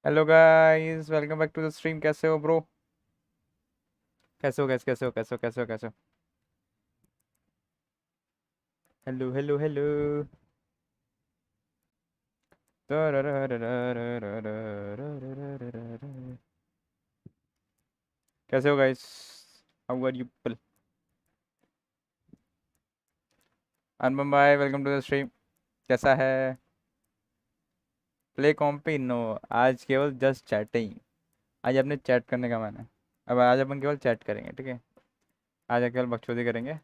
Hello guys, welcome back to the stream. कैसे हो bro? कैसे हो गाइस? कैसे हो? Hello hello hello. कैसे हो guys? How are you people? Anupam भाई, वेलकम टू द स्ट्रीम। कैसा है? Play comp no. आज केवल जस्ट चैटिंग। आज अपने चैट करने का मन है। अब आज अपन केवल चैट करेंगे, ठीक है? आज केवल बकचोदी करेंगे।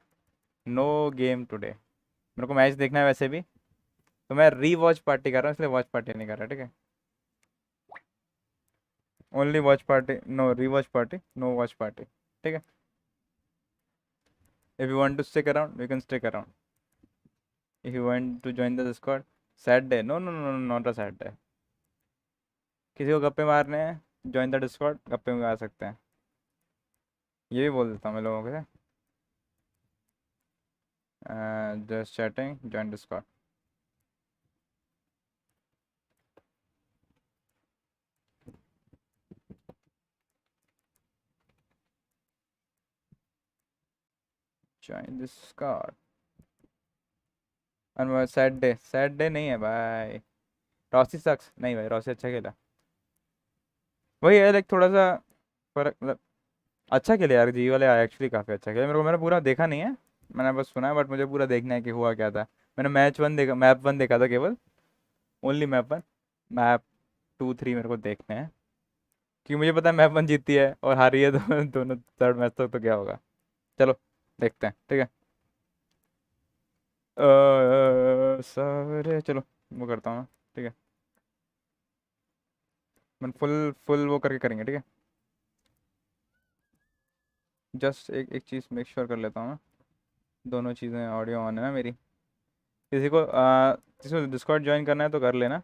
No game today. मेरे को मैच देखना है वैसे भी, तो मैं री वॉच पार्टी कर रहा हूँ, इसलिए वॉच पार्टी नहीं कर रहा, ठीक है? Only watch party, no rewatch party, no watch party, ठीक है? If you want to stick around you can stick around. If you want to join the squad. Sad day? No no no, not a sad day. किसी को गप्पे मारने हैं, join the Discord, गप्पे में आ सकते हैं। ये भी बोल देता हूँ मैं लोगों को। Just chatting, join Discord. Join Discord. और सैड डे नहीं है भाई। रॉसी सक्स नहीं भाई, रॉसी अच्छा खेला। वही है, लाइक थोड़ा सा फर्क, मतलब अच्छा खेले यार। जी वाले एक्चुअली काफ़ी अच्छा खेले। मेरे को, मैंने पूरा देखा नहीं है, मैंने बस सुना है, बट मुझे पूरा देखना है कि हुआ क्या था। मैंने मैप वन देखा था केवल। Only map one. Map two three मेरे को देखने हैं, क्योंकि मुझे पता है मैप वन जीतती है और हारी है तो दोनों थर्ड मैच तक तो क्या होगा। चलो देखते हैं, ठीक है? सर चलो, वो करता हूँ मैं, ठीक है? मैं फुल फुल वो करके करेंगे, ठीक है? जस्ट एक एक चीज़ मेक श्योर कर लेता हूँ मैं। दोनों चीज़ें ऑडियो ऑन है ना मेरी। किसी को डिस्कॉर्ड ज्वाइन करना है तो कर लेना।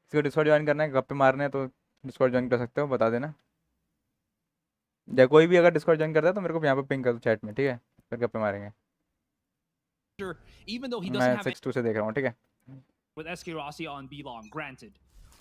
किसी को डिस्कॉर्ड ज्वाइन करना है, गप्पे मारने हैं, तो डिस्कॉर्ड ज्वाइन कर सकते हो, बता देना। या कोई भी अगर डिस्कॉर्ड ज्वाइन करता है तो मेरे को यहाँ पे पिंग कर दो चैट में, ठीक है? फिर गप्पे मारेंगे। Even though he doesn't मैं have 6-2 से देख रहा हूँ, ठीक है? with SK Rossi on B long, granted.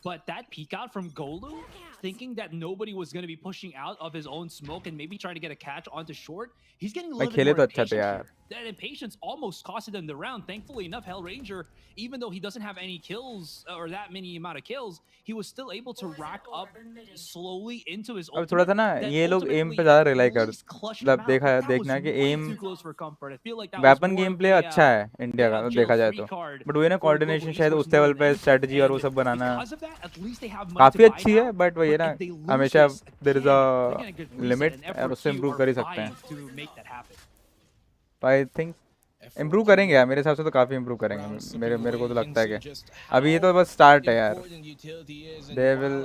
But that peek out from Golu, thinking that nobody was going to be pushing out of his own smoke and maybe trying to get a catch onto short, he's getting a भाई little bit खेले more तो अच्छा थे impatient यार। here. That impatience almost costed him the round. Thankfully enough, Hellranger, even though he doesn't have any kills or that many amount of kills, he was still able to rack up slowly into his अब थोड़ा ultimate सा ना, that ये लोग M पे ultimately ज़्यादा at rely कर, least clutched him मतलब out. But that देखना was है कि way am, too close for comfort. I feel like that was weapon more game of play अच्छा है इंडिया का, तो jail देखा जाए free तो। card बट वही ना, for Global कोऑर्डिनेशन शायद Esports उस more लेवल than पे, anything. स्ट्रेटजी और वो And सब बनाना because of that, at least they have money to काफ़ी buy अच्छी है, now. बट वही है But ना, if they lose हमेशा this there is again, they're a gonna get reset, limit, and और उससे F4Q इम्प्रूव are कर ही सकते हैं। vying to make that happen. तो आई थिंक इम्प्रूव करेंगे यार, मेरे हिसाब से तो काफ़ी इम्प्रूव करेंगे। मेरे को तो लगता है कि अभी ये तो बस स्टार्ट है यार। दे विल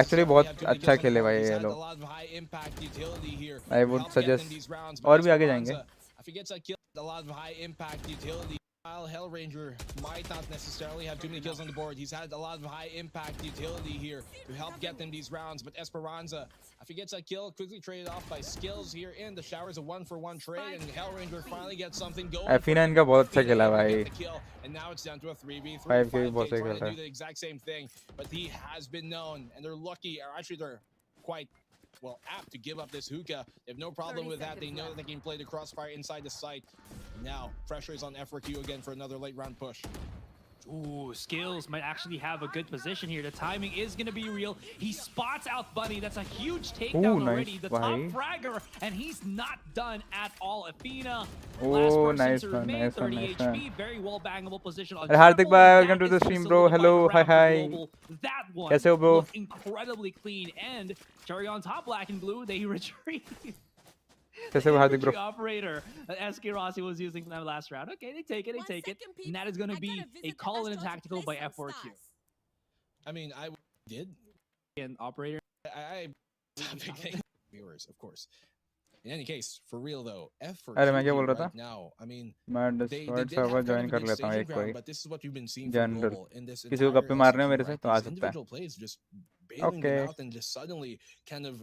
एक्चुअली बहुत अच्छा खेले भाई ये लोग। आई वुड सजेस्ट और भी आगे जाएंगे। While Hellranger might not necessarily have too many kills on the board, he's had a lot of high impact utility here to help get them these rounds. But Esperanza, if he gets a kill, quickly traded off by skills here in the showers, a 1-for-1 trade, and Hellranger finally gets something going. एफिना इनका बहुत अच्छा Fina खेला able to भाई। get the kill, and now it's down to a 3v3. 5K भी 5K बहुत सही trying खेल to रहा do है। the exact same thing, but he has been known, and they're lucky, or actually they're quite apt to give up this hookah. They have no problem with that. They know that they can play the crossfire inside the site. Now, pressure is on F4Q again for another late round push. Ooh, Skills might actually have a good position here. The timing is going to be real. He spots out Bunny. That's a huge takedown already. Nice The top भाई। fragger, and he's not done at all. Athena, last oh person nice to one, remain, nice one, 30 nice one. HP. Very well bangable position on अरे Hardik triple, भाई, and welcome that to is the going to stream bro. solidify hello, the hi round for hi. Global. That one कैसे हो bro? looked incredibly clean, and cherry on top, Black and Blue, they retreat. कैसे हो हार्दिक bro? The operator that SK Rossi was using from that last round. Okay, they take it. And that is going to be a call in a tactical by F4Q. I mean, I did. And operator. I viewers, of course. In any case, for real though, अरे मैं F4Q क्या बोल here रहा था? right now. I mean, मैं they Discord did server have kind join of a कर good लेता हूँ staging एक कोई ground, but this is what we've been seeing from general. Global in this किसी को entire गप्पे मारने हो LCQ, मेरे से right? तो आ These सकता है। individual plays just bailing them okay, out and just suddenly kind of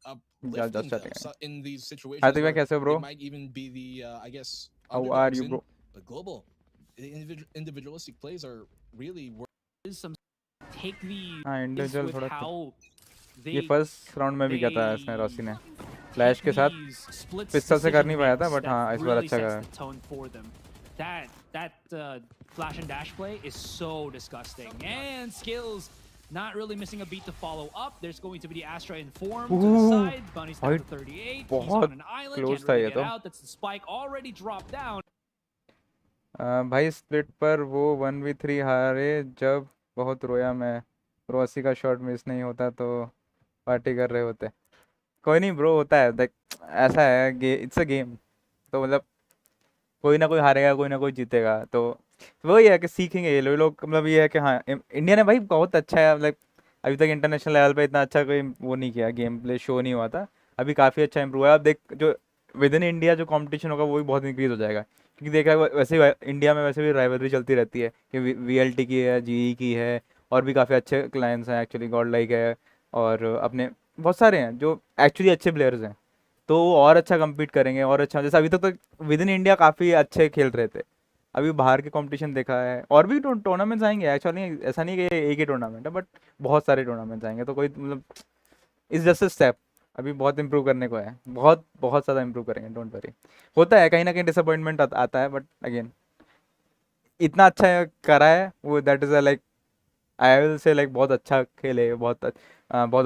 just uplifting them चलेंगे। in these situations हार्दिक भाई where कैसे हो they bro? might even be the, I guess, how are underdogs you in. Bro? But Global, the individualistic plays are really Is some take the हाँ is individual with थोड़ा how ये they first round में भी किया था इसने Rossi ने flash pick के साथ these split पिस्टल से कर decision नहीं पाया था makes बट that हाँ इस बार really अच्छा sets करा the tone for them. That flash and dash play is so disgusting. And skills not really missing a beat to follow up. There's going to be the Astra inform to the Ooh, side. Bunny's down भाई to 38. He's बहुत on an island. Close Can't था really ये get तो out. That's the spike already dropped down. भाई split पर वो 1v3 हारे जब बहुत रोया मैं रोसी का शॉट मिस नहीं होता तो पार्टी कर रहे होते कोई नहीं ब्रो होता है देख ऐसा है इट्स अ गेम तो मतलब कोई ना कोई हारेगा कोई ना कोई जीतेगा तो वही है कि सीखेंगे ये लोग मतलब ये है कि हाँ इंडिया ने भाई बहुत अच्छा है मतलब अभी तक इंटरनेशनल लेवल पे इतना अच्छा कोई वो नहीं किया गेम प्ले शो नहीं हुआ था अभी काफ़ी अच्छा इम्प्रूव है अब देख जो विद इन इंडिया जो कंपटीशन होगा वो भी बहुत इंक्रीज हो जाएगा क्योंकि देखा है वैसे भी इंडिया में वैसे भी राइवलरी चलती रहती है कि वीएलटी की है जीई की है और भी काफ़ी अच्छे क्लाइंट्स हैं एक्चुअली गॉड लाइक है और अपने बहुत सारे हैं जो एक्चुअली अच्छे प्लेयर्स हैं तो वो और अच्छा compete करेंगे और अच्छा जैसे अभी तक तो विद इन इंडिया काफ़ी अच्छे खेल रहे थे अभी बाहर के कंपटीशन देखा है और भी टूर्नामेंट्स आएंगे एक्चुअली ऐसा नहीं कि एक ही टूर्नामेंट है बट बहुत सारे टूर्नामेंट्स आएंगे तो कोई मतलब इस जस्ट स्टेप अभी बहुत इंप्रूव करने को है बहुत बहुत ज़्यादा इंप्रूव करेंगे डोंट वरी होता है कहीं ना कहीं डिसअपॉइंटमेंट आता है बट अगेन इतना अच्छा करा है वो that is like I will say like बहुत अच्छा खेले बहुत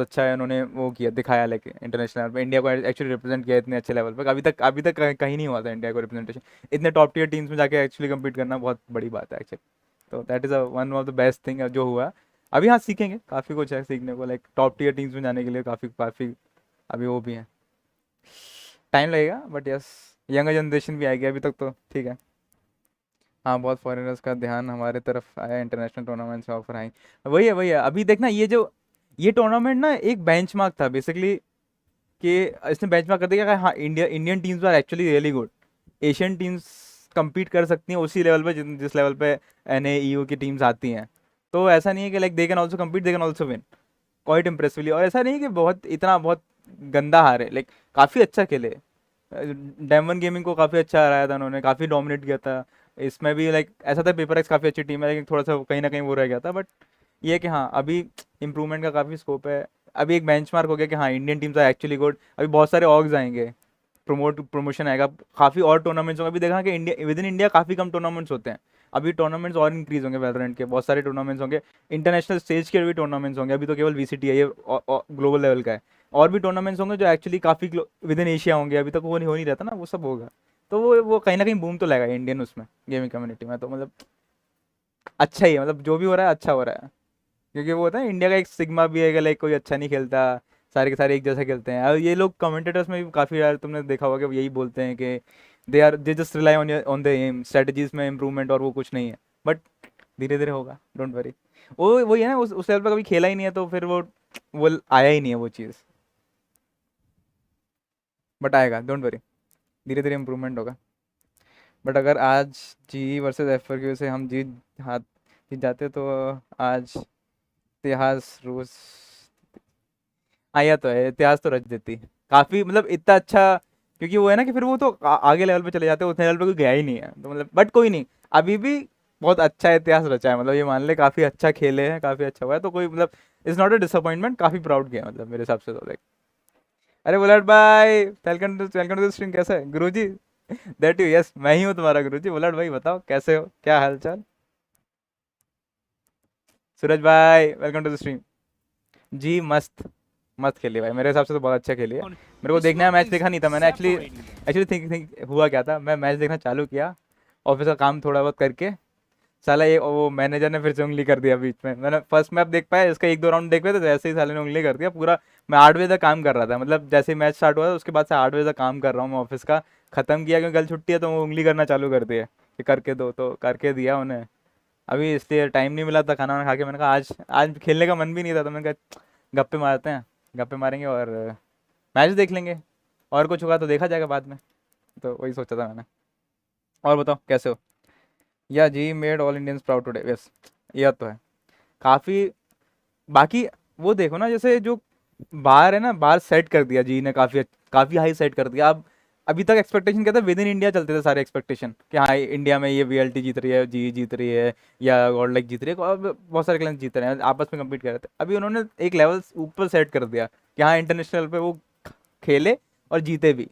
अच्छा है उन्होंने वो किया दिखाया लाइक इंटरनेशनल लेवल पे इंडिया को एक्चुअली रिप्रेजेंट किया इतने अच्छे लेवल पे अभी तक कहीं नहीं हुआ था इंडिया को रिप्रेजेंटेशन इतने टॉप टियर टीम्स में जाके एक्चुअली कम्पीट करना बहुत बड़ी बात है एक्चुअली तो that is one of the best thing जो हुआ अभी हाँ सीखेंगे काफ़ी कुछ है सीखने को लाइक टॉप टियर टीम्स में जाने के लिए काफ़ी काफ़ी अभी वो भी है टाइम लगेगा बट यस यंगर जनरेशन भी आएगी अभी तक तो ठीक है हाँ बहुत फॉरेनर्स का ध्यान हमारे तरफ आया इंटरनेशनल टूर्नामेंट्स में ऑफर आई वही है अभी देखना ये टूर्नामेंट ना एक बेंचमार्क था बेसिकली कि इसने बेंचमार्क कर दिया कि हाँ Indian teams are actually really good Asian teams compete कर सकती हैं उसी लेवल पे जिस लेवल पे NAEU की टीम्स आती हैं तो ऐसा नहीं है कि like they can also compete they can also win quite impressively और ऐसा नहीं है कि बहुत गंदा हारे लाइक काफ़ी अच्छा खेले डायमंड गेमिंग को काफ़ी अच्छा हराया था उन्होंने काफ़ी डोमिनेट किया था इसमें भी लाइक ऐसा था पेपर एक्स काफ़ी अच्छी टीम है लेकिन थोड़ा सा कहीं ना कहीं वो रह गया था बट ये है कि हाँ अभी इम्प्रूवमेंट का काफ़ी स्कोप है अभी एक बेंचमार्क हो गया कि हाँ Indian teams are actually good अभी बहुत सारे ऑर्ग्स आएंगे प्रमोशन आएगा काफ़ी और टूर्नामेंट्स होंगे अभी देखा कि इंडिया विद इन इंडिया काफ़ी कम टूर्नामेंट्स होते हैं अभी टूर्नामेंट्स और इंक्रीज होंगे वैलोरेंट के बहुत सारे टूर्नामेंट्स होंगे इंटरनेशनल स्टेज के भी टूर्नामेंट्स होंगे अभी तो केवल VCT है ये ग्लोबल लेवल का है और भी टूर्नामेंट्स होंगे जो एक्चुअली काफ़ी विद इन एशिया होंगे अभी तक वो नहीं हो नहीं रहता ना वो सब होगा तो वो कहीं ना कहीं बूम तो लगेगा इंडियन उसमें गेमिंग कम्युनिटी में तो मतलब अच्छा ही है मतलब जो भी हो रहा है अच्छा हो रहा है क्योंकि वो होता है इंडिया का एक सिग्मा भी है कि लाइक कोई अच्छा नहीं खेलता सारे के सारे एक जैसा खेलते हैं और ये लोग कमेंटेटर्स में भी काफ़ी यार तुमने देखा होगा कि यही बोलते हैं कि they just rely on the M strategies में इम्प्रूवमेंट और वो कुछ नहीं है बट धीरे धीरे होगा डोंट वरी वही है ना उस लेवल पर कभी खेला ही नहीं है तो फिर वो आया ही नहीं है वो चीज़ बट आएगा डोंट वरी धीरे धीरे इम्प्रूवमेंट होगा बट अगर आज जी वर्सेस F4Q से हम जीत जाते तो आज इतिहास रूस आया तो है इतिहास तो रच देती काफ़ी मतलब इतना अच्छा क्योंकि वो है ना कि फिर वो तो आगे लेवल पे चले जाते हैं उस लेवल पे कोई गया ही नहीं है तो मतलब बट कोई नहीं अभी भी बहुत अच्छा इतिहास रचा है मतलब ये मान ले काफ़ी अच्छा खेले हैं काफ़ी अच्छा हुआ है तो कोई मतलब इज़ नॉट अ डिसअपॉइंटमेंट काफ़ी प्राउड किया मतलब मेरे हिसाब से तो देख अरे बुलेट भाई वेलकम टू द स्ट्रीम कैसा है गुरुजी दैट यू यस मैं ही हूँ तुम्हारा गुरुजी बुलेट भाई बताओ कैसे हो क्या हाल चाल सूरज भाई वेलकम टू द स्ट्रीम जी मस्त मस्त खेली भाई मेरे हिसाब से तो बहुत अच्छा खेली है मेरे को देखना है मैच देखा नहीं था मैंने एक्चुअली थिंक हुआ क्या था मैं मैच देखना चालू किया ऑफिस का काम थोड़ा बहुत करके साला ये वो मैनेजर ने फिर से उंगली कर दिया बीच में मैंने फर्स्ट मैप देख पाया इसका 1-2 राउंड देख पाए तो वैसे ही साले ने उंगली कर दिया पूरा मैं 8 बजे तक काम कर रहा था मतलब जैसे ही मैच स्टार्ट हुआ उसके बाद से 8 बजे तक काम कर रहा हूँ मैं ऑफिस का ख़त्म किया क्योंकि कल छुट्टी है तो वो उंगली करना चालू कर दिया कि करके दो तो करके दिया उन्हें अभी इसलिए टाइम नहीं मिला था खाना वाना खा के मैंने कहा आज खेलने का मन भी नहीं था तो मैंने कहा गप्पे मारते हैं गप्पे मारेंगे और मैच देख लेंगे और कुछ होगा तो देखा जाएगा बाद में तो वही सोचा था मैंने और बताओ कैसे हो या जी made all Indians proud today yes यह तो है काफ़ी बाकी वो देखो ना जैसे जो बार है ना बार सेट कर दिया जी ने काफ़ी काफ़ी हाई सेट कर दिया अब अभी तक एक्सपेक्टेशन क्या था, विद इन इंडिया चलते थे सारे एक्सपेक्टेशन कि हाँ इंडिया में ये वीएलटी जीत रही है, जी जीत रही है, या गॉड लाइक जीत रही है, और बहुत सारे क्लाइंस जीत रहे हैं, आपस में कम्पीट कर रहे थे। अभी उन्होंने एक लेवल ऊपर सेट कर दिया कि हाँ इंटरनेशनल पे वो खेले और जीते भी,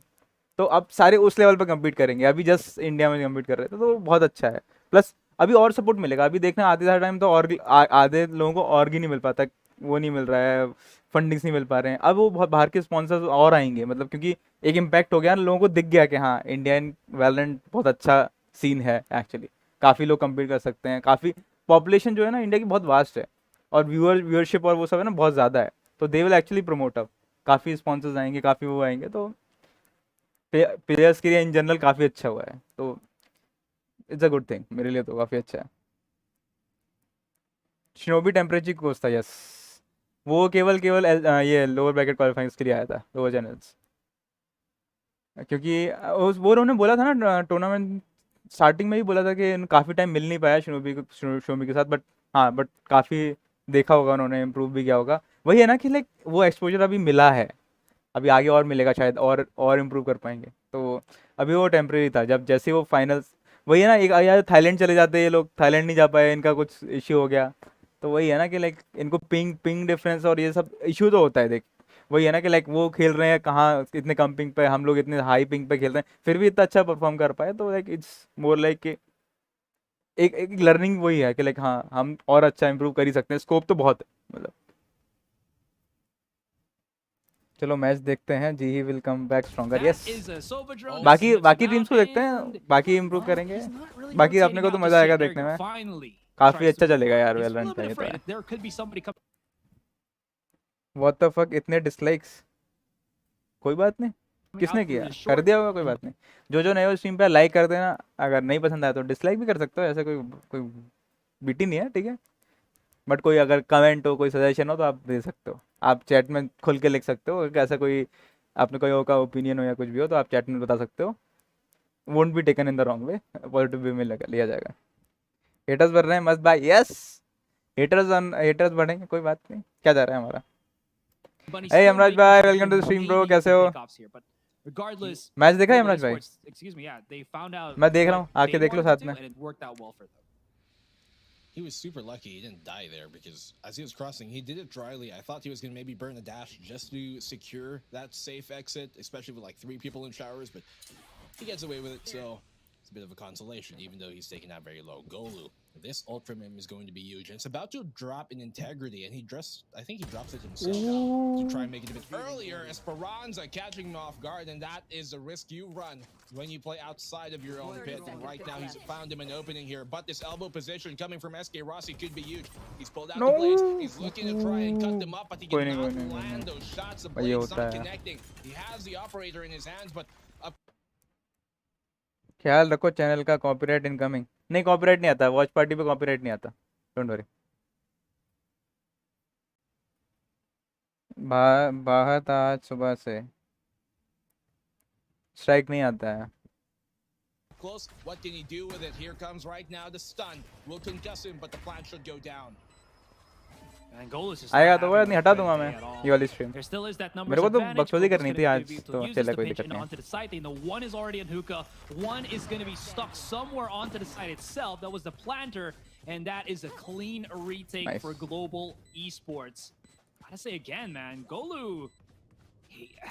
तो अब सारे उस लेवल पे कम्पीट करेंगे। अभी जस्ट इंडिया में कम्पीट कर रहे थे, तो बहुत अच्छा है। प्लस अभी और सपोर्ट मिलेगा। अभी देखना आधे सारा टाइम तो और आधे लोगों को और ही नहीं मिल पाता, वो नहीं मिल रहा है, फंडिंग्स नहीं मिल पा रहे हैं। अब वो बहुत बाहर के स्पॉन्सर्स और आएंगे, मतलब क्योंकि एक इम्पैक्ट हो गया ना, लोगों को दिख गया कि हाँ इंडियन वैलोरेंट बहुत अच्छा सीन है एक्चुअली, काफ़ी लोग कम्पीट कर सकते हैं, काफ़ी पॉपुलेशन जो है ना इंडिया की बहुत वास्ट है, और व्यूअरशिप और वो सब है ना बहुत ज़्यादा है, तो दे विल एक्चुअली प्रमोट। अब काफ़ी स्पॉन्सर्स आएंगे, काफ़ी वो आएंगे, तो प्लेयर्स के लिए इन जनरल काफ़ी अच्छा हुआ है, तो इट्स अ गुड थिंग, मेरे लिए तो काफ़ी अच्छा है। शिनोबी टेम्परेचर कोर्स था, यस, वो केवल केवल ये लोअर ब्रैकेट क्वालिफाइंग्स के लिए आया था, लोअर चैनल्स, क्योंकि वो उन्होंने बोला था ना टूर्नामेंट स्टार्टिंग में ही बोला था कि काफ़ी टाइम मिल नहीं पाया शिनोबी के साथ, बट हाँ बट काफ़ी देखा होगा उन्होंने, इम्प्रूव भी किया होगा। वही है ना कि लाइक वो एक्सपोजर अभी मिला है, अभी आगे और मिलेगा शायद, और इम्प्रूव कर पाएंगे, तो अभी वो टेम्प्रेरी था। जब जैसे वो फाइनल्स, वही है ना, एक यार थाईलैंड चले जाते हैं ये लोग, थाईलैंड नहीं जा पाए, इनका कुछ इश्यू हो गया, तो वही है ना कि लाइक इनको पिंग पिंग डिफरेंस और ये सब इश्यू तो होता है, देख वही है ना कि लाइक वो खेल रहे हैं कहाँ इतने कम पिंग पे, हम लोग इतने हाई पिंग पे खेल रहे हैं, फिर भी इतना अच्छा परफॉर्म कर पाए, तो लाइक इट्स मोर लाइक कि एक एक लर्निंग वही है कि लाइक हाँ हम और अच्छा इंप्रूव कर ही सकते हैं, स्कोप तो बहुत है मतलब। चलो मैच देखते हैं, जी he will come back stronger, That yes. is a Sova drone that बाकी snips बाकी him टीम्स out, को देखते हैं, and बाकी इम्प्रूव well, करेंगे, he's not really बाकी अपने rotating को तो out मज़ा just आएगा yet. There you देखने go. में, Finally काफ़ी tries to अच्छा move चलेगा on. यार He's a little वेलोरेंट का, bit ये तो afraid है। that there could be somebody coming. What the fuck, इतने डिसलाइक्स, कोई बात नहीं, Out किसने through किया, his कर short. दिया होगा, कोई बात नहीं। जो नए हो स्ट्रीम पे लाइक कर देना, अगर नहीं पसंद आया तो डिसलाइक भी कर सकते हो, ऐसे कोई कोई बीटी नहीं है, ठीक है। बट कोई अगर कमेंट हो, कोई सजेशन हो, तो आप दे सकते हो, आप चैट में खुल के लिख सकते हो, अगर ऐसा कोई आपने कोई का ओपिनियन हो या कुछ भी हो, तो आप चैट में बता सकते हो, won't be taken in the wrong way, positive way में लिया जाएगा। हेटर्स बढ़ रहे हैं मस्त भाई, यस, हेटर्स बढ़ेंगे, कोई बात नहीं, क्या जा रहा है हमारा। But he's hey still Yamraj making भाई, out welcome to to stream bro, maybe कैसे some हो? pickoffs here. But regardless, match देखा है Global यमराज भाई? Esports, excuse me, yeah, they found out मैं देख रहा what हूँ, आके they देख लो wanted to साथ do, में। and it worked out well for them. He was super lucky he didn't die there, because as he was crossing, he did it dryly. I thought he was going to maybe burn a dash just to secure that safe exit, especially with like 3 people in showers, but he gets away with it, so it's a bit of a consolation, even though he's taking that very low. Golu, this ult from him is going to be huge, and it's about to drop in integrity, and I think he drops it himself to try and make it a bit earlier. Esperanza catching him off guard, and that is the risk you run when you play outside of your own pit, and right now he's found him an opening here, but this elbow position coming from SK Rossi could be huge. He's pulled out No. the blades, he's looking to try and cut them up, but he कोई नहीं, cannot कोई नहीं, कोई land नहीं। those shots, the भाई ये blades होता not है, connecting. He has the operator in his hands, but ख्याल रखो चैनल का, कॉपीराइट इनकमिंग। नहीं, कॉपीराइट नहीं आता, वॉच पार्टी पे कॉपीराइट नहीं आता, डोंट वरी। बाहर था आज सुबह से, स्ट्राइक नहीं आता है। close. What can he do with it? Here comes right now the stun. Will concuss him, but the plan should go down. And Golis is आएगा not तो वो having नहीं, a हटा good दूंगा day मैं at all. ये वाली stream. There still is that numbers मेरे को तो advantage. बकचोदी Golis करनी gonna थी be आज, able to तो use चला this कोई to दिक्कत pinch in नहीं है। onto the site. They know one is already in hookah. One is going to be stuck somewhere onto the site itself. That was the planter, and that is a clean retake Nice. for Global Esports. Gotta say again, man, Golu.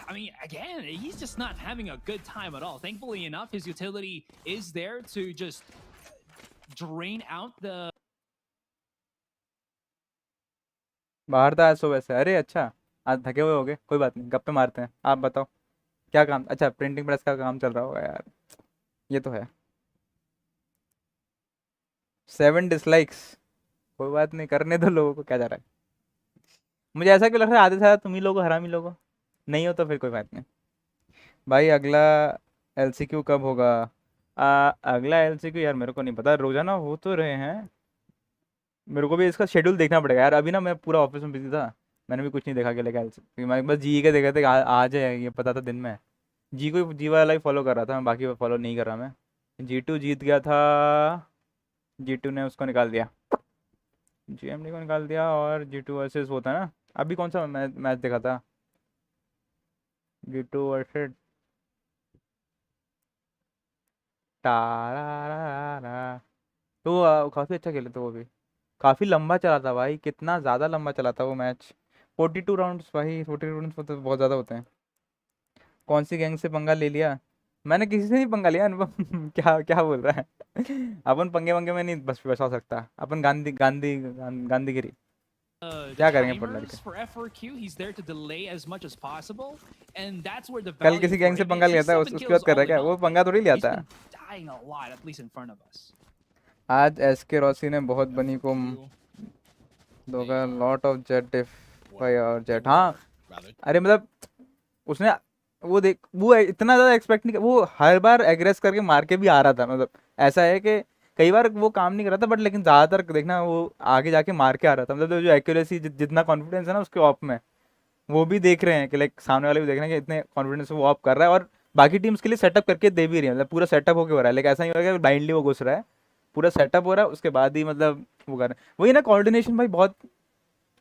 I mean, again, he's just not having a good time at all. Thankfully enough, his utility is there to just drain out the. बाहर था आज सुबह से, अरे अच्छा, आज थके हुए हो गए, कोई बात नहीं, गप्पे मारते हैं। आप बताओ क्या काम, अच्छा प्रिंटिंग प्रेस का काम चल रहा होगा यार, ये तो है। 7 डिसलाइक्स, कोई बात नहीं, करने दो, लोगों को क्या जा रहा है। मुझे ऐसा क्यों लग रहा है आधे से ज़्यादा तुम ही लोग हरामी लोगो, नहीं हो तो फिर कोई बात नहीं। भाई अगला एलसीक्यू कब होगा? अगला एलसीक्यू यार मेरे को नहीं पता, रोजाना हो तो रहे हैं, मेरे को भी इसका शेड्यूल देखना पड़ेगा यार। अभी ना मैं पूरा ऑफिस में बिजी था, मैंने भी कुछ नहीं देखा कि लेगा एलसीक्यू, मैं बस जी के देखा था कि आ जाए, ये पता था दिन में। जी को जी वाला ही फॉलो कर रहा था मैं, बाकी फॉलो नहीं कर रहा मैं। G2 जीत गया था, G2 ने उसको निकाल दिया, GMD को निकाल दिया, और G2 वर्सेस होता है ना, अभी कौन सा मैच देखा था, G2 वर्सेस टारा। तो काफी अच्छा खेले थे वो भी, काफी लंबा चला था भाई, कितना ज्यादा लंबा चला था वो मैच। 42 राउंड्स भाई, 42 राउंड्स तो बहुत ज्यादा होते हैं। कौन सी गैंग से पंगा ले लिया? मैंने किसी से नहीं पंगा लिया अनुपम। क्या क्या बोल रहा है? अपन पंगे वंगे में नहीं बस बचा सकता अपन, गांधीगिरी The क्या करेंगे पर लड़के। timers for F4Q, he's there to delay as much as possible, and that's where the कल value किसी for गैंग से him पंगा is. लिया He's था 7 उसके kills बाद कर रहा है all in क्या वो? all, पंगा but थोड़ी लिया he's था। been dying a lot, at least in front of us. आज एसके रॉसी ने बहुत बनी को F4Q, दोगा लॉट ऑफ जेट डिफाई और they जेट। हाँ were, rather. अरे मतलब उसने वो देख वो इतना ज्यादा एक्सपेक्ट नहीं वो हर बार एग्रेस करके मार के भी आ रहा था, मतलब ऐसा है कि कई बार वो काम नहीं कर रहा था बट लेकिन ज्यादातर देखना वो आगे जाके मार के आ रहा था, मतलब जो एक्यूरेसी जितना कॉन्फिडेंस है ना उसके ऑफ में, वो भी देख रहे हैं कि लाइक सामने वाले भी देख रहे हैं कि इतने कॉन्फिडेंस से वो ऑफ कर रहा है और बाकी टीम्स के लिए सेटअप करके दे भी रही है, मतलब पूरा सेटअप होके हो रहा है, लेकिन ऐसा नहीं हो रहा है कि ब्लाइंडली वो घुस रहा है, पूरा सेटअप हो रहा है उसके बाद ही मतलब वो कर रहे हैं। वही ना कोऑर्डिनेशन भाई बहुत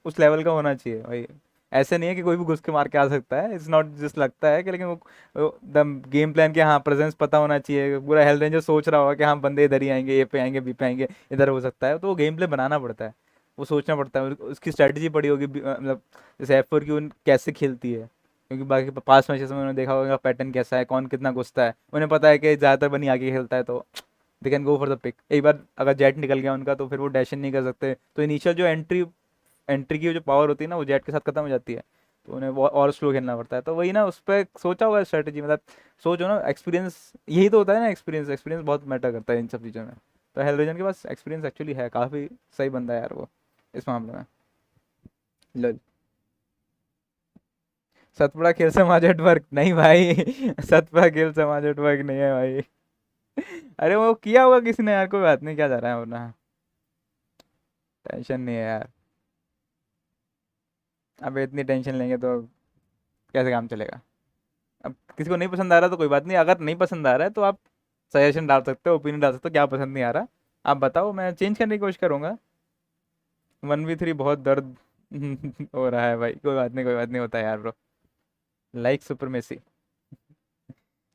उस लेवल का होना चाहिए भाई, ऐसे नहीं है कि कोई भी घुस के मार के आ सकता है, इट्स नॉट जस्ट लगता है कि, लेकिन वो द गेम प्लान के हाँ प्रेजेंस पता होना चाहिए, पूरा हेल्थ रेंजर सोच रहा होगा कि हाँ बंदे इधर ही आएंगे, ए पे आएंगे, बी पे आएंगे, इधर हो सकता है, तो वो गेम प्ले बनाना पड़ता है, वो सोचना पड़ता है, उसकी स्ट्रेटजी पड़ी होगी मतलब जैसे F4 की कैसे खेलती है, क्योंकि बाकी पास मैचेस में उन्होंने देखा होगा पैटर्न कैसा है, कौन कितना घुसता है, उन्हें पता है कि ज़्यादातर बनी आगे खेलता है तो they can go for the pick. एक बार अगर जेट निकल गया उनका तो फिर वो डैशन नहीं कर सकते, तो इनिशियल जो एंट्री की जो पावर होती है ना वो जेट के साथ खत्म हो जाती है, तो उन्हें और स्लो खेलना पड़ता है, तो वही ना उस पर सोचा हुआ है स्ट्रेटजी, मतलब सोचो ना एक्सपीरियंस यही तो होता है ना, एक्सपीरियंस एक्सपीरियंस बहुत मैटर करता है इन सब चीज़ों में, तो हेलविजन के पास एक्सपीरियंस एक्चुअली है, काफ़ी सही बंदा है यार वो इस मामले में। लल सतपुड़ा खेल समाज नेटवर्क नहीं भाई। सतपुड़ा खेल समाज नेटवर्क नहीं है भाई। अरे वो किया होगा किसी ने यार, कोई बात नहीं, क्या जा रहा है वरना, टेंशन नहीं है यार, अब इतनी टेंशन लेंगे तो कैसे काम चलेगा। अब किसी को नहीं पसंद आ रहा तो कोई बात नहीं, अगर नहीं पसंद आ रहा है तो आप सजेशन डाल सकते हो, ओपिनियन डाल सकते हो, क्या पसंद नहीं आ रहा आप बताओ, मैं चेंज करने की कोशिश करूंगा। 1v3 बहुत दर्द हो रहा है भाई, कोई बात नहीं, कोई बात नहीं, होता है यार bro. Like supremacy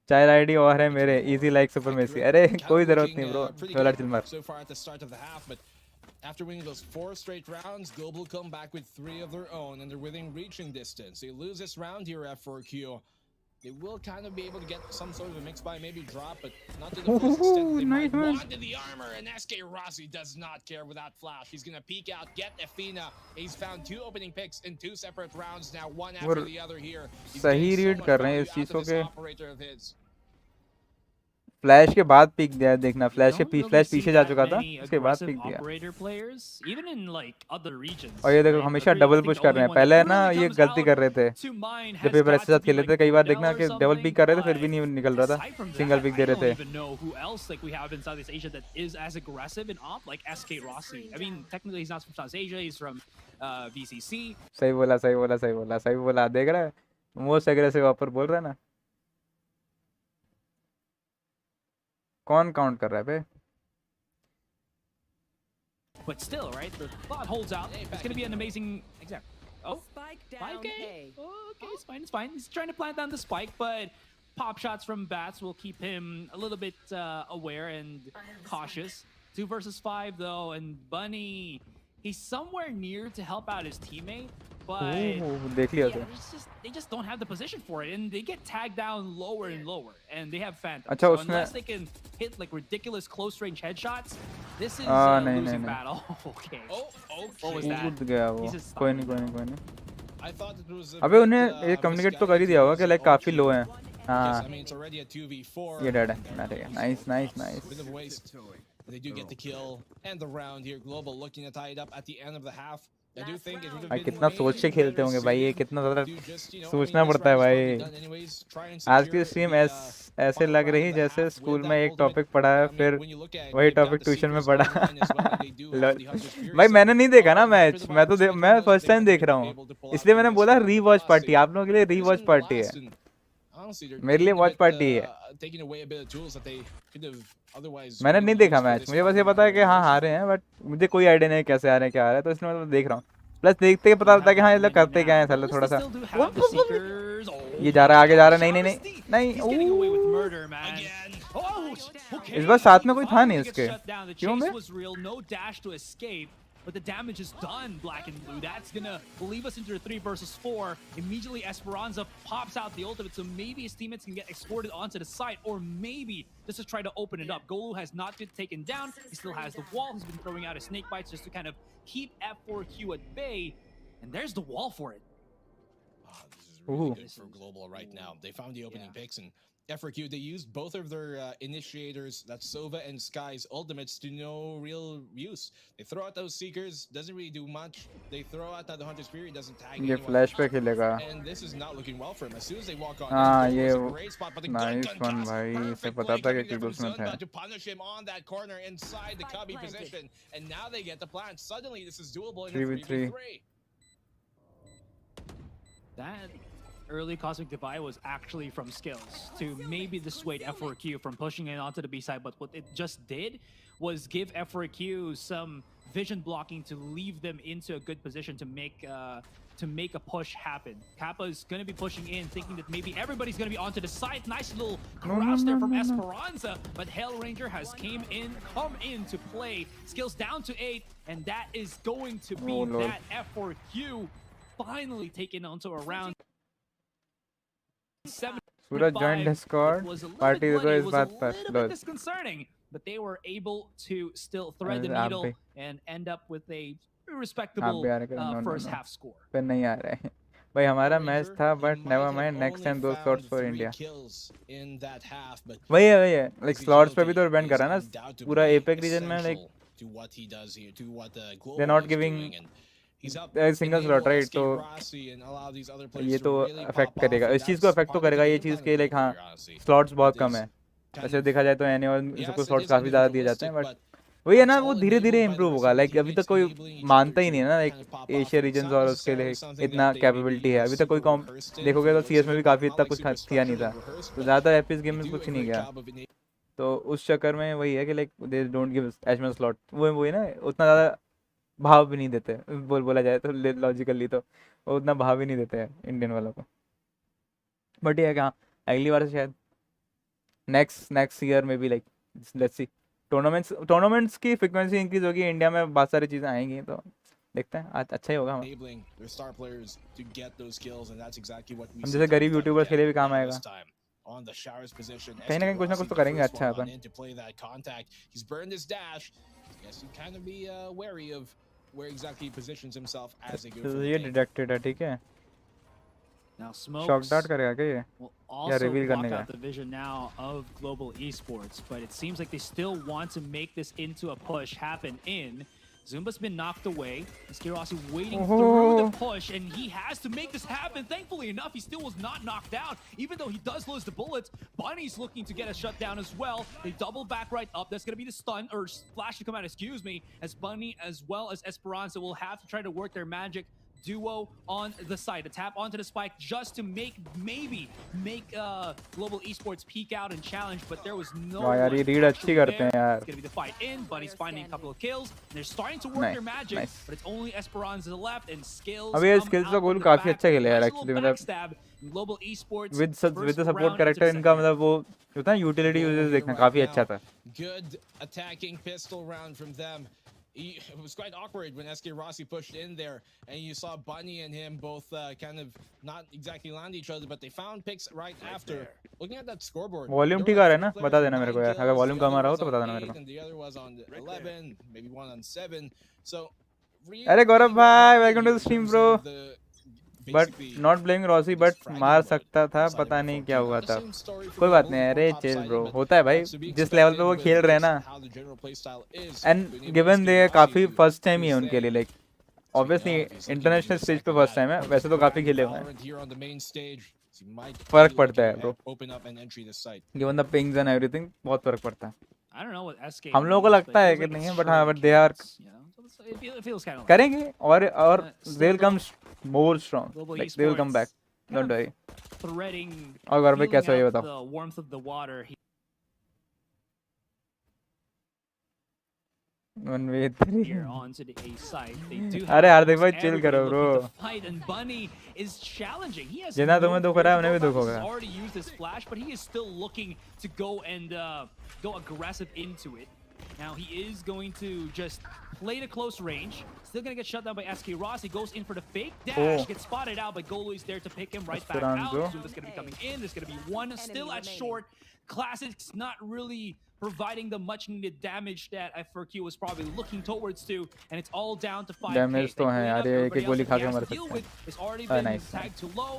child ID और है मेरे, इजी लाइक सुपरमेसी, अरे कोई जरूरत नहीं ब्रो, चलो चिल मार। So far at the start of the half, but after winning those 4 straight rounds, Global come back with 3 of their own, and they're within reaching distance. They lose this round here at F4Q. They will kind of be able to get some sort of a mix buy, maybe drop, but not to the full extent they might want in the armor. And SK Rossi does not care with that flash. He's gonna peek out, get Efina. He's found 2 opening picks in 2 separate rounds now, one after the other here. He's सही getting so read much कर रहे हैं value इस out चीज़ों of this के, operator of his. Flash के बाद pick दिया देखना, You flash don't really flash see पीछे जा that चुका था, many उसके बाद aggressive पिक दिया। operator players, even in like other regions. और ये देखो right? हमेशा Agreed. I double think push the कर only रहे हैं, one that पहले ना really ये comes गलती out कर रहे थे to mind जब has पेपर got ऐसे साथ to be खेले थे, like कई बार Goyal देखना or कि डबल something, पिक कर रहे थे फिर भी but नहीं निकल रहा था, aside from single that, pick I दे रहे don't थे। even know who else like we have in Southeast Asia that is as aggressive in op like SK Rossi. I mean, technically he's not from Southeast Asia, he's from VCC. सही बोला सही बोला सही बोला सही बोला, देख रहा है मोस्ट एग्रेसिव ऑफर बोल रहा है ना, कौन काउंट कर रहा है बे? But still, right? The bot holds out. It's going to be an amazing example. Oh, Spike down 5K? A. Oh, okay, it's fine, it's fine. He's trying to plant down the spike, but pop shots from bats will keep him a little bit aware and cautious. 2 versus 5, though, and Bunny, he's somewhere near to help out his teammate, but देख लिया yeah, तो they just don't have the position for it, and they get tagged down lower and lower, and they have phantoms. अच्छा, So उसने- unless they can hit like ridiculous close range headshots, this is a नहीं, losing नहीं। battle. Okay. Oh, What was okay. that? कूद गया वो, He's just कोई नहीं कोई नहीं कोई नहीं। I thought it was a अबे bit, उन्हें ये कम्युनिकेट तो कर ही दिया होगा कि लाइक काफी लो हैं। Yes, हाँ I mean it's already a 2v4. ये डेड है, अरे nice nice nice. Bit of waste. But they do get the kill and the round here. Global looking to tie it up at the end of the half. I do think it would have भाई been कितना maybe सोच के खेलते better होंगे भाई, ये suited कितना ज़्यादा to just, you know, I mean, सोचना this पड़ता है round is probably भाई। done anyways. Try and आज की secure स्ट्रीम the, ऐसे final लग round रही of the जैसे half स्कूल with में that एक ultimate. टॉपिक पढ़ा है I mean, फिर when you look at it, वही they've got topic the tuition में Seekers पढ़ा। online as well, and they do have lol. the Hunter's Fury, भाई so मैंने नहीं देखा ना there's a match, bit of मैं तो opportunity मैं for those first they time might देख be रहा हूँ, able to pull out इसलिए from मैंने this बोला one. Rewatch Plus, party, they- आप लोगों के लिए they're रीवॉच just पार्टी है, last and honestly, they're मेरे लिए taking a watch bit, party है। taking away a bit of tools that they could have otherwise मैंने been नहीं able to देखा use for मैच, this मुझे बस ये final पता है round कि हाँ anyways. हारे हैं, बट मुझे कोई आइडिया नहीं कैसे आ रहे हैं क्या आ रहा है, तो इसलिए मैं तो देख रहा हूँ। प्लस देखते ही पता चलता है कि हाँ ये लोग Happening करते क्या है now. साले Goals थोड़ा to सा। still do have the Seekers. Oh, ये जा रहा है आगे जा रहा है, नहीं नहीं Massteee, नहीं he's getting away with नहीं। murder, man. Again. Oh, okay. इस बार साथ में He कोई था नहीं finally gets उसके, shut down. The क्यों chase बे? was real, no dash to escape. But the damage is done, Black and Blue. That's gonna leave us into a 3 versus 4. Immediately, Esperanza pops out the ultimate, so maybe his teammates can get escorted onto the site, or maybe just to try to open it up. Golu has not been taken down. He still has the wall. He's been throwing out his snake bites just to kind of keep F4Q at bay. And there's the wall for it. Oh, this is really Ooh. good for Global right now. They found the opening picks, and F4Q, they used both of their initiators, that's Sova and Sky's ultimates, to no real use. They throw out those Seekers, doesn't really do much. They throw out the Hunter's Fury, doesn't tag ये anyone. Flash पे खेलेगा। And this is not looking well for him. As soon as they walk on, हाँ this ये is a great spot, but the nice gun one toss, भाई, इसे perfect पता play था कि coming there from किडोस में था। Sunba to punish him on that corner inside the Cubby position. And now they get the plant. Suddenly, this is doable in a 3v3. 3v3. That early Cosmic Divide was actually from skills to maybe dissuade F4Q from pushing it onto the B side, but what it just did was give F4Q some vision blocking to leave them into a good position to make a push happen. Kappa is going to be pushing in, thinking that maybe everybody's going to be onto the side. Nice little crouch there from Esperanza, but Hellranger has come in to play. Skills down to 8, and that is going to be that F4Q finally taken onto a round 7. Suraj joined Discord, party दे दो इस बात पर। A little bit disconcerting, but they were able to still thread the needle and end up with a respectable first half score. पे नहीं आ रहे हैं भाई, हमारा मैच था, but never mind, next time 2 slots for India. वही है like slots पे भी तो डिपेंड कर रहा है ना, पूरा एपेक रीजन में like they not giving single slot right, तो ये तो अफेक्ट करेगा, इस चीज़ को अफेक्ट तो करेगा ये चीज़ के लाइक हाँ स्लॉट्स बहुत कम है। वैसे देखा जाए तो एनी और सबको स्लॉट्स काफ़ी ज़्यादा दिए जाते हैं, बट वही है ना, वो धीरे धीरे इम्प्रूव होगा। लाइक अभी तक कोई मानता ही नहीं है ना लाइक एशिया रीजन और उसके लिए इतना कैपेबिलिटी है। अभी तक कोई कॉम देखोगे तो सीएस में भी काफ़ी इतना कुछ किया नहीं था, तो ज़्यादातर एफपीएस गेम में कुछ नहीं गया। तो उस चक्कर में वही है कि like they don't give as much slot, वो है ना, उतना ज़्यादा भाव भी नहीं देते, बोला जाए तो लॉजिकली तो वो उतना भाव ही नहीं देते हैं इंडियन वालों को। बट ये है कि हाँ अगली बार से शायद नेक्स्ट ईयर में भी लाइक लेट्स सी टूर्नामेंट्स की फ्रीक्वेंसी इंक्रीज होगी, इंडिया में बहुत सारी चीज़ें आएंगी, तो देखते हैं आज अच्छा ही होगा। हम जैसे गरीब यूट्यूबर्स के लिए भी काम आएगा, कहीं ना कुछ तो करेंगे अच्छा अपन। ये डिडक्टेड है, ठीक है। Now शॉक डार्ट करेगा क्या ये, will या also रिवील करने block का? out the vision now of Global Esports, but it seems like they still want to make this into a push happen in. Zumba's been knocked away. Skirossi waiting through the push, and he has to make this happen. Thankfully enough, he still was not knocked out, even though he does lose the bullets. Bunny's looking to get a shutdown as well. They double back right up. That's going to be the stun, or flash to come out, excuse me, as Bunny as well as Esperanza will have to try to work their magic duo on the side. A tap onto the spike just to maybe make Global Esports peek out and challenge, but there was no वाह यार, ये read अच्छी करते हैं यार। It's going to be the fight in. Bunny's finding a couple of kills. They're starting to work their magic, but it's only Esperanza left and skills. अभी ये skills तो गोल काफी अच्छा खेले यार एक्चुअली, मतलब Global Esports with the support character इनका मतलब वो होता है यूटिलिटी यूजेस देखना काफी अच्छा था। Good attacking pistol round from them. It was quite awkward when SK Rossi pushed in there, and you saw Bunny and him both kind of not exactly land each other, but they found picks right after. Looking at that scoreboard, volume ठीक आ रहा है ना, बता देना मेरे को यार, अगर वॉल्यूम कम आ रहा हो तो बता देना मेरे को। And the other was on 11, maybe one on 7. So अरे गौरव भाई, welcome to the stream bro. But not blaming Rossi, but मार सकता था, पता नहीं क्या हुआ था। कोई बात नहीं, अरे चिल ब्रो, होता है भाई, जिस लेवल पे वो खेल रहे हैं ना, एंड गिवन दे काफी फर्स्ट टाइम ही है उनके लिए, लाइक ऑब्वियसली इंटरनेशनल स्टेज पे फर्स्ट टाइम है, वैसे तो काफी खेले हुए हैं। फर्क पड़ता है bro, given the pings and everything, बहुत फर्क पड़ता है। हम लोगों को लगता है कि नहीं है, बट हाँ, बट दे आर करेंगे और they will come more strong, like they will come back, don't worry. और घर पे कैसा है ये बताओ। 1v3 here onto the A site. They do have अरे हार्दिक भाई almost chill everybody करो bro. looking to fight, and Bunny is challenging. He has जितना no तुम्हें दुख हो fear रहा है to उन्हें भी go दुख about this. होगा. He's already used his flash, but he is still looking to go and go aggressive into it. Now he is going to just play to close range. Still gonna get shut down by SK Ross. He goes in for the fake dash, Oh. gets spotted out, but Golu is there to pick him right back Esperanza. out. Zoom is gonna be coming in. There's gonna be one still at short. Classics not really providing the much needed damage that F4Q was probably looking towards to, and it's all down to 5k. Damage तो है यार, ये एक गोली खा के मर सकते हैं. It's already Oh, been nice. tagged too low.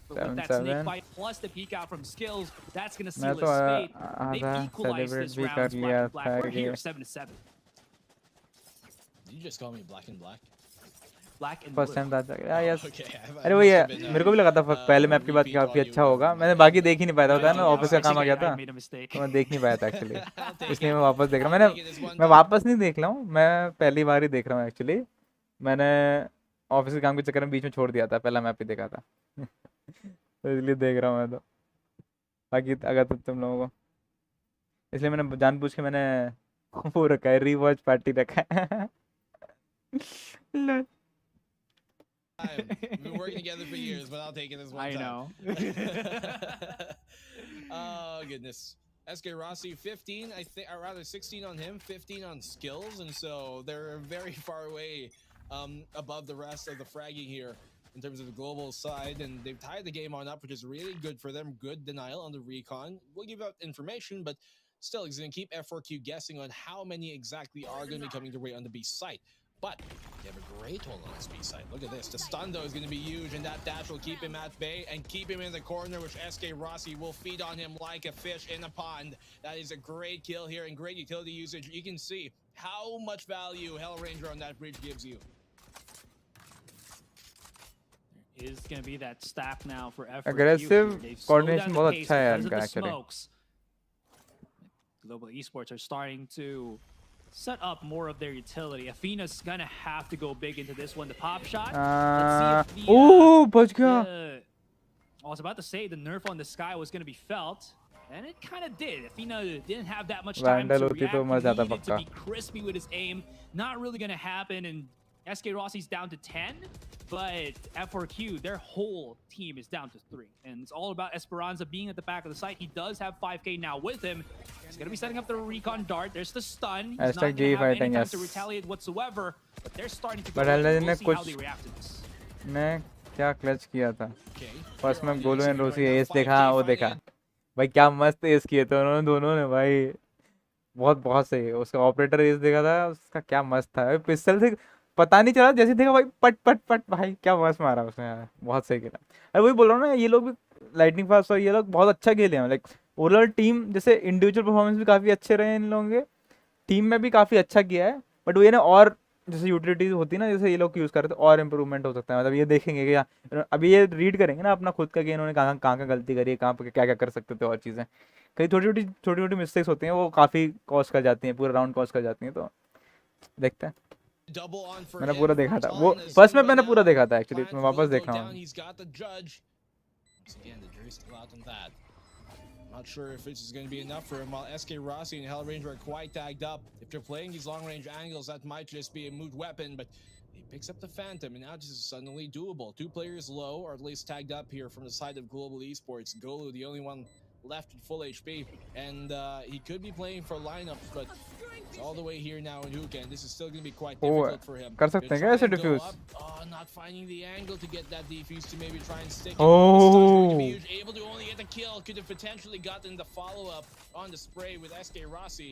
But with that 7-7. snake bite plus the peek out from skills, that's gonna मैं seal तो his fate. आधा They've equalized celebrate this भी round. कर It's लिया black and black. था We're here, ये. 7-7. Did you just call me black and black? Black and first blue. Time था यार. यस Okay, अरे वही है, मेरे को भी लगा था पहले मैं आपकी बात काफी अच्छा होगा. मैंने बाकी देख ही नहीं पाया था, होता है ना ऑफिस का काम आ गया था I made a mistake. तो मैं देख नहीं पाया था एक्चुअली. I'll take इसलिए it. मैं वापस देख रहा हूँ. I'll take it as one मैं done. वापस नहीं देख रहा हूँ, मैं पहली बार ही देख रहा हूँ एक्चुअली. मैंने ऑफिस के काम के चक्कर में बीच में छोड़ दिया था, पहला मैप ही देखा था. तो इसलिए देख रहा हूँ मैं तो. बाकी अगर तुम लोगों को, इसलिए मैंने जानबूझ के मैंने वो रखा है, रीवॉच पार्टी रखा है. Lol. We've been working together for years, but I'll take it as one I time. know. Oh goodness. SK Rossi 15, I think, or rather 16 on him, 15 on skills, and so they're very far away above the rest of the fragging here in terms of the global side, and they've tied the game on up, which is really good for them. Good denial on the recon. We'll give out information, but still, it's going to keep F4Q guessing on how many exactly are going to be coming their way on the B site. But they have a great hold on this B side. Look at this. The stun though is going to be huge, and that dash will keep him at bay and keep him in the corner, which SK Rossi will feed on him like a fish in a pond. That is a great kill here and great utility usage. You can see how much value Hell Ranger on that bridge gives you. Is going to be that stack now for F4Q. Aggressive They've slowed down coordination the बहुत pace अच्छा है because of इनका the actually. smokes. Global esports are starting to set up more of their utility. Athena's gonna have to go big into this one. The pop shot. Let's see if the, ओह बच गया. I was about to say the nerf on the sky was gonna be felt, and it kind of did. Athena didn't have that much time Vandal to होती react. तो मर He जाता needed to पक्का. be crispy with his aim. Not really gonna happen, and SK Rossi's down to 10, but F4Q, their whole team is down to 3. And it's all about Esperanza being at the back of the site. He does have 5k now with him. He's going to be setting up the recon dart. There's the stun. He's not Hashtag going to have any fighting, time yes. to retaliate whatsoever, but they're starting to go. But Alden We'll ने see how कुछ- they react to this. मैं क्या clutch किया था. Okay. First में Here Golu are and the Rossi right now, ace देखा, 5K वो देखा. fighting. भाई क्या मस्त एस किए थे उन्होंने दोनों ने भाई. बहुत बहुत सही. उसका ऑपरेटर एस देखा था, उसका क्या मस्त था. पिस्टल से पता नहीं चला, जैसे देखा भाई पट पट पट, भाई क्या मस्त मारा उसने यार. बहुत सही खेला. अरे वही बोल रहा हूँ ना, ये लोग भी लाइटनिंग फास्ट और ये लोग बहुत अच्छा खेले हैं. लाइक ओवरऑल टीम, जैसे इंडिविजुअल परफॉर्मेंस भी काफ़ी अच्छे रहे इन लोगों के. टीम में भी काफ़ी अच्छा किया है, बट वो ये ना और जैसे यूटिलिटीज होती है ना, जैसे ये लोग यूज़ करते हैं, और इम्प्रूवमेंट हो सकता है. मतलब ये देखेंगे कि अभी ये रीड करेंगे ना अपना खुद का, कि इन्होंने कहाँ कहाँ गलती करी है, कहाँ पर क्या क्या कर सकते थे और चीज़ें. कई छोटी छोटी मिस्टेक्स होती हैं, वो काफ़ी कॉस्ट कर जाती हैं, पूरा राउंड कॉस्ट कर जाती हैं. तो देखते हैं. Double on for मैंने him. पूरा देखा था Ton वो is फर्स्ट में, seen मैंने by पूरा now. देखा था एक्चुअली. Plans मैं वापस will go देख रहा down. हूँ. He's got the judge. Once again, the jury's still out on that. Not sure if this is going to be enough for him. While SK Rossi and Hell Ranger are quite tagged up. If they're playing these long range angles, that might just be a moot weapon. But he picks up the Phantom, and now this is suddenly doable. 2 players low, or at least tagged up here from the side of Global Esports. Golu, the only one left at full HP, and he could be playing for lineups, but it's all the way here now in Hookah, and this is still going to be quite difficult for him. कर सकते हैं क्या ऐसे diffuse? Oh, not finding the angle to get that defuse to maybe try and stick it. Oh. The stun's going to be huge. Able to only get the kill. Could have potentially gotten the follow-up on the spray with SK Rossi.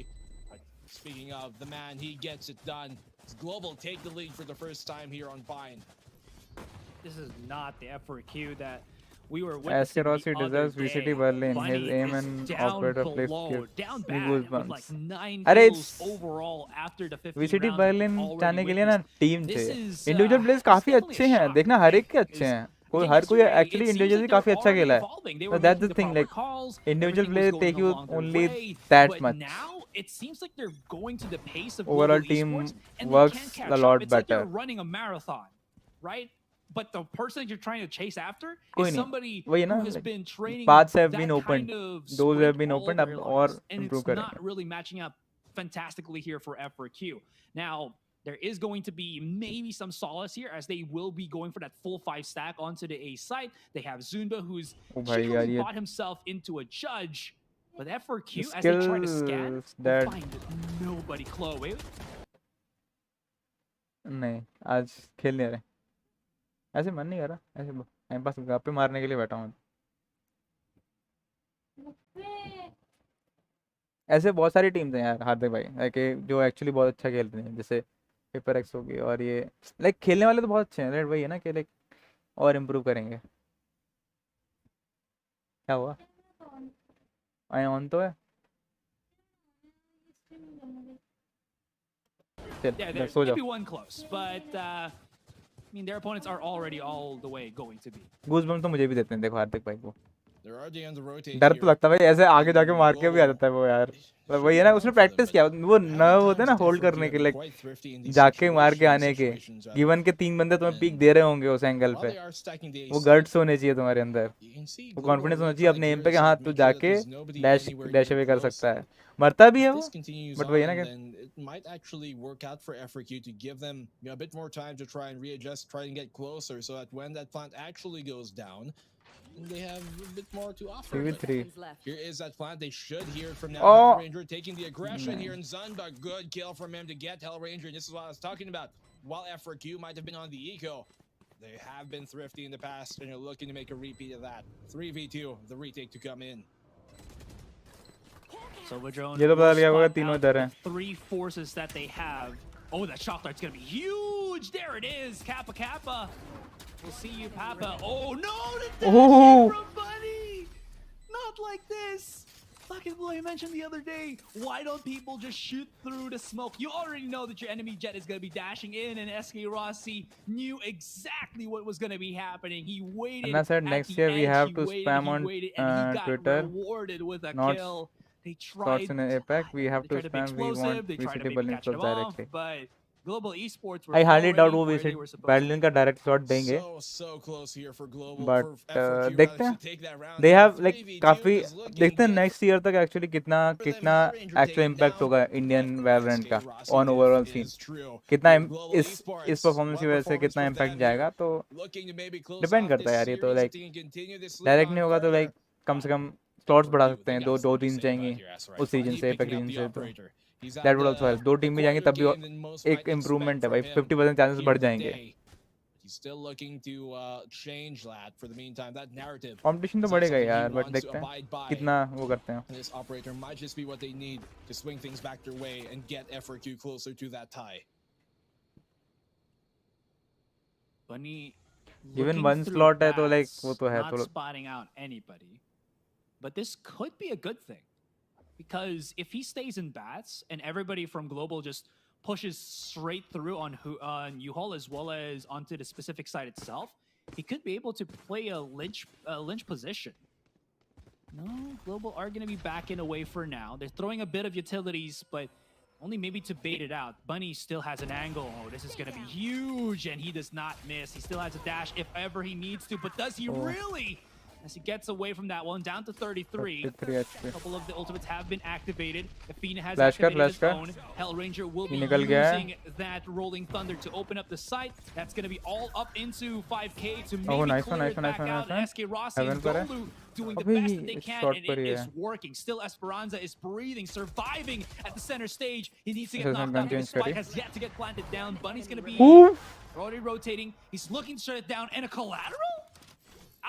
But speaking of the man, he gets it done. It's Global take the lead for the first time here on Bind. This is not the F4Q that we were SK witnessing Rossi the other deserves day. VCT Berlin. Bunny His aim is and down operator plays below, skills. down Me bad with goosebumps. like 9 अरे kills overall after the 15 VCT rounds Berlin already जाने के लिए ना witnessed. Team This चाहिए. is, individual players काफी definitely अच्छे a हैं, shock, देखना हर एक के right? अच्छे हैं. Because हर कोई yesterday, actually it seems individually like काफी they're अच्छा already खेला है. evolving. They So were that's making the the thing, proper like calls, individual everything was players going take you along their only way, that but much. now it seems like they're going to the pace of Overall global team esports, and works they can't catch a lot up. It's like they're better. running a marathon, right? But the person that you're trying to chase after कोई is नहीं. somebody वही who ना, has like, been training paths have that been kind opened. of Those have sprint been all opened. their अब lives, और and improve it's not करेंगे. really matching up fantastically here for F4Q. Now, there is going to be maybe some solace here as they will be going for that full 5 stack onto the A site. They have Zunba, who's ओ भाई यार cheekily ये bought himself into a judge. But F4Q, as they try to scan, skills they that find nobody. Chloe. नहीं आज खेल नहीं रहे, ऐसे मन नहीं कर रहा, ऐसे टाइम पास गप्पे मारने के लिए बैठा हूँ। ऐसे बहुत सारी टीम्स हैं यार हार्दिक भाई, लाइक जो एक्चुअली बहुत अच्छा खेलते हैं, जैसे पेपर एक्स होगी, और ये लाइक खेलने वाले तो बहुत अच्छे हैं, राइट वही है ना कि लाइक और इम्प्रूव करेंगे। क्या हुआ? आई ऑन तो है, Yeah, चल there's सो जाओ। maybe one close, but I mean their opponents are already all the way going to be. Goosebump तो मुझे भी देते हैं, देखो हार्दिक भाई को There are the ends of rotate डर here. तो लगता है भाई, ऐसे आगे जाके मार के भी आ जाता है वो यार, मतलब वही है ना, उसने प्रैक्टिस किया, वो नर्व होते हैं ना होल्ड करने के, लाइक जाके मार के आने के, गिवन के 3 बंदे तुम्हें पीक दे रहे होंगे उस एंगल पे, वो गट्स होने चाहिए तुम्हारे अंदर, वो कॉन्फिडेंस होना चाहिए अपने एम पे कि हाँ तू जाके डैश अवे कर सकता है, मरता भी है वो, बट वही है ना कि it might actually work out for F4Q to give them a bit more time to try and readjust, try and get closer, so that when that plant actually goes down, they have a bit more to offer. 3v3. Here is that plant. They should hear it from now. Oh. Hellranger taking the aggression here in Zunba. Good kill from him to get Hellranger. This is what I was talking about. While F4Q might have been on the eco, they have been thrifty in the past, and are looking to make a repeat of that. 3v2, the retake to come in. Silver drone. ये तो पता लगा होगा spot तीनों out इधर हैं। the 3 forces that they have. Oh, that shot dart's gonna be huge. There it is. Kappa Kappa. We'll see you, Papa. Oh no! The dash Oh. from Bunny. Not like this. Fucking boy, I mentioned the other day. Why don't people just shoot through the smoke? You already know that your enemy jet is gonna be dashing in, and SK Rossi knew exactly what was gonna be happening. He waited. And I said at next the year we edge. have He to waited, spam he on, waited, and he got Twitter, rewarded with a not kill. They shots tried. in APAC, we have They to tried to be spam, we explosive. want They tried to VCT maybe Berlin catch slots them off, directly. but Global Esports were I highly doubt वो already where visit they were supposed to बैडलिन का direct shot देंगे, So close here for Global. But For F4Q देखते managed हैं, to take that round दे down. Have like 3v2 काफी, is looking देखते हैं good नेक्स्ट ईयर तक एक्चुअली कितना for them. कितना Hellranger actual taken impact down. होगा इंडियन If वैलोरेंट SK का Rossi on if overall is scene, true. कितना Here, Global इस Esports, परफॉर्मेंस की what वजह से performance कितना for इम्पैक्ट them जाएगा, here? तो Looking to maybe close depend off करता है this यार, ये तो series, like if they can continue this lead direct on नहीं होगा तो लाइक further. कम से कम स्लॉट्स बढ़ा सकते हैं, They got दो something to team say about जाएंगी here, that's right. उस रीजन Finally से, picking APAC up region the से, तो operator. He's that had would also help, 2 team भी जाएंगी quieter तब भी game than most एक might इम्प्रूवमेंट expect है भाई, from him 50% चांसेस here बढ़ जाएंगे। today. He's still looking to change that for the meantime. That narrative competition तो is not बढ़ेगा something he यार, बट wants to देखते हैं abide by. कितना वो करते हैं। This operator might just be what they need to swing things back their way and get F4Q closer to that tie. Bunny Given looking one through slot है तो like bats, वो तो है not तो spotting out anybody. But this could be a good thing. Because if he stays in bats and everybody from Global just pushes straight through on U-Haul as well as onto the specific site itself, he could be able to play a lynch position. No, Global are going to be backing away for now. They're throwing a bit of utilities, but only maybe to bait it out. Bunny still has an angle. Oh, this is going to be huge, and he does not miss. He still has a dash if ever he needs to, but does he really? As he gets away from that one, down to 33. 33 HP. A couple of the ultimates have been activated. Athena has Flash cut, activated his flash own. Hellranger will be निकल गया है। using that Rolling Thunder to open up the site. That's going to be all up into 5K to Oh, maybe nice one, clear nice it one, nice back one, out. nice one. SK Rossi Heaven and पर है। Golu doing the अबे best that they ये can, short and पर it he is है। working. Still, Esperanza is breathing, surviving at the center stage. He needs to This get is knocked gun out because change Spike करी। has yet to get planted down. Bunny's going to be Oof! already rotating. He's looking to shut it down, and a collateral?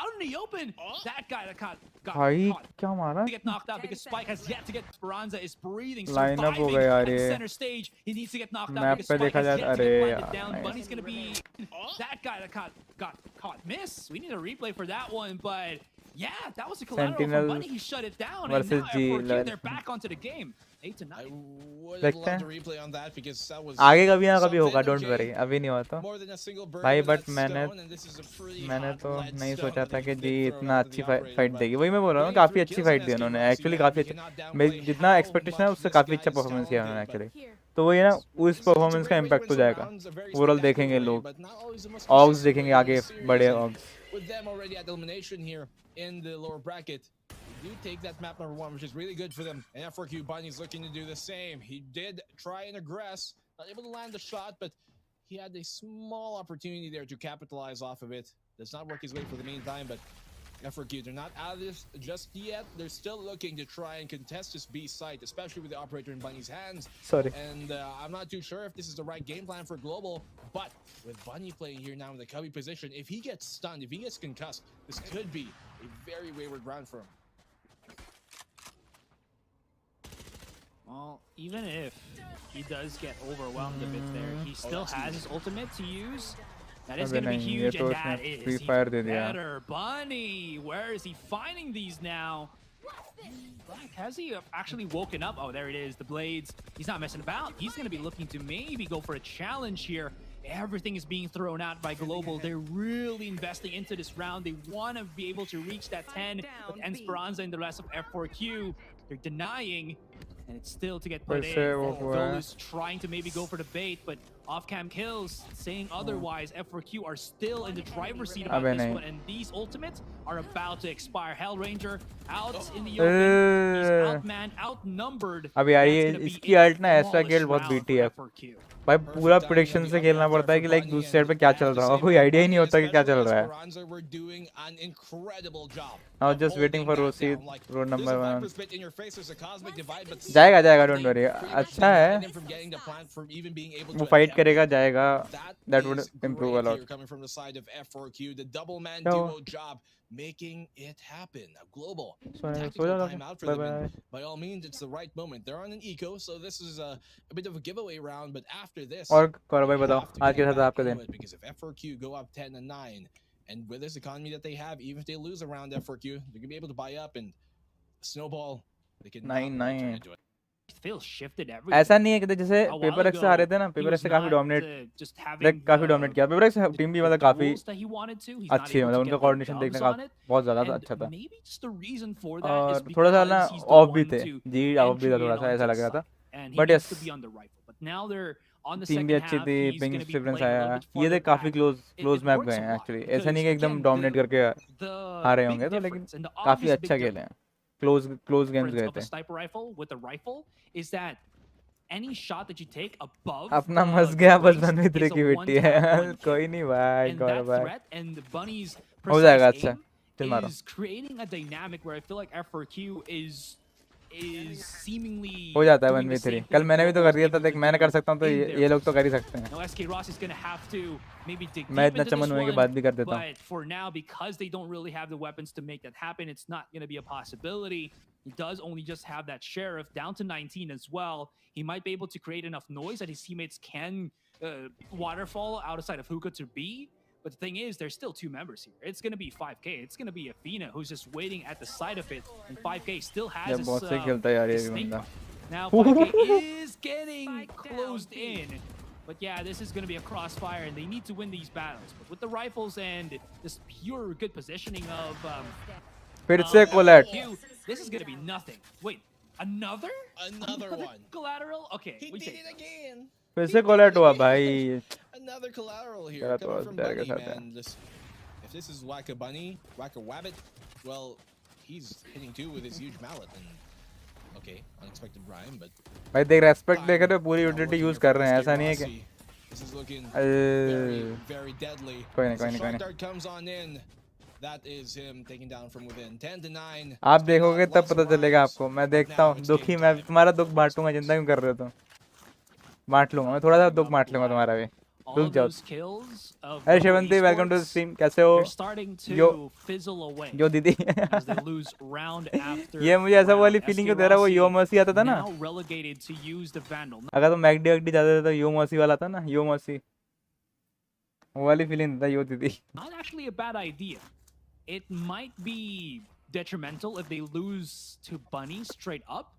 Out in the open. That guy that got भाई caught. क्या मारा? To get knocked out because Spike has yet to get. Esperanza is breathing, Line up हो surviving गया यार at the ये। center stage. He needs to get knocked out Map because पे Spike देखा has जाए, yet to अरे get planted यार, down. nice। Bunny's gonna be that guy that got caught. Miss. We need a replay for that one, but yeah, that was a collateral Sentinel from Bunny. He shut it down, and versus now G, F4Q, like- they're back onto the game. 8 to I 9. would देखते love हैं। to replay on that because that was आगे कभी ना कभी something, होगा, don't okay? Worry, अभी नहीं हुआ तो More than a single bird भाई, with बट that मैंने stone, and this is a pretty मैंने hot तो lead नहीं stone सोचा that था he कि did जी throw इतना onto अच्छी the operator, फाइट but देगी, वही मैं बोल रहा हूँ, 33 काफ़ी अच्छी kills fight on the SK उन्होंने, Rossi, एक्चुअली man. काफ़ी We अच्छा, cannot मैं downplay जितना how एक्सपेक्टेशन है much उससे this काफ़ी guy अच्छा is परफॉर्मेंस किया उन्होंने talented, एक्चुअली, but तो वही है ना, उस it's a परफॉर्मेंस का great way to impact win तो some जाएगा, rounds, a very overall spectacular देखेंगे way, लोग, but not always the most ऑग्स consistent देखेंगे way in आगे this series, बड़े and ऑग्स। with them already at elimination here in the lower bracket, do take that map number 1, which is really good for them. And F4Q Bunny's looking to do the same. He did try and aggress, not able to land the shot, but he had a small opportunity there to capitalize off of it. Does not work his way for the meantime, but F4Q, they're not out of this just yet. They're still looking to try and contest this B site, especially with the operator in Bunny's hands. Sorry. And I'm not too sure if this is the right game plan for Global, but with Bunny playing here now in the cubby position, if he gets stunned, if he gets concussed, this could be a very wayward round for him. Well, even if he does get overwhelmed a bit there, he still has his ultimate to use. That is going to be huge, and that is even better. Bunny, where is he finding these now? Black, has he actually woken up? Oh, there it is, the blades. He's not messing about. He's going to be looking to maybe go for a challenge here. Everything is being thrown out by Global. They're really investing into this round. They want to be able to reach that 10 with Esperanza and the rest of F4Q. They're denying, and it's still to get put in. Golu's trying to maybe go for the bait, but off-cam kills saying otherwise. F4Q are still in the driver's seat about this one, and these ultimates are about to expire. Hell Ranger out in the open. He's outmanned, outnumbered. अबे यार ये इसकी alt ना ऐसा खेल बहुत BT है भाई, पूरा प्रेडिक्शन से खेलना पड़ता है कि लाइक दूसरी साइड पे क्या चल रहा है, कोई आइडिया ही नहीं होता कि क्या चल रहा है. Now just waiting for Rosie, road number 1. जाएगा जाएगा, don't worry. अच्छा है, वो फाइट करेगा, जाएगा. That would improve a lot. Making it happen. Now Global, so timeout for them. And by all means, it's the right moment. They're on an eco, so this is a bit of a giveaway round. But after this, और करो भाई बताओ आज कैसा था आपका दिन? Because if F4Q go up 10-9, and with this economy that they have, even if they lose a round, F4Q, they're gonna be able to buy up and snowball. They can 9-9. ऐसा नहीं है कि जैसे पेपर एक्स से आ रहे थे ना, paper x से काफी डोमिनेट किया. पेपर एक्स टीम भी मतलब काफी अच्छी है, मतलब उनका कोऑर्डिनेशन देखने का बहुत ज्यादा अच्छा था. और थोड़ा सा ना ऑफ भी थे जी, ऑफ भी था थोड़ा सा, ऐसा लग रहा था. बट यस टीम भी अच्छी थी, पिंग डिफरेंस आया. ये देख काफी क्लोज मैप गए हैं एक्चुअली. ऐसा नहीं कि एकदम डोमिनेट करके आ रहे होंगे तो, लेकिन काफी अच्छा खेले हैं. Close games गए थे. अपना मस गया बस बनवित्रे की बेटी है. कोई नहीं भाई, गौरव भाई हो जाएगा. अच्छा चल मारो. हो जाता है 1v3. कल मैंने भी तो कर दिया था, देख मैंने कर सकता हूँ तो ये लोग तो कर ही सकते हैं. मैं इतना चमन होने के बाद भी कर देता हूँ. For now, because they don't really have the weapons to make that happen, it's not going to be a possibility. He does only just have that sheriff down to 19 as well. He might be able to create enough noise that his teammates can waterfall outside of hookah to B. But the thing is, there's still 2 members here. It's going to be 5K. It's going to be Athena who's just waiting at the side of it. And 5K still has his snake. Now 5K is getting closed in. But yeah, this is going to be a crossfire, and they need to win these battles. But with the rifles and this pure good positioning of फिर से कोलैट. This is going to be nothing. Wait, another one. Collateral? Okay, he did it again. फिर से कोलैट हुआ भाई. Another collateral here coming from Bunny, man. If this is Wacka Bunny, Wacka Wabbit, well, he's hitting too with his huge mallet. And okay, unexpected rhyme, but भाई देख respect देखे तो पूरी utility use कर रहे हैं. ऐसा नहीं है कि this is looking very, very deadly. कोई नहीं. Dart comes on in. That is him taking down from within. 10-9. आप देखोगे तब पता चलेगा आपको. मैं देखता हूँ दुखी, मैं तुम्हारा दुख बांटूंगा. चिंता क्यों कर रहे हो तुम? बांट लूंगा मैं, थोड़ा सा दुख बांट लूंगा तुम्हारा भी. रुक जाओ. अरे Shivanti, welcome to the stream. कैसे हो यो दीदी? ये मुझे ऐसा वाली फीलिंग क्यों दे रहा है? वो यो मर्सी आता था ना, अगर तो मैगडी वैगडी जाते थे तो यो मर्सी वाला था ना, यो मर्सी, वो वाली फीलिंग देता यो दीदी. Not actually a bad idea. It might be detrimental if they lose to Bunny straight up,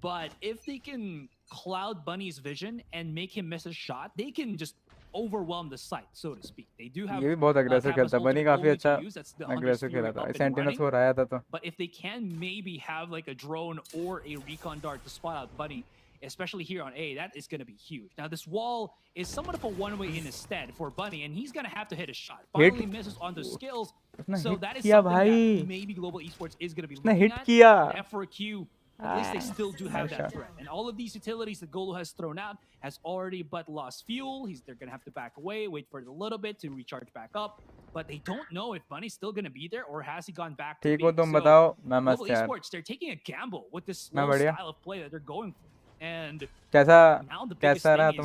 but if they can cloud Bunny's vision and make him miss a shot, they can just overwhelm the site, so to speak. They do have. ये भी बहुत aggressive खेलता है. Bunny काफी अच्छा aggressive खेला था. Sentinels को हराया था तो. But if they can maybe have like a drone or a recon dart to spot out Bunny, especially here on A, that is going to be huge. Now, this wall is somewhat of a one-way in instead for Bunny, and he's going to have to hit a shot. Finally misses on the skills, so that is something that maybe Global Esports is going to be looking at. F4Q, at least they still do have that threat. And all of these utilities that Golo has thrown out has already but lost fuel. They're going to have to back away, wait for it a little bit to recharge back up. But they don't know if Bunny's still going to be there or has he gone back to B. So Global Esports, they're taking a gamble with this slow style of play that they're going for. And now the biggest thing is,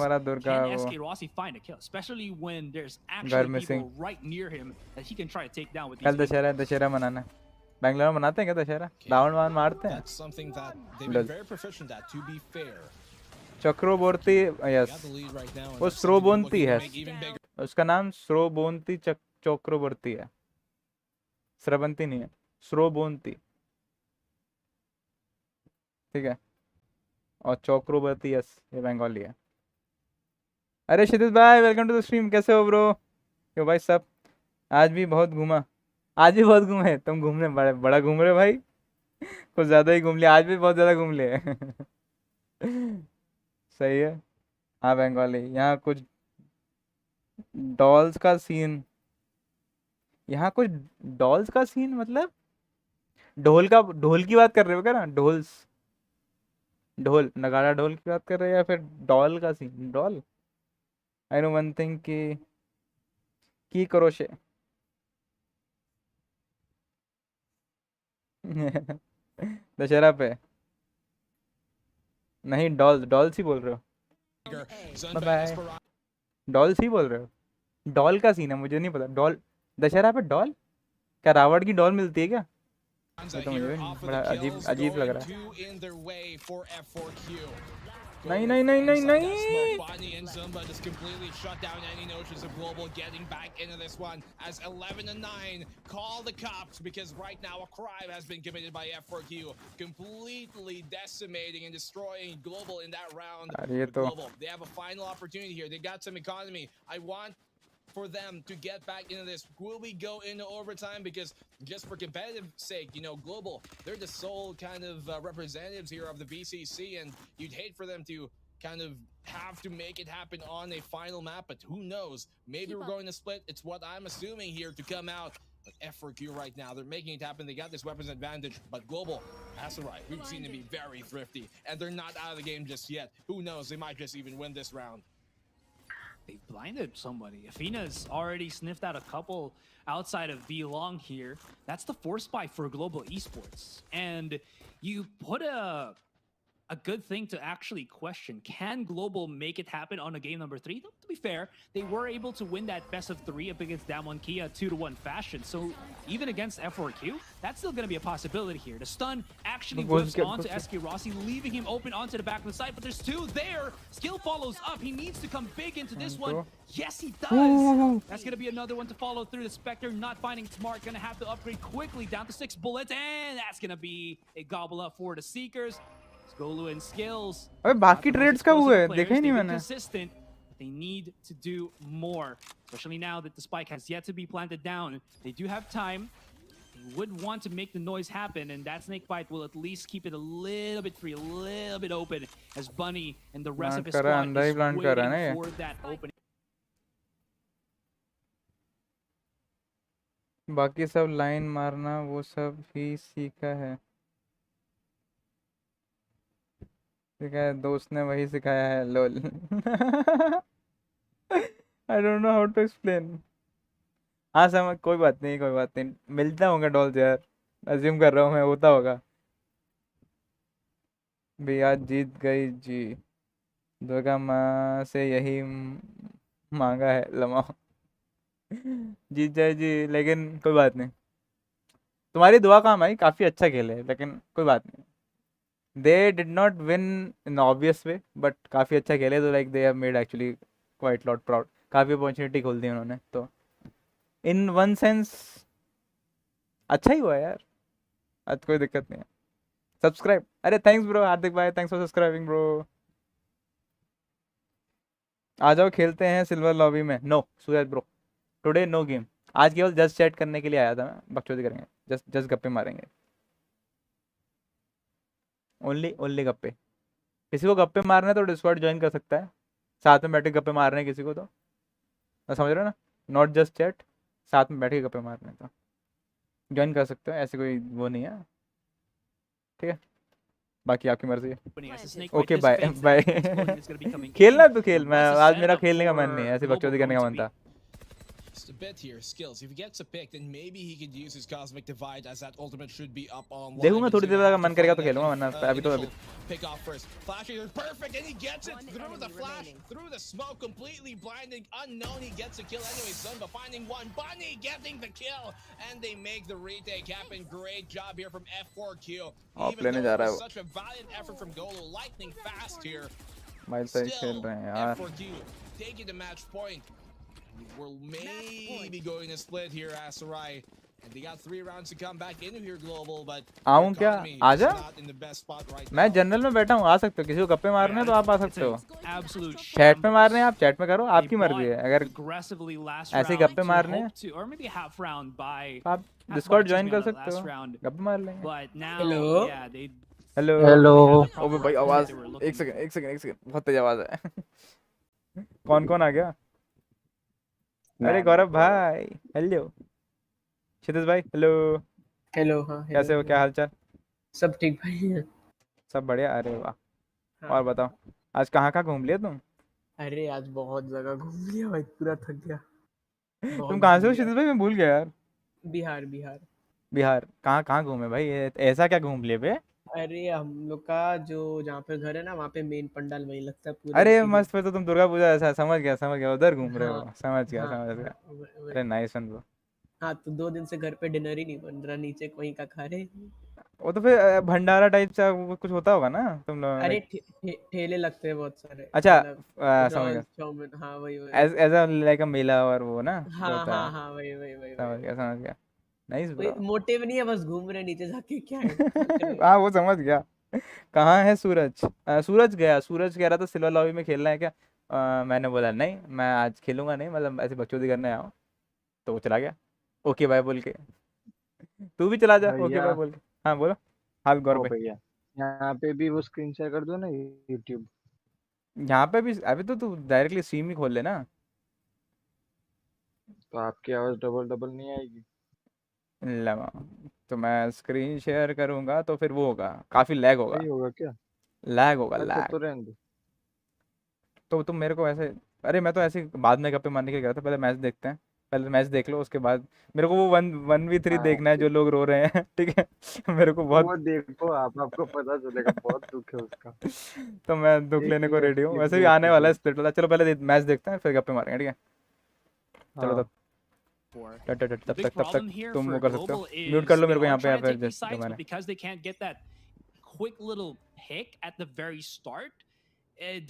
can SK Rossi find a kill? Especially when there's actually people right near him that he can try to take down with these Dussehra मनाना बैंगलोर में मनाते हैं क्या दशहरा रावण वाण मारते हैं That's something that they've been very proficient at, to be fair. Chakraborty yes वो श्रोबोंती है उसका नाम श्रोबोंती चक्रवर्ती है श्रवंती नहीं है श्रोबोंती ठीक है और चक्रवर्ती यस ये बंगाली है अरे क्षितिज भाई वेलकम टू द स्ट्रीम कैसे हो ब्रो क्यों भाई सब आज भी बहुत घूमा आज भी बहुत घूमे तुम घूमने बड़ा घूम रहे भाई कुछ ज़्यादा ही घूम लिया आज भी बहुत ज़्यादा घूम लिए सही है हाँ बंगाली यहाँ कुछ डॉल्स का सीन यहाँ कुछ डॉल्स का सीन मतलब ढोल की बात कर रहे हो क्या ना ढोल नगाड़ा ढोल की बात कर रहे हैं या फिर डॉल का scene doll I know one thing की क्रोशे दशहरा पे नहीं डॉल्स ही बोल रहे हो बाय डॉल्स ही बोल रहे हो डॉल का सीन है मुझे नहीं पता डॉल दशहरा पे डॉल क्या रावण की डॉल मिलती है क्या तो मुझे बड़ा अजीब लग रहा है नहीं Bonnie and Zumba just completely shut down any notions of Global getting back into this one as 11-9 call the cops because right now a crime has been committed by F4Q, completely decimating and destroying Global in that round. Global, they have a final opportunity here. They got some economy. I want for them to get back into this. Will we go into overtime? Because just for competitive sake, you know, Global, they're the sole kind of representatives here of the BCC, and you'd hate for them to kind of have to make it happen on a final map, but who knows? Maybe we're going to split. It's what I'm assuming here to come out. But F4Q right now, they're making it happen. They got this weapons advantage, but Global has to right. We've seen them be very thrifty, and they're not out of the game just yet. Who knows? They might just even win this round. They've blinded somebody. Afina's already sniffed out a couple outside of B Long here. That's the force buy for Global Esports. And you put a good thing to actually question. Can Global make it happen on a game number 3? To be fair, they were able to win that best of 3 up against Damwon Kia 2-1 fashion. So even against F4Q, that's still going to be a possibility here. The stun actually whips onto SK Rossi, leaving him open onto the back of the side, but there's 2 there. Skill follows up. He needs to come big into this one. Yes, he does. That's going to be another one to follow through. The Spectre not finding Smart, going to have to upgrade quickly down to 6 bullets, and that's going to be a gobble up for the Seekers. Golu and skills. अबे बाकी trades कब हुए देखा ही नहीं मैंने consistent. They need to do more, especially now that the spike has yet to be planted down. They do have time. They would want to make the noise happen, and that snake bite will at least keep it a little bit free, a little bit open, as Bunny and the rest of his squad is waiting for that opening. बाकी सब line मारना वो सब ही सीखा है ठीक है दोस्त ने वही सिखाया है lol I don't know how to explain हाँ समझ कोई बात नहीं मिलता होगा डॉल्स यार अज्यूम कर रहा हूँ मैं होता होगा भी आज जीत गई जी दुर्गा माँ से यही मांगा है लमाओ जीत जाए जी लेकिन कोई बात नहीं तुम्हारी दुआ काम आई काफ़ी अच्छा खेले लेकिन कोई बात नहीं they did not win in obvious way but काफ़ी अच्छा खेले तो like they have made actually quite lot proud काफ़ी अपॉर्चुनिटी खोल दी उन्होंने तो in one sense अच्छा ही हुआ यार आज कोई दिक्कत नहीं है सब्सक्राइब अरे थैंक्स ब्रो हार्दिक भाई थैंक्स फॉर सब्सक्राइबिंग ब्रो आ जाओ खेलते हैं सिल्वर लॉबी में नो सूरज ब्रो टुडे नो गेम आज केवल जस्ट चैट करने के लिए आया था मैं बकचोदी करेंगे जस्ट गप्पे मारेंगे ओनली गप्पे किसी को गप्पे मारना है तो डिस्कॉर्ड ज्वाइन कर सकता है, साथ में बैठ के गप्पे मारने हैं किसी को तो समझ रहे हो ना, नॉट जस्ट चैट, साथ में बैठ के गप्पे मारने हैं तो ज्वाइन कर सकते हो, ऐसे कोई वो नहीं है, ठीक है, बाकी आपकी मर्जी है। Winning as the snake okay bite by dissipates, by that exploding is gonna be coming in. खेलना तो खेल, And मैं what's the आज मेरा setup खेलने का मन नहीं है, for ऐसे Global बकचोदी करने का going मन to था। Just a bit here, skills. If he gets a pick, then maybe he could use his cosmic divide, as that ultimate should be up online. देखूंगा But थोड़ी he's देर gonna बाद have मन to करेगा find तो that खेलूंगा, वरना अभी तो initial pick off first. Flasher is perfect, and he gets it through the flash, through the smoke, completely blinding, unknown. He gets a kill anyway. Zumba finding one, Bunny getting the kill, and they make the retake happen. Great job here from F4Q. Of Even लेने though जा it रहा was है वो, such a valiant effort from Golo, lightning fast here. Mile सही खेल Still, रहे हैं यार। F4Q taking the match point. We're maybe going to split here, Asarai. And they got 3 rounds to come back into here, Global, but आऊं क्या, economy is आजा, not in the best spot right मैं now. General में बैठा हूँ, आ सकते हो, किसी को गप्पे मारने हैं तो आप आ It's सकते हो, an absolute चैट में मारने हैं shambles. आप चैट में करो, They आपकी मर्जी bought है, अगर aggressively last ऐसे ही round गप्पे to मारने हैं hope to, or maybe half round by तो आप by Discord join excuse me, कर on that सकते हो, last round. गप्पे मार लेंगे। But now, Hello? yeah, they hello Hello. had the ओ proper भाई weapons that आवाज, they were एक looking सेकंड for. एक सेकंड एक सेकंड, बहुत तेज आवाज है कौन कौन आ गया? अरे गौरव भाई, हेलो, क्षितिज भाई हेलो, हेलो। हाँ कैसे हो, क्या हाल चाल? सब ठीक भाई है। सब बढ़िया, अरे वाह। हाँ। और बताओ, आज कहाँ कहाँ घूम लिया तुम? अरे आज बहुत जगह घूम लिया भाई, पूरा थक गया। तुम कहाँ से हो क्षितिज भाई, मैं भूल गया यार। बिहार बिहार। बिहार कहाँ कहाँ घूमे भाई, ऐसा क्या घूम लिए बे? अरे हम लोग का जो जहाँ पे घर है ना, वहाँ पे मेन पंडाल वहीं लगता है पूरे अरे एरिया। मस्त, फिर तो तुम दुर्गा पूजा ऐसा, समझ गया उधर घूम रहे हाँ हो, समझ गया हाँ समझ हाँ गया। वही। अरे नाइस वन ब्रो। हाँ तो 2 दिन से घर पे डिनर ही नहीं बन रहा, नीचे वहीं का खा रहे। वो तो फिर भंडारा टाइप सा वो कुछ होता होगा ना तुम लोग अरे लाइक। ठेले लगते हैं बहुत सारे, अच्छा, मतलब समझ गया, रोल्स चाउमीन, हाँ वही वही। As as a like a mela और वो ना जो हाँ होता हाँ है, हाँ वही वही वही समझ वही। गया समझ गया, नाइस वही ब्रो। मोटिव नहीं है, बस घूम रहे नीचे जाके, क्या है क्या करें। हाँ वो समझ गया। कहाँ है सूरज? सूरज गया, सूरज कह रहा था सिल्वर लॉबी में खेलना है क्या? मैंने बोला नहीं, मैं आज खेलूंगा नहीं, मतलब ऐसे बकचोदी करने आया हूँ, तो वो चला गया ओके बाय बोल के। तू भी चला जा ओके भैया बाय बोल के। हाँ बोलो। हाँ गौरव ओ भाई, भैया, यहाँ पे भी वो स्क्रीन शेयर कर दो ना यूट्यूब। यहाँ पे भी अभी तो तू डायरेक्टली स्ट्रीम ही खोल लेना। तो आपकी आवाज डबल डबल नहीं आएगी। लगा, तो मैं स्क्रीन शेयर करूंगा तो फिर वो होगा, काफी लैग होगा, सही होगा क्या? लैग होगा अच्छा लैग। तो रहने दो। तो तुम मेरे को ऐसे, अरे मैं तो ऐसे ही बाद में गप्पे मारने के लिए कह रहा था, पहले मैच देखते हैं, पहले मैच देख लो उसके बाद मेरे को वो 1v3 हाँ देखना है, जो लोग रो रहे हैं ठीक है मेरे को बहुत। वो देखो आप, आपको पता चलेगा, बहुत दुख है उसका। तो मैं दुख एक लेने को मिनट रेडी हूँ, स्किप वैसे भी देख आने वाला है लीजिए। स्प्लिट वाला, चलो पहले मैच देखते हैं फिर गप्पे मारेंगे, ठीक है? चलो हाँ तब For. तब The तब big तक problem here तुम वो for कर सकते हो, Global म्यूट कर is लो they मेरे को are यहाँ पे, या trying to फिर take these जस्ट sides, मैंने। but because they can't get that quick little pick at the very start,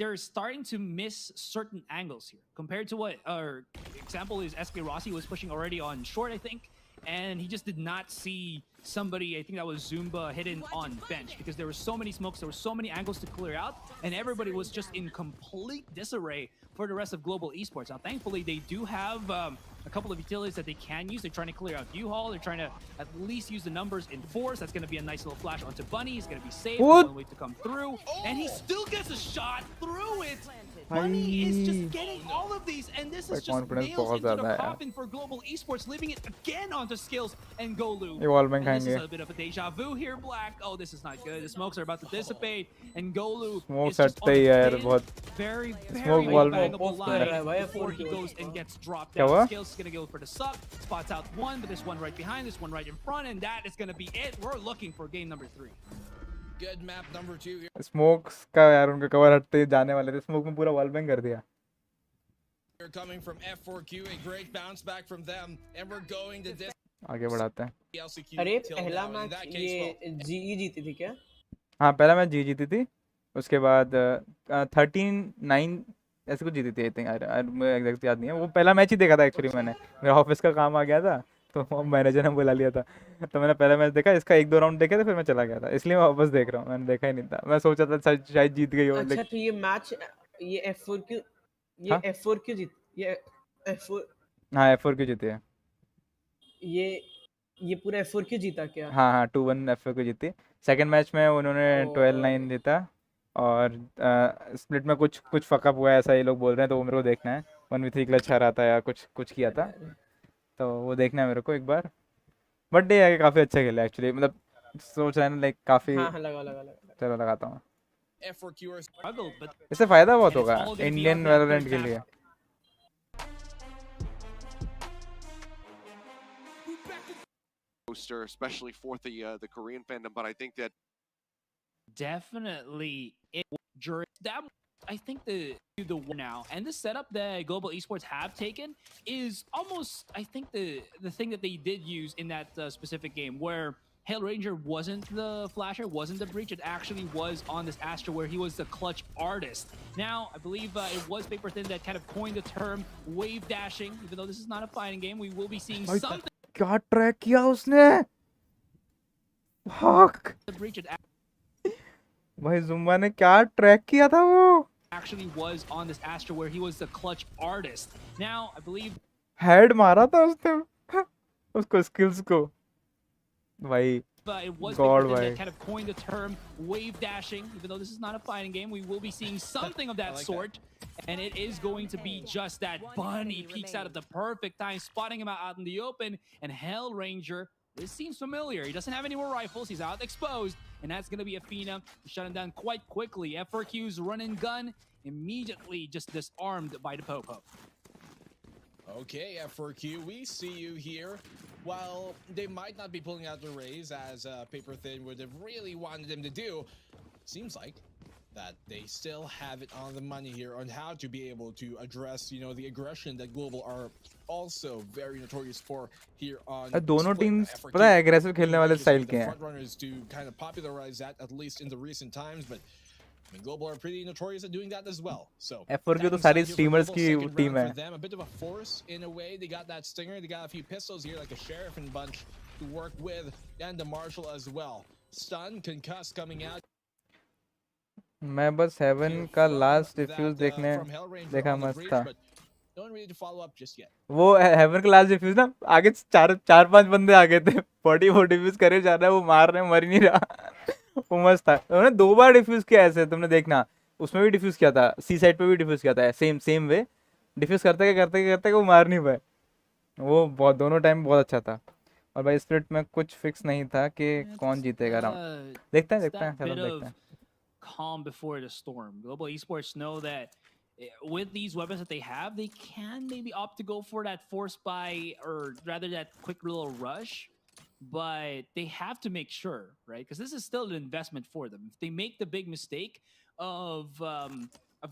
they're starting to miss certain angles here. Compared to what our example is, SK Rossi was pushing already on short, I think, and he just did not see somebody, I think that was Zumba, hidden on bench, because there were so many smokes, there were so many angles to clear out, and everybody was just in complete disarray for the rest of Global Esports. Now, thankfully, they do have a couple of utilities that they can use. They're trying to clear out U-Haul. They're trying to at least use the numbers in force. That's going to be a nice little flash onto Bunny. He's going to be safe. What? One way to come through. And he still gets a shot through it. Bunny is just getting all of these. And this My is just confidence nails बहुत into the ज़्यादा है यार। coffin for Global Esports, leaving it again onto Skills and Golu. ये wall bang And this is खाएंगे। a bit of a deja vu here, Black. Oh, this is not good. The smokes are about to dissipate. And Golu Smoke is just सटते on he a है यार thin, बहुत। very, Smoke very wall bangable off कर रहा है line भाई, before he 4Q। goes and gets dropped क्या down. हुआ? Skills is going to go for the suck. Spots out one, but there's one right behind, there's one right in front, and that is going to be it. We're looking for game number 3. Good map number 2 here. Smokes का यार, उनका cover हटते ही जाने वाले थे, smoke में पूरा wall bang कर दिया। Here coming from F4Q, a great bounce back from them, and we're going to this आगे बढ़ाते हैं। LCQ अरे till पहला now. In match that case, well, ये जीई जीती थी क्या? हाँ पहला मैच जी जीती थी, उसके बाद 13-9 ऐसे कुछ जीती थी, आई थिंक, मुझे एग्जैक्ट याद नहीं है। वो पहला मैच ही देखा था एक्चुअली मैंने, मेरा ऑफिस का काम आ गया था तो मैनेजर ने बुला लिया था, तो मैंने पहला मैच देखा, इसका 1-2 राउंड देखे थे, फिर मैं चला गया था, इसलिए मैं वापस देख रहा हूँ, मैंने देखा ही नहीं था, मैं सोचा था शायद जीत गई हो, अच्छा लेकिन तो ये मैच, ये F4Q, ये हाँ F4Q जीत, ये F4, हाँ F4Q जीती है। ये पूरा F4Q जीता क्या? हाँ हाँ 2-1 F4Q जीती। सेकंड मैच में उन्होंने ओ 12-9 जीता, और स्प्लिट में कुछ कुछ फकअप हुआ है ऐसा ये लोग बोल रहे हैं, तो वो मेरे को देखना है। 1v3 क्लच हारा था या कुछ कुछ किया था, अरे तो वो देखना है मेरे को एक बार। बट ये है कि काफ़ी अच्छा खेला एक्चुअली, मतलब सोच रहा है ना लाइक काफ़ी। हाँ हाँ, लगा लगा लगा लगा। चलो लगाता हूँ। F4Q Struggled, but इससे फ़ायदा बहुत and it's होगा all gonna be Indian on that third Valorant के map. लिए। poster, especially for the Korean fandom. But I think that Definitely it during that. I think the war now and the setup that Global Esports have taken is almost, I think, the thing that they did use in that specific game where Hail Ranger wasn't the flasher, wasn't the breach. It actually was on this Astra where he was the clutch artist. Now, I believe it was Paper Thin that kind of coined the term wave dashing. Even though this is not a fighting game, we will be seeing something. क्या track किया उसने, fuck The breach it भाई Zumba ने क्या track किया था वो, actually was on this Astra where he was the clutch artist. Now, I believe head मारा था उसने उसको स्किल्स को भाई। it was God, Paper Thin bhai. that kind of coined the term wave dashing. Even though this is not a fighting game, we will be seeing something of that like sort. And it is going to be just that. Bunny peeks out at the perfect time, spotting him out in the open. And Hell Ranger, this seems familiar. He doesn't have any more rifles. He's out exposed. And that's going to be Athena. Shut him down quite quickly. F4Q's run and gun immediately just disarmed by the Popo. Okay, F4Q, we see you here. While they might not be pulling out the raise as Paper Thin would have really wanted them to do, seems like that they still have it on the money here on how to be able to address, you know, the aggression that Global are also very notorious for here on दोनों Split. Teams F4Q पता है aggressive खेलने वाले being style the के हैं। front runners to kind of popularize that, at least in the recent times, but I mean, Global are pretty notorious at doing that as well. So F4Q तो that सारी inside here for streamers Global, की second team round है। for them, a bit of a force in a way. They got that stinger, they got a few pistols here, like a sheriff and bunch to work with, and the marshal as well. Stun, concuss coming out. मैं बस haven here का from last that, diffuse देखने from Hellranger देखा on the मस्त breach, था। but don't really to follow up just yet. वो haven का last diffuse ना, आगे चार चार पांच बंदे आगे थे, 44 डिफ्यूज करे जा रहा है, वो मार रहे मर ही नहीं रहा वो मस्त था। उन्होंने 2 बार डिफ्यूज किया ऐसे, तुमने देखना उसमें भी डिफ्यूज किया था, सी साइड पे भी डिफ्यूज किया था, सेम सेम वे डिफ्यूज करते वो मार नहीं पाए। वो बहुत दोनों टाइम बहुत अच्छा था। और भाई स्प्लिट में कुछ फिक्स नहीं था कि कौन जीतेगा राउंड। देखते हैं It's that चलो bit देखते of हैं। calm before the storm. Global Esports know that with these weapons that they have, they can maybe opt to go for that force buy, or rather that quick little rush. But they have to make sure, right? Because this is still an investment for them. If they make the big mistake of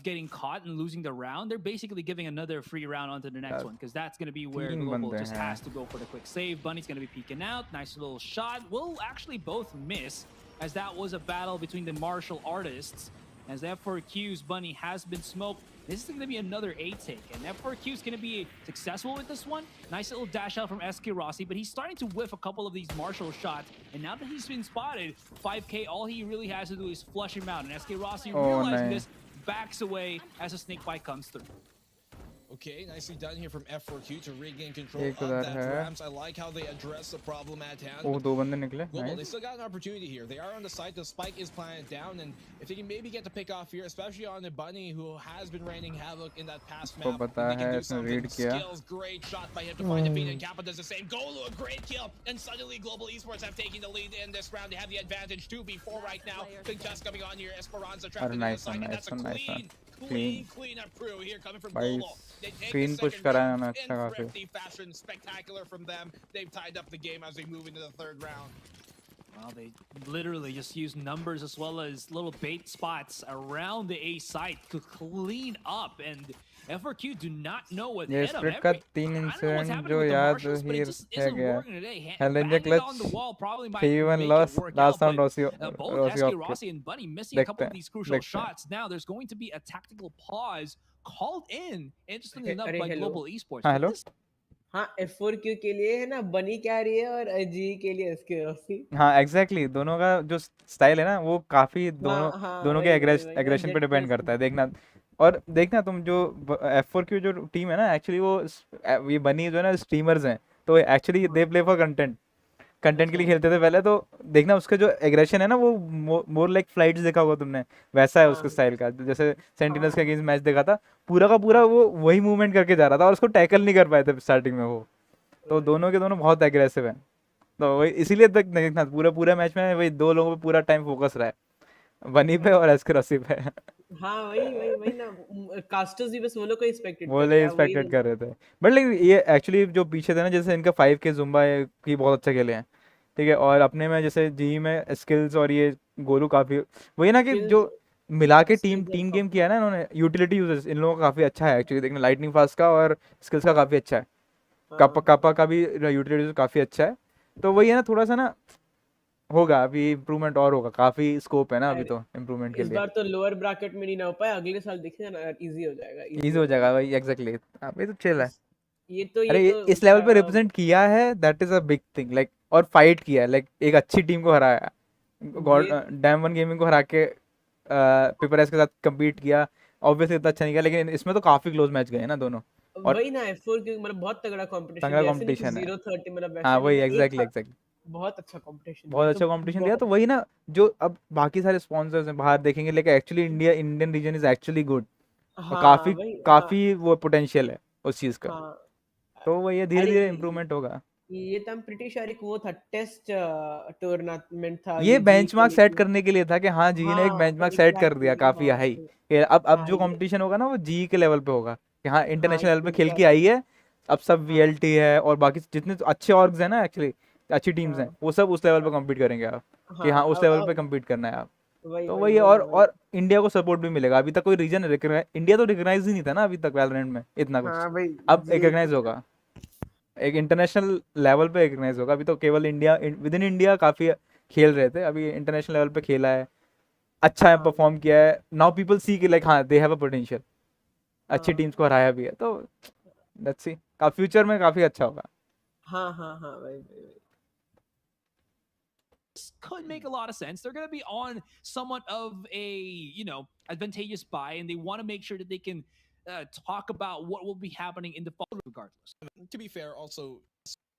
getting caught and losing the round, they're basically giving another free round onto the next one, because that's going to be where 3 Global बंदे just हैं। has to go for the quick save. Bunny's going to be peeking out. Nice little shot. Will actually both miss, as that was a battle between the martial artists. As F4Q's Bunny has been smoked. This is going to be another A take, and F4Q is going to be successful with this one. Nice little dash out from SK Rossi, but he's starting to whiff a couple of these martial shots. And now that he's been spotted, 5K, all he really has to do is flush him out. And SK Rossi, realizing nice. this, backs away as a snake bite comes through. Okay, nicely done here from F4Q to regain control एक of उधर that है। Rams. I like how they address the problem at hand. वो 2 बंदे निकले। Global, they nice. still got an opportunity here. They are on the site. The spike is planted down, and if they can maybe get the pick off here, especially on the Bunny, who has been raining havoc in that past उसको map, पता they can है do इसने something. Read किया। Skills, great shot by him to find Athena, and Kappa does the same. Golu, a great kill, and suddenly Global Esports have taken the lead in this round. They have the advantage 2v4 right now. Concuss coming on here. Esperanza trapped in the nice side, one, and that's a nice one, clean up crew here coming from भाई Global. They take screen the push second करा है round ना in अच्छा काफी। thrifty fashion. Spectacular from them. They've tied up the game as they move into the third round. Well, they literally just use numbers as well as little bait spots around the A site to clean up, and F4Q do not know what ये hit them. Split का 3 I don't know what's incident happening जो with the याद marshals, but he it just रह isn't गया। working today. हेलेंजर Banding it on clutch the wall probably might 3v1 make loss it work last out, round but both Rossi SK of Rossi and Bunny missing a देखते couple of हैं these crucial देखते हैं। shots. Now there's going to be a tactical pause called in, interestingly enough, अरे by hello. Global Esports. हाँ But hello. this हाँ, F4Q के लिए है ना बनी क्या रही है, और जी के लिए इसके रॉसी। हाँ एग्जैक्टली दोनों का जो स्टाइल है ना वो काफी दोनों हाँ हाँ, दोनों के वही वही वही, और एग्रेशन पे जेट डिपेंड करता है देखना। और देखना तुम जो F4Q जो टीम है ना, एक्चुअली वो ये बनी जो है ना स्ट्रीमर्स हैं, तो actually they play for content. Content के लिए अच्छा खेलते थे पहले, तो देखना उसका जो एग्रेशन है ना वो मोर लाइक फ्लाइट्स देखा होगा तुमने, वैसा है उसका हाँ स्टाइल का। जैसे सेंटिनल्स के हाँ अगेंस्ट मैच देखा था, पूरा का पूरा हाँ वो वही मूवमेंट करके जा रहा था और उसको टैकल नहीं कर पाए थे स्टार्टिंग में वो। तो वही दोनों के दोनों बहुत एग्रेसिव हैं। तो वही इसीलिए तक देखना पूरा पूरा मैच में वही दो लोगों पे पूरा टाइम फोकस रहा है, बनी पे और एस्करसी पे। हाँ वही वही वही ना, कास्टर्स भी बस वो लोग को एक्सपेक्टेड वो कर लोग रहे हैं अब वही एक्सपेक्टेड कर रहे थे। बट लेकिन ये एक्चुअली जो पीछे थे ना, जैसे इनका 5K जुम्बा है कि बहुत अच्छा खेले हैं, ठीक है, और अपने में जैसे जी में स्किल्स और ये गोलू काफ़ी वही ना कि जो स्किल्स मिला के team skills team game compo. किया है ना इन्होंने, यूटिलिटी यूजर्स इन लोगों का काफ़ी अच्छा है एक्चुअली, देखना लाइटनिंग फास्ट का और स्किल्स का काफ़ी अच्छा है। हाँ कापा कापा का भी यूटिलिटी काफ़ी अच्छा है। तो वही है ना, थोड़ा सा ना होगा अभी इम्प्रूवमेंट और होगा, काफ़ी स्कोप है ना अभी अरे तो इम्प्रूवमेंट के इस लिए। बार तो लोअर ब्रैकेट में नहीं ना हो पाया, अगले साल देखेगा ना, इजी हो जाएगा, इजी ईजी हो हो जाएगा जाएगा। भाई, एग्जैक्टली, अभी तो चिल है। इस ये अरे तो इस लेवल पे रिप्रेजेंट किया है, that is a big thing like, और फाइट किया है लाइक, एक अच्छी टीम को हराया, गॉड ये डैम वन गेमिंग को हरा के पेपर एस के साथ कम्पीट किया। ऑब्वियसली इतना अच्छा नहीं किया, लेकिन इसमें तो काफी क्लोज मैच गए हैं ना दोनों, और वही ना F4Q मतलब बहुत तगड़ा कंपटीशन तगड़ा दिया, ऐसे नहीं कि कंपटीशन है। 0-30 मतलब हाँ वैसे नहीं वही ना, एक एग्जैक्टली था, एग्जैक्टली, बहुत अच्छा कंपटीशन दिया बहुत तो अच्छा कंपटीशन दिया। तो बहुत। वही ना, जो अब बाकी सारे स्पॉन्सर्स हैं बाहर देखेंगे, लेकिन actually Indian reason is actually good, और हाँ काफी वही हाँ काफी वो पोटेंशियल है उस चीज का। हाँ। तो वही है, धीरे अरे धीरे इम्प्रूवमेंट होगा। ये तो हम प्रिटी श्योर एक वो था, टेस्ट टूर्नामेंट था ये ये जी के बेंचमार्क सेट लिए। करने के लिए था कि हाँ जी ने एक हाँ बेंचमार्क सेट कर दिया एग्जैक्टली काफी हाई, हाँ कि अब हाँ जो कंपटीशन होगा ना वो जी के लेवल पे होगा, कि हाँ हाँ इंटरनेशनल लेवल पे खेल इनका के आई है। अब सब हाँ वीएलटी है और बाकी जितने तो अच्छे ऑर्ग्स हैं ना एक्चुअली, अच्छी टीम्स हैं, हाँ वो सब उस लेवल पे हाँ कम्पीट करेंगे आप, कि हाँ हाँ उस लेवल पे अब कम्पीट करना है आप। वही तो वही वही है, वही ना वही। और इंडिया को सपोर्ट भी मिलेगा। अभी तक कोई रीजन इंडिया तो रिकग्नाइज ही नहीं था ना अभी तक वैलोरेंट में इतना कुछ, हाँ भाई अब ये रिकग्नाइज तो होगा, एक इंटरनेशनल लेवल पे रिकग्नाइज होगा। अभी तो केवल इंडिया, विद इन इंडिया काफी खेल रहे थे, अभी इंटरनेशनल लेवल पे खेला है, अच्छा है, हाँ परफॉर्म किया है, नाउ पीपल सी कि लाइक हाँ दे हैव अ पोटेंशियल, अच्छी हाँ टीम्स को हराया भी है, तो लेट्स सी का फ्यूचर में काफी अच्छा होगा। हाँ हाँ हाँ भाई भाई भाई। This could make a lot of sense. They're going to be on somewhat of a, advantageous buy, and they want to make sure that they can talk about what will be happening in the fall regardless. To be fair, also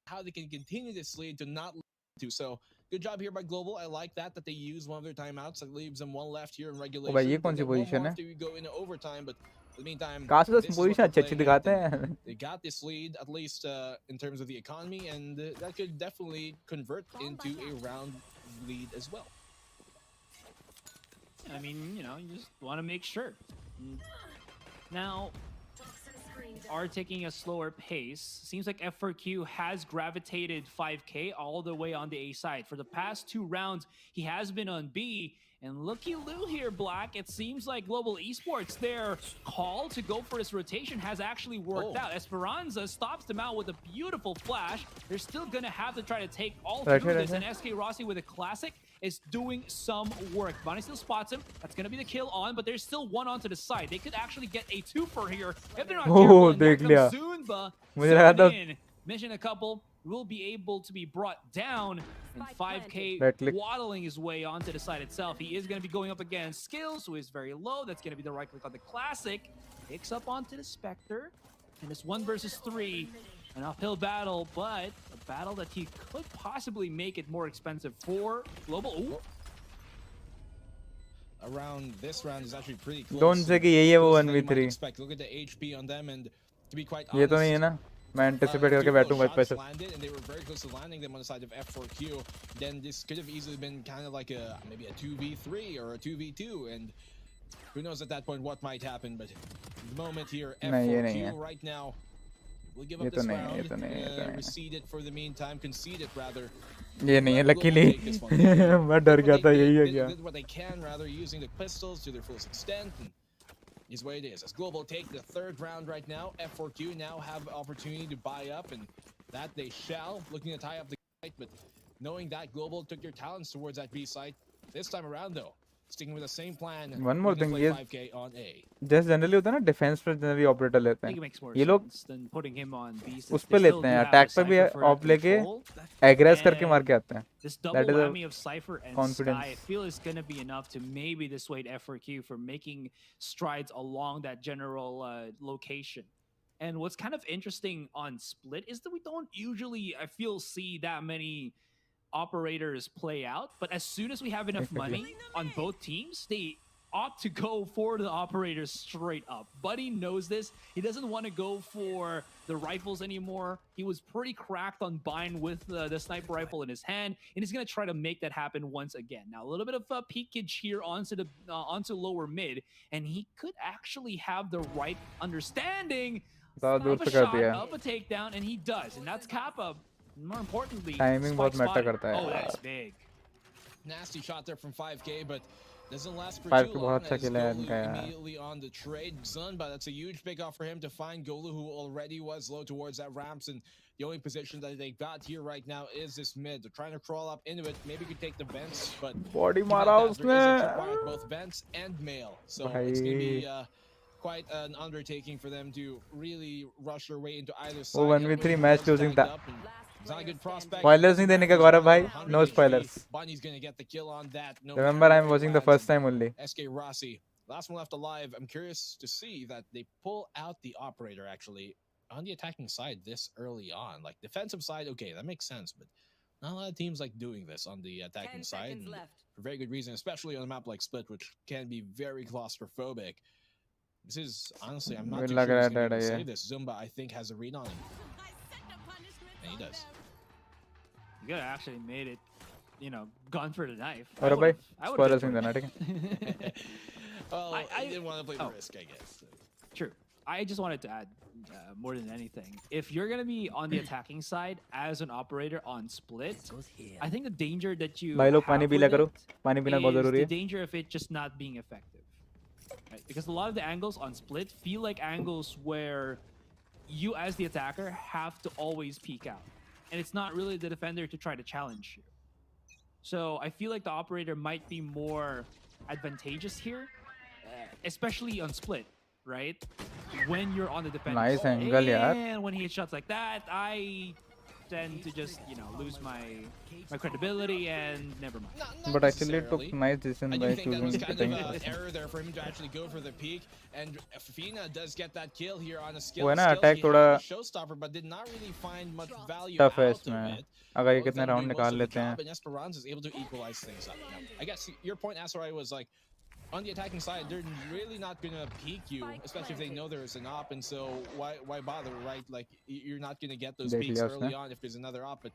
how they can continue this lead to not to. So good job here by Global. I like that they use one of their timeouts. That leaves them one left here in ओ भाई ये regulation. They'll कौन सी get one position more है, after we go into overtime. But in the meantime, काश तो this is what position they're अच्छी अच्छी playing at, दिखाते and हैं। they got this lead at least in terms of the economy, and that could definitely convert into a round lead as well. I mean, you just want to make sure. Now, are taking a slower pace. Seems like F4Q has gravitated 5K all the way on the A side. For the past 2 rounds, he has been on B. And looky-loo here, Black. It seems like Global Esports, their call to go for this rotation has actually worked out. Esperanza stops them out with a beautiful flash. They're still going to have to try to take all through this. And SK Rossi with a classic is doing some work. Bonnie still spots him. That's going to be the kill on, but there's still one onto the side. They could actually get a 2-for here if they're not careful. Oh And there देख comes लिया, Zunba मुझे लगा था zooming in. Mission a couple will be able to be brought down, and 5K Right click. waddling his way onto the side itself. He is going to be going up against Skills, who is very low. That's going to be the right click on the Classic. Picks up onto the Spectre, and it's 1 versus 3. An uphill battle, but a battle that he could possibly make it more expensive for Global. Ooh. Around this round is actually pretty close. Don't say कि यही है वो Closer than you might 1v3, expect. Look at the HP on them, and to be quite ये तो नहीं है honest, ना, मैं एंटिसिपेट a करके few of those बैठूंगा इस पे shots से। landed, and they were very close to landing them on the side of F4Q. Then this could have easily been kind of like maybe a 2v3 or a 2v2, and who knows at that point what might happen. But the moment here, नहीं ये नहीं है, F4Q right now will give ये up तो this नहीं है, ये round, तो नहीं है, ये तो नहीं है, recede it for the meantime, concede it rather. ये नहीं है Let Global luckily. take this one. They मैं डर did गया what था they यही है did, क्या। did what they can, rather using the pistols to their fullest extent. And is what it is. As Global take the 3rd round right now, F4Q now have opportunity to buy up, and that they shall, looking to tie up the fight, but knowing that Global took their talents towards that B site. This time around though, sticking with the same plan, one more looking to thing, play ये 5K on A. जैसे generally होता है ना, defence पे generally operator लेते I हैं, think it makes more ये लोग sense than putting him on B, उस since पे they still लेते do हैं, have the अटैक पे भी Cypher for ऑप लेके control. एग्रेस करके मार के And आते हैं, this that double is whammy of Cypher and Sky, I confidence. feel is going to be enough to maybe dissuade F4Q from making strides along that general location. And what's kind of interesting on Split is that we don't usually, I feel, see that many operators play out, but as soon as we have enough money on both teams, they opt to go for the operators straight up. Buddy knows this. He doesn't want to go for the rifles anymore. He was pretty cracked on buying with the sniper rifle in his hand, and he's going to try to make that happen once again. Now, a little bit of peekage here onto lower mid, and he could actually have the right understanding of a shot, of a takedown, and he does, and that's Kappa. More importantly, timing बहुत matter करता है. Oh, that's big. Nasty shot there from 5K, but doesn't last for 5K too बहुत long. अच्छा As खेला है Golu इनका यार. immediately on the trade zone, but that's a huge pick off for him to find Golu, who already was low towards that ramps, and the only position that they got here right now is this mid. They're trying to crawl up into it. Maybe could take the vents, but Body keep मारा that उसने. required both vents and mail, so it's gonna be quite an undertaking for them to really rush their way into either side. वो 1v3 match losing था. It's not a good prospect. Spoilers नहीं देने का गौरव भाई. No spoilers. Bunny's gonna get the kill on that. No Remember, matter I'm where watching it the first lands. time only. SK Rossi, last one left alive. I'm curious to see that they pull out the operator actually on the attacking side this early on. Like defensive side, okay, that makes sense, but not a lot of teams like doing this on the attacking side. And for very good reason, especially on a map like Split, which can be very claustrophobic. This is honestly, I'm not too sure he's gonna be able to save this. Zumba, I think, has a read on him, and he does. You could have actually made it, you know, gone for the knife. और भाई I spoilers would've नहीं been देना, ठीक है? Well, I I didn't want to play the risk, I guess. True. I just wanted to add more than anything. If you're going to be on the attacking side as an operator on Split, I think the danger that you भाई लोग पानी have P लिया with करो. it पानी पीना बहुत is जरूरी the है. danger of it just not being effective. Right? Because a lot of the angles on Split feel like angles where you as the attacker have to always peek out. And it's not really the defender to try to challenge you. So I feel like the operator might be more advantageous here, especially on Split, right? When you're on the defense. Nice angle, yaar. And when he hits shots like that, I tend to just, you know, lose my credibility and never mind. Not But actually it took necessarily. nice decision I by do think that was choosing kind playing of first. an error there for him to actually go for the peak, and Fina does get that kill here on a skill. वो है ना, skills. attack He had थोड़ा the showstopper, but did not really find much value tough है out of इसमें. it. अगर ये Both of कितने them round doing most निकाल of the लेते हैं. job, and Esperanza is able to equalize things up. Now, I guess your point, Asarai, was like, on the attacking side, they're really not gonna peek you, especially if they know there is an op, and so why bother, right? Like you're not gonna get those देख peeks लिया early उसने. on if there's another op. But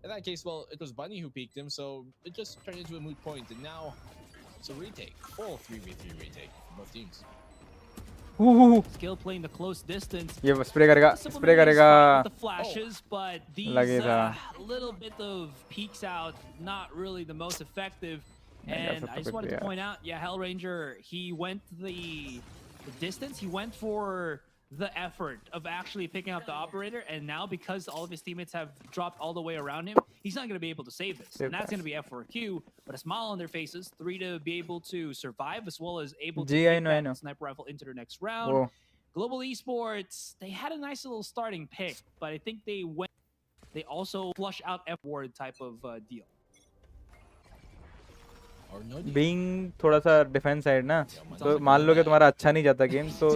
in that case, well, it was Bunny who peeked him, so it just turned into a moot point, and now it's a retake, full 3v3 retake for both teams. Skill playing the close distance. ये spray करेगा, spray करेगा. With the flashes, but these लगे था. little bit of peeks out, not really the most effective. Yeah, And I just wanted to point out, yeah, Hellranger, he went the distance. He went for the effort of actually picking up the operator, and now because all of his teammates have dropped all the way around him, he's not going to be able to save this. And that's going to be F4Q, but a smile on their faces, 3 to be able to survive, as well as able to take that sniper rifle into the next round. Whoa. Global Esports, they had a nice little starting pick, but I think they also flush out F-ward type of deal. Being थोड़ा सा defence side ना, तो मान लो कि तुम्हारा अच्छा नहीं जाता गेम तो.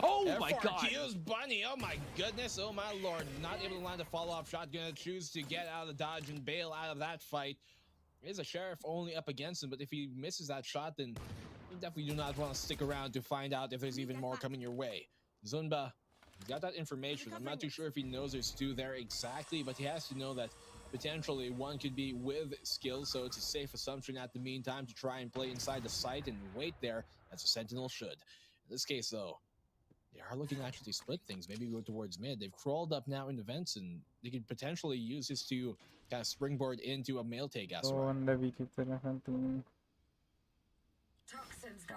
Oh my god! F4Q's Bunny, oh my goodness, oh my lord, not able to land a follow-up shot, gonna choose to get out of the dodge and bail out of that fight. There's a sheriff only up against him, but if he misses that shot, then you definitely do not want to stick around to find out if there's even more coming your way. Zunba, he's got that information. I'm not too sure if he knows there's 2 there exactly, but he has to know that potentially one could be with skills, so it's a safe assumption at the meantime to try and play inside the site and wait there, as a Sentinel should. In this case, though, they are looking to actually split things, maybe go towards mid. They've crawled up now in the vents, and they could potentially use this to kind of springboard into a mail take as well.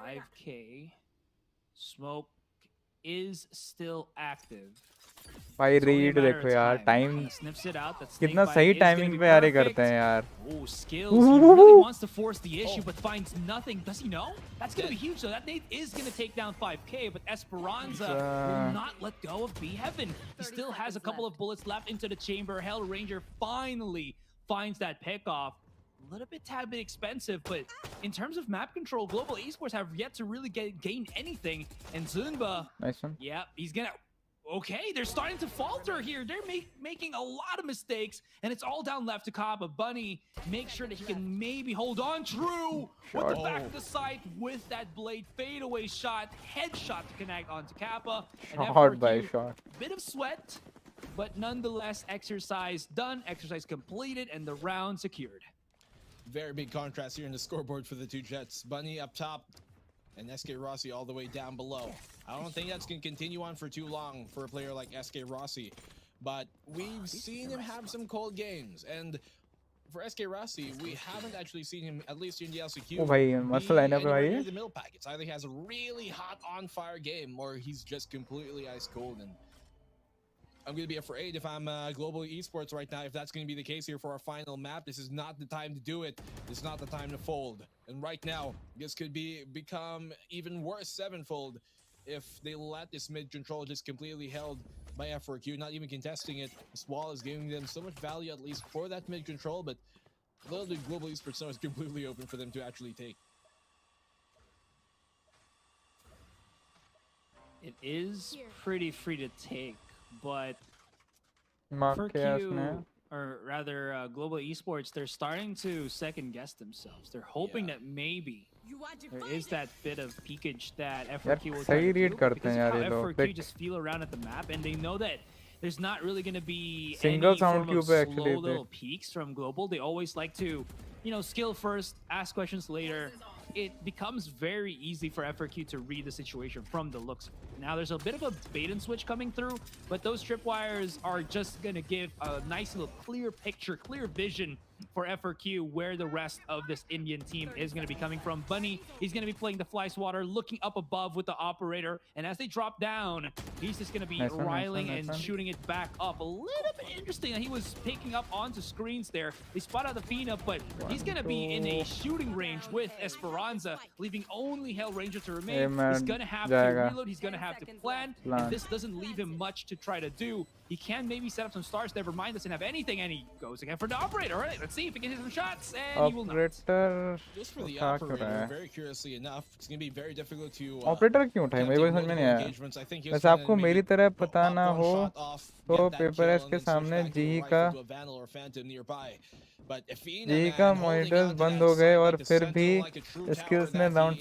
5K. Smoke is still active. भाई read देखो यार, time कितना सही timing पे यार ये करते हैं यार. Oh, skills. He really wants to force the issue, but finds nothing. Does he know? That's going to be huge. So that nade is going to take down 5K, but Esperanza will not let go of B-Heaven. He still has a couple of bullets left into the chamber. Hellranger finally finds that pick-off. A little bit tad bit expensive, but in terms of map control, Global Esports have yet to really gain anything. And Zunba, Nice one. yeah, he's gonna. okay, they're starting to falter here. They're making a lot of mistakes, and it's all down left to Kappa. Bunny, make sure that he can maybe hold on. True, with the back of the sight, with that blade fadeaway shot, headshot to connect onto Kappa. And Shot by F4Q, shot. bit of sweat, but nonetheless, exercise done, exercise completed, and the round secured. Very big contrast here in the scoreboard for the two Jets. Bunny up top and SK Rossi all the way down below. I don't think that's going to continue on for too long for a player like SK Rossi, but we've seen him have some cold games, and for SK Rossi, we haven't actually seen him, at least in the LCQ, Oh भाई मस्त line पे भाई near the middle pack. It's either he has a really hot on fire game or he's just completely ice cold, and I'm going to be afraid if I'm Global Esports right now, if that's going to be the case here for our final map. This is not the time to do it. This is not the time to fold. And right now, this could become even worse sevenfold if they let this mid control just completely held by F4Q, not even contesting it. This wall is giving them so much value, at least for that mid control, but little did Global Esports know is completely open for them to actually take. It is pretty free to take, but mark for किया उसने Q, or rather Global Esports, they're starting to second guess themselves. They're hoping that maybe there is that bit of peekage that F4Q will try सही to read do, करते because हैं of यार how ये लोग F4Q just feel around at the map, and they know that there's not really going to be Single any sound form of cube slow actually little peaks from Global. They always like to, you know, skill first, ask questions later. It becomes very easy for F4Q to read the situation from the looks. Now there's a bit of a bait and switch coming through, but those tripwires are just going to give a nice little clear picture, clear vision for F4Q where the rest of this Indian team is going to be coming from. Bunny, he's going to be playing the fly swatter, looking up above with the operator, and as they drop down, he's just going to be riling and shooting it back up. A little bit interesting that he was picking up onto screens there. They spot out the Fina, but he's going to be in a shooting range with Esperanza, leaving only Hell Ranger to remain. He's going to have to reload, he's going to have to plan, and this doesn't leave him much to try to do. He can maybe set up some stars, never mind, doesn't have anything, and he goes again for the operator. All right, let's see if he can hit some shots, and he will not. Operator Just for the operator, very curiously enough, it's going to be very difficult to operator क्यों उठाई मेरे को समझ में नहीं आया वैसे आपको मेरी तरह पता ना हो तो पेपर एस के सामने जी का मॉनिटर्स बंद हो गए और फिर भी स्किल्स ने डाउन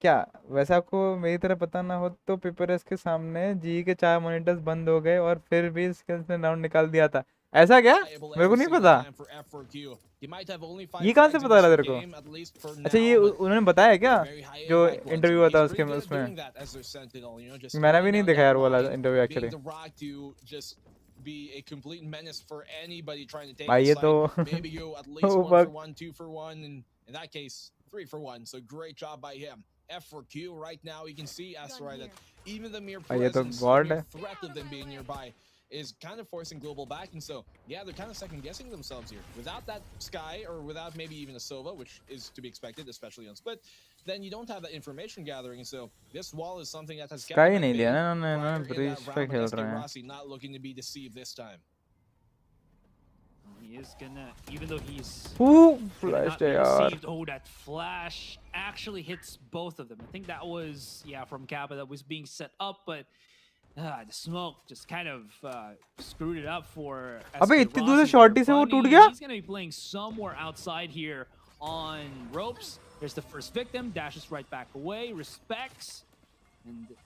क्या वैसे आपको मेरी तरह पता ना हो तो पेपर एस के सामने जी के 4 मॉनिटर्स बंद हो गए और फिर भी स्किल्स ने डाउन निकाल दिया था ऐसा क्या मेरे को नहीं पता ये कहाँ से पता रहा तेरे को अच्छा ये उन्होंने बताया क्या जो इंटरव्यू हुआ था उसके उसमें मैंने भी नहीं देखा यार वो वाला interview actually be a complete menace for anybody trying to take भाई ये तो maybe go at least 1 for 1, 2 for 1, and in that case 3 for 1. So great job by him. F4Q right now, you can see Asteroid that even the mere presence, the mere threat of them being nearby is kind of forcing Global back, and so yeah, they're kind of second guessing themselves here. Without that Sky, or without maybe even a Sova, which is to be expected, especially on Split, then you don't have that information gathering, and so this wall is something that has Sky नहीं दिया ना breach पे खेल रहे हैं Rossi not looking to be deceived this time. He is gonna, even though he's flashed deceived, that flash actually hits both of them. I think that was, from Kappa that was being set up, but the smoke just kind of screwed it up for अबे इतनी दूर से शॉटी से वो टूट गया He's gonna be playing somewhere outside here on ropes. There's the first victim, dashes right back away, respects, and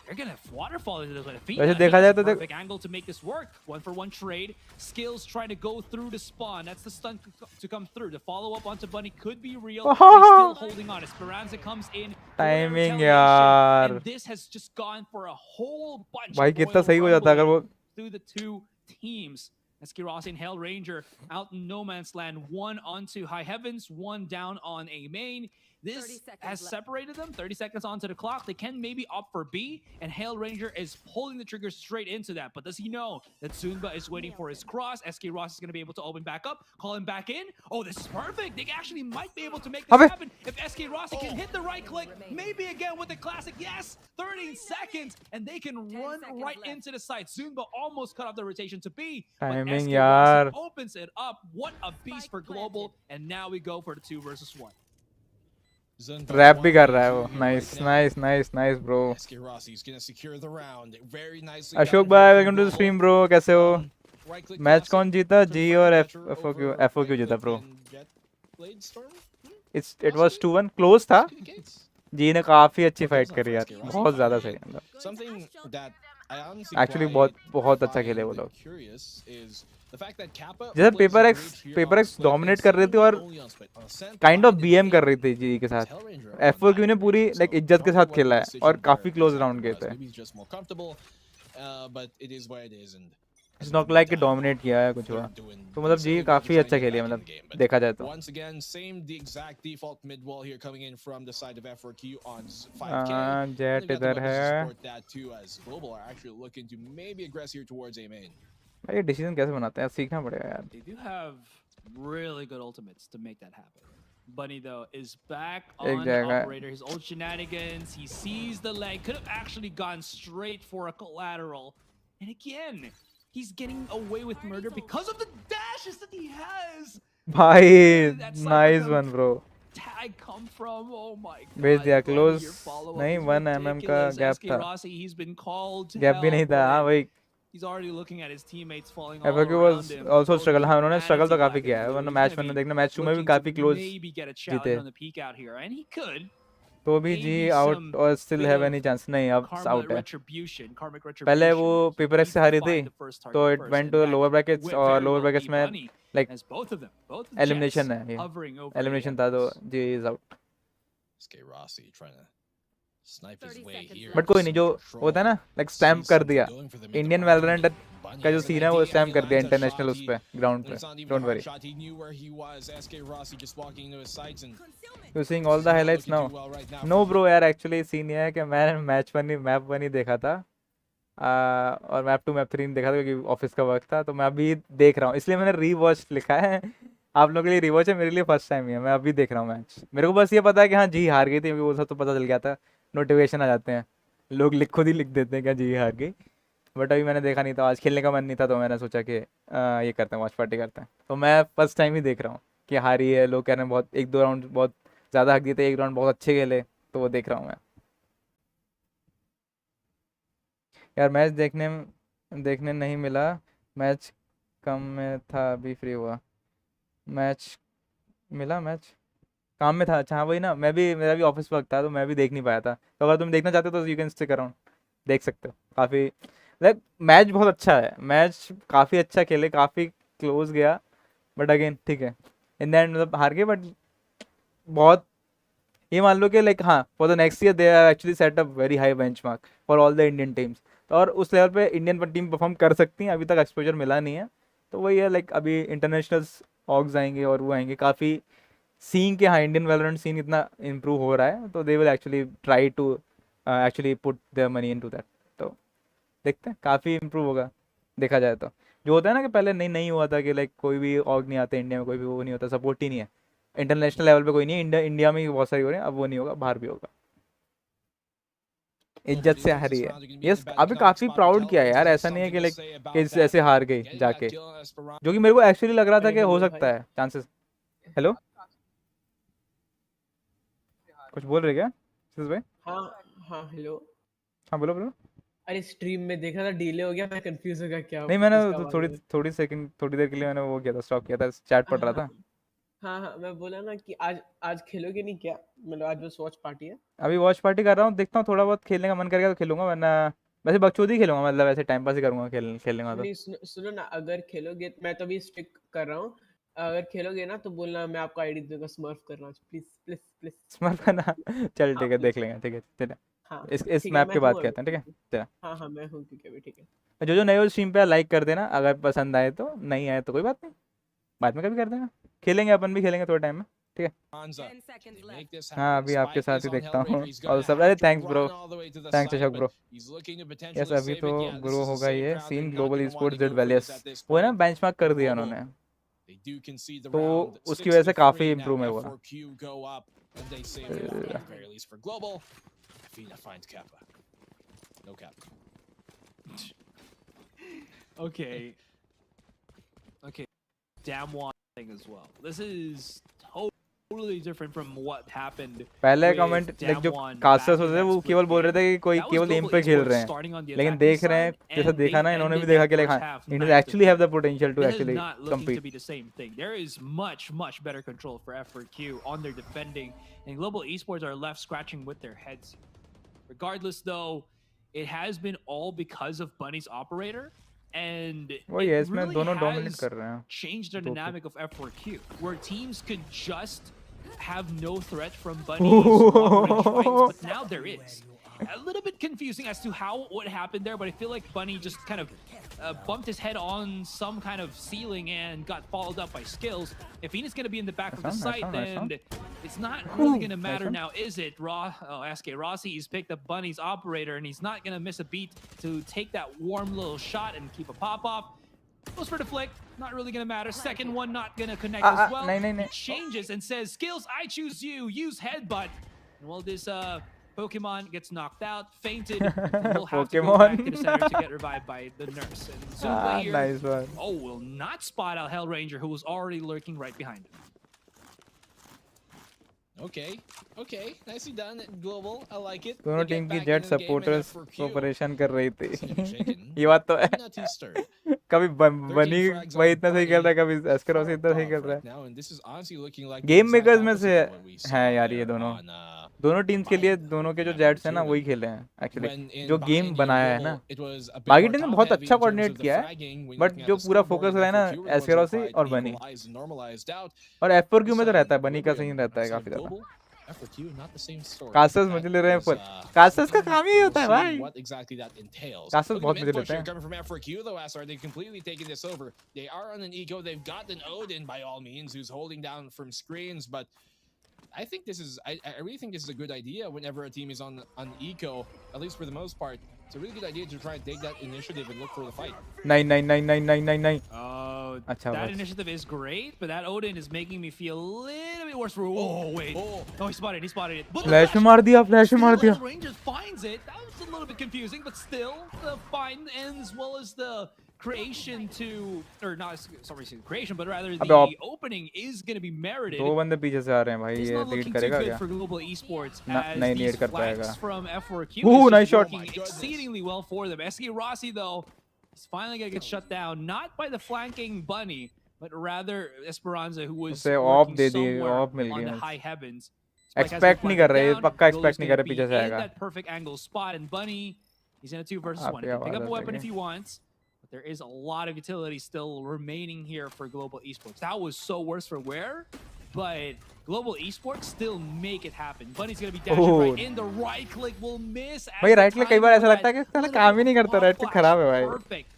they're gonna waterfall into this one. वैसे देखा जाए तो perfect angle to make this work. 1-for-1 trade. Skills trying to go through to spawn. That's the stunt to come through. The follow up onto Bunny could be real. He's still holding on. Esperanza comes in. Timing यार. And this has just gone for a whole bunch. भाई कितना सही हो जाता अगर वो through the two teams. Skiros and Hell Ranger out in no man's land. One onto High Heavens, one down on A main. This has separated them. 30 seconds onto the clock. They can maybe opt for B, and Hell Ranger is pulling the trigger straight into that. But does he know that Zunba is waiting for his cross? SK Ross is going to be able to open back up, call him back in. Oh, this is perfect. They actually might be able to make this happen if SK Rossi can hit the right click. Maybe again with the classic. Yes, 30 seconds, and they can run right into the site. Zunba almost cut off the rotation to B, but SK Rossi opens it up. What a beast for Global, and now we go for the 2 versus 1. Rap भी कर रहा है वो. Nice nice nice nice bro. SK Rossi is gonna secure the round. Very nicely Ashok done भाई here welcome from to the Golo. Stream bro. कैसे हो? Right click match toss कौन it, जीता? जी confirm और capture F4Q. over F4Q जीता right bro. click and Jet Blade Storm? It was 2-1 close था. Indicates? जी ने काफी अच्छी Okay, फाइट it's not करी for यार. SK Rossi. बहुत ज्यादा सही मतलब. Something that I honestly actually बहुत बहुत अच्छा खेले वो find लोग. curious is the fact that Kappa जैसे plays paper a x breach here paper on x split, dominate and कर रही थी और seemingly only on split. On Ascent, kind of why did BM कर they रही थी जी के use साथ. Hellranger on F4Q ने that पूरी breach? लाइक So इज्जत के don't know साथ what खेला the है decision और काफी there क्लोज exactly राउंड गए was. थे. Maybe he's just more comfortable, but it is what it is. And it's in not the like कि meantime, डोमिनेट किया है कुछ हुआ. they're doing तो मतलब जी decently good. काफी They're trying अच्छा to get खेली है back in मतलब the game. But देखा जाए तो. once again, same the exact default mid wall here coming in from the side of F4Q on 5K. And jet they've got the इधर weapons to है. support that too, as Global are actually looking to maybe aggress here towards A main. भाई ये decision कैसे बनाते हैं? सीखना पड़ेगा यार. They do have really good ultimates to make that happen. Bunny though is back on the जगह- operator. His old shenanigans. He sees the leg. Could have actually gone straight for a collateral. And again, he's getting away with murder because of the dashes that he has. भाई Where did that nice cyber one bro. tag come from? Oh my god. भेज दिया Bunny, close. your follow-up नहीं, is 1 mm का ridiculous. gap SK था. Rossi, he's been called gap भी नहीं था. हाँ hell, भाई. he's already looking at his teammates falling all F4Q around was him. also struggle. हाँ उन्होंने struggle तो Vanity काफी black किया and है. blue. वरना He's मैच gonna में be देखना मैच 2 में भी looking to काफी close maybe get a challenge जीते. on the peak out here, and he could. तो भी जी Maybe आउट some और still bit have of any chance. नहीं अब karma आउट है. retribution, karmic पहले वो retribution. पेपर He एक्स से needs to हारी थी find the first तो target it first, went and to that lower brackets went और very lower well brackets be में Bunny, like as both of the Jets elimination है. ये hovering over elimination the था तो embers. G is out. SK Rossi trying to snipe his 30 way seconds here. left. But कोई नहीं. जो Some होता है ना लाइक control. स्टैम्प See कर something दिया. doing for the mid Indian department. Valorant Bunny का जो has an सीन है वो idea. स्टैम्प He कर दिया lands a shot. इंटरनेशनल उस पे ग्राउंड पे. It's not even don't a hard worry. shot. He knew where he was. SK Rossi just walking into his sights and you seeing all the highlights now. well right now no for bro यार actually scene ये है कि मैं map 1 ही देखा था. और map 2 map 3 नहीं देखा था क्योंकि ऑफिस का वर्क था. तो मैं अभी देख रहा हूँ इसलिए मैंने रीवॉच लिखा है. आप लोगों के लिए रीवॉच है, मेरे लिए फर्स्ट टाइम ही है. मैं अभी देख रहा हूँ मैच. मेरे को बस ये पता है कि हाँ जी हार गई थी क्योंकि वो सब तो पता चल गया था. नोटिफिकेशन आ जाते हैं. लोग खुद ही लिख देते हैं कि जी हार गई. बट अभी मैंने देखा नहीं था. आज खेलने का मन नहीं था तो मैंने सोचा कि ये करते हैं वॉच पार्टी करते हैं. तो मैं फर्स्ट टाइम ही देख रहा हूँ कि हारी है. लोग कह रहे हैं बहुत 1-2 राउंड बहुत ज़्यादा हक दिए थे. 1 राउंड बहुत अच्छे खेले. तो वो देख रहा हूँ मैं. यार मैच देखने नहीं मिला. मैच कम में था अभी फ्री हुआ. मैच मिला मैच काम में था. अच्छा हाँ वही ना. मेरा भी ऑफिस वर्क था तो मैं भी देख नहीं पाया था. तो अगर तुम देखना चाहते हो तो यू कैन स्टिक अराउंड. देख सकते हो. काफ़ी लाइक मैच बहुत अच्छा है. मैच काफ़ी अच्छा खेले. काफ़ी क्लोज गया. बट अगेन ठीक है इन द एंड मतलब हार गए. बट बहुत ये मान लो कि लाइक हाँ for the next year they are actually set up very high benchmark for all the Indian teams. और उस लेवल पे इंडियन टीम परफॉर्म कर सकती हैं. अभी तक एक्सपोजर मिला नहीं है. तो वही है लाइक अभी इंटरनेशनल ऑग्स आएंगे और वो आएंगे. काफ़ी सीन के हाँ इंडियन वैलोरेंट सीन इतना इम्प्रूव हो रहा है. तो they will actually try to actually put their money into that. तो देखते हैं काफ़ी इम्प्रूव होगा देखा जाए तो. जो होता है ना कि पहले नहीं हुआ था कि लाइक कोई भी ऑर्ग नहीं आता इंडिया में. कोई भी वो नहीं होता. सपोर्ट ही नहीं है. इंटरनेशनल लेवल पे कोई नहीं है. इंडिया में बहुत सारी हो रही है. अब वो नहीं होगा. बाहर भी होगा. इज्जत से हारी है. यस अभी काफ़ी प्राउड किया है यार. ऐसा नहीं है कि लाइक कि ऐसे हार गई जाके. जो कि मेरे को एक्चुअली लग रहा था कि हो सकता है चांसेस. हेलो कुछ बोल रहे क्या भाई? हाँ हेलो. हाँ बोलो. अरे स्ट्रीम में देखा था डिले हो गया. मैं कंफ्यूज हो गया क्या नहीं मैंने किसका आवाज है? थोड़ी देर के लिए मैंने वो किया था. स्टॉप किया था. चैट पढ़ रहा था. हाँ मैं बोला ना कि आज खेलोगे नहीं क्या? मतलब आज बस वॉच पार्टी है. अभी वॉच पार्टी कर रहा हूँ. देखता हूँ थोड़ा बहुत खेलने का मन करेगा तो खेलूंगा. वरना वैसे बकचोदी खेलूंगा. मतलब ऐसे टाइम पास ही करूंगा खेलने का. तो नहीं सुनो ना. अगर खेलोगे मैं तो अभी स्टिक कर रहा हूँ. अगर खेलोगे ना तो बोलना मैं आपको आईडी दूंगा. स्मर्फ करना प्लीज प्लीज प्लीज. स्मर्फ करना. चल ठीक है देख लेंगे. ठीक है चलो. हाँ इस ठीक है. मैप मैं के बाद हूँ कहते हैं. ठीक है चलो. हाँ मैं हूँ क्योंकि अभी ठीक है. जो नए हो स्ट्रीम पे लाइक कर देना. अगर पसंद आए तो. नहीं आए तो कोई बात नहीं. बाद में कभी कर देना. खेलेंगे अपन भी खेलेंगे थोड़े टाइम में. ठीक है. 10 seconds left. हाँ अभी आपके साथ ही देखता हूँ. और सब अरे thanks bro. Thanks Ashok bro. Yes अभी तो ग्रो होगा ये scene. Global sports did well. Yes वो है ना बेंचमार्क कर दिया उन्होंने. तो उसकी वजह से काफ़ी इम्प्रूव हुआ. Okay. Damn one thing as well. This is totally different from what happened पहले with कमेंट लाइक जो Damwon कास्टर्स back in होते थे that वो split केवल बोल रहे game. थे कि कोई That was केवल एम Global पे खेल Esports रहे हैं, starting on the लेकिन attacking देख रहे हैं side, जैसा and देखा they ना इन्होंने भी ended देखा the कि like first हाँ half इन्होंने 9-3. Actually have the potential to This is actually not looking compete. to be the same thing. There is much better control for F4Q on their defending, and Global Esports are left scratching with their heads. Regardless, though, it has been all because of Bunny's operator, and वही है, it इसमें really दोनों dominate has कर रहे हैं. changed the दो पे. dynamic of F4Q, where teams could just have no threat from Bunny's long-range fights, but now there is. A little bit confusing as to what happened there, but I feel like Bunny just kind of bumped his head on some kind of ceiling and got followed up by skills. If Phoenix going to be in the back of the Nice site, one, nice one. then it's not really going to Nice matter one. now, is it? SK Rossi, he's picked up Bunny's operator, and he's not going to miss a beat to take that warm little shot and keep a pop-off. Goes for the flick, not really going to matter. Second one not going to connect as well. No. He changes and says, skills, I choose you, use headbutt. And while this Pokemon gets knocked out, fainted, and will have to go back to the center to get revived by the nurse. And Zumba here, Nice one. will not spot out Hellranger, who was already lurking right behind him. Okay, nicely done, Global. I like it. दोनों They get team की back jet into the game and supporters F4Q cooperation कर रही थी. shaken. ये बात तो है. Not too stirred. कभी 13 बनी frags वही on इतना सही Bunny. खेल रहा है, कभी एस्कर Popped इतना सही off खेल रहा right है. now, and this is honestly looking like the game exact makers में opposite से of what we saw हैं यार ये there दोनों. on, दोनों टीम्स के लिए Mine दोनों के जो in जेट्स हैं ना F4Q. वही खेले हैं एक्चुअली. When in जो Bi- गेम in बनाया है Global, ना, it was a bit बाकी more टीम ने बहुत top-heavy अच्छा in terms coordinate of the किया है, fragging. When but looking at जो the पूरा scoreboard, फोकस रहा है ना F4Q were the ones that एस्केरोसी quite और बनी. equalized and normalized out. और F4Q This में तो side, रहता है, बनी का Equilibrium, सीन रहता है outside काफी ज्यादा. Global, F4Q, not the same story. Casters That मुझे ले रहे हैं is, फुल. कास्टर्स का something काम ही we'll होता है see भाई. what exactly that entails. Casters Look बहुत at the मुझे mid push लेते here हैं. coming from F4Q though, SR. They've completely taken this over. They are on an eco. They've got an Odin by all means, who's holding down from screens, but I think this is I really think this is a good idea whenever a team is on eco, at least for the most part. It's a really good idea to try and take that initiative and look for the fight. नहीं. Oh, अच्छा that बस. initiative is great, but that Odin is making me feel a little bit worse for. Oh, wait. Oh. No, he spotted it. But the flash में flash मार दिया, flash में मार still, दिया. Rangers finds it. That was a little bit confusing, but still, the find and as well as the creation to, or not, sorry, creation, but rather अबे the opening is going to be merited. दो बंदे पीछे से आ रहे हैं भाई. It's ये not lead looking too करेगा good क्या? for Global Esports ना- as नहीं these lead कर flanks पाएगा. from F4Q Ooh, is nice just shot. working Oh my goodness. exceedingly well for them. SK Rossi, though, is finally going to get shut down, not by the flanking Bunny, but rather Esperanza, who was उसे of working दे दिए, somewhere of mill on गया. the high heavens. Spike has been expect नहीं कर flanked रहे, down. पक्का Golo's expect नहीं कर gonna रहे be पीछे से in आएगा. that perfect angle spot, and Bunny, he's in a 2 versus आप 1. He ये can pick आवाज up a आ weapon रही if he wants. But there is a lot of utility still remaining here for Global Esports. That was so worse for wear, but Global Esports still make it happen. Bunny's gonna be dashing Oh. right in. The right click will miss. as भाई the right click कई बार timing ऐसा of लगता है that कि साला little काम ही नहीं करता. off राइट क्लिक flash खराब है भाई. perfect.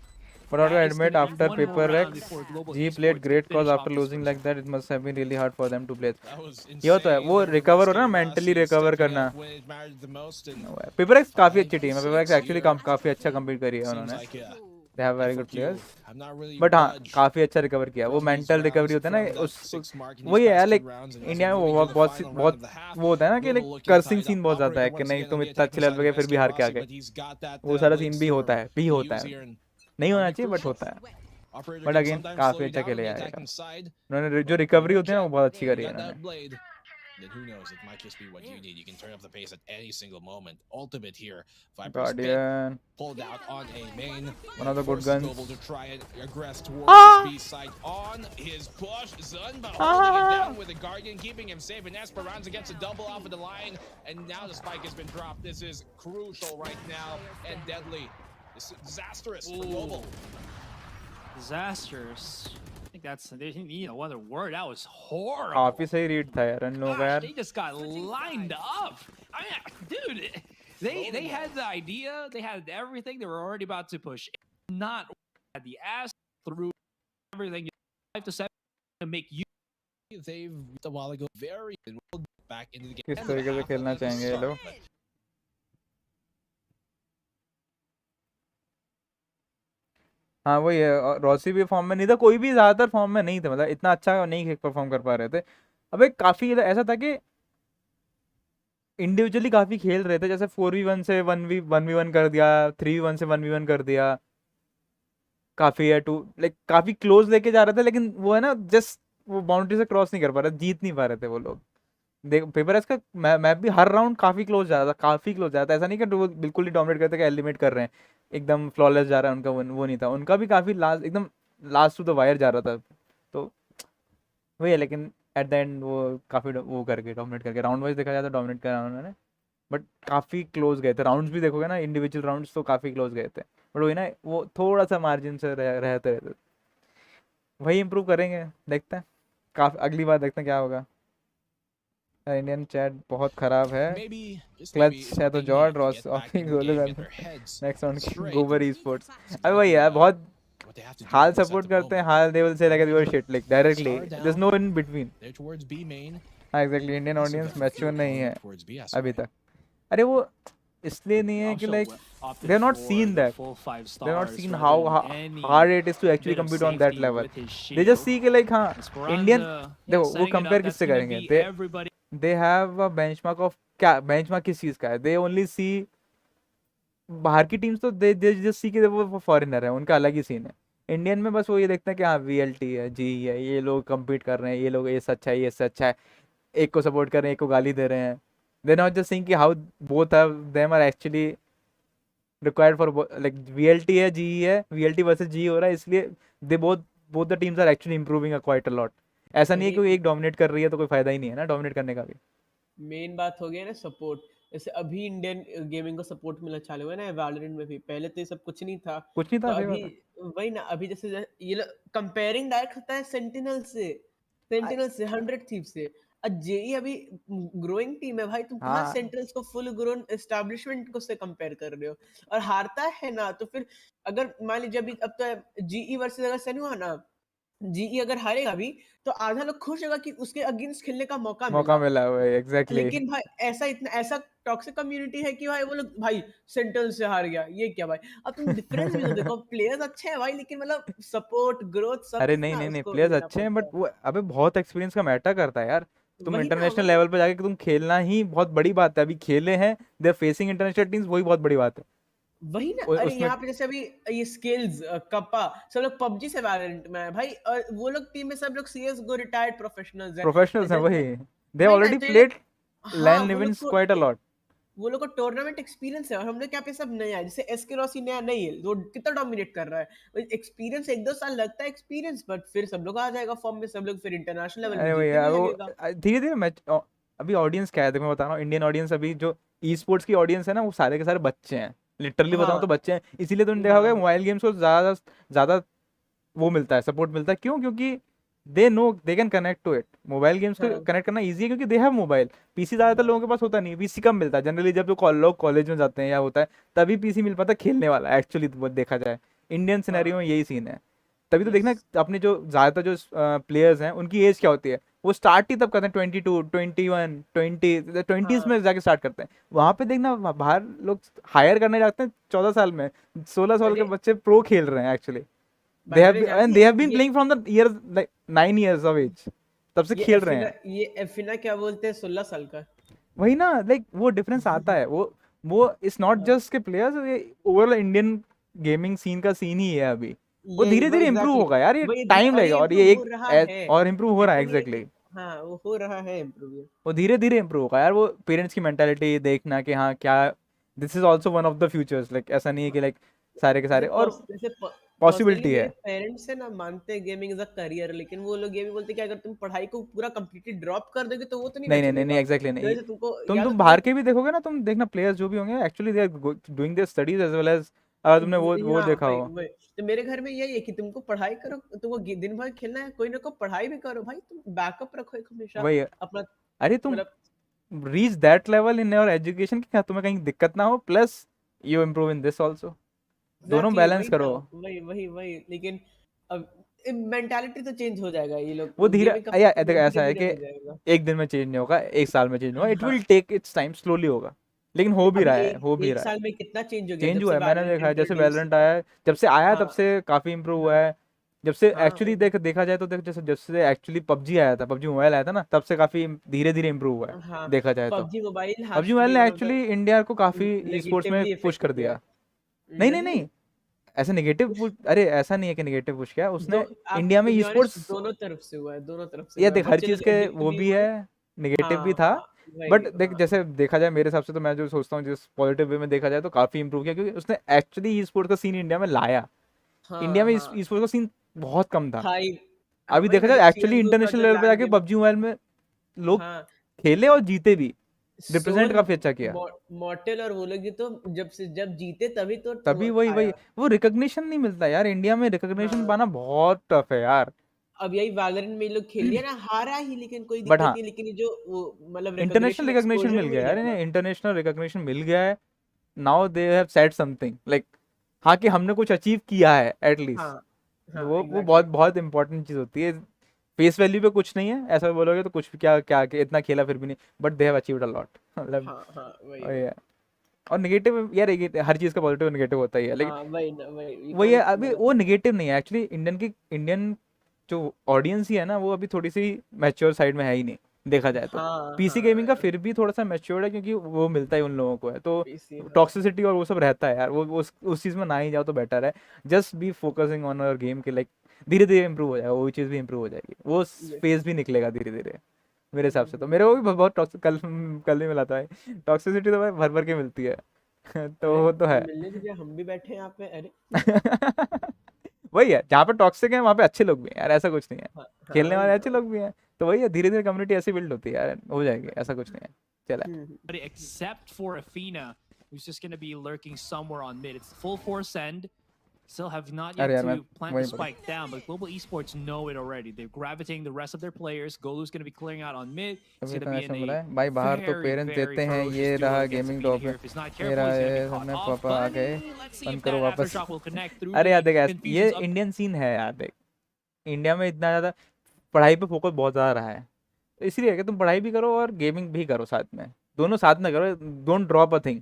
But I That is admit, gonna be after one more paper round Rex, before Global G Esports played great finish cause off after this losing first like that, it must have been really hard for them to play. That was ये होता है, insane. वो There was recover हो रहा है SK mentally Rossi recover stepping करना. up when it mattered the most, and paper x काफी अच्छी टीम है. Paper x 5-6 actually here. काफी अच्छा कम्पीट करी है seems उन्होंने. like They have very good F4Q players. have not really but हाँ budged काफी अच्छा रिकवर किया. वो from these mental recovery rounds होता है from ना, that उस 6 mark in these वही है past two like rounds, and as India we में move into the बहुत final round बहुत of the half, वो होता है ना कि Global like looking cursing tied scene up. बहुत ज्यादा है Operator कि once नहीं again तुम on the इतना attacking चिल्लर side बगे of फिर भी SK हार के आ Rossi, गए. but he's got that, वो सारा blitz सीन भी होता है, भी to होता use है. here, and नहीं होना can be चाहिए बट crucial. होता है. Operator But can again, sometimes काफी slow you अच्छा down on खेले the यार. attacking side. उन्होंने जो रिकवरी होती है ना वो बहुत अच्छी करी है Got that उन्होंने. blade. Then who knows? It might just be what you need. You can turn up the pace at any single moment. Ultimate here. Viper's Pit Guardian, pulled out on a main. one of the good Forces guns. Global to try and aggress towards his B side on his push. Zunba holding it down with the Guardian, keeping him safe. And Esperanza gets a double off of the line. And now the spike has been dropped. This is crucial right now and deadly. This is disastrous for Global. Disastrous. I think that's, they need another word. That was horrible. काफी सही read था यार इन लोगों का Gosh, यार. they just got lined up. I mean, dude, they had the idea, they had everything. They were already about to push. Not had the ass through everything. 5 to 7 to make you. They've a while ago very well back into the game. किस तरीके से खेलना चाहेंगे ये लोग. हाँ वही है. रॉसी भी फॉर्म में नहीं था, कोई भी ज्यादातर फॉर्म में नहीं था, मतलब इतना अच्छा नहीं परफॉर्म कर पा रहे थे. अबे काफी ऐसा था कि इंडिविजुअली काफी खेल रहे थे, जैसे 4v1 से 1v1 कर दिया, 3v1 से 1v1 कर दिया. काफी है टू लाइक काफी क्लोज लेके जा रहे थे, लेकिन वो है ना जस्ट वो बाउंड्री से क्रॉस नहीं कर पा रहे, जीत नहीं पा रहे थे वो लोग। देख पेपर एस का मैप भी हर राउंड काफी क्लोज जा रहा था, काफी क्लोज जा रहा था, ऐसा नहीं कि वो बिल्कुल ही डोमिनेट करते कि एलिमिनेट कर रहे हैं, एकदम फ्लॉलेस जा रहा है उनका, वो नहीं था उनका भी, काफी लास्ट एकदम लास्ट टू द वायर जा रहा था। तो वही है, लेकिन एट द एंड वो काफी वो करके डोमिनेट करके, राउंड वाइज देखा जाए तो डोमिनेट करा उन्होंने, बट काफी क्लोज गए थे राउंड्स भी, देखोगे ना इंडिविजुअल राउंड्स तो काफी क्लोज गए थे, बट वही ना वो थोड़ा सा मार्जिन से रहते रहते। वही इंप्रूव करेंगे, देखते हैं, काफी अगली बार देखते हैं क्या होगा। इंडियन चैट बहुत खराब है, Maybe, just क्लच maybe, है तो they जॉर्ड need to Ross get back ऑफिंग in the गोले game, get their heads next on straight. गोबर ई स्पोर्ट्स। It's अबे gonna वही be, है, बहुत what they have to do हाल at this support at the करते हैं, moment. हाल they will say like your shit like directly, Star there is no in between. They're towards B main. हाँ exactly, Indian Also, audience they're mature नहीं है towards B, I अभी swear. तक। अरे वो इसलिए नहीं है कि Also like opted they are not for scene the that, full 5 they are not stars seen rather how than any hard it is to actually bit of compete on that safety level. with his They just shield. see कि like हाँ Indian, Esperanza, देखो वो setting it up, compare that's किससे gonna करेंगे, be they everybody. They have a benchmark of क्या, benchmark किस चीज़ का है, दे ओनली सी बाहर की टीम्स तो दे जस्ट सी के वो फॉरेनर है, उनका अलग ही सीन है। इंडियन में बस वो ये देखते हैं कि हाँ वीएलटी है, जी है, ये लोग compete कर रहे हैं, ये लोग ये से अच्छा है, ये से अच्छा है, एक को सपोर्ट कर रहे हैं, एक को गाली दे रहे हैं। दे नॉट जस्ट सीइंग कि how both of them are actually required for, like VLT है, जी है, वीएलटी वर्सेस जी हो रहा है, इसलिए they both both the teams are actually improving quite a lot. ऐसा नहीं है कि वही कोई एक डोमिनेट कर रही है तो कोई फायदा ही नहीं है ना डोमिनेट करने का भी। मेन बात हो गई है ना सपोर्ट। जैसे अभी इंडियन गेमिंग को सपोर्ट मिलना चालू हुआ है ना वैलोरेंट में भी, पहले तो ये सब कुछ नहीं था। कुछ नहीं तो था, सही अभी बात है। वही ना, अभी जैसे ये कंपेयरिंग डायरेक्ट होता है सेंटिनल से, सेंटिनल से 100 थीव से। अब जेई अभी ग्रोइंग टीम है भाई, तुम कहाँ हाँ सेंट्रल्स को फुल ग्रोन एस्टैब्लिशमेंट को से कंपेयर कर रहे हो, और हारता है ना। तो फिर अगर मान लीजिए अभी अब तो जीई वर्सेस अगर सनी हुआ ना, जीई अगर हारेगा भी तो आधा लोग खुश होगा कि उसके अगेंस्ट खेलने का मौका मौका मिला। मिला हुआ है, एग्जैक्टली। लेकिन भाई ऐसा इतना ऐसा टॉक्सिक कम्युनिटी है कि भाई वो लोग भाई सेंट्रल से हार गया, ये क्या भाई। अब तुम डिफरेंस भी तो देखो, प्लेयर्स अच्छे हैं भाई, लेकिन मतलब सपोर्ट ग्रोथ सब अरे कुछ नहीं ना नहीं नहीं, उसको प्लेयर्स देना अच्छे हैं, पड़ता बट है। वो अबे बहुत एक्सपीरियंस का मैटर करता है यार। तुम वही ना इंटरनेशनल मतलब लेवल पे जाके तुम खेलना ही बहुत बड़ी बात है, अभी खेले हैं, दे फेसिंग इंटरनेशनल टीम्स, वही बहुत बड़ी बात है। वही ना। अरे उसमें यहाँ पे जैसे अभी ये स्किल्स कप्पा सब लोग पबजी से वैलोरेंट में है भाई, और वो लोग टीम में सब लोग सीएस गो रिटायर्ड प्रोफेशनल्स हैं। प्रोफेशनल्स हैं वही, दे वही ना ऑलरेडी तो ये प्लेड हाँ लैन वो लोग इवेंट्स को क्वाइट अ लॉट। वो लोग को टूर्नामेंट एक्सपीरियंस है, और हम लोग क्या पे सब नया है। जैसे एसके रॉसी नया नहीं है, वो कितना डोमिनेट कर रहा है, एक्सपीरियंस 1-2 साल लगता है एक्सपीरियंस, बट फिर सब लोग आ जाएगा फॉर्म में, सब लोग फिर इंटरनेशनल लेवल में अरे जीतने भैया भी वो लगेगा। धीरे धीरे मैच, अभी ऑडियंस क्या है देखो मैं बता रहा हूँ, इंडियन ऑडियंस अभी जो ई स्पोर्ट्स की ऑडियंस है ना, वो सारे के सारे बच्चे हैं, लिटरली बताऊँ तो हाँ बच्चे हैं। इसीलिए तुमने देखा हाँ होगा हाँ मोबाइल गेम्स को ज़्यादा ज़्यादा वो मिलता है, सपोर्ट मिलता है, क्यों? क्योंकि they know they can connect to it. Mobile games को हाँ कनेक्ट करना ईजी है क्योंकि दे हैव मोबाइल। पीसी ज़्यादातर हाँ लोगों के पास होता नहीं है, पीसी कम मिलता है जनरली, जब जो लोग कॉलेज में जाते हैं या होता है तभी पीसी मिल पाता है खेलने वाला, एक्चुअली देखा जाए इंडियन सिनेरियो हाँ में यही सीन है। तभी तो यस देखना अपने जो ज़्यादातर जो प्लेयर्स हैं उनकी एज क्या होती है, वो स्टार्ट ही तब करते हैं 22 21 20 हाँ में जाके स्टार्ट करते हैं। वहाँ पे देखना बाहर लोग हायर करने जाते हैं 14 साल में, 16 साल के अरे बच्चे प्रो खेल रहे हैं actually. By the way And जानते they हैं have been playing from the years like 9 years of age, तब से खेल रहे हैं। ये एफिना क्या बोलते हैं 16 साल का। वही ना, लाइक वो डिफरेंस आता है, वो इट्स नॉट हाँ, जस्ट के प्लेयर्स, ये ओवरऑल इंडियन गेमिंग सीन का सीन ही है अभी। वो ये धीरे वही धीरे इम्प्रूव एग्जैक्टली होगा यार, ये वही टाइम और ये लगेगा, और इम्प्रूव ये हो एक रहा है। और इम्प्रूव हो रहा है ऐसा नहीं है एग्जैक्टली। कि हाँ वो हो रहा है इम्प्रूव। वो धीरे धीरे इम्प्रूव होगा यार, वो पेरेंट्स की मेंटालिटी देखना कि हाँ क्या, this is also one of the futures, like ऐसा नहीं है कि लाइक सारे के सारे, और जैसे पर्सनली पॉसिबिलिटी मेरे है। पेरेंट्स है ना मानते हैं गेमिंग इज अ करियर, लेकिन वो लोग ये भी बोलते हैं कि अगर तुम पढ़ाई को पूरा कम्प्लीटली ड्रॉप कर दोगे तो वो तो नहीं ना नहीं नहीं नहीं नहीं, चलेगा। एग्जैक्टली तो नहीं। जैसे तुमको या तो तुम तुम्हें बाहर के भी देखोगे ना, तुम देखना प्लेयर्स जो भी होंगे actually they are doing their studies as well as, अगर तुमने वो हाँ देखा वही हो। वही। तो मेरे घर में यही है कि तुमको पढ़ाई करो, तुमको दिन भर खेलना है, कोई ना कोई पढ़ाई भी करो भाई, तुम बैकअप रखो एक हमेशा वही है। अपना अरे तुम मतलब। Reach that level in your education कि क्या तुम्हें कहीं दिक्कत ना हो, plus you improve in this also, दोनों एग्जैक्टली बैलेंस वही ना, करो। वही लेकिन अब मेंटालिटी तो चेंज हो जाएगा, ये लोग वो धीरे गेमिंग का देखो ऐसा धीरे है धीरे कि हो जाएगा। एक दिन में चेंज नहीं होगा, एक साल में चेंज नहीं होगा, इट हाँ will take its time, slowly होगा, लेकिन हो भी अभी रहा है, एक हो भी एक रहा है। साल में कितना चेंज हो गया चेंज जब हुआ से है, मैंने वैलोरेंट देखा है, जैसे इंट्रोड्यूस वैलोरेंट हुआ। आया है, जब से आया तब हाँ से काफी इम्प्रूव हुआ हाँ है। जब से हाँ एक्चुअली देखा जाए तो जब से एक्चुअली पबजी आया था, पबजी मोबाइल आया था ना, तब से काफी धीरे धीरे इम्प्रूव हुआ है हाँ देखा जाए तो। PUBG mobile has PUBG too mobile be ने one of the actually India को काफी ई स्पोर्ट्स में नेगेटिवली पुश इफेक्ट कर किया। दिया। नहीं नहीं नहीं नहीं, ऐसे नेगेटिव अरे ऐसा नहीं है कि नेगेटिव पुश किया उसने आप इंडिया में to E be honest, sports. दोनों तरफ से हुआ है, दोनों तरफ से ये हुआ है, देख हर बच्चे चीज़ लोग के एडिक्ट वो भी भी हुए है, हैं। नेगेटिव भी हाँ था। हाँ, बट वही देख हाँ जैसे देखा जाए मेरे हिसाब से तो मैं जो सोचता हूँ जिस पॉजिटिव वे में देखा जाए तो काफ़ी इंप्रूव किया, क्योंकि उसने एक्चुअली ई स्पोर्ट्स का सीन इंडिया में लाया। इंडिया हाँ में ई हाँ स्पोर्ट्स का सीन बहुत कम था। था ही। अभी वही देखा ना, जब जाए एक्चुअली CS:GO का इंटरनेशनल जब लेवल पे लैंड जाके गेम। पबजी मोबाइल में लोग हाँ, खेले और जीते भी, रिप्रेजेंट सोन काफ़ी अच्छा किया। मॉर्टल और वो लोग ये तो जब जीते तभी तो तभी वही वही आया। वो रिकग्निशन नहीं मिलता यार, इंडिया में रिकग्निशन हाँ, पाना बहुत टफ है यार। अब यही वैलोरेंट में ये लोग खेल लिया ना, हारा ही लेकिन कोई बट दिक्कत हाँ, नहीं, लेकिन ये जो वो मतलब इंटरनेशनल रिकॉग्निशन रिकग्निशन एक्सपोजर मिल मिल गया यार गया इन्हें, ना। इंटरनेशनल रिकग्निशन मिल गया है। Now they have said something like, हाँ कि हमने कुछ अचीव किया है हाँ एटलीस्ट। हाँ वो एग्जैक्टली। बहुत बहुत इंपॉर्टेंट चीज़ होती है। फेस वैल्यू पे कुछ नहीं है ऐसा बोलोगे तो, कुछ भी क्या क्या कि इतना खेला फिर भी नहीं, but they have achieved a lot मतलब। हाँ हाँ वही वही वही। है। और नेगेटिव यार हर चीज़ का पॉजिटिव नेगेटिव होता ही है, लेकिन हाँ वही ना, वही वी वही है कांट अभी मतलब। वो नेगेटिव नहीं है एक्चुअली। इंडियन जो ऑडियंस ही है ना वो अभी थोड़ी सी मैच्योर साइड में है ही नहीं देखा जाए तो। हाँ पीसी गेमिंग का हाँ फिर भी थोड़ा सा मैच्योर्ड है क्योंकि वो मिलता ही उन लोगों को है, तो पीसी हाँ। टॉक्सिसिटी और वो सब रहता है यार, वो उस चीज़ में ना ही जाओ तो बेटर है। Just be focusing on our game के लाइक, धीरे धीरे इंप्रूव हो जाएगा, वो चीज़ भी इंप्रूव हो जाएगी, वो ये- फेज भी निकलेगा धीरे धीरे। मेरे हिसाब से तो हम्म। मेरे को भी बहुत टॉक्सिक कल भी मिला था भाई, टॉक्सिसिटी तो भाई भर भर के मिलती है तो अरे वो तो है मिलने दीजिए, हम भी बैठे हैं यहाँ पे, अरे। वही है, जहाँ पे टॉक्सिक है वहाँ पे अच्छे लोग भी हैं यार, ऐसा कुछ नहीं है। हाँ हाँ खेलने वही वाले ना अच्छे लोग भी हैं, तो वही है, धीरे धीरे कम्युनिटी ऐसी बिल्ड होती है यार, हो जाएगी, ऐसा कुछ नहीं है। चला हम्म। But except for Athena, who's just going to be lurking somewhere on mid. It's full force send. Still have not yet अरे यार मैं to plant the वही spike down, but Global Esports know it already. They're gravitating the rest of their players. Golu's going to be clearing out on mid. He's अभी going to इतना be ऐसा in बोला a है भाई, बाहर तो very, parents very देते हैं, ferocious ये duo रहा against gaming Athena top here. If he's not ये careful, रहा he's going to ये be caught हमने off. पापा आ But गए, let's see बंद if करो that वापस। aftershock will connect through अरे यार the देख ये confusions up. इंडियन सीन है यार, देख इंडिया में इतना ज़्यादा पढ़ाई पे फोकस बहुत ज़्यादा रहा है, तो इसलिए है कि तुम पढ़ाई भी करो और गेमिंग भी करो साथ में, दोनों साथ में करो, डोंट ड्रॉप अ थिंग।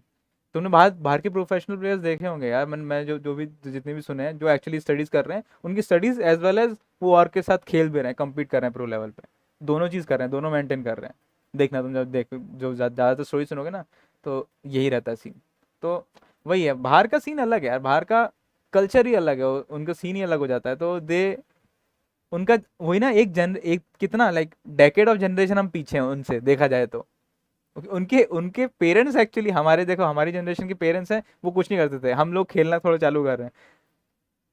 तुमने बाहर बाहर के प्रोफेशनल प्लेयर्स देखे होंगे यार, मैं जो भी जितने भी सुने हैं जो एक्चुअली स्टडीज़ कर रहे हैं, उनकी स्टडीज़ एज वेल एज वो और के साथ खेल भी रहे हैं, कम्पीट कर रहे हैं प्रो लेवल पे, दोनों चीज़ कर रहे हैं, दोनों मेंटेन कर रहे हैं। देखना तुम जब देख जो ज़्यादातर स्टोरी सुनोगे ना, तो यही रहता है सीन। तो वही है, बाहर का सीन अलग है यार, बाहर का कल्चर ही अलग है, उनका सीन ही अलग हो जाता है, तो दे उनका वही ना, एक कितना लाइक डेकेड ऑफ जनरेशन हम पीछे हैं उनसे देखा जाए तो। उनके उनके पेरेंट्स एक्चुअली हमारे, देखो हमारी जनरेशन के पेरेंट्स हैं वो कुछ नहीं करते थे, हम लोग खेलना थोड़ा चालू कर रहे हैं,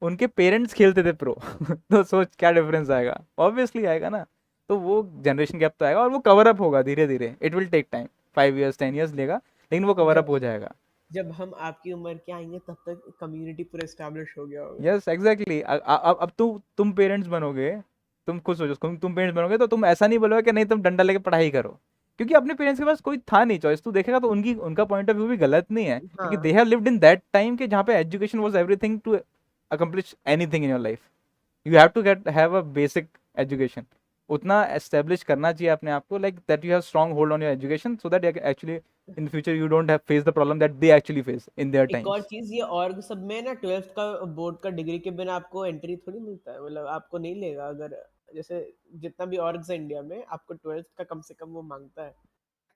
उनके पेरेंट्स खेलते थे प्रो तो सोच क्या डिफरेंस आएगा, ऑब्वियसली आएगा ना। तो वो जनरेशन गैप तो आएगा और वो कवर अप होगा धीरे धीरे, it will take time, 5 years 10 years लेगा, लेकिन वो कवर जब अप हो जाएगा। जब हम आपकी उम्र के आएंगे तब तक कम्युनिटी पूरा एस्टैब्लिश हो गया होगा। यस एग्जैक्टली, अब तुम पेरेंट्स बनोगे, तुम खुद सोचो, तुम पेरेंट्स बनोगे तो तुम ऐसा नहीं बोलोगे कि नहीं तुम डंडा लेके पढ़ाई करो, क्योंकि अपने पेरेंट्स के पास कोई था नहीं चॉइस, तू देखेगा तो उनकी उनका पॉइंट ऑफ व्यू भी गलत नहीं है, क्योंकि हाँ they have lived in that time के जहाँ पे education was everything to accomplish anything in your life. You have to get have a basic education, उतना एस्टेब्लिश करना चाहिए अपने आप को, like that you have strong hold on your education, so that actually in future you don't have face the problem that they actually face in their एक और times. चीज, ये ऑर्ग सब में ना 12th का बोर्ड का डिग्री के बिना आपको एंट्री थोड़ी मिलता है, मतलब आपको नहीं लेगा, अगर जैसे जितना भी ऑर्ग्स है इंडिया में, आपको 12th का कम से कम वो मांगता है।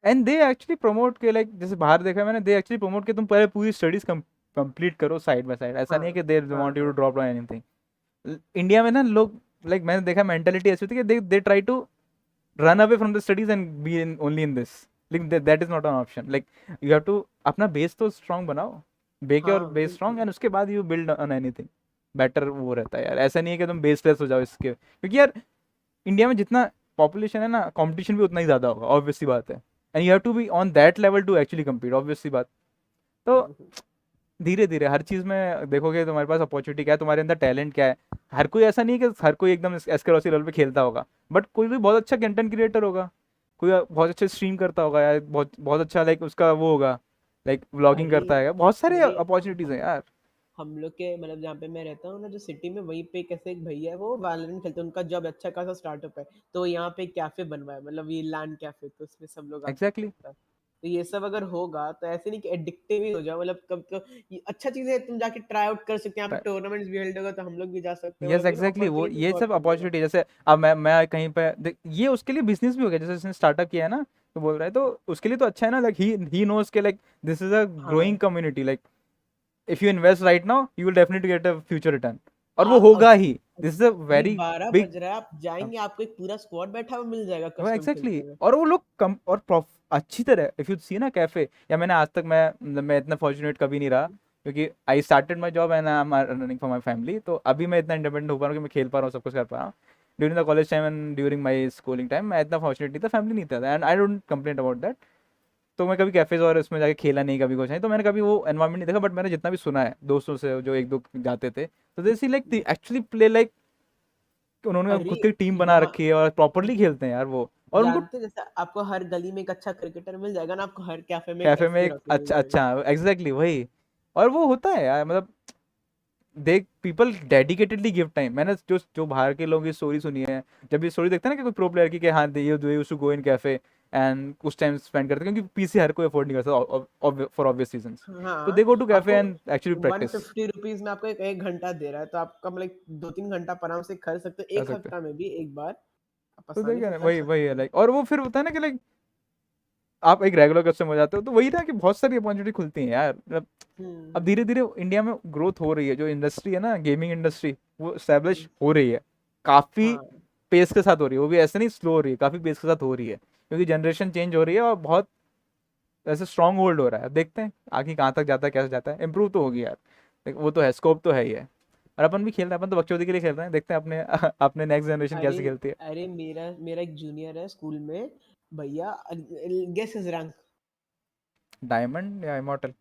एंड दे एक्चुअली प्रमोट के, लाइक जैसे बाहर देखा है मैंने, दे एक्चुअली प्रमोट के तुम पहले पूरी स्टडीज कंप्लीट करो साइड बाय साइड, ऐसा हाँ नहीं है कि दे हाँ वांट यू टू हाँ ड्रॉप ऑन एनीथिंग। इंडिया में ना लोग, लाइक मैंने देखा मेंटेलिटी ऐसी होती है कि they try to run away from the studies and be in only in this, लेकिन that is not an option, like you have to अपना बेस तो स्ट्रॉन्ग बनाओ, बेक योर हाँ बेस बिल्कुल। स्ट्रॉन्ग एंड उसके बाद you build on anything better, वो रहता है यार, ऐसा नहीं है कि तुम बेसलेस हो जाओ इसके, क्योंकि यार इंडिया में जितना पॉपुलेशन है ना, कंपटीशन भी उतना ही ज़्यादा होगा, ऑब्वियस सी बात है, and you have to be on that level to actually compete, obvious सी बात। तो धीरे धीरे हर चीज़ में देखोगे तुम्हारे पास अपॉर्चुनिटी क्या है, तुम्हारे अंदर टैलेंट क्या है, हर कोई ऐसा नहीं है कि हर कोई एकदम एस्केरोसी लेवल पे खेलता होगा, बट कोई भी बहुत अच्छा कंटेंट क्रिएटर होगा, कोई बहुत अच्छा स्ट्रीम करता होगा यार, बहुत बहुत अच्छा लाइक उसका वो होगा, लाइक व्लॉगिंग अरे करता है, बहुत सारे अरे अपॉर्चुनिटीज़ हैं यार। हम लोग के मतलब जहाँ पे मैं रहता हूँ ना, जो सिटी में, वहीं पे कैसे एक भैया है, वो वैलोरेंट खेलते हैं, उनका जॉब अच्छा खासा स्टार्टअप है, तो यहाँ पे कैफे बनवाया, मतलब ये लैंड कैफे, तो उसमें सब लोग आते एग्जैक्टली हैं। तो ये सब अगर होगा तो ऐसे नहीं कि एडिक्टिव ही हो जाओ, मतलब कब तो ये अच्छा चीज है, तुम जाके ट्राई आउट कर सकते हैं, यहाँ पे टूर्नामेंट्स भी हेल्ड होगा तो हम लोग भी जा सकते हैं, यस मतलब ये ना एग्जैक्टली, वो अपॉर्चुनिटीज ये बहुत सब मिल रही है। अपॉर्चुनिटी, जैसे अब मैं कहीं पे ये उसके लिए बिजनेस भी हो गया, जैसे उसने स्टार्टअप किया है ना, तो बोल रहा है तो उसके लिए तो अच्छा है ना, लाइक ही नोज के लाइक दिस इज अ हाँ growing community, like if you invest right now you will definitely get a future return, और वो आप होगा ही. दिस इज अ अभी वेरी 12 बिग. बज रहा है, आप जाएंगे, आपको एक पूरा स्क्वाड बैठा हुआ मिल जाएगा वो कस्टम एग्जैक्टली खेलते exactly. हुए। और वो लोग कम और अच्छी तरह, इफ यू सी ना कैफे, या मैंने आज तक मैं इतना फॉर्चुनेट कभी नहीं रहा, क्योंकि I started my job and I am running for my family, तो अभी मैं इतना इंडिपेंडेंट हो पा रहा हूँ कि मैं खेल पा रहा हूँ, सब कुछ कर पा रहा हूँ. During the college time and during my schooling time मैं इतना फॉर्चुनेट नहीं था, फैमिली नहीं था, and I don't complain about that. तो मैं कभी कैफेज और उसमें जाके खेला नहीं, कभी कुछ नहीं, तो मैंने कभी वो एनवायरमेंट नहीं देखा. बट मैंने जितना भी सुना है दोस्तों से जो एक दो जाते थे, तो दे सी लाइक एक्चुअली प्ले लाइक उन्होंने अरे खुद की टीम बना यहाँ रखी है और प्रॉपरली खेलते हैं यार वो. और उनको जानते हैं, जैसे आपको हर गली में एक अच्छा क्रिकेटर मिल जाएगा ना, आपको हर कैफे में एक कैफे में एफपी एक रॉकी मिल अच्छा जाएगा। अच्छा एग्जैक्टली वही. और वो होता है यार, मतलब they people dedicatedly give time. मैंने जो जो बाहर के लोगों की स्टोरी सुनी है, जब ये स्टोरी देखते हैं ना कि कोई प्रो प्लेयर की, कि हाँ ये used to go in cafe and कुछ टाइम स्पेंड करते हैं, क्योंकि पीसी हर कोई अफोर्ड नहीं कर सकता फॉर ऑब्वियस रीजंस. तो हाँ, दे गो टू कैफे आपको एंड एक्चुअली प्रैक्टिस 150 रुपीज में आपको एक घंटा दे रहा है, तो आपका मतलब 2-3 घंटा आराम से खर्च सकते हो, कर एक सकते हैं. हफ्ता में भी एक बार आप तो आसानी देखिए से ना, कर वही वही सकते है हो। लाइक. और वो फिर होता है ना कि लाइक आप एक रेगुलर कस्टमर हो जाते हो, तो वही ना कि बहुत सारी अपॉर्चुनिटी खुलती हैं यार. मतलब अब हम्म। धीरे धीरे इंडिया में ग्रोथ हो रही है, जो इंडस्ट्री है ना गेमिंग इंडस्ट्री, वो हम्म, स्टैब्लिश हो रही है काफ़ी हाँ, पेस के साथ हो रही है. वो भी ऐसे नहीं स्लो हो रही है, काफ़ी पेस के साथ हो रही है, क्योंकि जनरेशन चेंज हो रही है और बहुत ऐसे स्ट्रांग होल्ड हो रहा है. अब देखते हैं आगे कहाँ तक जाता है, कैसे जाता है. इम्प्रूव तो होगी यार, वो तो है, स्कोप तो है ही है. और अपन भी खेल रहे हैं, अपन तो बकचोदी के लिए खेल रहे हैं, देखते हैं अपने अपने नेक्स्ट जनरेशन अरे कैसे खेलती है. अरे मेरा मेरा एक जूनियर है स्कूल में भैया, गेस हिज रैंक, डायमंड या इमॉर्टल?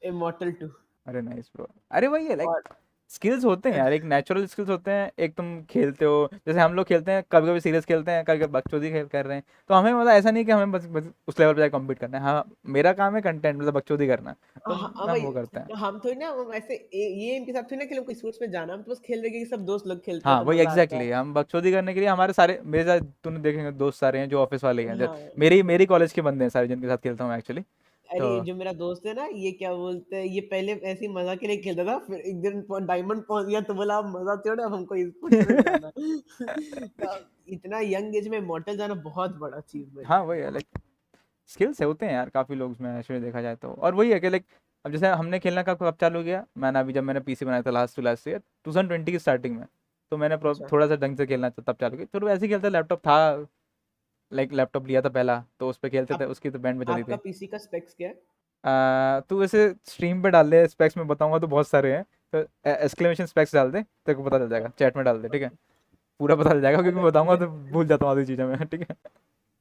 इमॉर्टल 2। अरे नाइस ब्रो. अरे वही है लाइक और स्किल्स होते हैं यार, एक नेचुरल स्किल्स होते हैं. एक तुम खेलते हो, जैसे हम लोग खेलते हैं, कभी कभी सीरियस खेलते हैं, कभी कभी बकचोदी खेल कर रहे हैं, तो हमें मतलब ऐसा नहीं कि हमें बस उस लेवल पे जाकर कम्पीट करना है. हाँ मेरा काम है कंटेंट, मतलब बकचोदी करना, तो हाँ हम भाई, वो करते हैं. हम थोड़ी ना वो ऐसे ये इनके साथ थोड़ी ना कि लोग स्पोर्ट्स में जाना, हम तो बस खेल रहे हैं कि सब दोस्त लोग खेलते हैं हाँ तो वही मजा आता एग्जैक्टली है। हम बकचोदी करने के लिए, हमारे सारे मेरे साथ तूने देखेंगे दोस्त सारे हैं जो ऑफिस वाले ही हैं, जो हाँ, मेरी कॉलेज के बंदे हैं सारे जिनके साथ खेलता हूँ एक्चुअली. अरे तो जो मेरा दोस्त है ना, ये क्या बोलते हैं, ये पहले ऐसे ही मजा के लिए खेलता था, फिर एक दिन डायमंड पहुंच गया तो बोला अब मजा छोड़, अब हमको स्पोर्ट्स में जाना है। तो इतना यंग एज में मॉर्टल जाना बहुत बड़ा अचीवमेंट हाँ है। वही है लाइक स्किल्स होते हैं यार काफ़ी लोग उसमें एक्चुअली देखा जाए तो. और वही है कि लाइक अब जैसे हमने खेलना कब चालू किया, मैंने अभी जब मैंने पीसी बनाया था लास्ट ईयर 2020 की स्टार्टिंग में, तो मैंने अच्छा, थोड़ा सा ढंग से खेलना तब चालू किया. तो वैसे ही खेलता, लैपटॉप था, लाइक लैपटॉप लिया था पहला, तो उस पर खेलते थे, आप उसकी तो बैंड बजा दी आपका थी. पीसी का स्पेक्स क्या है? तू वैसे स्ट्रीम पे डाल दे, स्पेक्स में बताऊंगा तो बहुत सारे हैं, तो एक्सक्लेमेशन स्पेक्स डाल दे, तेरे को पता चल जाएगा, चैट में डाल दे ठीक है, पूरा पता चल जाएगा, क्योंकि मैं अगर बताऊंगा तो भूल जाता हूँ आधी चीज़ें मैं ठीक है.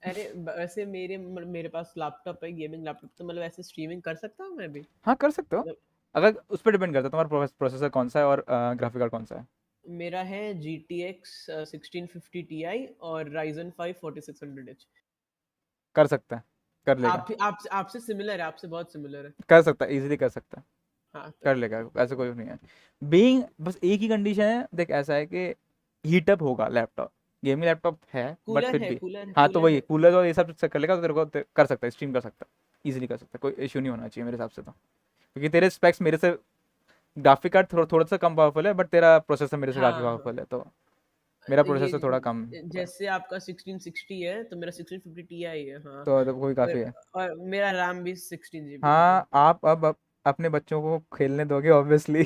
अरे वैसे मेरे पास लैपटॉप है, गेमिंग लैपटॉप, तो मतलब ऐसे स्ट्रीमिंग कर सकता हूँ मैं भी हाँ कर सकते हो, मतलब। अगर उस पर डिपेंड करता है तुम्हारा प्रोसेसर कौन सा है और ग्राफिक कार्ड कौन सा है. मेरा है G T x 1650 T I और राइजन 5 4600H। कर सकता है, कर लेगा, आपसे सिमिलर है, आपसे बहुत सिमिलर है। कर सकता है, इजीली कर सकता है, हाँ तो कर लेगा, ऐसा कोई नहीं है. बीइंग बस एक ही कंडीशन है देख, ऐसा है कि हीटअप होगा लैपटॉप, गेमिंग लैपटॉप है बट कूलर फिर है, भी. कूलर हाँ तो कूलर वही है। कूलर और ये सब से कर लेगा, तो तेरे को कर सकता है, स्ट्रीम कर सकता है, इजीली कर सकता है, कोई इशू नहीं होना चाहिए मेरे हिसाब से तो, क्योंकि तेरे स्पेक्स मेरे से, ग्राफिक कार्ड थोड़ा सा कम पावरफुल है, बट तेरा प्रोसेसर मेरे से काफ़ी हाँ हाँ, पावरफुल है, तो मेरा तो ये प्रोसेसर थोड़ा कम है, जैसे आपका 1660 है तो मेरा 1650 टी आई है, हाँ। तो कोई काफ़ी और, है. और मेरा रैम भी 16 GB है तो। हाँ आप अब अपने बच्चों को खेलने दोगे ऑब्वियसली.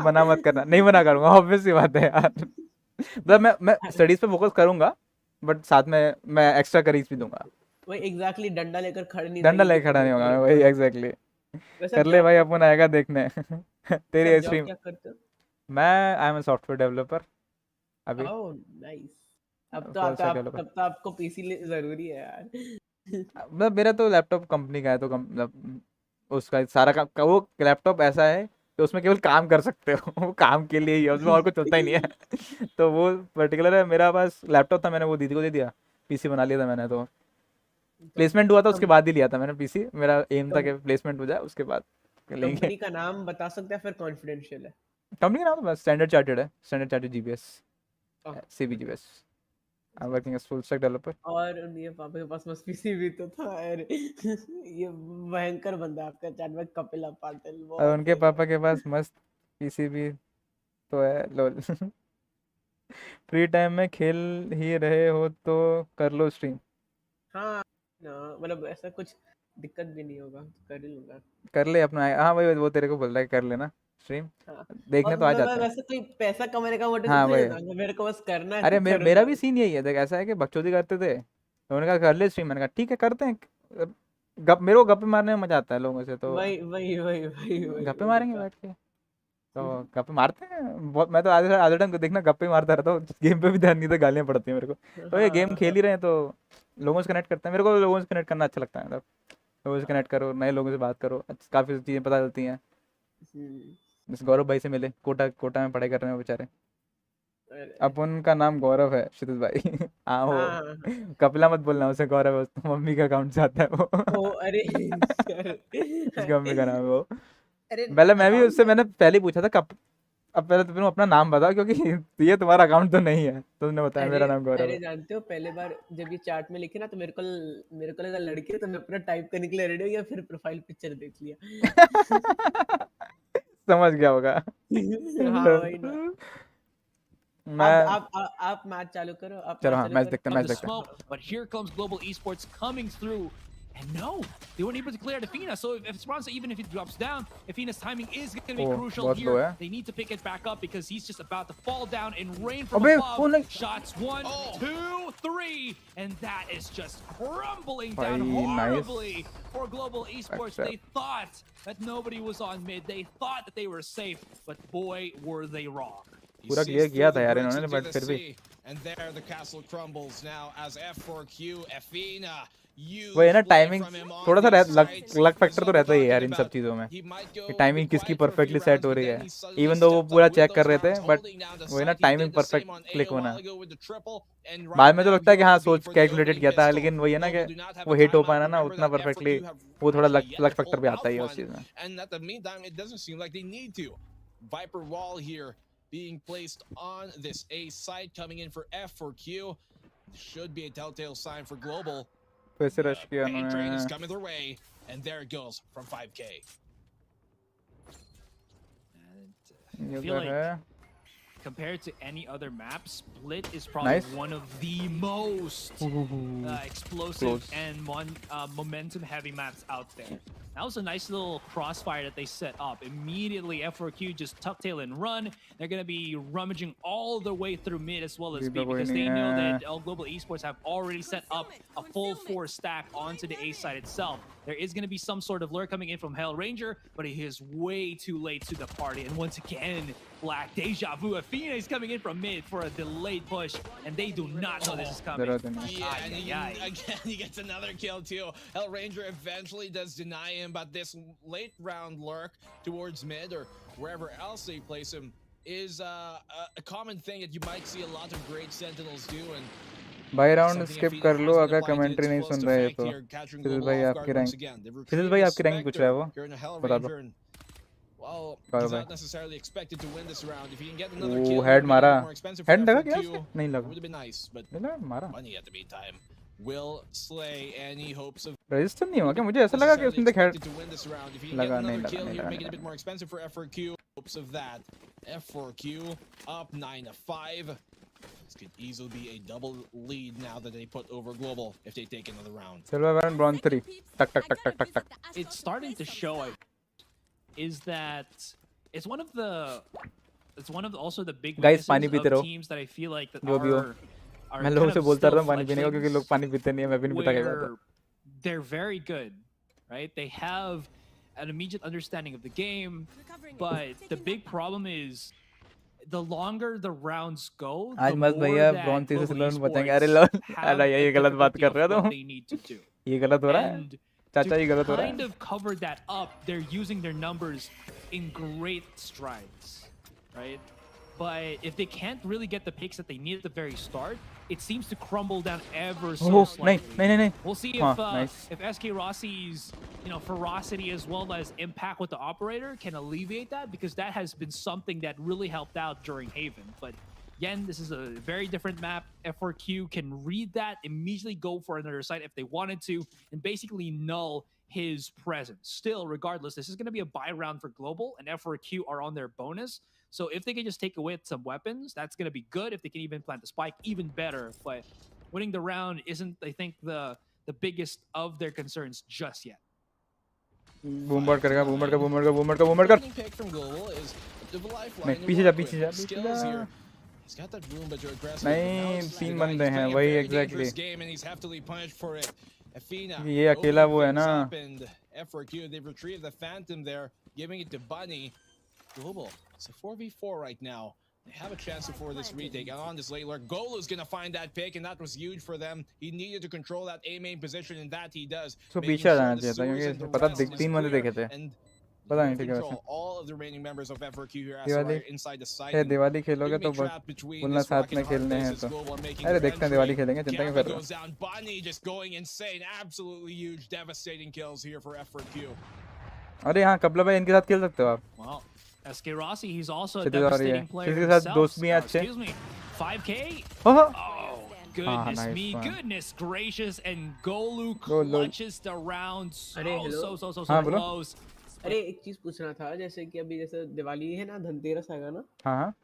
मना मत करना, नहीं मना करूंगा, ऑब्वियस सी बात है यार. मतलब मैं स्टडीज पे फोकस करूंगा, बट साथ में मैं एक्स्ट्रा करीज भी दूंगा. वही एग्जैक्टली, डंडा लेकर खड़े नहीं डंडा रहेंगे कि लेके खड़ा तुम नहीं होगा मैं, खेलो वही हाँ। एग्जैक्टली. वैसे कर आप ले जॉब भाई, क्या अपन करते हो? आएगा देखने. वैसे आप तेरी जॉब स्ट्रीम. क्या करते हो? मैं I am a software developer अभी, oh nice. Full stack developer. तब तो आपको पीसी जरूरी है यार। मतलब मेरा तो लैपटॉप कंपनी का है, तो मतलब उसका सारा वो लैपटॉप ऐसा है कि उसमें केवल काम कर सकते हो. वो काम के लिए ही है, उसमें और कुछ चलता ही नहीं है. तो वो पर्टिकुलर है. मेरा पास लैपटॉप था, मैंने वो दीदी को दे दिया, पीसी बना लिया था मैंने, तो तो प्लेसमेंट हुआ था उसके कम, बाद ही लिया था मैंने पीसी. मेरा एम था कम, कि प्लेसमेंट हो जाए उसके बाद लेंगे. कंपनी का नाम बता सकते हैं, फिर कॉन्फिडेंशियल है। कंपनी का नाम बस स्टैंडर्ड चार्टेड है, Standard Chartered GBS, oh, CBGBS. I am working as full stack developer. और ये पापा के पास मस्त पीसी भी तो था अरे। ये भयंकर बंदा है आपका चैट में, कपिला पाटिल और बहुत उनके सही पापा है। के पास मस्त पीसी भी तो है, लोल. फ्री टाइम में खेल ही रहे हो तो कर लो स्ट्रीम. हाँ, मतलब ऐसा कुछ दिक्कत भी नहीं होगा, कर ही लूंगा। कर ले अपना। हाँ वही वो तेरे को बोल रहा है कर लेना स्ट्रीम, हाँ, देखने और तो आ मैं जाते हैं। वैसे कोई पैसा कमाने का मोटिव से हाँ थोड़ी वही। बताऊंगा, मेरे को बस करना है अरे तो मेरा करूंगा। भी सीन यही है, देख ऐसा है कि बकचोदी करते थे तो उन्होंने कहा कर ले स्ट्रीम, मैंने कहा ठीक है करते हैं। गप मेरे को गप्पे मारने में मजा आता है लोगों से, तो वही वही वही वही वही गप्पे वही मारेंगे था। बैठ के। तो गप्पे मारते हैं बहुत, मैं तो आधे आधे टाइम देखना गप्पे ही मारता रहता हूँ, गेम पे भी ध्यान नहीं, तो गालियाँ पड़ती हैं मेरे को। तो ये गेम हाँ खेल हाँ। ही रहे हैं तो लोगों से कनेक्ट करते हैं, मेरे को लोगों से कनेक्ट करना अच्छा लगता है, मतलब लोगों से कनेक्ट करो, नए लोगों से बात करो, काफ़ी चीज़ें पता चलती हैं। हम्म, जैसे गौरव भाई से मिले, कोटा कोटा में पढ़ाई कर रहे हैं वो बेचारे। अरे, अब उनका नाम गौरव है क्षितिज भाई। हाँ वो हाँ हाँ हाँ। कपिला मत बोलना उसे, गौरव है उसको मम्मी का अकाउंट से आता है वो। ओ अरे सर। उसकी मम्मी का नाम है वो। अरे पहले मैं भी अकाउंट उससे मैंने पहले ही पूछा था कब, अब पहले तो तुम अपना नाम बताओ क्योंकि ये तुम्हारा अकाउंट तो नहीं है, तुमने बताया अरे मेरा नाम गौरव अरे जानते हो पहले बार जब ये चार्ट में लिखे ना तो मेरे को लगा लड़की है, तो मैं अपना टाइप करने के लिए रेडी हो गया, फिर प्रोफाइल पिक्चर देख लिया। है। समझ गया होगा। हाँ वही ना। मैं आप मैच चालू करो, आप चलो मैच हाँ चालू मैच करो। देखते हैं, Of मैच the देखते हैं। smoke, but here comes Global Esports coming through. And no, they weren't able to clear Defina. So if Esperanza, even if he drops down, Defina's timing is going to be Oh, crucial बहुत low here. है। They need to pick it back up because he's just about to fall down and rain from अबे above. वो नहीं, Shots 1, 2, 3, and that is just crumbling भाई down nice. horribly for Global Esports. अच्छा They thought that nobody was on mid. They thought that they were safe, but boy, were they wrong. He पूरा sees clear through किया the था यार bricks इन्होंने, into but the फिर भी sea, and there the castle crumbles now as F4Q Efina वो है ना used play timing, from him on थोड़ा सा these luck sites. Luck This factor is तो what we're रहता ही है यार talking इन सब about. चीज़ों में, He might go कि a टाइमिंग bit किसकी quiet for a few perfectly set rounds, हो but रही then है। he suddenly इवन दो वो stepped पूरा up with चेक कर those रहे थे, rounds, but holding down the वो है ना site. He timing did the perfect same on A click a होना। while ago with the triple, and बाद right में तो now लगता है कि here हाँ will be सोच for the कैलकुलेटेड opening किया था, pistol. लेकिन वही है ना कि Global do not have वो a हिट हो timeout. पाना ना Remember उतना that परफेक्टली, F4Q have वो थोड़ा actually luck yet to luck factor pull भी आता out ही है उस one, चीज़ में। and at the meantime, it doesn't seem like they need to. Viper wall here being placed on this A site coming in for F4Q. Should be a telltale sign for Global. फिर से rush The किया pain train is उन्होंने। coming their way, and there it goes from 5K. And ये I feel उधर like है। compared to any other map, Split is probably Nice. one of the most explosive Close. and momentum-heavy maps out there. That was a nice little crossfire that they set up. Immediately, F4Q just tuck tail and run. They're going to be rummaging all the way through mid as well as अभी B तो कोई because they नहीं know है। that Global Esports have already set up a full 4 stack onto the A side itself. There is going to be some sort of lure coming in from Hell Ranger, but he is way too late to the party. And once again, Black Deja Vu. Athena is coming in from mid for a delayed push, and they do not know this is coming. जरूरत नहीं। Yeah, and Ay, ay, ay. again, he gets another kill too. Hell Ranger eventually does deny him, but this late round lurk towards mid or wherever else they place him is a common thing that you might see a lot of great Sentinels do. And भाई round something skip Efina कर लो has been अगर applying to commentary its नहीं fullest सुन रहे effect तो। here, capturing फिजिल Global भाई off आपकी guard once rank, again. They've फिजिल retrieved भाई the आपकी रैंक पूछ रहा है Spectre वो, here in the Hell बता दो। Ranger, and well, करो he's भाई। not necessarily expected to win this round. If he can get another वो kill, head it'll make it a मारा, bit more expensive for head लगा क्या F4Q. उसके? नहीं It लगा, would have been nice, but नहीं लगा, मारा। money at the meantime will slay any hopes of register नहीं हुआ क्या? मुझे ऐसा लगा कि उसने देख head expected to win this round. If he can get लगा, नहीं another लगा, kill, नहीं he would लगा, make it नहीं a bit लगा। more expensive for F4Q. Hopes of that. F4Q up 9-5. This could easily be a double lead now that they put over Global if they take another round. Silver Warren bronze 3 टक टक टक टक टक टक। It's starting to show is that it's one of the also the big Guys, weaknesses पानी पीते of रहो, teams that I feel like that जो भी हो। are मैं kind लोगों of से बोलता still रहता हूँ पानी पीने को, क्योंकि लोग fledglings, पानी पीते नहीं है, मैं भी नहीं पीता क्या बात है। where they're very good, right? They have an immediate understanding of the game, but the big problem is the longer the rounds go, आज the मस्त more भैया that ब्रॉन्ज 3 से Global सिल्वर में बचाएंगे। Esports अरे लो, have अरे ये a गलत बात difficulty कर of रहे हो what तुम, they need to do. ये गलत हो रहा है And चाचा, ये to गलत हो रहा kind है। of cover that up, they're using their numbers in great strides, right? But if they can't really get the picks that they need at the very start, it seems to crumble down ever so ओह नहीं slightly. नहीं नहीं नहीं। We'll see हाँ, if nice। if SK Rossi's ferocity as well as impact with the operator can alleviate that, because that has been something that really helped out during Haven. But again, this is a very different map. F4Q can read that, immediately go for another site if they wanted to, and basically null his presence. Still, regardless, this is going to be a buy round for Global, and F4Q are on their bonus. So if they can just take away some weapons, that's going to be good. If they can even plant the spike, even better. But winning the round isn't, I think, the biggest of their concerns just yet. बूमबर्ड करेगा, बूमबर्ड कर, बूमबर्ड कर, बूमबर्ड कर, बूमबर्ड कर। Opening pick from Global is the lifeline नहीं to पीछे जा, work पीछे with. जा, पीछे Skills जा। here. He's got that room, but you're aggressive. But now नहीं this is the 3 guy. बंदे He's हैं, playing a वही very exactly. dangerous game, and he's heavily punished for it. Athena ये अकेला opening वो है things ना। up, and F4Q, they've retrieved the Phantom there, giving it to Bunny. Global, it's a 4v4 right now. They have a chance for this retake. And on this late lurk, Golu's gonna find that pick, and that was huge for them. He needed to control that A main position, and that he does. उसको Making पीछे आ sure जाना the चाहिए था, sewers and क्योंकि the पता rest is 3 बंदे clear, देखे थे। and पता you नहीं ठीक है control वैसे। all of the remaining members of F4Q here as Diwali well inside the site. है, And दिवाली they're खेलोगे gonna be तो बस trapped between बोलना this साथ rock में and hard खेलने हैं places. तो। Global are making अरे their देखते हैं दिवाली entry. खेलेंगे, चिंता क्यों Gamma कर रहे हो? goes down. Bunny just going insane. Absolutely huge, devastating kills here for F4Q. अरे हाँ कपला भाई इनके साथ खेल सकते हो आप। Well, SK Rossi, he's also a क्षितिज आ रही है, devastating player क्षितिज के साथ himself. दोस्त भी हैं अच्छे। Excuse me, 5K? ओहो Oh, goodness nice me, one. goodness gracious, and Golu Golu. clutches the round so, अरे, hello? so हाँ, बोलो। close. अरे एक चीज पूछना था, जैसे कि अभी जैसे दिवाली है ना, धनतेरस आएगा ना। हाँ हाँ।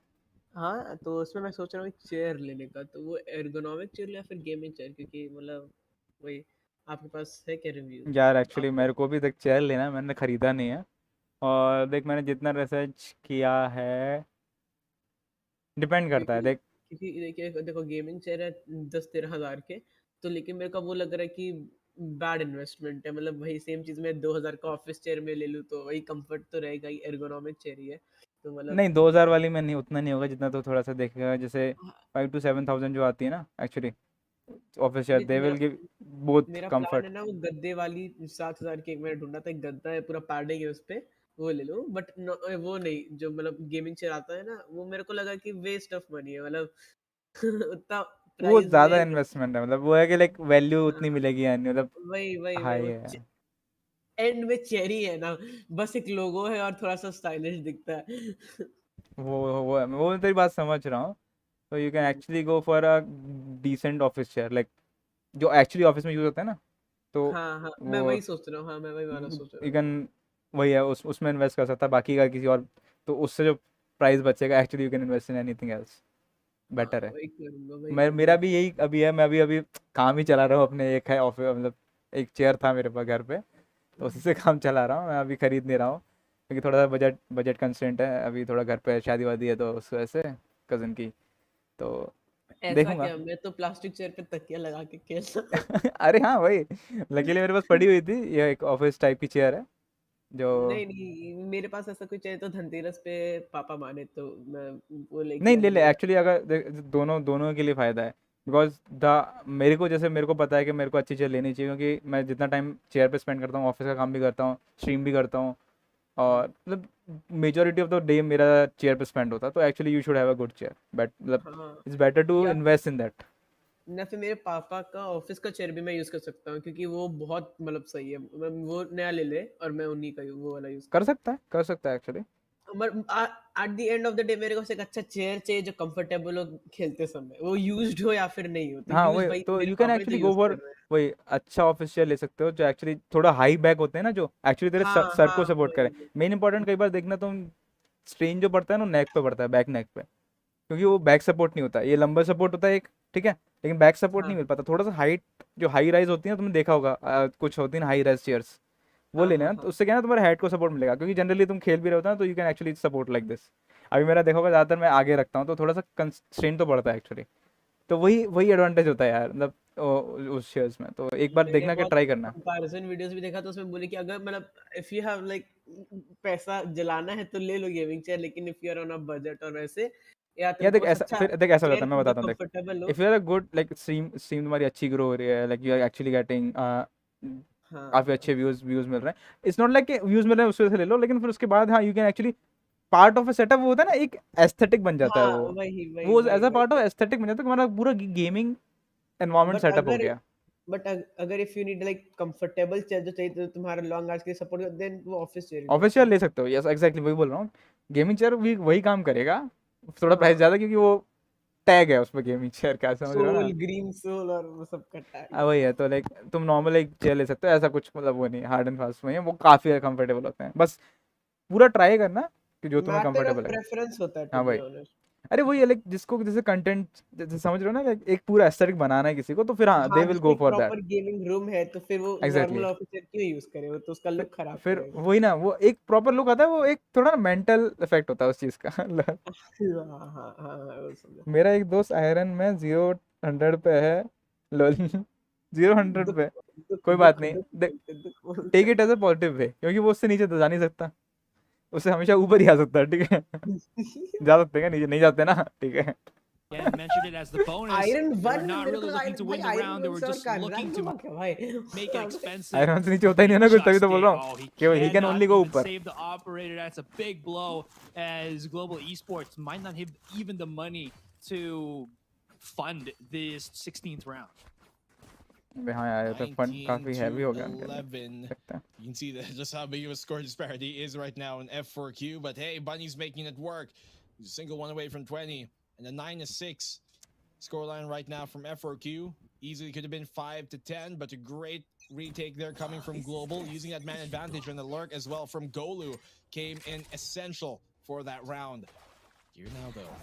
हाँ, तो उसमें मैं सोच रहा हूँ एक चेयर लेने का, तो वो एर्गोनॉमिक चेयर या फिर गेमिंग चेयर, क्योंकि मतलब वही आपके पास है क्या रिव्यू? यार एक्चुअली आपको मेरे को भी देख चेयर लेना है, मैंने खरीदा नहीं है। और देख मैंने जितना रिसर्च किया है, डिपेंड करता है क्योंकि देख। क्योंकि देखिए देखो गेमिंग चेयर है 10-13 हजार के, तो लेकिन मेरे को वो लग रहा है कि बैड इन्वेस्टमेंट है। मतलब वही सेम चीज मैं 2000 का ऑफिस चेयर में ले लूँ तो वही कंफर्ट तो रहेगा ही, एर्गोनॉमिक चेयर ही है, तो मतलब नहीं 2000 वाली में नहीं, उतना नहीं होगा जितना तो थोड़ा सा देखेगा, जैसे हाँ, 5 to 7 thousand जो आती है ना एक्चुअली ऑफिस चेयर, नहीं, दे विल गिव बोथ मेरा प्लान कंफर्ट। है ना वो गद्दे वाली 7000 की, एक मैंने ढूंढा था, एक गद्दा है पूरा पैडिंग है उस पे, वो ले लूं। बट वो नहीं, जो मतलब गेमिंग चेयर आता है ना, वो मेरे को लगा कि वेस्ट ऑफ मनी है, मतलब उतना वो प्राइस ज़्यादा में इन्वेस्टमेंट है, मतलब वो है कि लाइक वैल्यू हाँ, उतनी मिलेगी या नहीं, मतलब वही वही वही हाई वो है। एंड में चेरी है ना, बस एक लोगो है और थोड़ा सा स्टाइलिश दिखता है। वो मैं तेरी बात समझ रहा हूँ। तो you can actually go for a decent office chair, like जो एक्चुअली ऑफिस में यूज होता है ना, तो हाँ हाँ, मैं वो वही सोच रहा हूँ, हाँ मैं वही वाला सोच रहा यू हूँ। कैन, वही है उसमें इन्वेस्ट कर सकता है, बाकी का किसी और, तो उससे जो प्राइस बचेगा actually you can invest in anything else, हाँ बेटर है। वही करूंगा, वही मैं मेरा करूंगा। भी यही अभी है, मैं अभी अभी काम ही चला रहा हूँ अपने, एक है ऑफिस, मतलब एक चेयर था मेरे पास घर पे, तो उसी से काम चला रहा हूँ, मैं अभी खरीद नहीं रहा हूँ क्योंकि थोड़ा सा बजट कंस्ट्रेंट है अभी, थोड़ा घर पे शादी वादी है तो उस वजह से कज़न की, तो ऐसा देखूंगा। क्या, मैं तो प्लास्टिक चेयर पे तकिया लगा के खेलता हूँ। अरे हाँ वही, लकीली मेरे पास पड़ी हुई थी, ये एक ऑफिस टाइप की चेयर है जो। नहीं नहीं, मेरे पास ऐसा कुछ है तो धनतेरस पे पापा माने तो मैं वो लेके नहीं आ ले ले, जाऊंगा। एक्चुअली अगर दोनों दोनों के लिए फ़ायदा है, बिकॉज द मेरे को, जैसे मेरे को पता है कि मेरे को अच्छी चेयर लेनी चाहिए, क्योंकि मैं जितना टाइम चेयर पे स्पेंड करता हूँ, ऑफिस का काम भी करता हूँ, स्ट्रीम भी करता हूँ, और मतलब मेजोरिटी ऑफ द डे मेरा चेयर पे स्पेंड होता है, तो actually you should have a good chair, but मतलब हाँ, इट्स बेटर टू या इन्वेस्ट इन दैट। ना फिर मेरे पापा का ऑफिस का चेयर भी मैं यूज कर सकता हूँ, क्योंकि वो बहुत मतलब सही है। वो नया ले ले और मैं उन्हीं का वो वाला यूज कर करूँ। सकता है, कर सकता है actually. At the end of the day मेरे को एक अच्छा चेयर चाहिए जो कंफर्टेबल हो खेलते समय, वो यूज्ड हो या फिर नहीं हो, तो हाँ यूज वही, भाई तो मेरे यू कैन पापा ही तो एक्चुअली गो यूज कर फॉर रहे हैं। वही अच्छा ऑफिस चेयर ले सकते हो जो एक्चुअली थोड़ा हाई बैक होते हैं ना, जो एक्चुअली तेरे हाँ सर हाँ को सपोर्ट करे। वही मेन इंपॉर्टेंट कई बार देखना तुम, स्ट्रेन जो पड़ता है ना नेक पे पड़ता है, बैक नेक पे, क्योंकि वो बैक सपोर्ट नहीं होता, ये लंबा सपोर्ट होता है एक, ठीक है, लेकिन बैक सपोर्ट नहीं हाँ मिल पाता। थोड़ा सा हाइट, जो हाई राइज होती है तुमने देखा होगा, कुछ होती है ना हाई राइज चेयर्स, वो हाँ ले हाँ लेना, हाँ तो उससे क्या है ना तुम्हारे हेड को सपोर्ट मिलेगा, क्योंकि जनरली तुम खेल भी रहे होता है ना, तो you can actually support like this. अभी मेरा देखा होगा ज़्यादातर मैं आगे रखता हूँ, तो थोड़ा सा कंस्ट्रेन तो पड़ता है एक्चुअली, तो वही वही एडवांटेज होता है यार, मतलब उस चेयर्स में, तो एक बार मैंने देखना कि बहुत ट्राई करना। कंपैरिजन वीडियोस भी देखा, तो उसमें बोले कि अगर मतलब इफ यू हैव लाइक पैसा जलाना है तो ले लो गेमिंग चेयर, लेकिन if you are on a budget और वैसे, या या तुमको देख बस ऐसा, अच्छा फिर देख ऐसा हो जाता चेयर है, मैं जो बताता हूँ देख, कंफर्टेबल हो। If you are a good like stream stream तुम्हारी अच्छी ग्रो हो रही है, like you are actually getting काफ़ी हाँ अच्छे व्यूज़ व्यूज़ मिल रहे हैं, इट्स नॉट लाइक व्यूज़ मिल रहे हैं उस वजह से ले लो, लेकिन फिर उसके बाद हाँ you can actually part of a setup, वो होता है ना एक एस्थेटिक बन जाता है, हाँ, वो वही वही वो वही एज अ वही पार्ट ऑफ एस्थेटिक बन जाता है, तुम्हारा पूरा गेमिंग एनवायरनमेंट बट सेटअप हो अगर गया। बट अगर if you need like comfortable chair जो चाहिए तो तुम्हारा लॉन्ग आवर्स के लिए सपोर्ट, देन वो ऑफिस चेयर लो। ऑफिस चेयर ले सकते हो, यस एग्जैक्टली वही बोल रहा हूँ, गेमिंग चेयर भी वही काम करेगा, थोड़ा प्राइस हाँ, ज़्यादा, क्योंकि वो टैग है उस पर गेमिंग चेयर का, समझ रहे हो सोल ना। ग्रीन सोल और वो सब का टैग वही है, तो लाइक तुम नॉर्मल एक चेयर ले सकते हो, ऐसा कुछ मतलब वो नहीं हार्ड एंड फास्ट में है, वो काफ़ी कंफर्टेबल होते हैं, बस पूरा ट्राई करना कि जो तुम्हें मैटर ऑफ कंफर्टेबल है। प्रेफरेंस होता है, टू हाँ बी भाई, ऑनेस्ट। अरे वही लाइक जिसको जैसे कंटेंट जैसे समझ रहे हो ना like, एक पूरा एस्थेटिक बनाना है किसी को तो फिर हाँ दे हाँ, विल जिसको गो एक for that proper gaming room है तो फिर वो एग्जैक्टली नॉर्मल ऑफिसर क्यों यूज करे, वो तो उसका लुक खराब फिर करेगा। वही ना वो एक प्रॉपर लुक आता है वो एक थोड़ा ना मेंटल इफेक्ट होता है उस चीज का हाँ हाँ हाँ वो समझा। मेरा एक दोस्त आयरन में 0-100 पे है लोल 0-100 दुख पे दुख कोई बात दुख नहीं दुख बोलते दुख टेक इट बोलते एज अ पॉजिटिव वे क्योंकि वो उससे नीचे तो जा नहीं सकता उससे हमेशा ऊपर ही आ सकता है ठीक है जा सकते हैं क्या नीचे नहीं जाते ना ठीक है Again, mentioned it as the bonus. Iron They one were not मेरे really को looking to भाई win the iron round. They one were से और just कानरान looking क्यों to भाग गया भाई make it expensive. आयरन से नीचे होता ही नहीं है ना कुछ तभी तो बोल रहा Oh, हूँ he केवल he can cannot only go even ऊपर save the operator. That's a big blow as Global Esports might not have even the money to fund this 16th round. अबे हाँ यार ये तो फंड 19 काफी to हैवी हो गया उनके लिए 11. लगता है You can see that just how big of a score disparity is right now in F4Q. But hey, Bunny's making it work. He's a single one away from 20. And a 9-6 scoreline right now from F4Q. Easily could have been 5-10, but a great retake there coming from Global. Using that man advantage and the lurk as well from Golu came in essential for that round. Here now though.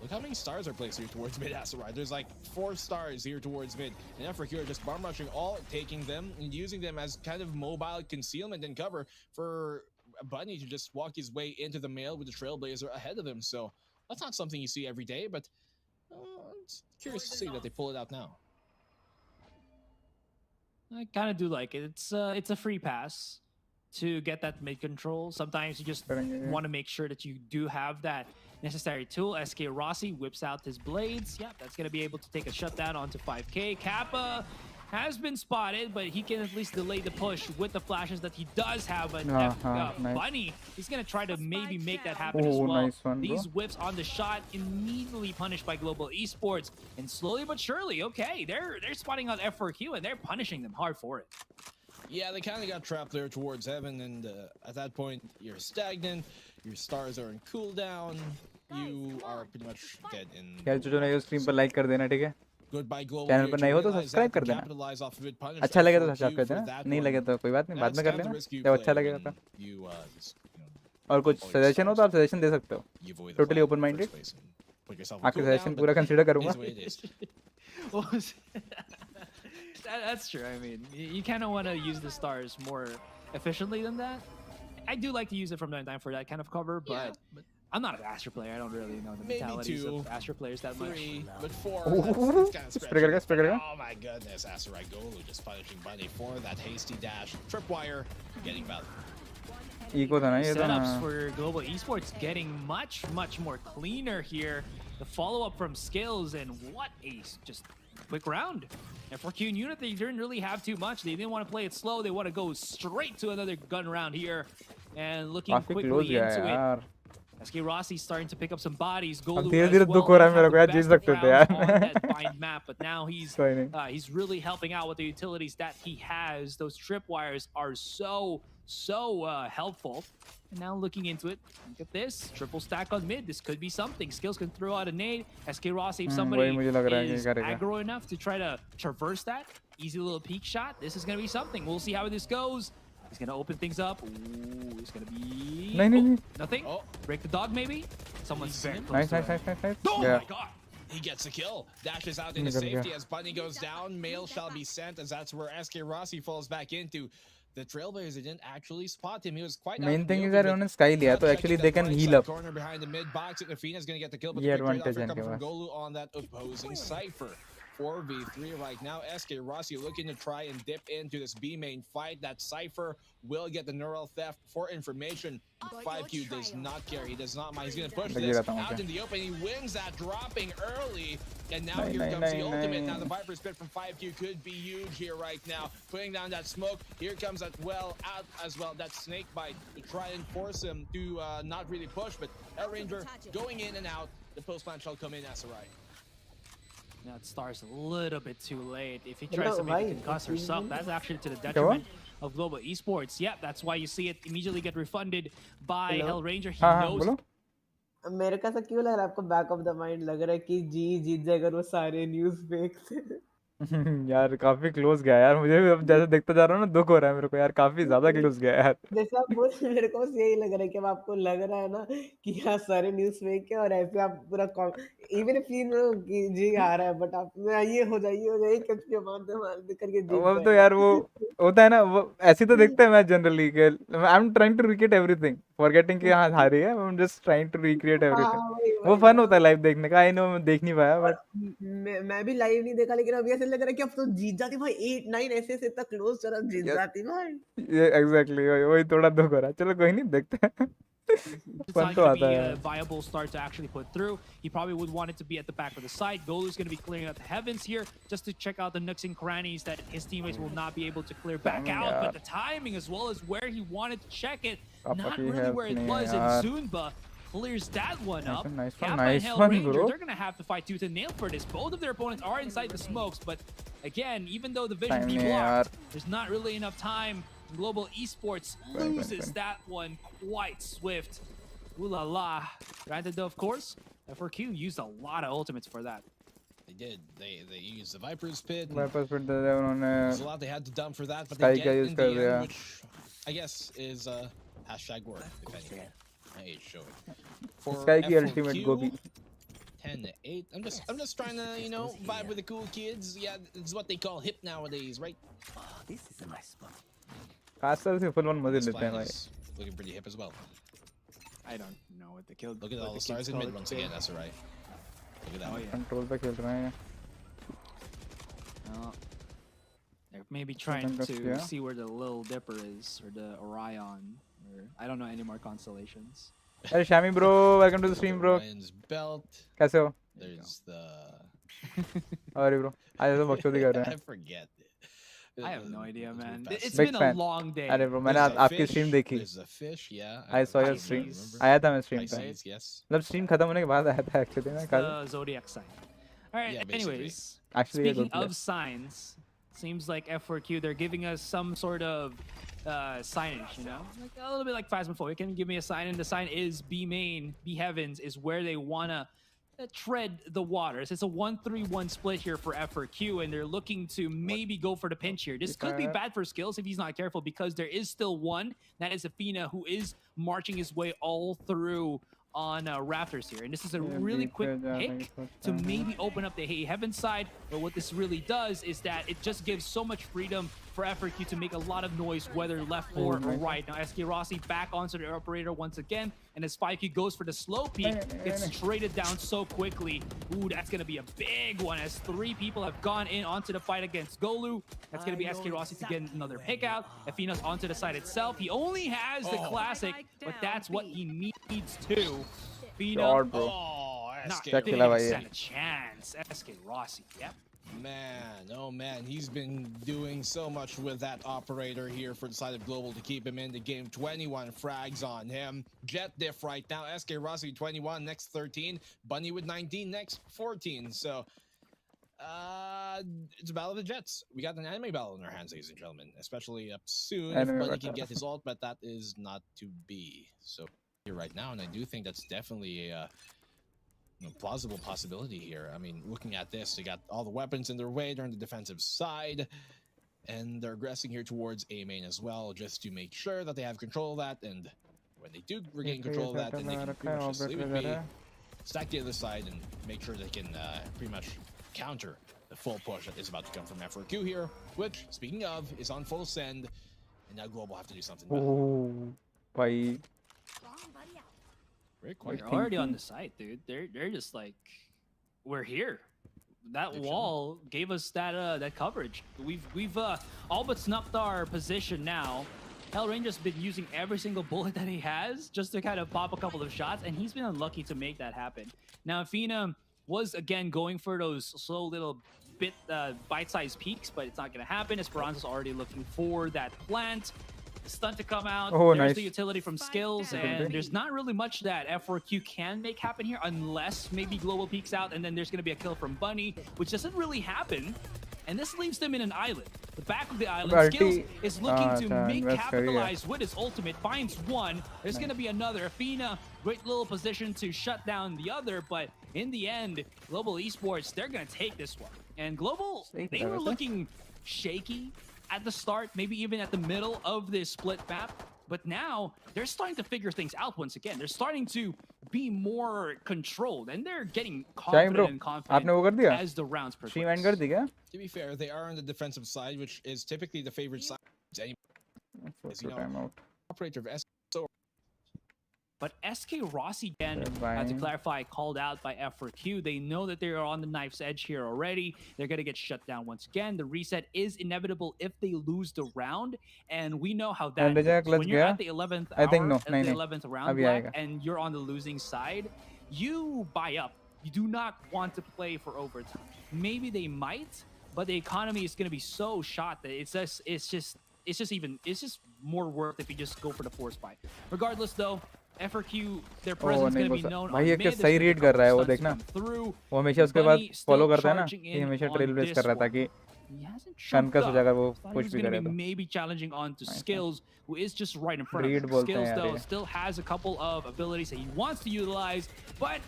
Look how many stars are placed here towards mid, Asteroid. There's like 4 stars here towards mid. And F4Q are just bomb rushing all, taking them and using them as kind of mobile concealment and cover for Bunny to just walk his way into the mail with the Trailblazer ahead of him. So that's not something you see every day, but it's curious to see that they pull it out now. I kind of do like it. It's a free pass to get that mid control. Sometimes you just want to make sure that you do have that necessary tool. SK Rossi whips out his blades. Yeah, that's going to be able to take a shutdown onto 5K. Kappa has been spotted, but he can at least delay the push with the flashes that he does have. But nice. Bunny, he's going to try to maybe make that happen as Oh, well. nice one, bro. These whips on the shot immediately punished by Global Esports. And slowly but surely, okay, they're spotting out F4Q and they're punishing them hard for it. Yeah, they kind of got trapped there towards heaven, and at that point, you're stagnant. Your stars are in cooldown. You are pretty much dead in. यार जो नहीं हो stream पर like कर देना ठीक है Goodbye, Global. Channel here पर to नहीं हो तो realize सब्सक्राइब that कर and देना capitalize off of it, punish अच्छा लगे तो F4Q सब्सक्राइब कर for देना that नहीं one. लगे तो कोई बात नहीं बाद That's में कर kind of लेना the risk you जब play अच्छा लगेगा when तो you, just, you know, और कुछ avoid सजेशन हो तो आप सजेशन दे सकते हो you avoid the totally flag open in the minded first place and put yourself on आपके cooldown, सजेशन but पूरा कंसीडर it करूंगा is what it is. What was that's true. I mean, you kind of want to use the stars more efficiently than that. I do like to use it from time to time for that kind of cover, but I'm not an Astra player. I don't really know the Maybe mentalities two, of Astra players that much. 3, but 4. Ooh, That's kind of spray करेगा, spray करेगा. Oh my goodness, Asteroid Golu just punishing Bunny for that hasty dash. Tripwire getting value. Echo था ना ये तो Setups हाँ for Global Esports getting much more cleaner here. The follow-up from skills and what a just quick round. F4Q and Unit, they didn't really have too much. They didn't want to play it slow. They want to go straight to another gun round here. And looking काफी close quickly गया into it. यार SK Rossi starting to pick up some bodies. अब Golu धीरे as धीरे well. दुख हो रहा है They मेरे have को the यार जीत best of सकते थे rounds यार on that bind map, but now कोई नहीं he's really helping out with the utilities that he has. Those tripwires are so helpful. And now looking into it, look at this triple stack on mid. This could be something. Skills can throw out a nade. SK Rossi, if somebody वही मुझे लग रहा है कि is करेगा aggro enough to try to traverse that, easy little peek shot. This is gonna be something. We'll see how this goes. He's gonna open things up. Ooh, it's gonna be नहीं नहीं नहीं nothing. Oh. Break the dog maybe. Someone's very close. Nice to nice him. Nice nice Oh या my god! He gets a kill. Dashes out into Nikhil safety Goyal. as Bunny goes down. Mail shall be sent as that's where SK Rossi falls back into. The Trailblazers didn't actually spot him. He was quite main out thing in is the यार open, उन्होंने but Skye लिया तो checking actually that they can right heal side up corner behind the mid box. Ifina's gonna get the kill, but ये the quick trade advantage offer है coming इनके from pass Golu on that opposing Cypher. 4v3 right now. SK Rossi looking to try and dip into this B main fight. That Cypher will get the neural theft for information. 5Q does not care. He does not mind. He's going to push लगी this रहता हूँ out मुझे in the open. He wins that dropping early. And now नहीं here नहीं comes the नहीं ultimate. Now the नहीं Viper spit from 5Q could be huge here right now. Putting down that smoke. Here comes that well out as well. That snake bite to try and force him to not really push. But El Ranger going in and out. The post plant shall come in as a right. Now it starts a little bit too late. If he tries to Hello, maybe bhai. concuss herself, that's actually to the क्या हुआ detriment of Global Esports. Yeah, that's why you see it immediately get refunded by Hello? Hellranger. He हाँ हाँ knows बोलो मेरे को ऐसा क्यों लग रहा है आपको बैक ऑफ द माइंड लग रहा है कि जी जीत जाएगा और वो सारे न्यूज़ फेक थे यार काफी क्लोज गया यार, मुझे भी अब जैसे देखता जा रहा हूँ ना दुख हो रहा है मेरे को यार, काफी ज्यादा क्लोज गया यार। जैसे आप बोल मेरे को बस यही लग रहा है कि अब आपको लग रहा है ना कि हाँ सारे न्यूज़ फेक है और ऐसे आप पूरा इवन इफ यू नो कि जी आ रहा है बट आप ये हो जाए कुछ भी मान करके जीत अब तो जाएगा। यार वो होता है ना, वो ऐसे तो देखते हैं मैं जनरली कि I am trying to recreate everything, forgetting कि हाँ हारी है, I am just trying to recreate everything. हाँ वही वो वही फन ना। होता है लाइव देखने का, आई नो मैं देख नहीं पाया और बट मैं भी लाइव नहीं देखा लेकिन अभी ऐसे लग रहा है कि अब तो जीत जाती भाई 8-9 ऐसे इतना क्लोज चला जीत यस, जाती भाई। ये एग्जैक्टली वही थोड़ा दुख हो रहा है। चलो कोई नहीं, देखते हैं। It's फन not तो going to आता be है। a viable start to actually put through. He probably would want it to be at the back of the site. Golu's going to be clearing out the heavens here just to check out the nooks and crannies that his teammates will not be able to clear back Timing, out. yaar. But the timing as well as where he wanted to check it, Papa not ki really help where it nahi hai, was. And yaar. Zunba clears that one Nice up. one, nice one, Kappa nice and Hell one, Ranger, bro. they're going to have to fight tooth and nail for this. Both of their opponents are inside the smokes, but again, even though the vision be Timing, blocked, yaar. there's not really enough time. Global Esports loses that one quite swift. Ooh la la. Granted though, of course, F4Q used a lot of ultimates for that. They did. They used the Viper's Pit. and वापस फिर दे दिया उन्होंने। There's a lot they had to dump for that, but Sky they का get it use in कर the दिया। end, which I guess is hashtag worth, if anything. My age showing. For Sky की ultimate F4Q, गोभी। 10-8. I'm just trying to, you know, vibe with the cool kids. Yeah, it's what they call hip nowadays, right? खासकर से full one मजे This लेते हैं plan भाई। is looking pretty hip as well. I don't know what the kill. Look at what all the kids stars in call mid it once today. again, that's alright. Look at that. Oh yeah. Control पे खेल रहे हैं। They're maybe trying Something to that's- yeah. see where the Lil Dipper is, or the Orion, or I don't know any more constellations. अरे Shami bro, welcome to the stream bro. Ryan's belt. कैसे हो? There's the. अरे bro, आज तो बकचोदी कर रहे I हैं। forget. I have no idea, man. It's Big been a fan. long day. अरे ब्रो मैंने There's the आपकी fish, स्ट्रीम देखी। There's the fish, yeah. I saw your don't stream. remember. आया था मैं स्ट्रीम पे। Pisces, yes. मतलब stream खत्म होने के बाद आया था एक्चुअली मैं It's कल। the zodiac sign. All right. Yeah, basically. Anyways, Actually, yeah, speaking good of signs, seems like F4Q they're giving us some sort of signage. You know, like a little bit like Phasmophobia. Can you give me a sign? And the sign is B main, B heavens is where they wanna tread the waters. It's a 1-3-1 split here for F4Q, and they're looking to maybe go for the pinch here. This could be bad for skills if he's not careful, because there is still one. That is Athena, who is marching his way all through on Raptors here. And this is a really quick pick to maybe open up the Heaven side. But what this really does is that it just gives so much freedom for F4Q to make a lot of noise, whether left or right. Now, SK Rossi back onto the operator once again. And as 5Q goes for the slow peek, it's traded down so quickly. Ooh, that's going to be a big one, as 3 people have gone in onto the fight against Golu. That's going to be SK Rossi to get another pick out. Athena's onto the side itself. He only has the classic, but that's what he needs to. Athena, God, bro. Oh, not SK. giving Killer, us yeah. a chance. SK Rossi, yep. Man, oh man, he's been doing so much with that operator here for the side of Global to keep him in the game. 21 frags on him. Jet diff right now. SK Rossi 21, next 13. Bunny with 19, next 14. So, it's a battle of the Jets. We got an anime battle in our hands, ladies and gentlemen. Especially up soon if Anime Bunny battle. can get his ult, but that is not to be. So, here right now, and I do think that's definitely a plausible possibility here. I mean, looking at this, they got all the weapons in their way. They're on the defensive side, and they're aggressing here towards A main as well, just to make sure that they have control of that. And when they do regain control of that, then they can pretty much just leave it be, stack the other side, and make sure they can pretty much counter the full push that is about to come from F4Q here, which, speaking of, is on full send, and now Global have to do something about it. ओह भाई Very quick. They're already on the site, dude. They're just like, we're here. That wall gave us that that coverage. We've all but snuffed our position now. Hell Ranger's been using every single bullet that he has just to kind of pop a couple of shots, and he's been unlucky to make that happen. Now, Athena was again going for those slow little bite-sized peaks, but it's not going to happen. Esperanza's already looking for that plant. Stunt to come out. Oh, There's nice. the utility from skills, and there's not really much that F4Q can make happen here, unless maybe Global peeks out, and then there's going to be a kill from Bunny, which doesn't really happen. and this leaves them in an island. The back of the island, Ulti- Skills is looking to अच्छा, invest capitalize with his ultimate, finds one. There's going to be another. Athena, great little position to shut down the other, but in the end, Global Esports, they're going to take this one. And Global, they were looking shaky at the start, maybe even at the middle of this split map. But now they're starting to figure things out once again. They're starting to be more controlled, and they're getting confident and confident आपने वो कर दिया? as the rounds progress. Stream end कर दी क्या? To be fair, they are on the defensive side, which is typically the favorite side. As you know, Time out. operator of S. But SK Rossi, again, to Fine. clarify, called out by F4Q. They know that they are on the knife's edge here already. They're going to get shut down once again. The reset is inevitable if they lose the round. And we know how that Raja goes. When you're clutch at the 11th I think hour, no. at नहीं, the नहीं. 11th round, अभी Black, आएगा. and you're on the losing side, you buy up. You do not want to play for overtime. Maybe they might, but the economy is going to be so shot that it's just more worth if you just go for the force buy. Regardless, though, F4Q, their presence is नहीं going to be बोल known सकता. on भाई ये mid. क्या There's सही gonna be a read कर रहा है वो couple देखना. stunts come through. वो हमेशा उसके बाद Bunny फॉलो still करता है ना charging कि in हमेशा on ट्रेल बेस कर this रहा था one. कि He hasn't कनकस choked हो up. जाएगा वो Thought he पुश was भी gonna करेगा. be maybe challenging on to Nice. Skills, who is just right in front of Read him. बोलते Skills, हैं यार though, ये. still has a couple of abilities that he wants to utilize, but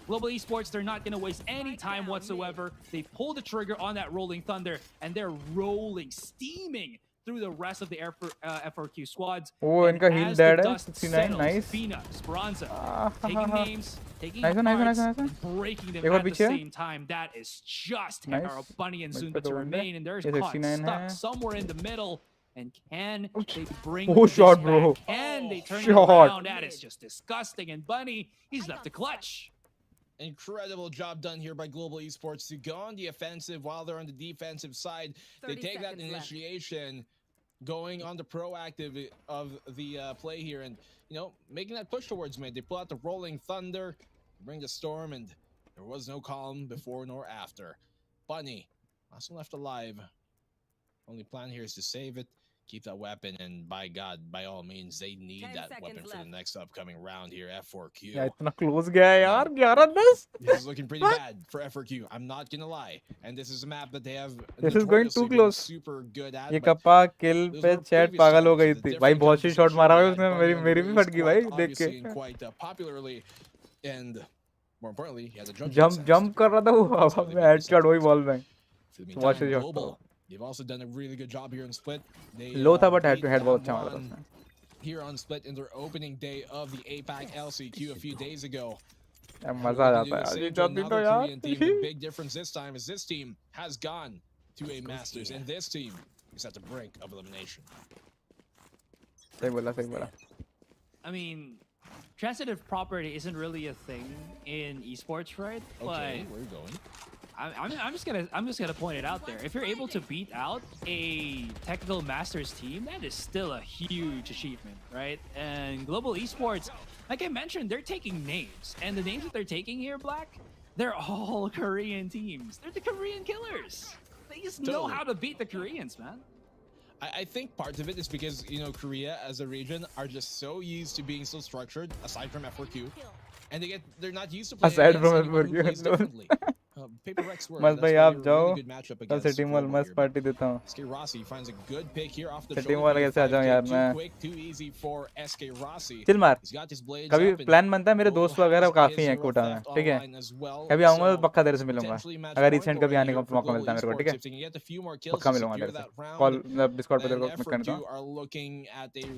Global Esports, they're not going to waste any time whatsoever. They pull the trigger on that Rolling Thunder, and they're rolling, steaming through the rest of the F4Q squads. वो And इनका heal as the dead है, dust 69, settles, nice. Fina, Speranza, taking names, taking Nice one, nice one, hearts, nice one, nice and breaking them एक और at the पीछे है. same time. That is just Nice. how Bunny and मुझ Zunba पे to तो बंदे. remain, and they're ये caught 69 stuck है. somewhere in the middle. And can they bring Oh, this shot, bro. back? Can they turn it Shot. around? That is just disgusting. And Bunny, he's left to clutch. Incredible job done here by Global Esports to go on the offensive while they're on the defensive side. They 30 take that seconds left. initiation, going on the proactive of the play here, and making that push towards mid. They pull out the Rolling Thunder, bring the Storm, and there was no calm before nor after. Bunny, last one left alive. Only plan here is to save it, keep that weapon, and by God, by all means, they need 10 that seconds weapon for the left. next upcoming round here. F4Q. यार इतना close गया है यार 11-10. This is looking pretty bad for F4Q. I'm not gonna lie. And this is a map that they have This is going too notoriously been close. super good at. ये but kappa kill those पे were chat previous पागल हो times. गई The थी different भाई. बहुत सी shot conversation मारा we भाई had उसने. Bunny on मेरी the भी race फट गई भाई quite देख obviously and के. quite popularly, and more importantly, he has a jump कर रहा था वो हवा में हेडशॉट वही बॉल में. Watch his shot. Global. They've also done a really good job here in Split. They लो था but head beat to head बहुत down अच्छा मारा था one उसने. here on Split in their opening day of the APAC LCQ a few days ago. यार And मजा आ we're looking जाता to है do the यार. same ये to तो another यार. Korean team. The big difference this time is this team has gone to a Masters, and this team is at the brink of elimination. सही बोला सही बोला. I mean, transitive property isn't really a thing in esports, right? Okay, But where are you going? I'm just gonna point it out there. If you're able to beat out a technical masters team, that is still a huge achievement, right? And Global Esports, like I mentioned, they're taking names, and the names that they're taking here, Black, they're all Korean teams. They're the Korean killers. They just know Totally. how to beat the Koreans, man. I think part of it is because, Korea as a region are just so used to being so structured, aside from F4Q, and they're not used to playing Aside against from anyone who F4Q, plays no. differently. Paper Rex were. मस्त That's भाई why आप they were a जाओ. really good matchup कल against city mall Global मस्त here, but party देता हूँ. SK Rossi finds a good pick here off the city shoulder. Mall Pick कैसे आ जाऊँ यार too मैं. quick, too easy for SK Rossi. Chill मार. He's got his blades कभी up and plan बनता है मेरे Global दोस्त वगैरह has काफी his हैं hero कोटा में. theft ठीक है. online as well, कभी आऊंगा तो so पक्का तेरे से मिलूंगा. potentially match अगर point रिसेंट over कभी आने here का for मौका Global मिलता है मेरे को. ठीक Esports है. if they can get a few more kills पक्का to मिलूंगा secure तेरे से. that round. कॉल डिस्कॉर्ड पे Then तेरे को मैं करता F4Q हूँ. are looking at a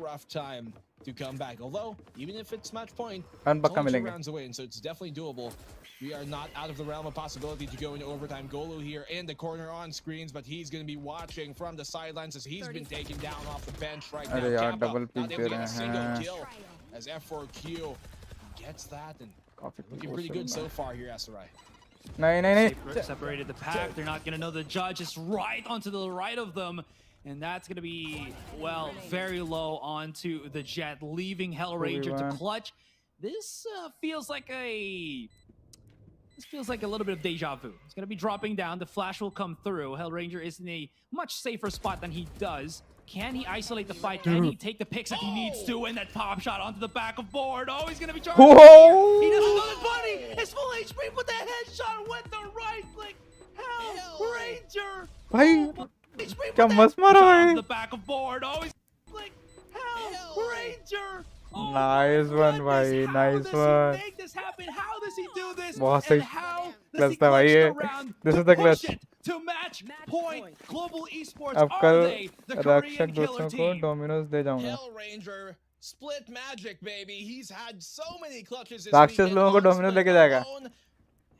rough time to come back. Although, even if it's match point, हम it's पक्का only 2 मिलेंगे. rounds away, and so it's definitely doable. We are not out of the realm of possibility to go into overtime. Golu here in the corner on screens, but he's going to be watching from the sidelines as he's been taken down off the bench right now. अरे यार Kappa double not pick able दे to get रहे a single हैं. kill as F4Q gets that, and काफी looking pretty good so far here, Asarai. नहीं नहीं नहीं. Separated the pack. They're not going to know the judge is right onto the right of them. And that's going to be, well, very low onto the Jet, leaving Hellranger to clutch. This feels like a little bit of deja vu. It's going to be dropping down. The flash will come through. Hellranger is in a much safer spot than he does. Can he isolate the fight? Can he take the picks if he needs to? And that pop shot onto the back of board. Oh, he's going to be charged. Whoa! He doesn't know the buddy. It's full HP with that headshot with the right click. Hellranger! Ranger. भाई He's been क्या with मस्त that मारा shot भाई। on the back of board. Oh, he's like Hell Ranger. Oh Nice my one goodness, भाई, how nice does he one। make this happen? How does he do this? बहुत And सही how does clutch he था भाई clutch ये, the round this to is the push clutch. it to match point? Global Esports, अब are कल they the रक्षक Korean killer दोस्तों को team? डोमिनोज दे जाऊंगा। Hell Ranger, split magic, baby. He's had so many clutches this राक्षस weekend लोगों को on Domino's split लेके जाएगा। alone,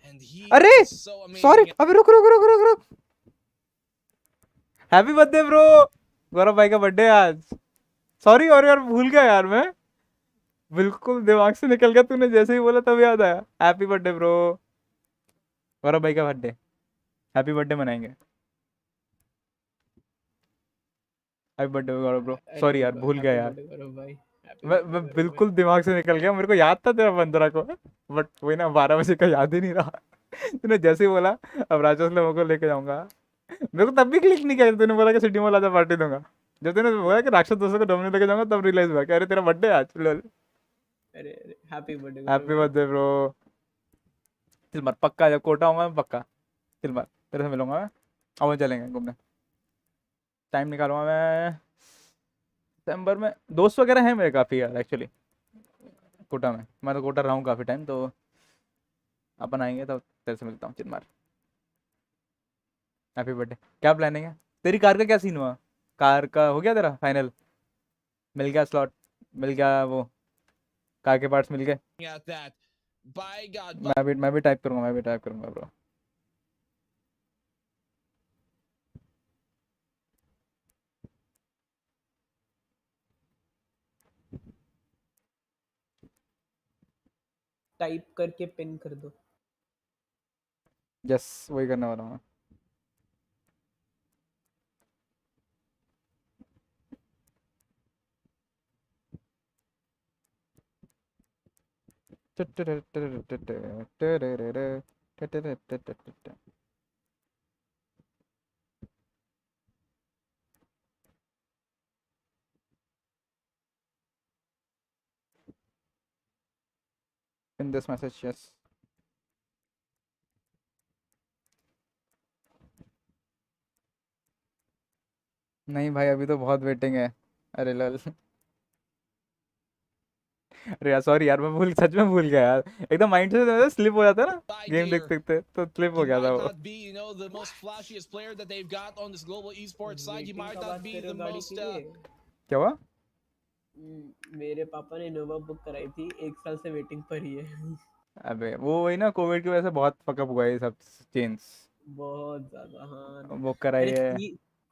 and he अरे is so सॉरी, amazing. अबे रुक रुक रुक रुक रुक। हैप्पी बर्थडे ब्रो, गौरव भाई का बर्थडे आज। सॉरी और यार भूल गया यार मैं, बिल्कुल दिमाग से निकल गया, तूने जैसे ही बोला तब याद आया। हैप्पी बर्थडे ब्रो, गौरव भाई का बर्थडे, हैप्पी बर्थडे मनाएंगे। हैप्पी बर्थडे गौरव ब्रो, सॉरी यार भूल गया यार, भाई मैं बिल्कुल दिमाग से निकल गया। मेरे को याद था तेरा 15 को, बट वही ना 12 बजे का याद ही नहीं रहा। तूने जैसे ही बोला अब राक्षस लोगों को लेके जाऊंगा, मेरे को तब भी क्लिक नहीं किया। तूने बोला कि सिटी मॉल आजा पार्टी दूंगा, जब तूने बोला कि राक्षस दोस्तों को डोमिनो लेके जाऊंगा तब रियलाइज हुआ कि अरे तेरा बर्थडे आज। अरे happy birthday happy birthday bro. चल मार पक्का, जब कोटा आऊंगा मैं पक्का चल मार तेरे से मिलूंगा मैं, और चलेंगे घूमने। टाइम निकालूंगा मैं दिसंबर में। दोस्त वगैरह हैं मेरे काफ़ी यार एक्चुअली कोटा में, मैं तो कोटा रहा हूँ काफ़ी टाइम, तो अपन आएंगे तो तेरे से मिलता हूँ। चिल मार, हैप्पी बर्थडे। क्या प्लानिंग है तेरी? कार का क्या सीन हुआ? कार का हो गया तेरा फाइनल? मिल गया स्लॉट, मिल गया वो, कार के पार्ट्स मिल गए? At that. By God, मैं भी टाइप करूँगा, मैं भी टाइप करूँगा ब्रो। टाइप करके पिन कर दो। यस वही करने वाला हूँ। In this message, yes. नहीं भाई अभी तो बहुत वेटिंग है। अरे लल अरे यार सॉरी यार, मैं भूल, सच में भूल गया यार, एकदम माइंड से स्लिप हो जाता है ना गेम देखते देखते, तो स्लिप हो he गया था might वो। not be, you know, the most flashiest player that they've got on this global esports side. He Waiting might का not बात be कर रहे the हो गाड़ी most. के लिए? क्या हुआ? मेरे पापा ने इनोवा बुक कराई थी, 1 साल से वेटिंग पर ही है। अबे वो वही ना, कोविड की वजह से बहुत फकअप हुआ है ये सब चेंज। बहुत ज्यादा हाँ। बुक कराई अरे है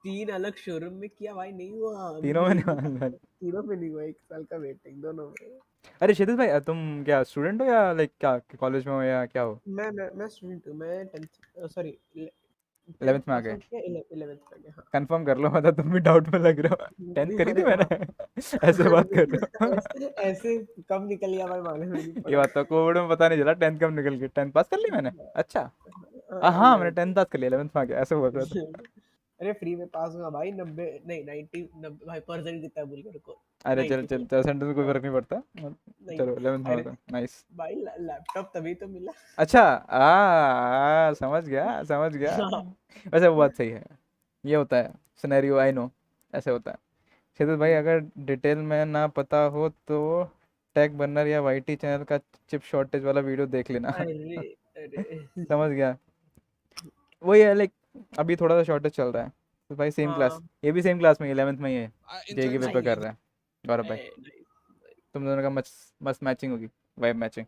3 अलग शोरूम में किया भाई, नहीं हुआ तीनों में अभी। नहीं। तीनों में नहीं हुआ, 1 साल का वेटिंग दोनों में। अरे क्षितिज भाई तुम क्या स्टूडेंट हो या लाइक क्या कॉलेज में हो या क्या हो? मैं स्टूडेंट हूँ, मैं 10th सॉरी 10th 11th में आ पास गए? आउट किया, 11th में गया। हाँ कंफर्म कर लो, मतलब तुम भी डाउट में लग रहे हो। 10th करी थी अरे मैंने हाँ। ऐसे बात कर रहे हो। ऐसे कब निकल गया भाई, मालूम ही नहीं ये पड़ा। बात तो कोविड में पता नहीं चला 10th कब निकल गई। 10th पास कर ली मैंने? अच्छा हाँ मैंने 10th पास कर लिया, 11th में आ गया, ऐसे बोल रहा था। अरे फ्री में पास हुआ भाई, 90 नहीं 90 भाई परसेंट कितना है बोल के रुको। अरे चल 90 चल चल, सेंटर में कोई फर्क नहीं पड़ता। नहीं चलो 11th में अरे होता। नाइस। भाई लैपटॉप तभी तो मिला। अच्छा समझ गया समझ गया। वैसे वो बात सही है, ये होता है सिनेरियो, आई नो ऐसे होता है। क्षेत्र भाई अगर डिटेल में ना पता हो तो टेक बर्नर या वाईटी चैनल का चिप शॉर्टेज वाला वीडियो देख लेना। अरे समझ गया, वही है लाइक अभी थोड़ा सा शॉर्टेज चल रहा है। तो भाई सेम क्लास, हाँ ये भी सेम क्लास में 11th में ही है, In JEE terms paper of कर रहा है गौरव भाई। नहीं, तुम दोनों का मस्त मैचिंग होगी, वाइब मैचिंग,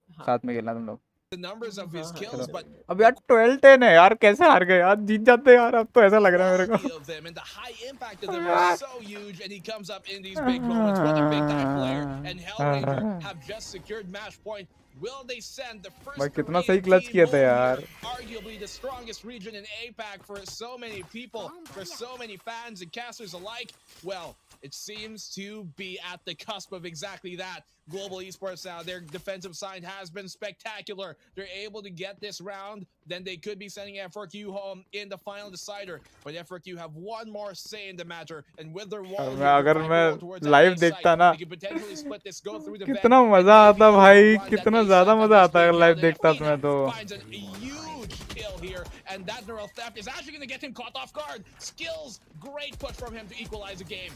हाँ साथ में खेलना तुम लोग। the numbers of his हाँ kills, चलो but अब यार 12-10 है यार, कैसे हार गए यार, जीत जाते यार अब तो ऐसा लग रहा है मेरे quality को। of them and the high impact of them are so huge, and he comes up in these big moments. What a big time player! And Hellranger have just secured match point. Will they send the भाई first कितना Korean सही clutch team किया था home यार। here? Arguably the strongest region in APAC for so many people, for so many fans and casters alike. Well, it seems to be at the cusp of exactly that. Global Esports now, their defensive side has been spectacular. They're able to get this round, then they could be sending F4Q home in the final decider. But F4Q have one more say in the matter, and with their wall here, अगर they're मैं five towards that live A देखता site. ना, They could potentially split this, go through the कितना vent, मजा and आता maybe भाई, overrun that कितना A ज्यादा site that मजा was आता है being लाइव held. And देखता तो मैं Athena तो। finds a huge kill here, and that neural theft is actually going to get him caught off guard. Skills, great push from him to equalize the game.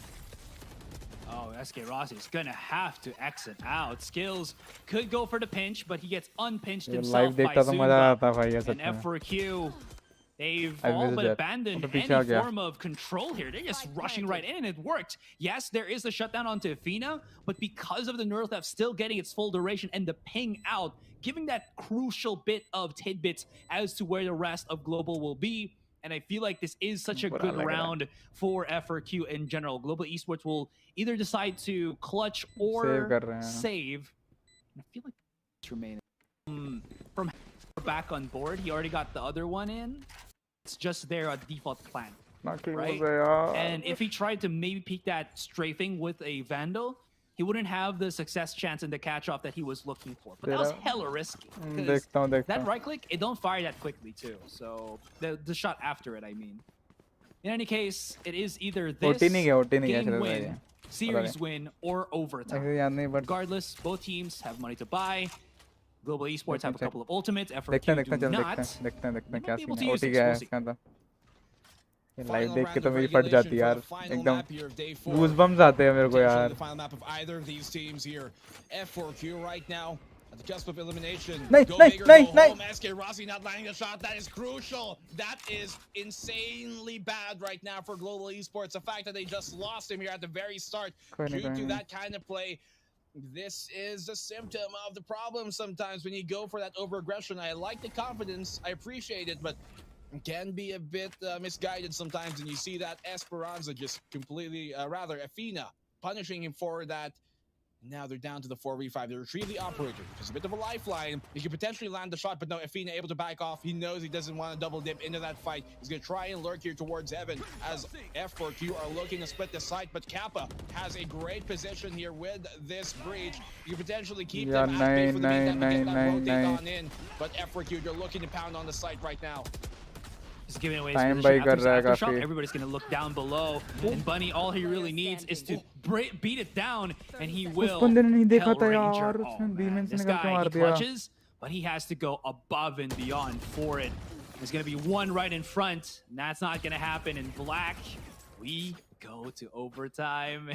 Oh, SK Rossi is gonna have to exit out. Skills could go for the pinch, but he gets unpinched live himself by देखता तो मजा Zumba. आता भाई ये And सच में F4Q, they've I all visited but that. abandoned तो any पीछे आ गया form of control here. They're just rushing right in, and it worked. Yes, there is a shutdown onto Athena, but because of the neural theft still getting its full duration and the ping out, giving that crucial bit of tidbits as to where the rest of Global will be. And I feel like this is such a बुरा good लग रहा है round for F4Q in general. Global Esports will either decide to clutch save or कर रहे हैं save. And I feel like it's remaining. From back on board, he already got the other one in. It's just there at default plan, ना कि right? हो गया And if he tried to maybe peek that strafing with a Vandal, he wouldn't have the success chance in the catch-off that he was looking for. But that was hella risky. 'Cause देखता हूँ that right click, it don't fire that quickly too. So the shot after it, I mean. In any case, it is either this OT नहीं गया game चलो win, series win, or overtime. ऐसे याद नहीं but Regardless, both teams have money to buy. Global Esports have a check. couple of ultimates. देखते F4Q हैं do चल not. देखते हैं They क्या might be able scene to है use ओटी it. क्या है We'll see. इसका तो लाइव Final देख के round तो of मेरी फट जाती है regulation यार for the final एकदम map here of day 4. Goosebumps आते हैं मेरे को Potentially यार the final map of either of these teams here. F4Q right now at the cusp of elimination. नहीं, Go नहीं, big or नहीं, go नहीं. home. SK Rossi not landing a shot. That is crucial. That is insanely bad right now for Global Esports. The fact that they just lost him here at the very start कोई नहीं, due कोई to नहीं. that kind of play. This is a symptom of the problem sometimes when you go for that over-aggression. I like the confidence. I appreciate it, but it can be a bit misguided sometimes. And you see that Esperanza just completely, rather, Athena punishing him for that. Now they're down to the 4v5. They retrieve the operator. It's a bit of a lifeline. He could potentially land the shot, but no, Athena able to back off. He knows he doesn't want to double dip into that fight. He's going to try and lurk here towards Heaven as F4Q are looking to split the site, but Kappa has a great position here with this breach. You could potentially keep them at bay for the meantime and get that rotate on in, but F4Q, you're looking to pound on the site right now. Just giving away his Time position buy after कर रहा है his aftershock. काफी. Everybody's going to look down below. And Bunny, all he really needs is to beat it down, and he will. बंदे ने नहीं देखा Hell था Ranger. यार Oh, उसने बीमें man. से This निकल के guy, मार he दिया clutches, but he has to go above and beyond for it. There's going to be one right in front, and that's not going to happen. In black, we go to overtime.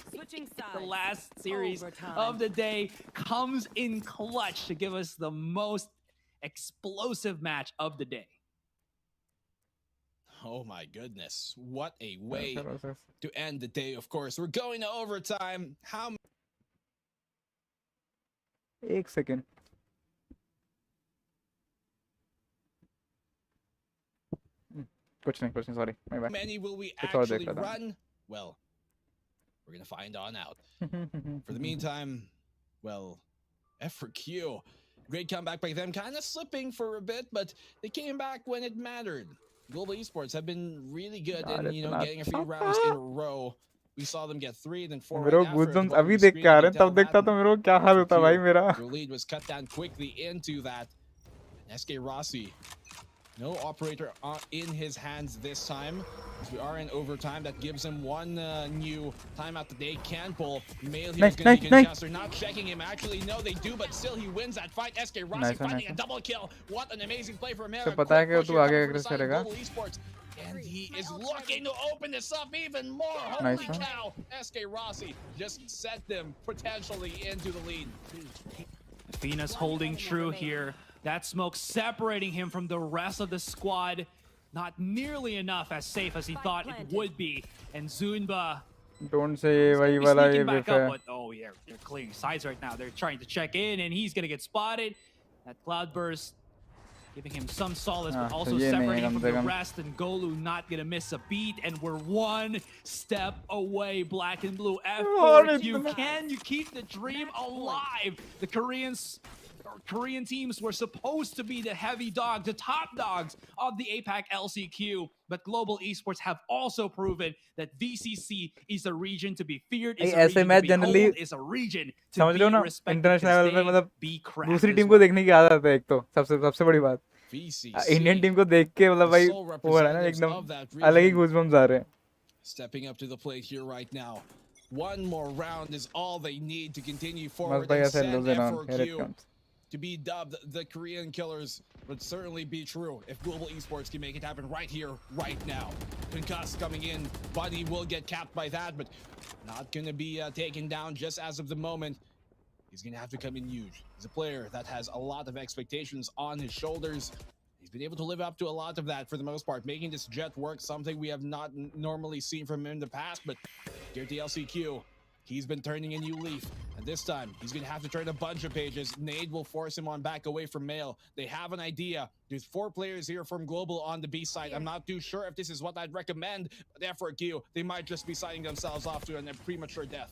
Switching sides. The last series Overtime. of the day comes in clutch to give us the most explosive match of the day. Oh my goodness. What a way चलो, to end the day, of course. We're going to overtime. How एक second कुछ नहीं sorry my bad many will we कुछ और देख actually रहा था run? Well, we're going to find on out. For the meantime, well, F4Q. Great comeback by them. Kind of slipping for a bit, but they came back when it mattered. Global Esports have been really good in, getting a few rounds in a row. We saw them get 3, then 4 मेरे right को after. At the goosebumps bottom अभी of the देख के screen, uh you रहे can हैं तब tell देखता that तो मेरे को क्या हाल होता भाई मेरा their lead was cut down quickly into that. SK Rossi, no operator in his hands this time. As we are in overtime, that gives him one new timeout that they can pull. Mail here is going to be good chance. They're not checking him. Actually, no, they do, but still he wins that fight. SK Rossi finding a double kill. What an amazing play from him. तो पता है कि तू आगे एग्रेस करेगा And he is looking to open this up even more. Holy cow. SK Rossi just set them potentially into the lead. Athena's holding true here. That smoke separating him from the rest of the squad. Not nearly enough as safe as he thought it would be. And Zunba don't say वही is वाला ये sneaking back बेफ है up, but oh yeah, they're clearing sides right now. They're trying to check in, and he's gonna get spotted. That cloudburst giving him some solace, but also ये नहीं है separating him come from से the come rest. And Golu not gonna miss a beat, and we're one step away. Black and blue F4Q. Can you keep the dream alive? The Korean teams were supposed to be the heavy dogs, the top dogs of the APAC LCQ, but Global Esports have also proven that VCC is a region to be feared, is a region to be generally is a region to समझ लो be ना respected, international level पे because मतलब they be cracked दूसरी as team को well. देखने की आदत है एक तो सबसे बड़ी बात इंडियन टीम को देख के मतलब भाई वो है ना एकदम अलग ही गूज़बम्स आ रहे हैं Stepping up to the plate here right now. One more round is all they need to continue forward Massteee and ऐसे send lose it on. Here it F4Q comes. to be dubbed the Korean Killers would certainly be true if Global Esports can make it happen right here, right now. Concussed coming in, Buddy will get capped by that, but not gonna be taken down just as of the moment. He's gonna have to come in huge. He's a player that has a lot of expectations on his shoulders. He's been able to live up to a lot of that for the most part, making this jet work, something we have not normally seen from him in the past, but here at the LCQ, he's been turning a new leaf, and this time he's gonna have to turn a bunch of pages. Nade will force him on back away from Mail. They have an idea. There's 4 players here from Global on the B side. I'm not too sure if this is what I'd recommend, but F4Q, they might just be signing themselves off to a premature death.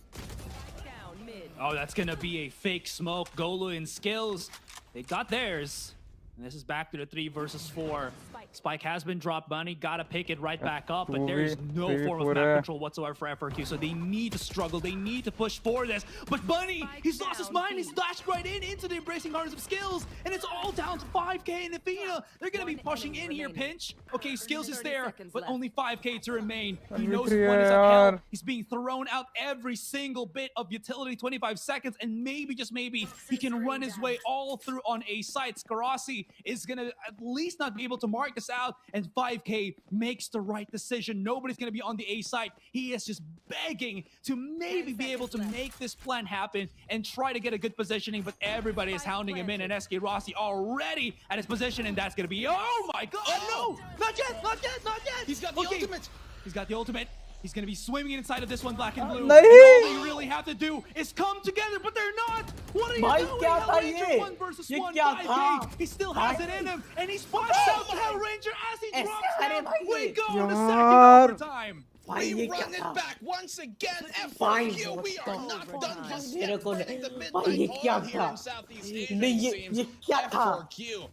Down mid. Oh, that's gonna be a fake smoke. Golu and Skills, they got theirs. And this is back to the 3 versus 4. Spike has been dropped, Bunny. Gotta pick it right back up, but there is no form of map control whatsoever for F4Q. So they need to struggle. They need to push for this. But Bunny, he's lost his mind. He's dashed right into the embracing harness of Skills, and it's all down to 5K and Athena. They're gonna be pushing in here. Pinch. Okay, Skills is there, but only 5K to remain. He knows one is upheld. He's being thrown out every single bit of utility. 25 seconds, and maybe, just maybe, he can run his way all through on a site. Skarasi is gonna at least not be able to mark us out, and 5K makes the right decision. Nobody's gonna be on the A site. He is just begging to maybe be able to make this plan happen and try to get a good positioning, but everybody is hounding him in, and SK Rossi already at his position, and that's gonna be, oh my god, no! Not yet, not yet, not yet! He's got the ultimate! He's got the ultimate. He's gonna be swimming inside of this one, black and blue. No. And all they really have to do is come together, but they're not. What are you Bhai, doing? kya tha Hellranger ye? 1 versus Ye 1. kya 5K. tha? He still has it in him, and he spots out the Hellranger as he Aise drops are down. bhai We ye. go to Yaar. second overtime. Bhai, We ye run kya it tha? back once again. Fine, F4Q, we are not done just मेरे yet. को Fighting the नहीं- भाई, ये midnight क्या oil here था? in Southeast Asia, नहीं, it ये seems. क्या था? F4Q,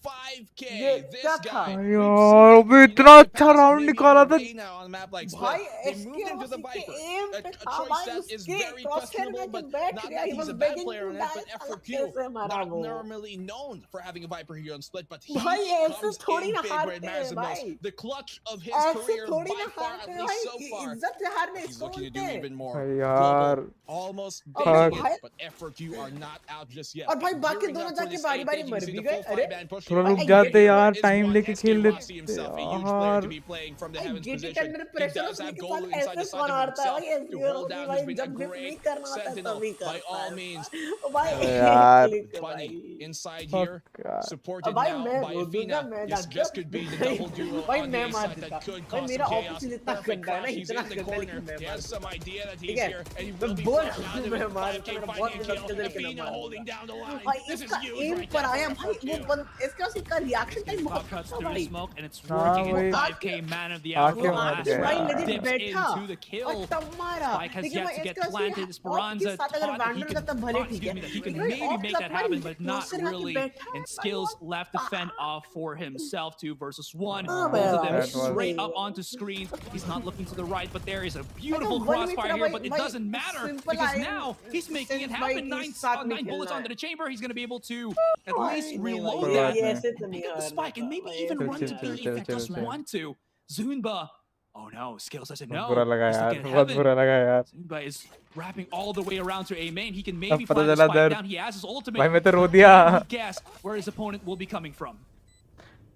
5K. ये This क्या guy. था? we've यार, seen अबे it, इतना in the अच्छा past, round maybe निकाला on था। Reyna on a map like Split. भाई They SK moved him to the Rossi के Viper. aim A पे था choice भाई, that is उसके very crosshair questionable, में but बैठ not गया, that he he's was a bad begging player to on it, die, but साला F4Q, कैसे मारा not वो? normally known for having a Viper here on Split, but he भाई ऐसे comes थोड़ी in ना big हारते where it हैं matters the most. भाई, The clutch of his ऐसे career थोड़ी by ना far, हारते at हैं least so भाई, far. इज्जत से हारने He's इसको looking to do बोलते हैं। even more. यार। Global almost Fuck. getting it, भाई- but F4Q are not out just yet. और भाई बाकी Gearing दोनों up for जाके this बारी eighth बारी stage, you मर see भी the गए, full अरे 5-man push थोड़ा here. रुक I जाते get it, यार, Is टाइम one लेके SK खेल Rossi लेते himself, a huge player यार। to be playing from the भाई heavens GT position. under He pressure does have उसके Golu साथ inside the ऐसे side कौन of हारता है himself भाई, to SK hold Rossi down. भाई He's been a जब भी नहीं great करना था sentinel तभी by करता all है means. भाई यार। क्लिक है Bunny भाई। inside Fuck here, God. supported भाई now मैं by बोल दूंगा Athena. मैं This डाक just could be the double duo भाई on the मैं A मार side देता that could भाई cause मेरा some chaos. ऑफिस इतना Perfect गंदा है ना, crash. He's इतना in the गंदा corner. लेकिन मैं He मार has some idea that ठीक he's है here, and he मैं will be बोल forced out of मैं it. मार 5K मेरा finding बहुत a दिमाग kill. चल के Athena मार holding down the line. भाई This is इसका huge एम right पर now आया for भाई वो F4Q. इसका उसका रिएक्शन टाइम बहुत Cuts अच्छा through भाई smoke, and it's हाँ, working. वही। 5K man of the आके hour. मर Last गया भाई यार। round लेकिन dips बैठा into the kill. और तब मारा Spike has लेकिन yet मैं to get इसका planted. Esperanza साथ अगर thought that he wander could, करता भले ठीक excuse है me, that he could लेकिन भाई maybe ऑफ make that happen, but not closer आके really. बैठा है And भाई Skills और left to fend off for himself, 2 versus 1. हाँ Both of भाई, them that was- straight up onto screens. He's not looking to the right, but there is a beautiful one with crossfire ना here, भाई- but it भाई doesn't matter simple because iron now he's making it sense happen. भाई कि 9 साथ में bullets खेलना onto है। the chamber. He's going to be able to at भाई least नहीं भाई, reload कोई ये बात that. नहीं। ऐसे तो And नहीं pick up the हारना spike and था maybe भाई, even ऐसे run तो to chill, B chill, if they chill, just chill. want to. Zunba. Oh no, Skills doesn't know. बहुत बुरा लगा He's यार, looking at बहुत heaven. बुरा लगा यार। Zunba is wrapping all the way around to A main. He can अब maybe पता find the चला spike दर्द। down. He has his ultimate. भाई मैं तो रो दिया। Guess where his opponent will be coming from.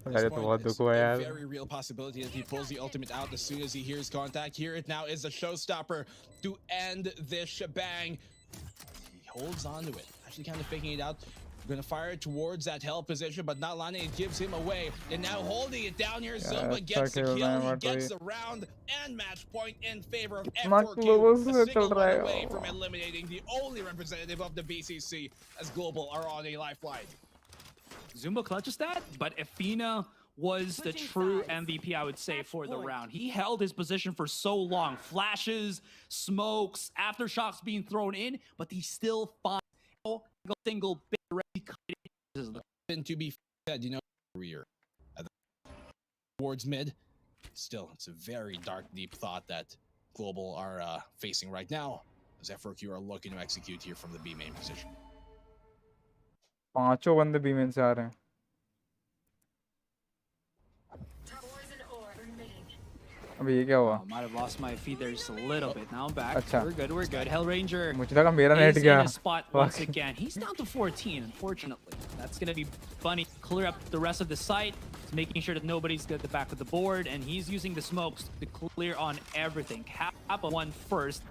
यार ये तो बहुत दुख हुआ A यार। very real possibility that he pulls the ultimate out as soon as he hears contact. Here it now is a showstopper to end this shebang. He holds on to it, actually kind of faking it out. Gonna fire it towards that hell position, but not landing. It gives him away. And now holding it down here, Zumba gets the okay, kill. man, He what gets do the round and match point in favor of इतना F4Q. close A से single चल रहा run है away वो। from eliminating the only representative of the BCC as Global are on a lifeline. Zumba clutches that, but Athena was the true MVP, I would say, for the round. He held his position for so long. Flashes, smokes, aftershocks being thrown in, but he still finds a single bit of And to be said, you know, career towards mid. Still, it's a very dark, deep thought that Global are facing right now, as F4Q are looking to execute here from the B main position. पांचों बंदे B में से आ रहे हैं। अबे ये क्या हुआ? Might have lost my feed there just a little bit. Now I'm back. अच्छा। We're good. We're good. Hellranger मुझे लगा मेरा is नेट in गया। his spot once again. He's down to 14, unfortunately. That's going to be funny. Clear up the rest of the site. He's making sure that nobody's at the back of the board, and he's using the smokes to clear on everything. Kappa won first.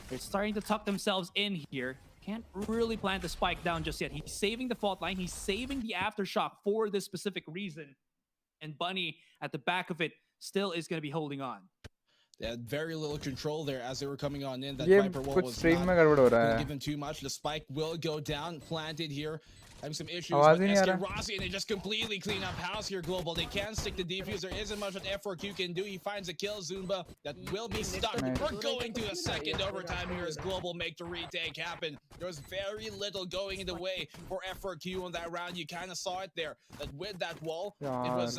They're starting to tuck themselves in here. Can't really plant the spike down just yet. He's saving the fault line. He's saving the aftershock for this specific reason. And Bunny at the back of it still is going to be holding on. They had very little control there as they were coming on in. That ये Viper wall कुछ was stream not में गड़बड़ हो रहा going to है। give them too much. The spike will go down, planted here. Having some issues, आवाज but ही नहीं आ SK रहा। Rossi, and they just completely clean up house here, Global. They can stick the defuse. There isn't much that F4Q can do. He finds a kill, Zumba, that will be stuck. Nice. We're going to a second overtime here as Global make the retake happen. There was very little going in the way for F4Q on that round. You kind of saw it there, that with that wall, it was,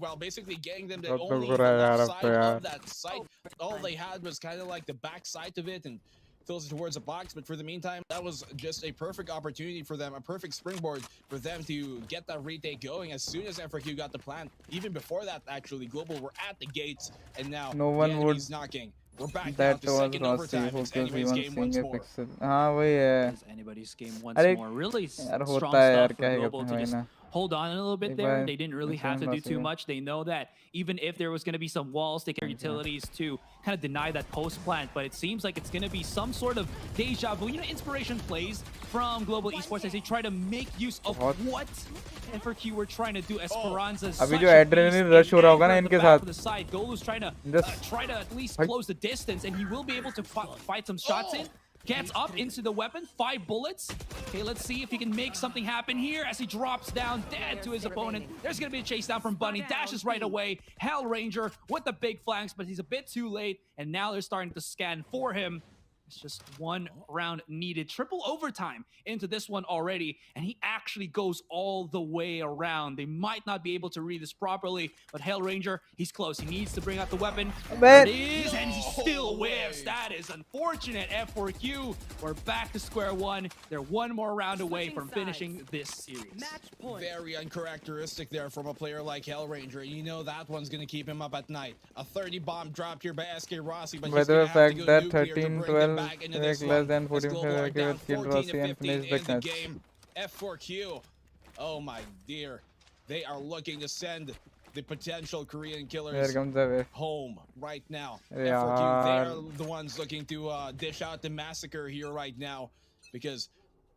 well, basically getting them to Rab only rab the rab left side rab of that site. All they had was kind of like the back side of it, and throws it towards the box, but for the meantime, that was just a perfect opportunity for them, a perfect springboard for them to get that retake going as soon as F4Q got the plan. Even before that, actually, Global were at the gates, and now No the one enemy's would. knocking. We're back now That to was second Rossi overtime. who It's kills anybody's even game once seeing a more. pixel। हाँ वही है। It's anybody's game once अरे more. Really यार strong होता है यार, stuff क्या for he Global करते to हैं just भाई ना। hold on a little bit एक there. Bar They didn't really have to do too much. They know that even if there was going to be some walls, they can utilities to kind of deny that post plant. But it seems like it's going to be some sort of deja vu. You know, inspiration plays from Global Esports as they try to make use of what F4Q were trying to do. Esperanza's अभी such जो a adrenaline beast rush हो रहा होगा ना in इनके the back साथ। of the side. Golu's trying to Just try to at least भाई close the distance, and he will be able to fight some shots in. Gets up into the weapon, 5 bullets. Okay, let's see if he can make something happen here as he drops down dead to his opponent. There's going to be a chase down from Bunny. Dashes right away. Hellranger with the big flanks, but he's a bit too late. And now they're starting to scan for him. It's just one round needed. Triple overtime into this one already. And he actually goes all the way around. They might not be able to read this properly, but Hellranger, he's close. He needs to bring out the weapon. There it is, and he still whiffs. That is unfortunate. F4Q, we're back to square one. They're one more round away from finishing this series. Match point. Very uncharacteristic there from a player like Hellranger. You know that one's going to keep him up at night. A 30 bomb drop here by SK Rossi, but he's Whether going the to have to fact go that nuclear to 13, bring them 12 back into like this less one. than As 14 Global are down kill 14 Rossi to and 15 finish in the the game. F4Q. Oh my dear. They are looking to send the potential Korean Here killers comes the way। home right now. अरे F4Q, they यार। are the ones looking to dish out the massacre here right now because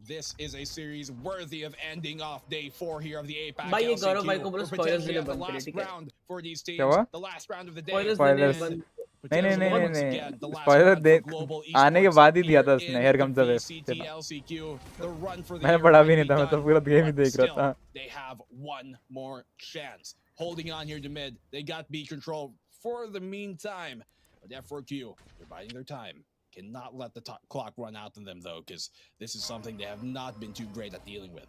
this is a series worthy of ending off day 4 here of the APAC भाई ये गौरव भाई LCQ. को बोलो We're spoilers potentially देने at the बंद करे, last ठीक है? round for these क्या teams. हुआ? The last round of the day. Spoilers देने Spoilers। बंद। नहीं नहीं नहीं Potentially नहीं once नहीं again, the last spoiler round they for Global आने के Esports बाद ही दिया था here उसने। in here the comes the way. VCT LCQ. The run for the मैं year पढ़ा might भी be नहीं था, मैं तो done, पूरा गेम ही but देख रहा still, था। they have one more chance. Holding on here to mid. They got B control for the meantime. But F4Q, they're biding their time. Cannot let the clock run out on them, though, because this is something they have not been too great at dealing with.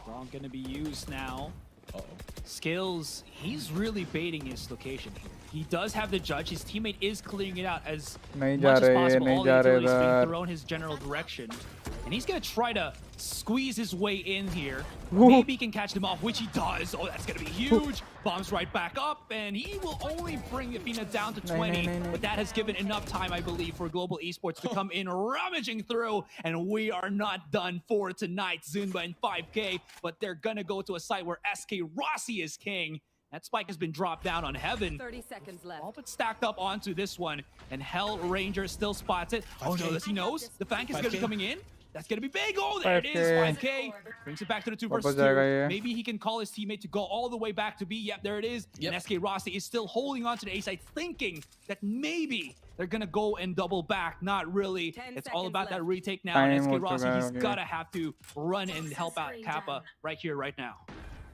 Wrong gonna be used now. Uh-oh. Skills, he's really baiting his location here. He does have the judge. His teammate is clearing it out as नहीं जा much as रहे, possible. नहीं All the जा रहे utilities being इधर। thrown his general direction. And he's going to try to squeeze his way in here. Ooh. Maybe he can catch them off, which he does. Oh, that's going to be huge. Bombs right back up, and he will only bring Athena down to 20. But that has given enough time, I believe, for Global Esports to come in rummaging through. And we are not done for tonight. Zunba and 5K, but they're going to go to a site where SK Rossi is king. That spike has been dropped down on Heaven. 30 seconds left. All but stacked up onto this one. And Hellranger still spots it. Oh no, does he knows? The flank is going to be coming in. That's going to be big. Oh, there it is. 5K. Brings it back to the 2 versus 2. Maybe he can call his teammate to go all the way back to B. Yep, there it is. Yep. And SK Rossi is still holding on to the A side, thinking that maybe they're going to go and double back. Not really. 10 It's all seconds about that left. retake now. Time And SK हो Rossi, चुका है, he's okay. got to have to run and help out Kappa right here, right now.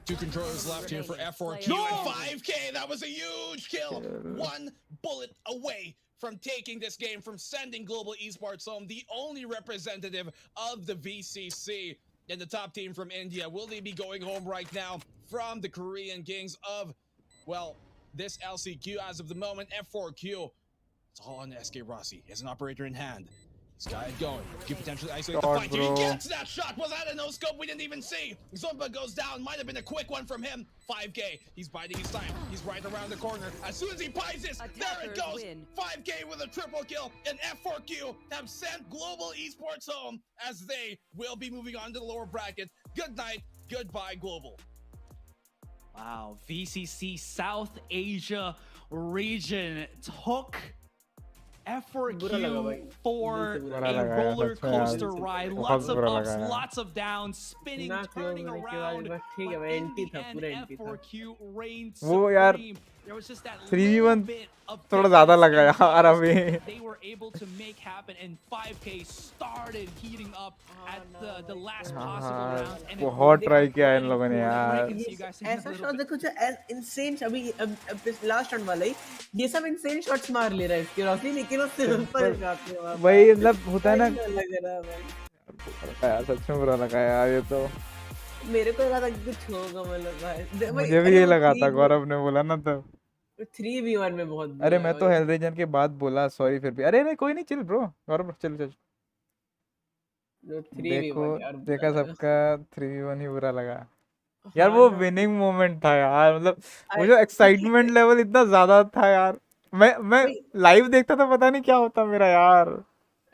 2 controllers left here for F4Q No! and 5K. That was a huge kill. 1 bullet away from taking this game, from sending Global Esports home, the only representative of the VCC and the top team from India. Will they be going home right now from the Korean Kings of, well, this LCQ as of the moment? F4Q. It's all on SK Rossi. He has an operator in hand. He's got it going. Could potentially isolate the God, fight. He bro. gets that shot. Was that a no scope? We didn't even see. Zumba goes down. Might have been a quick one from him. 5K. He's biding his time. He's right around the corner. As soon as he pies this, there it Attackers goes. win. 5K with a triple kill. And F4Q have sent Global Esports home as they will be moving on to the lower bracket. Good night. Goodbye, Global. Wow, VCC South Asia region took बुरा लगा F4Q भाई, for दिल से बुरा a लगा यार, roller सच में यार। coaster ride. बहुत Lots of बुरा ups, लगा यार। lots of downs, spinning, ना क्लोज turning होने के बाद around. बस ठीक है But भाई, in एंटी the था, end, पूरा एंटी था। F4Q reigned वो यार supreme. There was just that 3v1 little bit of थोड़ा ज्यादा difference लगा in यार numbers अभी। they were able to make happen, and 5K started heating up at the last possible हाँ, round. And it बहुत they try are किया इन ready लोगों ने for it. यार। I can see you guys taking a ऐसा little shot bit. देखो जो insane अभी लास्ट राउंड वाला ही ये सब इंसेन शॉट्स मार ले रहा है इसके रोशनी, लेकिन वो सिंपल जाते हैं वहाँ वही पर। मतलब होता है ना वही लग रहा है भाई। बुरा लगा यार, सच में बुरा लगा यार ये तो। मेरे को लगा था कि कुछ होगा मतलब भाई मुझे भी ये लगा था, गौरव ने बोला ना तब। 3v1 में बहुत बुरा अरे मैं लगा तो भाई। हेल्थ रीजन के बाद बोला सॉरी, फिर भी अरे नहीं कोई नहीं, चिल ब्रो गौरव, चल चल। जो देखो 3v1 यार बुरा देखा लगा। सबका 3v1 ही बुरा लगा यार। हाँ वो ना। विनिंग मोमेंट था यार, मतलब वो जो देखिए एक्साइटमेंट लेवल इतना ज्यादा था यार। मैं भाई, लाइव देखता था, पता नहीं क्या होता मेरा यार।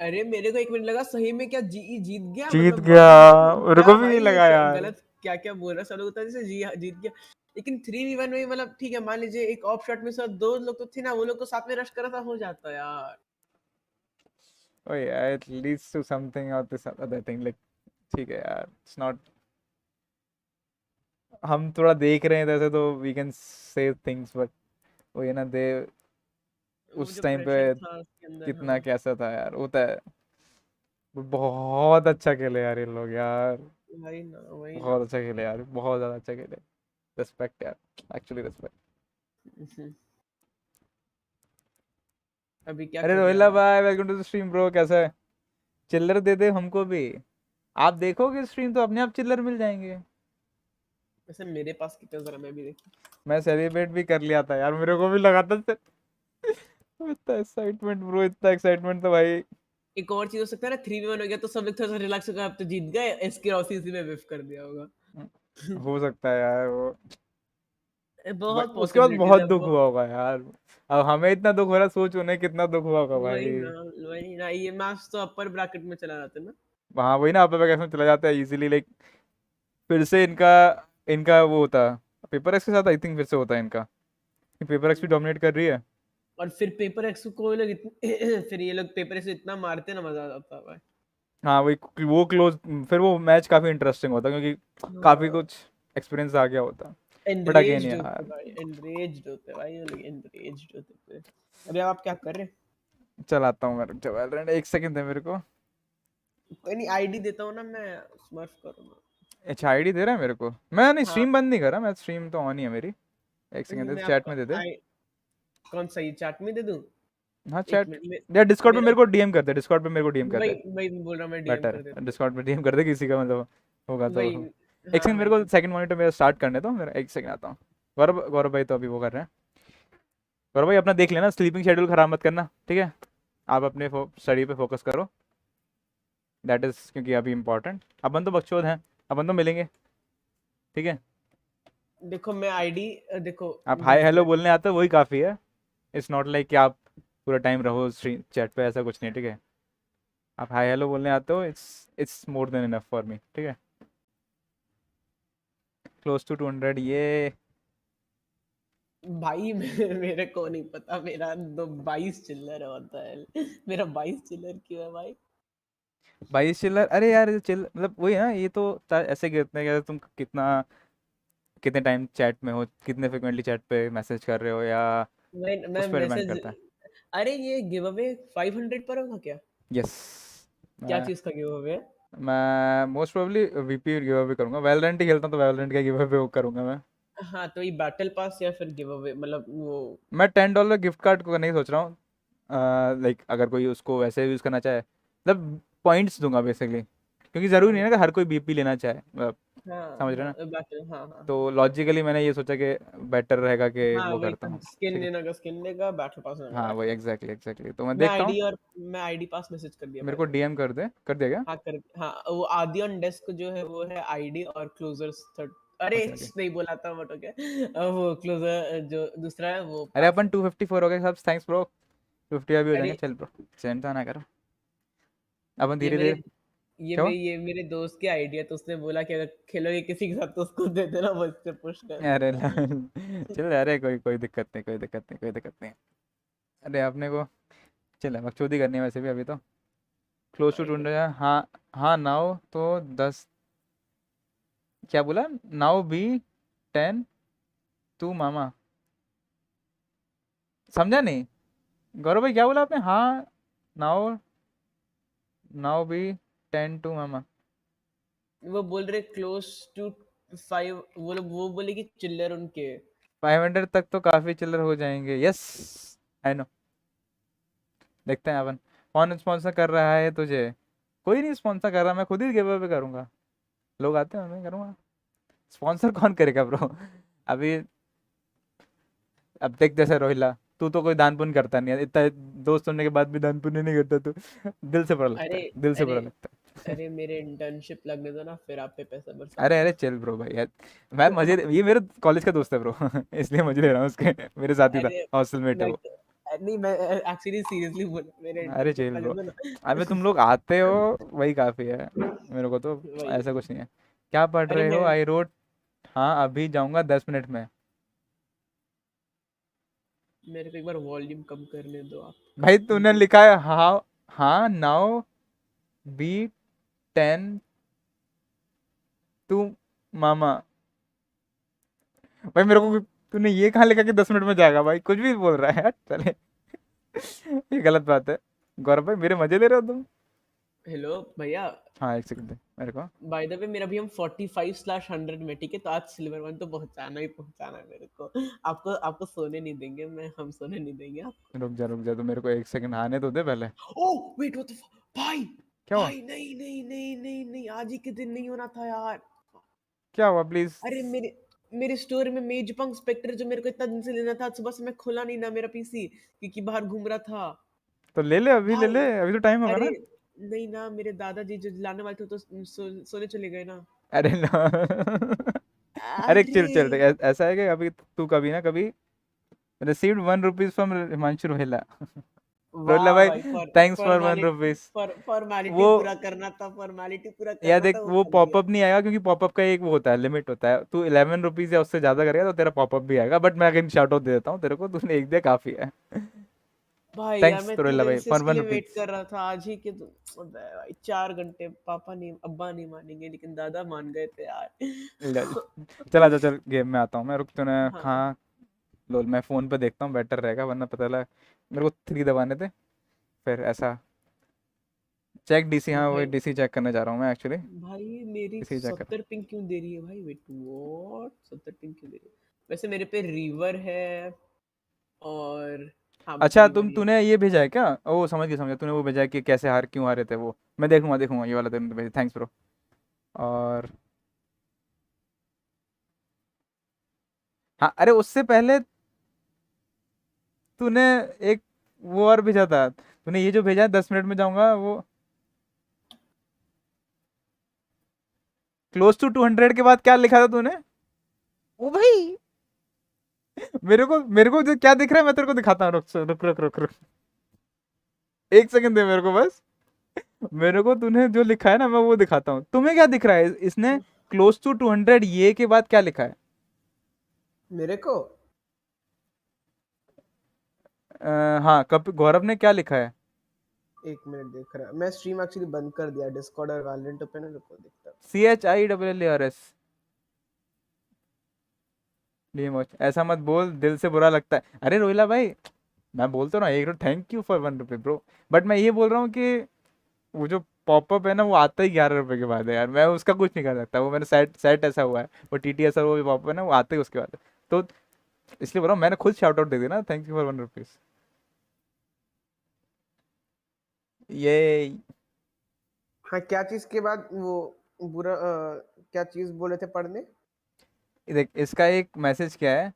अरे मेरे को एक मिनट लगा सही में क्या जीई जीत गया, जीत मतलब गया, मेरे क्या को भी भाई ये ये लगा यार। गलत क्या क्या बोल रहा है, सब लोग होता है जैसे जी जीत गया। लेकिन 3v1 में ही मतलब ठीक है, मान लीजिए एक ऑफ शॉट में सब दो लोग तो थे ना, वो लोग को साथ में रश करा था, हो जाता यार। ओ यार इट लीड्स टू समथिंग और दिस अदर थिंग लाइक, ठीक है यार, इट्स नॉट, हम थोड़ा देख रहे हैं जैसे तो we can say things, but वो ये ना दे वो उस जो टाइम पे प्रेशर था उसके अंदर, कितना हाँ कैसा था यार, होता है। बहुत अच्छा खेले यार ये लोग यार, वही ना वही ना। बहुत अच्छा खेले यार, बहुत ज्यादा अच्छा खेले। रिस्पेक्ट यार, एक्चुअली रिस्पेक्ट। अभी क्या अरे कर रहे रोहिला हो? भाई welcome to the stream bro, कैसा है? चिल्लर दे दे हमको भी। आप देखोगे स्ट्रीम तो अपने आप चिल्लर मिल जाएंगे। वैसे मेरे पास कितना, जरा मैं भी देखूं। मैं सेलिब्रेट भी कर लिया था यार, मेरे को भी लगा था इतना एक्साइटमेंट ब्रो, इतना एक्साइटमेंट था भाई। एक और चीज हो सकता है ना, 3v1 हो गया तो सब लोग थोड़ा सा रिलैक्स हो गए, अब तो जीत गए, इसके रोशनी इसी में विफ कर दिया होगा। हो सकता है यार वो, बहुत उसके बाद पॉसिबिलिटीज बहुत है दुख हुआ होगा यार। अब हमें इतना दुख हो रहा है, सोच उन्हें कितना दुख हुआ होगा वही भाई। ना वही ना, ये मैच तो अपर ब्रैकेट में चला जाता है ना। वहाँ वही ना, आप कैसे चला जाता है इजीली, लाइक फिर से इनका इनका वो होता पेपर एक्स के साथ, आई थिंक फिर से होता है इनका, पेपर एक्स भी डोमिनेट कर रही है। और फिर पेपर एक्स को ये लोग फिर ये लोग पेपर एक्स को इतना मारते हैं ना, मजा आ जाता है भाई। हाँ वही वो क्लोज, फिर वो मैच काफी इंटरेस्टिंग होता क्योंकि काफी कुछ एक्सपीरियंस आ गया होता। बट अगेन एनरेज्ड होते यार, भाई, एनरेज्ड होते भाई, ये लोग एनरेज्ड होते थे। अभी आप क्या कर रहे हैं? चलाता हूँ मैं, रुक जा वैलोरेंट, एक सेकंड दे मेरे को। कोई नहीं, आईडी देता हूँ ना मैं, स्मर्फ करूंगा। अच्छा आईडी दे रहा है मेरे को, मैं नहीं हाँ स्ट्रीम बंद नहीं कर रहा, मैं स्ट्रीम तो ऑन ही है मेरी। एक नहीं, सेकंड दे, मैं चैट आपको में दे दे। कौन सा, ये चैट में दे दूं? हाँ एक चैट मिनट में, या डिस्कॉर्ड पे मेरा मेरे को डीएम कर दे, डिस्कॉर्ड पे मेरे को डीएम कर वही दे, वही बोल रहा हूँ, मैं डीएम बेटर कर देता डिस्कॉर्ड पे डीएम कर दे किसी का, मतलब होगा हूँ तो। वही। एक हाँ सेकंड मेरे मैं को सेकंड मॉनिटर मेरा स्टार्ट करने दो मेरा, एक सेकंड आता हूँ। गौरव गौरव भाई तो अभी वो कर रहे हैं। गौरव भाई अपना देख लेना, स्लीपिंग शेड्यूल खराब मत करना, ठीक है? आप अपने स्टडी पे फोकस करो, दैट इज, क्योंकि अभी इंपॉर्टेंट, अपन तो बकचोद हैं, अपन तो मिलेंगे, ठीक है? देखो मैं आईडी देखो आप हाय हेलो बोलने आते हो वही काफ़ी है, इट्स नॉट लाइक कि आप पूरा टाइम रहो स्ट्रीम चैट पे, ऐसा कुछ नहीं, ठीक है? आप हाय हेलो बोलने आते हो, it's more than enough for me, ठीक है? क्लोज टू 200 ये भाई मेरे को नहीं पता, मेरा 22 चिल्लर होता है। मेरा 22 चिल्लर क्यों है भाई? 22 चिल्लर, अरे यार ये चिल मतलब वही है ना, ये तो ऐसे गिरते हैं कि तुम कितने टाइम चैट में हो, कितने फ्रिक्वेंटली चैट पे मैसेज कर रहे हो, या मैं उस पर डिपेंड मैसेज, करता है। अरे ये गिव अवे 500 पर होगा क्या? यस, क्या मैं चीज का गिव अवे? मैं most probably VP give away करूंगा, वैलोरेंट ही खेलता हूँ तो वैलोरेंट का गिव अवे करूंगा मैं। हाँ तो ये बैटल पास या फिर गिव अवे, मतलब वो मैं $10 गिफ्ट कार्ड को नहीं सोच रहा हूँ, लाइक अगर कोई उसको वैसे यूज़ करना चाहे, मतलब पॉइंट्स दूंगा बेसिकली, क्योंकि ज़रूरी नहीं है ना कि हर कोई बीपी लेना चाहे, हाँ समझ रहे हो ना? बैटल, हाँ हाँ तो हाँ लॉजिकली मैंने ये सोचा कि बेटर रहेगा कि हाँ, वो वही करता तो हूँ। स्किन ठीक है, लेना का स्किन लेगा, बैटल पास लेना का हाँ बैटल वही पास। एग्जैक्टली एग्जैक्टली, तो मैं देखता हूँ। मैं आईडी पास मैसेज कर दिया मेरे बाय को द वे। डीएम कर दिया क्या? हाँ कर, हाँ वो आदि ऑन डेस्क जो है वो है आईडी और क्लोजर्स थर्ड, अरे ओके ओके। नहीं बोला था बट ओके। वो क्लोजर जो दूसरा है वो अरे पास अपन है। 254 हो गए सब, थैंक्स ब्रो। 50 अभी हो जाएंगे, अरे चल ब्रो। चिंता ना करो, अपन ये धीरे मेरे धीरे। क्या हुआ? ये मेरे दोस्त की आइडिया, तो उसने बोला कि अगर खेलोगे किसी के साथ तो उसको दे देना, वो इससे पुश कर अरे देगा। चल, अरे कोई कोई दिक्कत नहीं, कोई दिक्कत नहीं, कोई दिक्कत नहीं। अरे अपने को चल बकचोदी करनी है वैसे भी अभी तो। क्लोज टू भाई तो ढूंढो यार, हाँ। हाँ नाउ तो 10, क्या बोला? नाउ बी 10 टू मामा, समझा नहीं? गौरव भाई क्या बोला आपने? हाँ नाउ, नाउ बी 10 टू मामा। वो बोल रहे क्लोज टू 5, वो लोग वो बोले कि चिल्लर उनके। 500 तक तो काफी चिल्लर हो जाएंगे, यस आई नो। देखते हैं अपन। कौन स्पॉन्सर कर रहा है तुझे? कोई नहीं स्पॉन्सर कर रहा, मैं खुद ही गिव अवे करूंगा। लोग आते हैं मैं करूंगा। स्पॉन्सर कौन करेगा ब्रो? अभी अब देख, जैसे रोहिला, तू तो कोई दान पुण्य करता नहीं है, इतना दोस्त होने के बाद भी दान पुण्य नहीं करता तू। दिल से बुरा लगता अरे है, दिल से अरे बुरा लगता है। अरे मेरे इंटर्नशिप लगने दो ना, फिर आप पे पैसा अरे बरसाऊंगा। अरे चल ब्रो भाई यार, मैं मजे, ये मेरे कॉलेज का दोस्त है ब्रो। इसलिए मजे ले रहा हूँ उसके, मेरे साथ ही था, अरे हॉस्टल मेट है मैं वो। नहीं, मैं एक्चुअली सीरियसली बोल, मेरे अरे इंटर्नशिप चिल लगने ब्रो, दो ना। अबे तुम लोग आते हो वही काफी है, मेरे को तो वही, ऐसा कुछ नहीं है। क्या पढ़ अरे रहे हो? मैं आई रोट। हाँ अभी जाऊंगा 10 मिनट में। मेरे को एक बार वॉल्यूम कम करने दो आप। भाई तूने बिल्कुल। लिखा है हाँ। हाँ नाउ बी 10 टू मामा। भाई मेरे को तूने ये कहाँ लिखा कि 10 मिनट में जाएगा? भाई कुछ भी बोल रहा है यार, चले। ये गलत बात है। गौरव भाई मेरे मजे ले रहे हो तुम? हेलो भैया, हाँ एक सेकंड दे मेरे को। बाय द वे मेरा भी हम 45/100 में, ठीक है? तो आज सिल्वर 1 तो पहुंचाना ही पहुंचाना है मेरे को। आपको आपको सोने नहीं देंगे, मैं हम सोने नहीं देंगे आप। रुक जा, तो मेरे को एक सेकंड आने तो दे पहले। ओह वेट, व्हाट द भाई, क्या हुआ? भाई नहीं नहीं नहीं नहीं नहीं, आज ही के दिन नहीं होना था यार। क्या हुआ प्लीज? अरे मेरे स्टोर में मेज पंग स्पेक्टर जो मेरे को इतना दिन से लेना था, सुबह से मैं खोला नहीं ना मेरा पीसी, क्योंकि बाहर घूम रहा था। तो ले ले, अभी ले भाई ले, अभी तो टाइम होगा अरे ना। नहीं ना, मेरे दादाजी जो लाने वाले थे तो सोने चले गए ना। अरे ना। अरे अरे चिल चल, देख ऐसा है कि अभी तू कभी ना कभी received 1 rupees from Himanshu Rohila. Rohila वाह भाई, भाई, thanks for one formality, rupees formality वो पूरा करना था, फॉर्मेलिटी पूरा यार करना देख, था, वो वो कर दिया। पॉपअप नहीं आएगा क्योंकि पॉपअप का एक वो होता है, लिमिट होता है। तू 11 रुपीज या उससे ज्यादा करेगा तो तेरा पॉपअप भी आएगा, बट मैं अगेन शाउट आउट दे देता हूँ तेरे को, तूने एक दिया काफी है। भाई यार थैंक्स मैं तो इतने रोहिला दिन भाई से फॉर इसके वन लिए रुपीज वेट कर रहा था, आज ही के तो अबे भाई 4 घंटे, पापा नहीं, अब्बा नहीं मानेंगे लेकिन दादा मान गए थे लल। यार। चला जा, चल गेम में आता हूँ मैं, रुक तूने हाँ कहाँ? लोल, मैं फोन पे देखता हूँ, बेटर रहेगा, वरना पता लगा मेरे को 3 दबाने थे फिर ऐसा। चेक डीसी, हाँ वही भाई, डीसी चेक करने जा रहा हूँ मैं एक्चुअली। भाई मेरी डीसी चेक कर। 70 पिंग क्यों दे रही है भाई? वेट, व्हाट, 70 पिंग क्यों दे रही है? वैसे मेरे पे रिवर है, और हाँ अच्छा रिवर तुम ही है। तूने ये भेजा है क्या? ओ समझ गया समझ गया, तूने वो भेजा है कि कैसे हार क्यों हारे थे वो। मैं देखूंगा देखूंगा, ये वाला तूने भेजा, थैंक्स ब्रो। और हाँ, अरे उससे पहले तूने एक वो और भेजा था। तूने ये जो भेजा है 10 मिनट में जाऊंगा वो, क्लोज टू 200 के बाद क्या लिखा था तूने? ओ भाई, मेरे को जो क्या दिख रहा है मैं तेरे को दिखाता हूँ, रुक रुक रुक रुक रुक। एक सेकंड दे मेरे को बस। मेरे को तूने जो लिखा है ना, मैं वो दिखाता हूँ। तुम्हें क्या दिख रहा है इसने? क्लोज टू 200 ये के बाद क्या लिखा है? मेरे को हाँ, कब गौरव ने क्या लिखा है? 1 मिनट देख रहा, मैं स्ट्रीम एक्चुअली बंद कर दिया, डिस्कॉर्ड और वैलोरेंट ओपन है, रुको देखता CHILLARS डीएमओ, ऐसा मत बोल, दिल से बुरा लगता है। अरे रोहिला भाई, मैं बोलता हूँ ना, एक thank you for 1 rupee bro, but मैं ये बोल रहा हूँ कि वो जो पॉपअप है ना, वो आता ही 11 रुपए के बाद है यार, मैं उसका कुछ नहीं कर सकता। वो मेरा सेट सेट ऐसा हुआ है, वो टी ऐसा, वो पॉपअप है ना, वो आते ही उसके बाद है। तो इसलिए बोल रहा हूँ, मैंने खुद शाउट आउट दे दिया ना, थैंक यू फॉर 1 रुपीज। ये हाँ क्या चीज के बाद वो बुरा क्या चीज बोले थे पढ़ने? देख इसका एक मैसेज क्या है,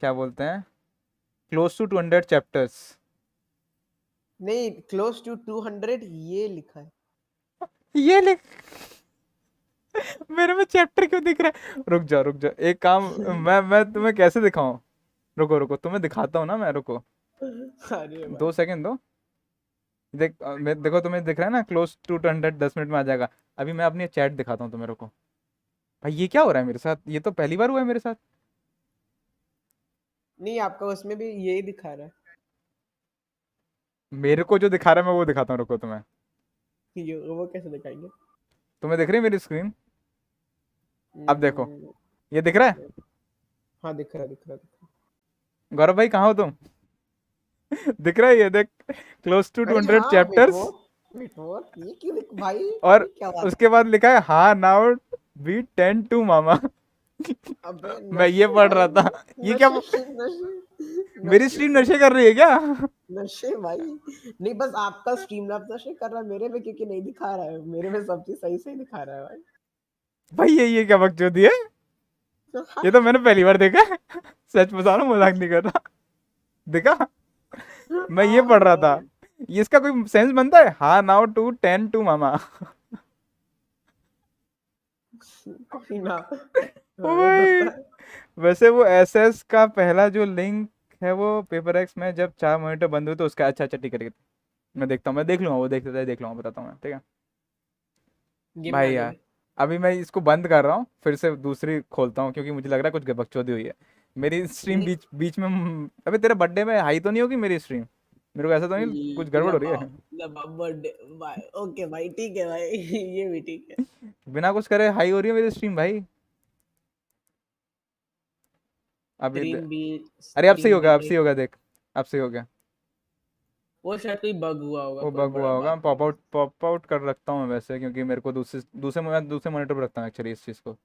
क्या बोलते हैं, क्लोज टू 200 चैप्टर्स। नहीं, क्लोज टू 200 ये लिखा है। ये लिख मेरे में चैप्टर क्यों दिख रहा है? रुक जा एक काम, मैं तुम्हें कैसे दिखाऊं? रुको तुम्हें दिखाता हूँ ना मैं, रुको अरे भाई 2 सेकंड दो। देखो तुम्हें दिख रहा है ना क्लोज टू 200, 10 मिनट में आ जाएगा। अभी मैं अपनी चैट दिखाता हूँ तुम्हें, रुको। भाई ये क्या हो रहा है मेरे साथ? ये तो पहली बार हुआ है मेरे साथ। नहीं, आपका उसमें भी यही दिखा रहा मेरे को जो दिखा रहा है मैं वो दिखाता हूँ, रुको तुम्हें। है। ये वो कैसे दिखाएंगे? तुम्हें दिख रही है मेरी स्क्रीन? अब देखो, हम्म, ये दिख रहा है? हाँ दिख रहा है, दिख रहा है, दिख रहा गौरव भाई कहाँ हो तुम? दिख रहा है? ये देख, क्लोज टू है। अरे 200 हाँ, चैप्टर्स। वेट वो ये क्यों भाई, और ये क्या बात? उसके बाद लिखा है हाँ नाउ वी 10 टू मामा। अबे मैं ये नशे पढ़ भाई, रहा था। ये क्या? नशे नशे मेरी स्ट्रीम नशे नशे कर रही है क्या? नशे भाई। नहीं, बस आपका स्ट्रीम लैब नशे कर रहा है, मेरे में क्योंकि नहीं दिखा रहा है, मेरे में सब चीज सही सही दिखा रहा है भाई। भाई ये क्या बकचोदी है? ये तो मैंने पहली बार देखा है। सच बता रहा हूँ, मजाक नहीं कर रहा। देखा, मैं ये हाँ पढ़ रहा था। भाई, ये इसका कोई सेंस बनता है? हाँ नाउ टू 10 टू मामा। कोई ना। ओ हमें भाई, पता है। वैसे वो एसएस का पहला जो लिंक है वो पेपर एक्स में जब 4 मॉनिटर बंद हुए तो उसका, अच्छा ठीक है ठीक है। मैं देखता हूँ, मैं देख लूंगा, वो देख लूंगा, बताता हूँ मैं, ठीक है गेम में भाई आ यार। जाओ। अभी मैं इसको बंद कर रहा हूँ, फिर से दूसरी खोलता हूँ क्योंकि मुझे लग रहा है कुछ बकचोदी हुई है। मेरी स्ट्रीम नहीं, बीच बीच में अबे तेरे बर्थडे में हाई तो नहीं होगी मेरी स्ट्रीम? मेरे को ऐसा तो नहीं कुछ गड़बड़ हो रही लबाओ है? लबाओ बर्थडे भाई, ओके भाई, ठीक है भाई। ये भी ठीक है। बिना कुछ करे हाई हो रही है मेरी स्ट्रीम भाई। अभी स्क्रीन भी अरे अब सही स्क्रीन हो भी गया, अब नहीं, सही हो गया, देख अब सही हो गया। वो शायद कोई बग हुआ होगा, वो कोई बग हुआ बड़ा होगा। बात नहीं है। पॉप आउट कर रखता हूँ मैं वैसे, क्योंकि मेरे को दूसरे मॉनिटर पर रखता हूँ एक्चुअली इस चीज़ को।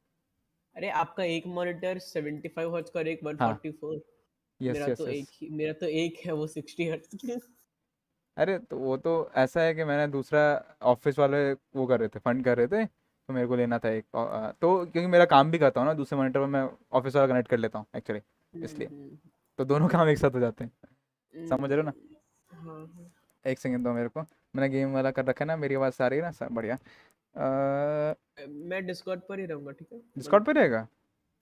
अरे आपका एक मॉनिटर 75 हर्ट्ज का और एक हाँ, 144। Yes yes yes. मेरा तो एक है, वो 60 हर्ट्ज की। अरे तो वो तो ऐसा है कि मैंने दूसरा, ऑफिस वाले वो कर रहे थे, फंड कर रहे थे, तो मेरे को लेना था एक तो क्योंकि मेरा काम भी करता हूँ ना दूसरे मॉनिटर पर, मैं ऑफिस वाला कनेक्ट कर लेता हूँ एक्चुअली, इसलिए हम्म, तो दोनों काम एक साथ हो जाते हैं। समझ रहे हो ना? हाँ हाँ। एक सेकंड दो मेरे को, मैंने गेम वाला कर रखा है ना, मेरी आवाज़ आ रही है ना सर? बढ़िया। मैं डिस्कॉर्ड पर ही रहूंगा, ठीक है? डिस्कॉर्ड पे रहेगा?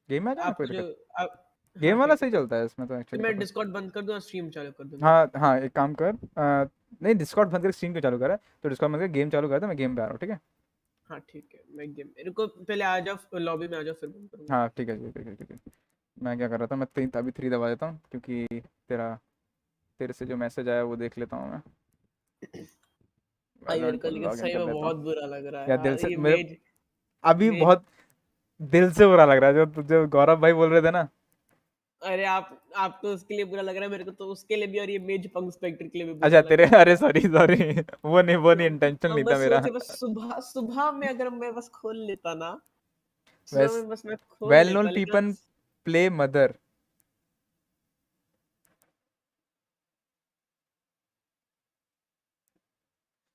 गेम में आ जाना, कोई आपको जो दिक्कत? आप, हाँ गेम वाला ठीक है, सही चलता है इसमें तो तो एक्चुअली, मैं पता है। डिस्कॉर्ड बंद कर दूं और स्ट्रीम चालू कर दूंगा। हाँ हाँ, एक काम कर, नहीं डिस्कॉर्ड बंद कर, स्ट्रीम क्यों चालू करा है? तो डिस्कॉर्ड बंद कर, गेम चालू कर दे, मैं गेम पे आ रहा हूँ, ठीक है? हाँ ठीक है, मैं गेम, मेरे को पहले आ जाओ लॉबी में, आ जाओ फिर बंद करूंगा। हाँ ठीक है ठीक है। मैं क्या कर रहा था, मैं अभी 3 दबा देता हूँ क्योंकि तेरा तेरे से जो मैसेज आया वो देख लेता हूँ मैं। भाई मेरे वैलोरेंट को को लेकिन लॉग इन सही कर में लेता हूँ। बहुत बुरा लग रहा है यार दिल यार, से ये मेरे मेज अभी मेज बहुत दिल से बुरा लग रहा है, जो गौरव भाई बोल रहे थे ना। अरे आपको उसके लिए बुरा लग रहा है, मेरे को तो उसके लिए भी, और ये मेज पंग स्पेक्टर के लिए भी बुरा अच्छा लग तेरे, रहा अरे सॉरी सॉरी, वो नहीं इंटेंशन है। नहीं था बस मेरा। सोचे, बस सुबह सुबह में अगर मैं बस खोल लेता ना, सुबह वैस में बस मैं खोल वेल लेता, नोन लेकिन अब पीपल प्ले मदर।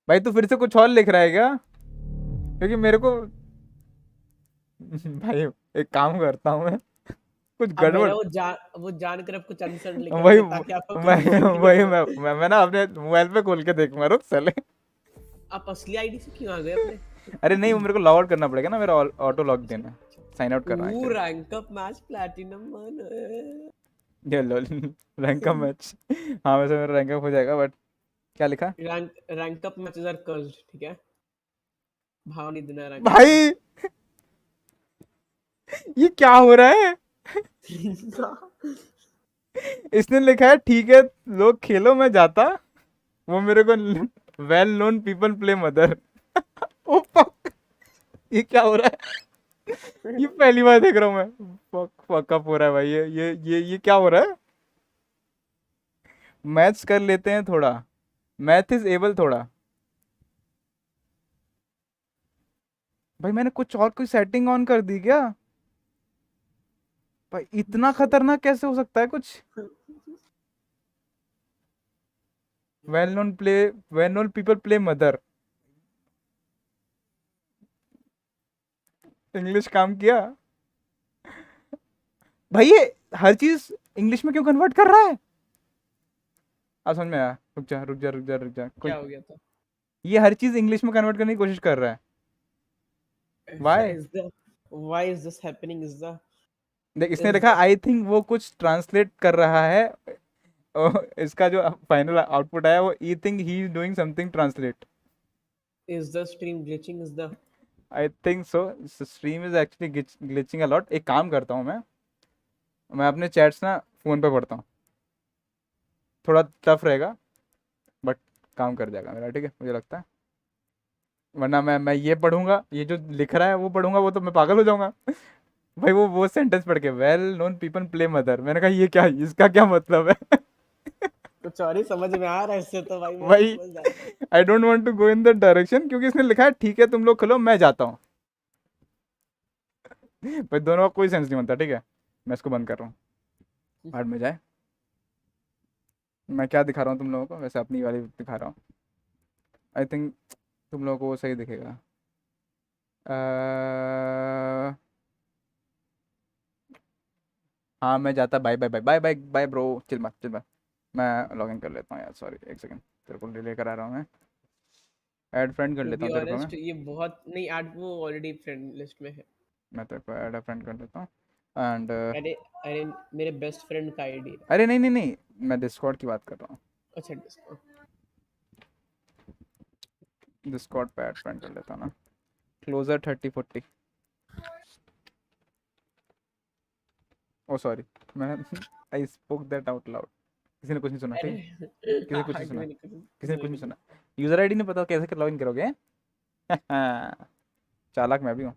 भाई तू फिर से कुछ और लिख रहा है क्या? क्योंकि मेरे को भाई एक काम करता हूँ मैं, कुछ अब गड़बड़। भैया वो जानकर अब कुछ आंसर लिखा वही मैंने, ताकि आपको मैं कंफ्यूजन ना वही हो। मैं ना अपने मोबाइल पे खोल के देखूंगा, रुक साले। आप असली आईडी से क्यों आ गए अपने? अरे नहीं, वो मेरे को लॉग आउट करना पड़ेगा ना, मेरा ऑटो लॉग देना है, साइन आउट करना है oh actually. Rank up match platinum 1। ये लो रैंक अप मैच। हाँ वैसे मेरा रैंक अप हो जाएगा, बट क्या लिखा? Rank up matches are cursed, ठीक है? भाव नहीं देना रैंक अप में। भाई ये क्या हो रहा है? इसने लिखा है ठीक है लोग खेलो मैं जाता, वो मेरे को well known people play mother. Oh fuck, ये क्या हो रहा है? ये पहली बार देख रहा हूँ मैं। फक अप हो रहा है भाई, ये क्या हो रहा है? मैथ्स कर लेते हैं थोड़ा, मैथ इज एबल थोड़ा। भाई मैंने कुछ और कोई सेटिंग ऑन कर दी क्या? भाई इतना खतरनाक कैसे हो सकता है कुछ? Well known people play mother. English काम किया भाई, ये हर चीज इंग्लिश में क्यों कन्वर्ट कर रहा है? समझ में आया, रुक जा रुक जा रुक जा रुक जा, कोई क्या हो गया था? ये हर चीज इंग्लिश में कन्वर्ट करने की कोशिश कर रहा है। Why? Why is this happening? देख इसने is लिखा the आई थिंक वो कुछ ट्रांसलेट कर रहा है, इसका जो फाइनल आउटपुट आया वो I think he is doing something translate. is the stream glitching? I think so, stream is actually glitching a lot. एक काम करता हूँ मैं अपने चैट्स ना फोन पे पढ़ता हूँ, थोड़ा टफ रहेगा बट काम कर जाएगा मेरा, ठीक है मुझे लगता है। वरना मैं ये पढ़ूंगा, ये जो लिख रहा है वो पढ़ूंगा, वो तो मैं पागल हो जाऊंगा। भाई वो सेंटेंस पढ़ के well known people play mother, मैंने कहा ये क्या, इसका क्या मतलब है? कुछ और ही समझ में आ रहा है इससे तो भाई, मैं भाई समझ जा रहा हूँ। I don't want to go in that direction, क्योंकि इसने लिखा है ठीक है तुम लोग खेलो मैं जाता हूँ। भाई दोनों का कोई सेंस नहीं बनता, ठीक है मैं इसको बंद कर रहा हूँ, बाद में जाए। मैं क्या दिखा रहा हूँ तुम लोगों को, वैसे अपनी वाली दिखा रहा हूँ, आई थिंक तुम लोगों को वो सही दिखेगा। हाँ मैं जाता, bye bye bye bye bye bye bro, chill मत मैं लॉगिन कर लेता हूँ यार, सॉरी एक सेकंड, तेरे को डिले करा रहा हूँ मैं, ऐड फ्रेंड कर To लेता be हूँ तेरे को मैं। honest, ये बहुत नहीं, ऐड वो ऑलरेडी फ्रेंड लिस्ट में है। मैं तेरे को ऐड फ्रेंड कर लेता हूँ एंड अरे अरे, मेरे बेस्ट फ्रेंड का आईडी है। अरे नहीं मैं डिस्कॉर्ड की बात कर रहा हूँ, अच्छा डिस्को। डिस्कॉर्ड पे ऐड फ्रेंड कर लेता हूँ ना, क्लोजर 3040। ओ सॉरी मैं I spoke that out loud, किसी ने कुछ नहीं सुना, ठीक है किसी ने कुछ नहीं सुना, किसी ने कुछ नहीं सुना। यूजर आईडी नहीं पता कैसे लॉगिन करोगे? चालाक मैं भी हूँ।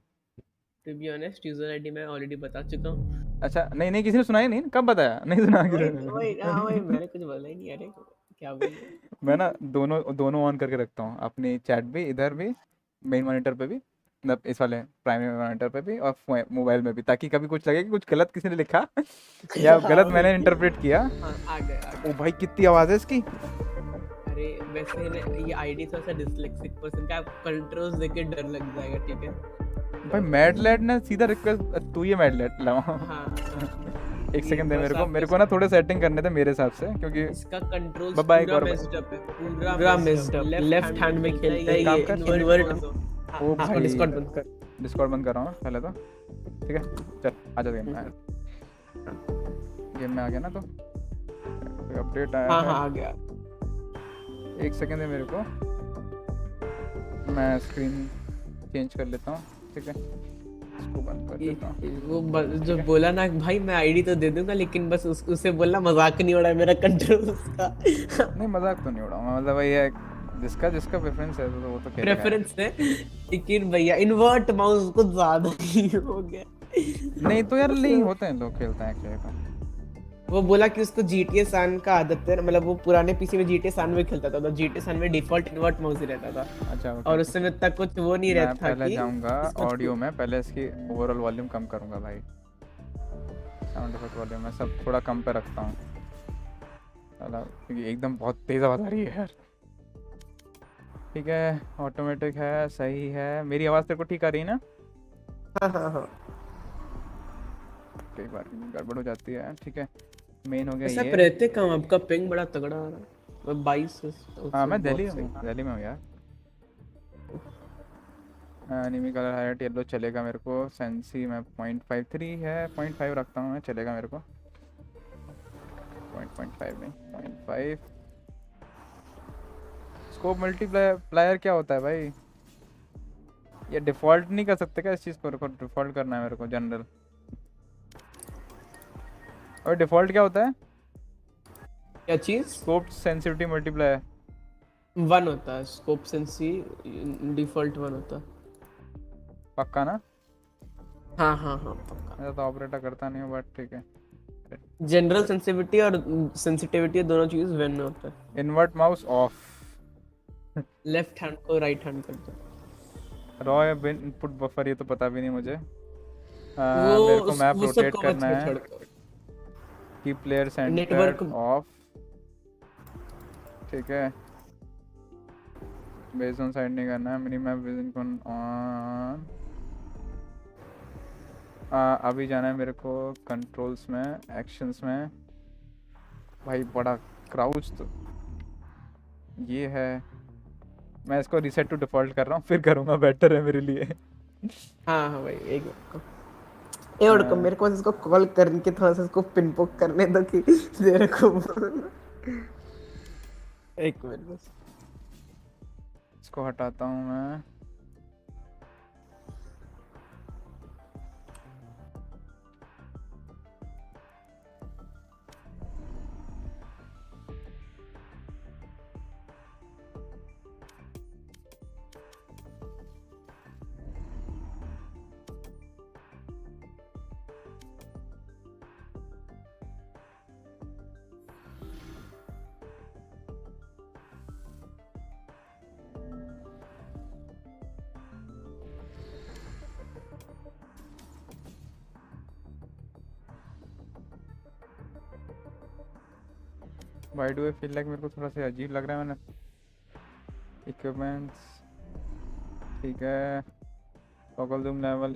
To be honest, user ID मैं ऑलरेडी बता चुका हूँ। अच्छा नहीं किसी ने सुना ही नहीं, कब बताया? नहीं सुना किसी ने। वही मैंने कुछ बोला ही नहीं। अरे क्या बोल रहे हो? मैं ना दोनों ऑन करके रखता हूँ, अपनी चैट भी इधर भी, मेन मॉनिटर पे भी, मतलब इस वाले प्राइमरी मॉनिटर पे भी और मोबाइल में भी, ताकि कभी कुछ लगे कि कुछ गलत किसी ने लिखा या गलत मैंने इंटरप्रेट किया। हाँ, आ गए। ओ भाई कितनी आवाज़ है इसकी। अरे वैसे ना ये आईडी थोड़ा सा डिसलेक्सिक पर्सन का, कंट्रोल्स देख के डर लग जाएगा, ठीक है भाई मैडलेट ने सीधा रिक्वेस्ट, तू ये मैडलेट लाओ। हाँ। एक सेकंड दे मेरे को ना थोड़े सेटिंग करने थे मेरे हिसाब से, क्योंकि इसका कंट्रोल बाय पूरा मेस्ड अप है, पूरा मेस्ड अप। लेफ्ट हैंड में खेलता है ये, इन्वर्ट। ओ भाई डिस्कॉर्ड बंद कर। डिस्कॉर्ड बंद कर रहा हूँ पहले तो, ठीक है चल आ जा गेम में आ गया ना, तो अपडेट आया हाँ है। हाँ आ गया। एक सेकंड है मेरे को, मैं स्क्रीन चेंज कर लेता हूँ, ठीक है इसको बंद कर देता हूँ। वो जो बोला ना भाई मैं आईडी तो दे दूंगा, लेकिन बस उससे बोलना मजाक नहीं हो रहा है मेरा कंट्रोल उसका। नहीं मजाक तो नहीं उड़ाऊंगा, मतलब वही है जिसका प्रेफरेंस है तो वो तो खेलेगा। प्रेफरेंस है, लेकिन भैया इन्वर्ट माउस कुछ ज्यादा ही हो गया। नहीं तो यार नहीं होते हैं, लोग खेलते हैं एक्चुअली। वो बोला कि उसको GTA सन का आदत है, मतलब वो पुराने पीसी में GTA सन में खेलता था, तो GTA सन में डिफॉल्ट इन्वर्ट माउस ही रहता था। अच्छा और उस समय तक कुछ वो नहीं मैं रहता पहले कि जाऊंगा ऑडियो में, पहले इसकी ओवरऑल वॉल्यूम कम करूंगा भाई, साउंड इफेक्ट वॉल्यूम मैं सब थोड़ा कम पे रखता हूँ, क्योंकि एकदम बहुत तेज आवाज़ आ रही है यार। ठीक है ऑटोमेटिक है, सही है, मेरी आवाज़ तेरे को ठीक आ रही है ना? हाँ। कई बार गड़बड़ हो जाती है, ठीक है मेन हो गया ऐसा ये। रहते कम, आपका पिंग बड़ा तगड़ा आ रहा है। 22। हाँ मैं दिल्ली में हूँ यार। एनिमी कलर हाईलाइट येलो चलेगा मेरे को, सेंसी में 0.53 है, 0.5 रखता हूँ मैं, चलेगा मेरे को 0.5 नहीं 0.5। स्कोप मल्टीप्लायर क्या होता है भाई? ये डिफ़ॉल्ट नहीं कर सकते क्या इस चीज़ को? डिफ़ॉल्ट करना है मेरे को जनरल। और डिफ़ॉल्ट क्या होता है? क्या चीज? स्कोप सेंसिटिविटी मल्टीप्लायर 1 होता है, स्कोप सेंसी डिफॉल्ट 1 होता है। पक्का ना? हाँ पक्का। मैं तो ऑपरेटर करता नहीं हूँ बट ठीक है। जनरल सेंसिटिविटी और सेंसिटिविटी दोनों चीज 1 में होता है। Invert mouse of, left hand को राइट हैंड कर दो। रॉ इनपुट बफर ये तो पता भी नहीं मुझे। मेरे को मैप रोटेट करना है कि प्लेयर सेंटर ऑफ, ठीक है बेस ऑन साइड नहीं करना है, मिनी मैप विजन ऑन अभी जाना है मेरे को कंट्रोल्स में, एक्शंस में। भाई बड़ा क्राउच तो ये है। मैं इसको रीसेट टू डिफॉल्ट कर रहा हूँ, फिर करूँगा, बेटर है मेरे लिए। हाँ भाई एक मिनट को ए और को मेरे को इसको कॉल करके थोड़ा सा इसको पिन पोक करने दो कि तेरे को एक मिनट बस। इसको हटाता हूँ मैं। Why do I feel like मेरे को थोड़ा सा अजीब लग रहा है? मैंने इक्विपमेंट्स ठीक है, toggle zoom level,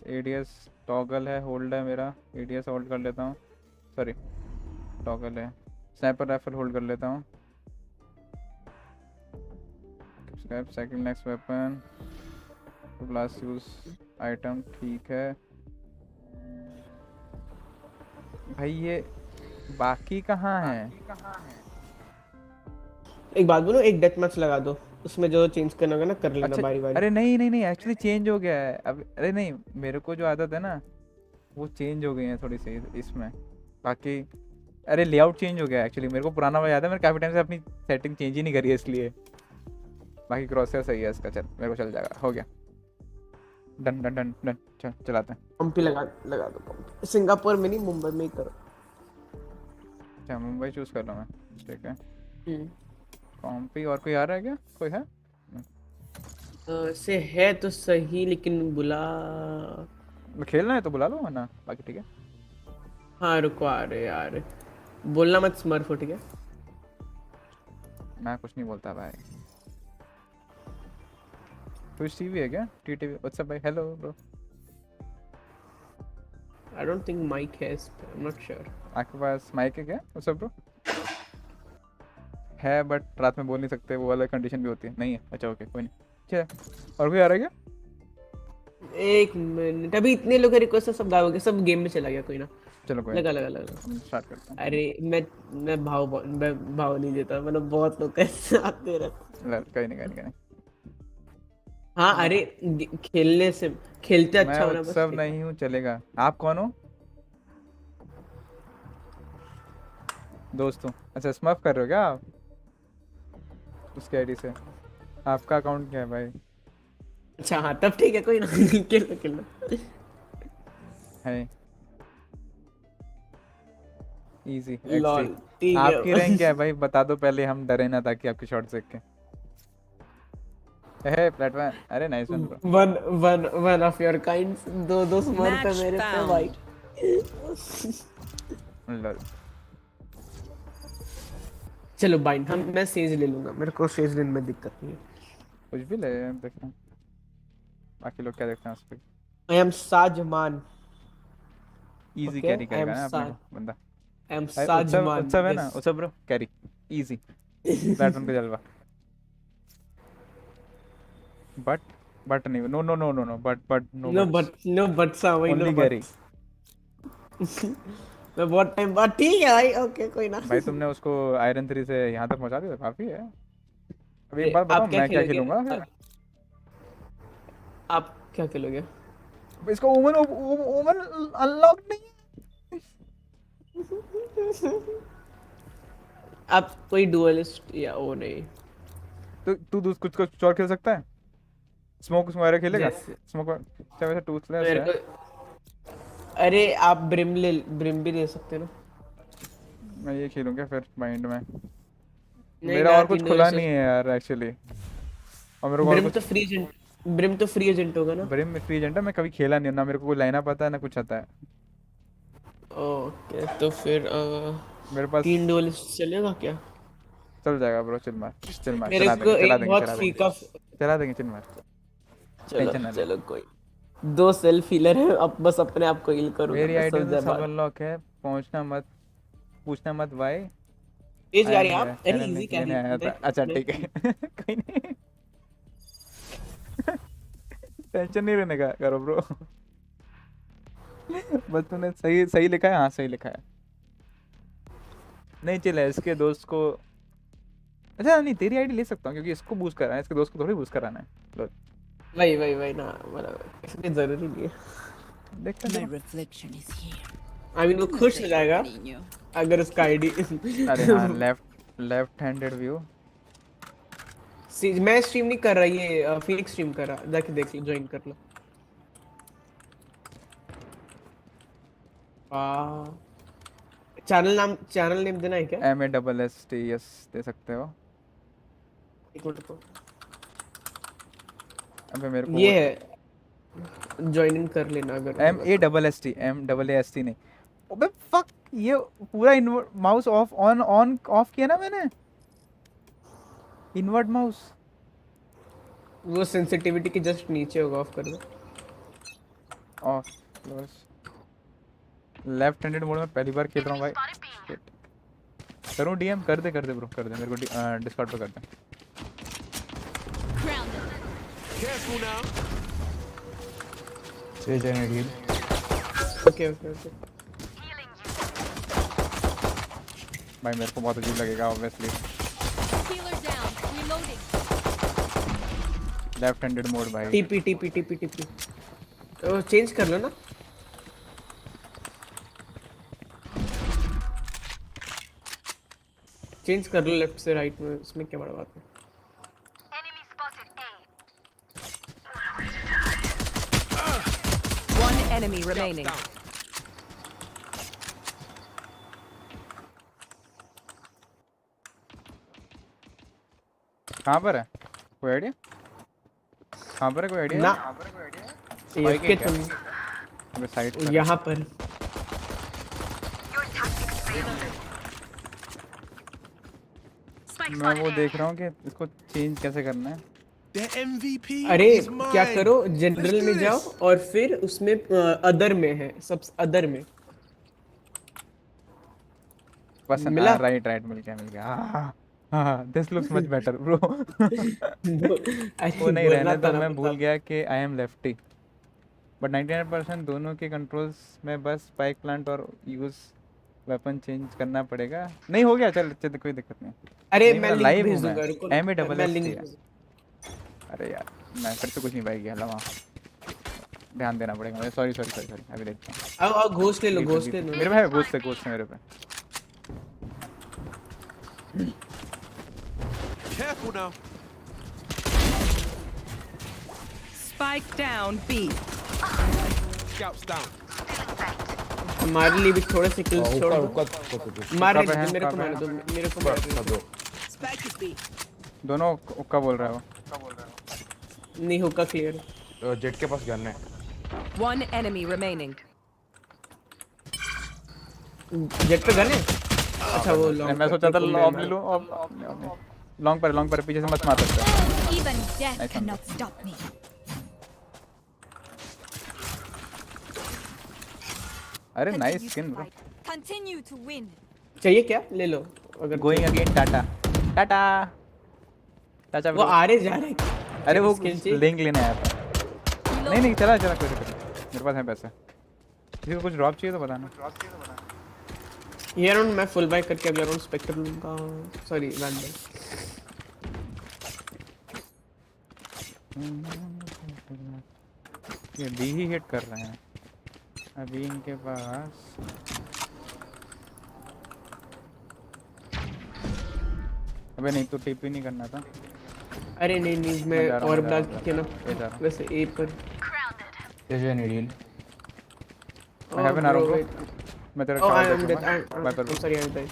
ADS toggle है, होल्ड है मेरा, एडीएस होल्ड कर लेता हूँ, सॉरी टॉगल है, स्नाइपर राइफल होल्ड कर लेता हूँ, second next weapon, blast use item ठीक है। भाई ये बाकी कहाँ है? एक बात बोलो, एक डेथ मैच लगा दो, उसमें जो चेंज करना होगा ना कर लेना बारी बारी। अरे नहीं एक्चुअली चेंज हो गया है अब। अरे नहीं, मेरे को जो आदत है ना वो चेंज हो गई है थोड़ी सी इसमें। बाकी अरे लेआउट चेंज हो गया है एक्चुअली, मेरे को पुराना वाला याद है, मैंने काफ़ी टाइम से अपनी सेटिंग चेंज ही नहीं करी है इसलिए। बाकी क्रॉसहेयर सही है इसका, चल मेरे को चल जाएगा, हो गया, डन डन डन डन। चल चलाते हैं। पंपी लगा दो पंपी। सिंगापुर में नहीं, मुंबई में ही करो। अच्छा मुंबई चूज कर लो मैं, ठीक है। पंपी और कोई आ रहा है क्या? कोई है? से है तो सही, लेकिन बुला खेलना है तो बुला लो वरना बाकी ठीक है। हाँ रुको, आ रहे यार, बोलना मत स्मर्फ हो, ठीक है? मैं कुछ नहीं बोलता भाई। कुछ टीवी है क्या? टीवी व्हाट्सअप भाई, hello bro. I don't think mic है इस पे, आई एम नॉट श्योर। आपके पास माइक है क्या व्हाट्सअप ब्रो? है बट रात में बोल नहीं सकते, वो वाला कंडीशन भी होती है। नहीं है? अच्छा ओके कोई नहीं। चल और कोई आ रहा है क्या? एक मिनट, अभी इतने लोग रिक्वेस्ट सब गायब हो गए, सब गेम में चला गया कोई ना। चलो कोई लगा स्टार्ट करते हैं। अरे मैं भाव नहीं देता, मतलब बहुत लोग कैसे आते रहते। कहीं नहीं। हाँ अरे खेलने से खेलते अच्छा होना मैं बस। सब नहीं हूँ, चलेगा। आप कौन हो? दोस्तों अच्छा स्मफ कर रहे हो क्या आप उसके आईडी से? आपका अकाउंट क्या है भाई? अच्छा हाँ तब ठीक है, कोई ना खेलो है इजी लॉल एक्चुअली। ठीक है। आपकी रैंक क्या है भाई बता दो पहले, हम डरे ना ताकि आपकी शॉट देख के। है प्लेटफॉर्म, अरे nice one bro. One of your kind, दो स्मर्फ है मेरे पे भाई। लॉल चलो बाइंड, मैं सेज ले लूंगा, मेरे को सेज लेने में दिक्कत नहीं है। कुछ भी ले देखते हैं बाकी लोग क्या देखते हैं उस पे। आई एम साजमान, इजी Okay, कैरी करेगा I am ना अपने Saj. को बंदा। आई एम उत्सव साजमान। उत्सव है ना, उत्सव ब्रो कैरी इजी प्लेटफॉर्म पे जलवा। बट नहीं, नो बट नो बट सा वही नो ओनली बट। कैरी। मैं बहुत टाइम बाद, ठीक है भाई, ओके कोई ना। भाई तुमने उसको आयरन 3 से यहाँ तक पहुँचा दिया, काफी है। अभी एक ए, बात बताओ, आप क्या मैं क्या खेलोगे? खेलूंगा फिर? आप क्या खेलोगे? इसको ओमन अनलॉक नहीं है। आप कोई डुअलिस्ट या वो नहीं? तो तू कुछ और खेल सकता है? स्मोक वगैरह खेलेगा? जैसे स्मोक अच्छा वैसे टूथलेस मेरे है। को, अरे आप ब्रिम भी ले सकते हो ना। मैं ये खेलूंगा फिर माइंड में। नहीं मेरा ना, और कुछ खुला नहीं है यार एक्चुअली, और मेरे को और ब्रिम कुछ। तो फ्री एजेंट, ब्रिम तो फ्री एजेंट होगा ना। ब्रिम में फ्री एजेंट है, मैं कभी खेला नहीं, ना मेरे को कोई लाइना पता है ना कुछ आता है। ओके तो फिर मेरे पास 3 डुअलिस्ट चलेगा क्या? चल जाएगा ब्रो, चिल मार मेरे चला को देंगे एक बहुत फीका चला देंगे चिल मार, चलो टेंशन ना ले। चलो कोई दो सेल्फ हीलर है, अब बस अपने आप को हील करूंगा मेरी बस, आईडी सब तो जाए सब बात। अनलॉक है, पहुंचना मत, पूछना मत भाई। तेज आई गा एम रहे हैं हियर, आप? अरे चैनल इजी लिंक क्या लेने आया था। अच्छा ठीक है। कोई नहीं, टेंशन नहीं लेने का करो ब्रो। बस तूने सही सही लिखा है, हाँ सही लिखा है। नहीं चले इसके दोस्त को, अच्छा नहीं तेरी आईडी ले सकता हूँ क्योंकि इसको बूस्ट कराना है, इसके दोस्त को थोड़ी बूस्ट कराना है। लो वही वही वही ना, मतलब इसलिए जरूरी नहीं है। देखते My हैं। reflection is here. I mean वो खुश हो जाएगा Niño. अगर उसका आईडी अरे हाँ, लेफ्ट हैंडेड व्यू। मैं स्ट्रीम नहीं कर रहा, ये फीनिक्स स्ट्रीम कर रहा, जाके देख लो, ज्वाइन कर लो। चैनल नेम देना है क्या? MASST, यस दे सकते हो। एक मिनट को, अबे मेरे को ये है, ज्वाइनिंग कर लेना अगर होगा तो। MASST नहीं। अबे फक, ये पूरा invert mouse of on on off किया ना मैंने, इन्वर्ट माउस। वो सेंसिटिविटी के जस्ट नीचे होगा, ऑफ कर दो। Of close. Left handed mode में पहली बार खेल रहा हूँ भाई। Shit. करूँ डीएम? कर दे ब्रो, कर दे मेरे को, डिस्कॉर्ड पे कर दे। Careful now. Sage and heal. Okay okay okay. भाई मेरे को बहुत अजीब लगेगा obviously. Healer down. Reloading. Left handed mode भाई। टीपी तो चेंज कर लो ना। चेंज कर लो लेफ्ट से राइट में, इसमें क्या बड़ा बात है। One enemy remaining. कहाँ पर है कोई आइडिया? कहाँ पर है कोई आइडिया? ना ये के तुम अबे साइड पर यहाँ पर मैं वो देख रहा हूँ कि इसको चेंज कैसे करना है। The MVP अरे is mine. क्या करो, जनरल Let's do में जाओ this. और फिर उसमें अदर में है, सब अदर में पसंद मिला? राइट मिल गया। हाँ this looks much better bro. वो नहीं रहने तो मैं भूल गया कि आई एम लेफ्टी, बट 99% दोनों के कंट्रोल्स में बस स्पाइक प्लांट और यूज वेपन चेंज करना पड़ेगा। नहीं हो गया, चल चल कोई दिक्कत नहीं। अरे नहीं, मैं मेरा लिंक live भेज हूँ मैं। दूंगा, रुको MASST मैं लिंक है। अरे यार मैं फिर तो कुछ नहीं पाएगी, हला वहाँ ध्यान देना पड़ेगा मुझे। सॉरी अभी देखता हूँ। आओ घोस्ट ले लो, घोस्ट ले लो। मेरे पे घोस्ट है मेरे पे। Careful now. Spike down B. Scouts down. हमारे लिए भी थोड़े से किल्स छोड़ दो। मार ऊपर है, मेरे को ऊपर मार है। दो, मेरे को मार दो। Spike is B. दोनों उक्का बोल रहा है वो। नहीं होगा क्लियर। जेट के पास गन है। One enemy remaining. जेट पे गन है? अच्छा वो लॉन्ग, मैं सोचा था लॉन्ग ले लूं। लॉन्ग पर पीछे से मत मार सकते। Even death Nice one. cannot stop me. अरे nice Continue skin to bro. fight. Continue to win. चाहिए क्या? ले लो अगर गोइंग अगेन टाटा वो आ रहे जा रहे। अरे वो Skin चाहिए? लिंक लेने आया था। नहीं चला कोई दिक्कत नहीं, मेरे पास है पैसे। किसी को कुछ ड्रॉप चाहिए तो बताना। ये राउंड मैं फुल बाय करके अगला राउंड स्पेक्टर लूंगा। Sorry vandal. ये बी ही हिट कर रहे हैं अभी इनके पास। अबे नहीं तो टीपी नहीं करना था। अरे नहीं मैं जा रहा हूँ, और मैं जा ब्लैक रहा हूँ, किया ना ये जा रहा हूँ। वैसे ए पर। Sage and heal. मैं हेवन आ रहा हूँ ब्रो। मैं तेरा Oh, टावर I'm dead. देखूंगा। मैं I'm sorry, I'm dead.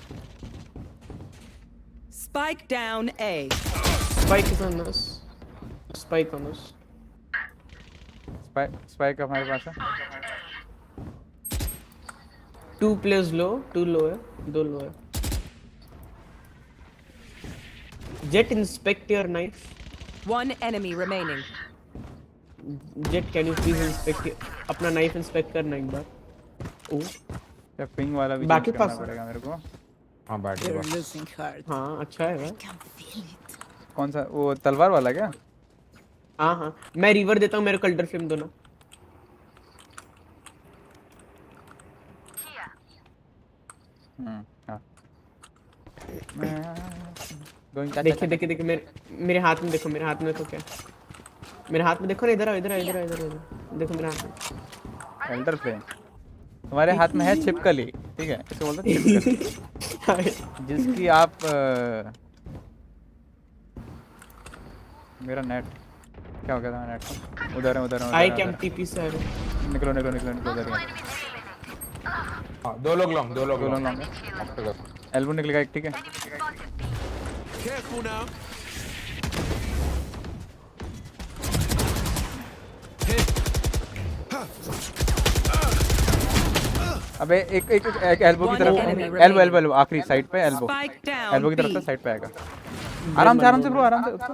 Spike down A. Spike is on us. Spike on us. Spike हमारे पास है। 2 players low, 2 low है, 2 low है। Jet inspect your knife. One enemy remaining. Jet can you please inspect अपना knife inspect करना एक बार। ओ क्या ping वाला भी Back चेंज के करना पास। पड़ेगा मेरे को। हाँ बैठ You're गया। losing heart. हाँ अच्छा है भाई। Can't feel it. कौन सा वो तलवार वाला क्या? हाँ हाँ मैं रिवर देता हूँ, मेरे को कल्टर फ्लेम दो ना। हाँ मैं गोइंग देखिए देखिए देखिए मेरे हाथ में देखो, मेरे हाथ में देखो क्या, मेरे हाथ में देखो ना, इधर आओ इधर आओ इधर आओ इधर आओ, देखो मेरे हाथ में। एल्डर फ्लेम तुम्हारे हाथ में है छिपकली, ठीक है, इसे बोलते हैं छिपकली, जिसकी आप मेरा नेट क्या हो गया था नेट को? उधर है आई कैम टीपी सर। निकलो निकलो निकलो निकलो उधर ही। हाँ दो लोग लॉन्ग दो लोग लॉन्ग है। एल्बो निकलेगा एक, ठीक है। Careful now. अबे एक एक एक एल्बो की तरफ, एल्बो एल्बो एल्बो आखिरी साइड पे एल्बो, Spike down एल्बो की तरफ B. से साइड पे आएगा। आराम से ब्रो, आराम से उसको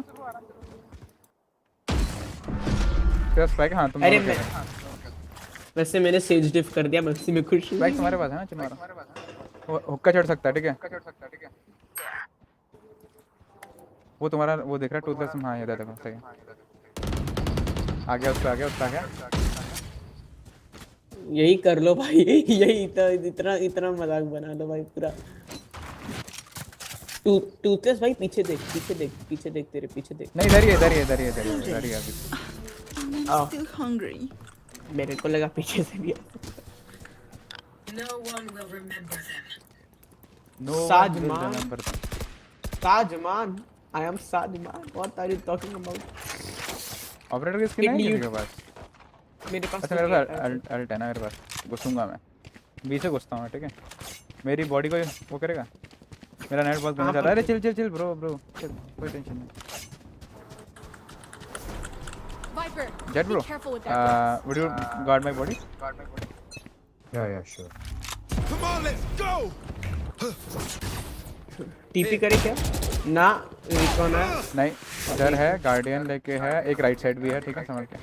स्पाइक। हाँ तुम अरे मैं वैसे मैंने सेज डिफ कर दिया, मस्ती में खुश हूँ। स्पाइक तुम्हारे पास है ना? तुम्हारा हुक्का चढ़ सकता है, ठीक है। वो तुम्हारा वो देख रहा है टूथलेस में। हाँ ये देखो सही है। आ गया उसका, आ गया उसका, आ गया। यही कर लो भाई, यही इतना इतना मजाक बना लो भाई पूरा। टूथलेस भाई पीछे देख, पीछे देख, पीछे देख, तेरे पीछे देख। नहीं इधर ही इधर ही इधर ही इधर ही इधर ही अभी। I'm still hungry. मेरे को लगा पीछे से भी। साजमान साजमान I am साजमान। What are you talking about? Operator की स्किन है किसी के पास? मेरे पास अच्छा मेरे पास अल्ट है ना, मेरे पास घुसूंगा मैं, बी से घुसता हूँ मैं, ठीक है। मेरी बॉडी को वो करेगा। मेरा नेट बहुत गंदा चल रहा है। अरे chill chill chill bro bro, कोई टेंशन नहीं। Viper, Jet bro, be careful with that. would you guard my body? या sure. Come on, let's go. TP करे क्या? ना रिकॉन है। नहीं इधर है, गार्डियन लेके है, एक राइट साइड भी है, ठीक है समझ के।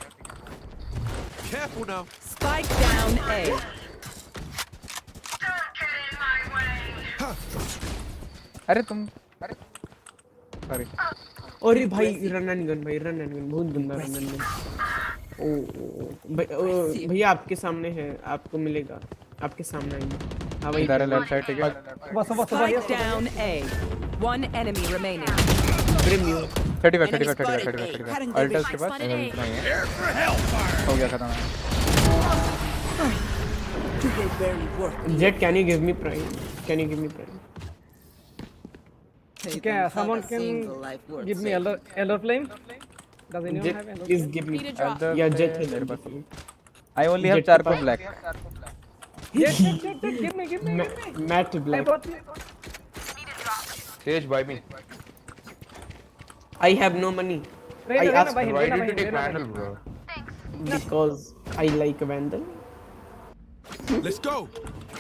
Careful now. Spike down A. अरे तुम, अरे सॉरी। अरे भाई रन एंड गन, भाई रन एंड गन बहुत गंदा रन एंड गन। ओ भैया आपके सामने है, आपको मिलेगा, आपके सामने आएंगे। हाँ भाई इधर है लेफ्ट साइड, ठीक है। Spike down A. One enemy remaining. Brim you 35 अल्टर्स के पास Spotted A. हो गया खत्म। Jett can you give me prime? Can you give me prime? Okay, someone can give me elder flame. Does anyone Jett have elder? Please give me. Need a drop. या Jett है मेरे मेरे पास। पास। I only have Jet charcoal के black. Yes, give me. मैट I black. bought you. Sage by me. I have no money. I Reyna, asked by him, Why Reyna, did by you him, take Reyna, by Vandal, him. bro? because I like Vandal. Let's go.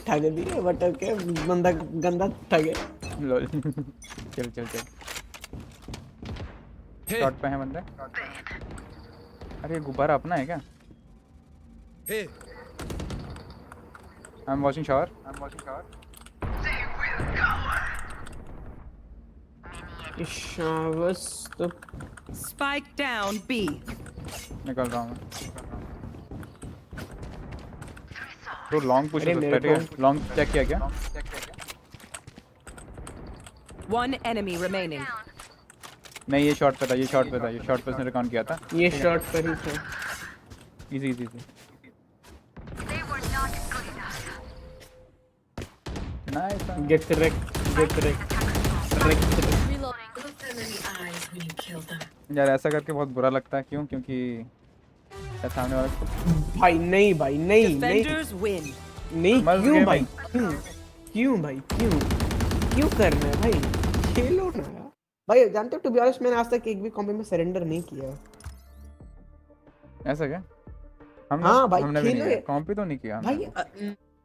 ठग दिए but okay, बंदा गंदा ठगे। Lol चल चल चल। Hey, shot पे है बंदे। अरे ये गुब्बारा अपना है क्या? hey. I am watching shower. Showers तो Spike down B. निकल रहा हूँ मैं। ब्रो लॉन्ग पुश अरे हो सकता है, मेरे ठीक है। लॉन्ग चेक किया क्या? One enemy remaining. नहीं ये शॉट पे था, ये शॉट पे था, ये शॉट पे उसने रिकॉर्ड किया था। ये शॉट पर ही था। Easy easy easy. Nice. Get wreck यार ऐसा करके बहुत बुरा लगता है। क्यों? क्योंकि क्या सामने वाला भाई नहीं भाई नहीं Defenders win. नहीं Masst क्यों Gaming। भाई क्यों भाई क्यों कर रहे हैं भाई? खेलो ना यार। भाई जानते हो टू बी ऑनेस्ट मैंने आज तक एक भी कॉम्प में सरेंडर नहीं किया। ऐसा क्या? हम हाँ भाई, हमने भी खेलो नहीं ये। कॉम्पी तो नहीं किया हमने।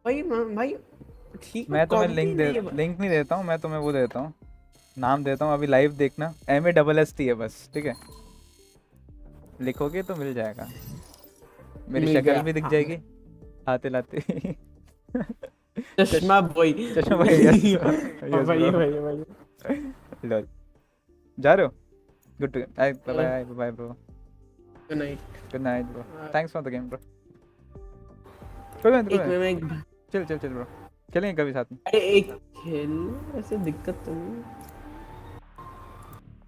भाई ठीक है, मैं तुम्हें comp लिंक नहीं है। लिंक नहीं देता हूँ, मैं तुम्हें वो देता हूँ, नाम देता हूँ। अभी लाइव देखना, MASST है बस, ठीक है। लिखोगे तो मिल जाएगा। मेरी मिल शक्ल गया। भी दिख हाँ, जाएगी आते लाते। चश्मा बॉय। चश्मा भाई, यस यस भाई ब्रो। भाई भाई। लॉल, जा रहे हो? गुड टू बाय हाँ, bye bye bro, good night. Good night bro, thanks for the game bro. कोई बात एक नहीं, में एक चल चल चल ब्रो, खेलेंगे कभी साथ में। अरे एक खेल ऐसे दिक्कत तो नहीं,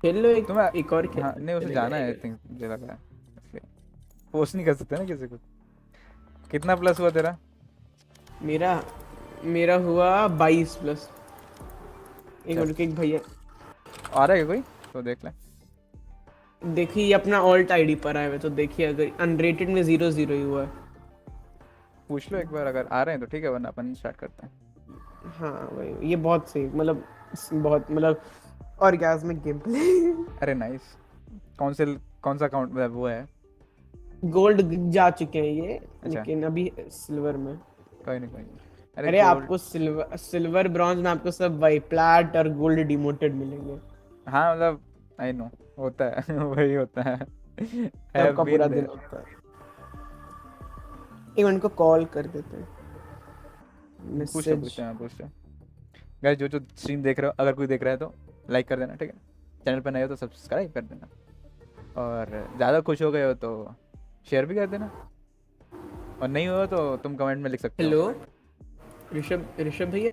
खेल लो एक, तुम्हें एक और खेल। हाँ नहीं, उसे जाना है आई थिंक, मुझे लगा है इसलिए पोस्ट नहीं कर सकते ना किसी को। कितना प्लस हुआ तेरा? मेरा मेरा हुआ 22 प्लस। एक मिनट, एक भैया आ रहा है क्या कोई तो देख ले। देखिए, ये अपना ऑल्ट आईडी पर आए हुए, तो देखिए अगर अनरेटेड में 0-0 ही हुआ है। पूछ लो एक बार, अगर आ रहे हैं तो ठीक है, वरना अपन स्टार्ट करते हैं। हाँ भाई, ये बहुत सही, मतलब बहुत, मतलब ऑर्गेज़मिक गेम प्ले। अरे नाइस। कौन सा अकाउंट मतलब वो है? गोल्ड जा चुके हैं ये, अच्छा। लेकिन अभी सिल्वर में। कोई नहीं कोई नहीं। अरे gold- आपको सिल्वर ब्रॉन्ज में आपको सब भाई प्लैट और गोल्ड डिमोटेड मिलेंगे। हाँ मतलब आई नो, होता है वही होता है। Have सबका been पूरा there. दिन होता है। एक मिनट को कॉल कर देते हैं, पूछ लो मैसेज। पूछ लो गाइस, जो स्ट्रीम देख रहे हो, अगर कोई देख रहा है तो लाइक कर देना, ठीक है? चैनल पर नए हो तो सब्सक्राइब कर देना, और ज़्यादा खुश हो गए हो तो शेयर भी कर देना, और नहीं हो तो तुम कमेंट में लिख सकते हो। हेलो ऋषभ भैया।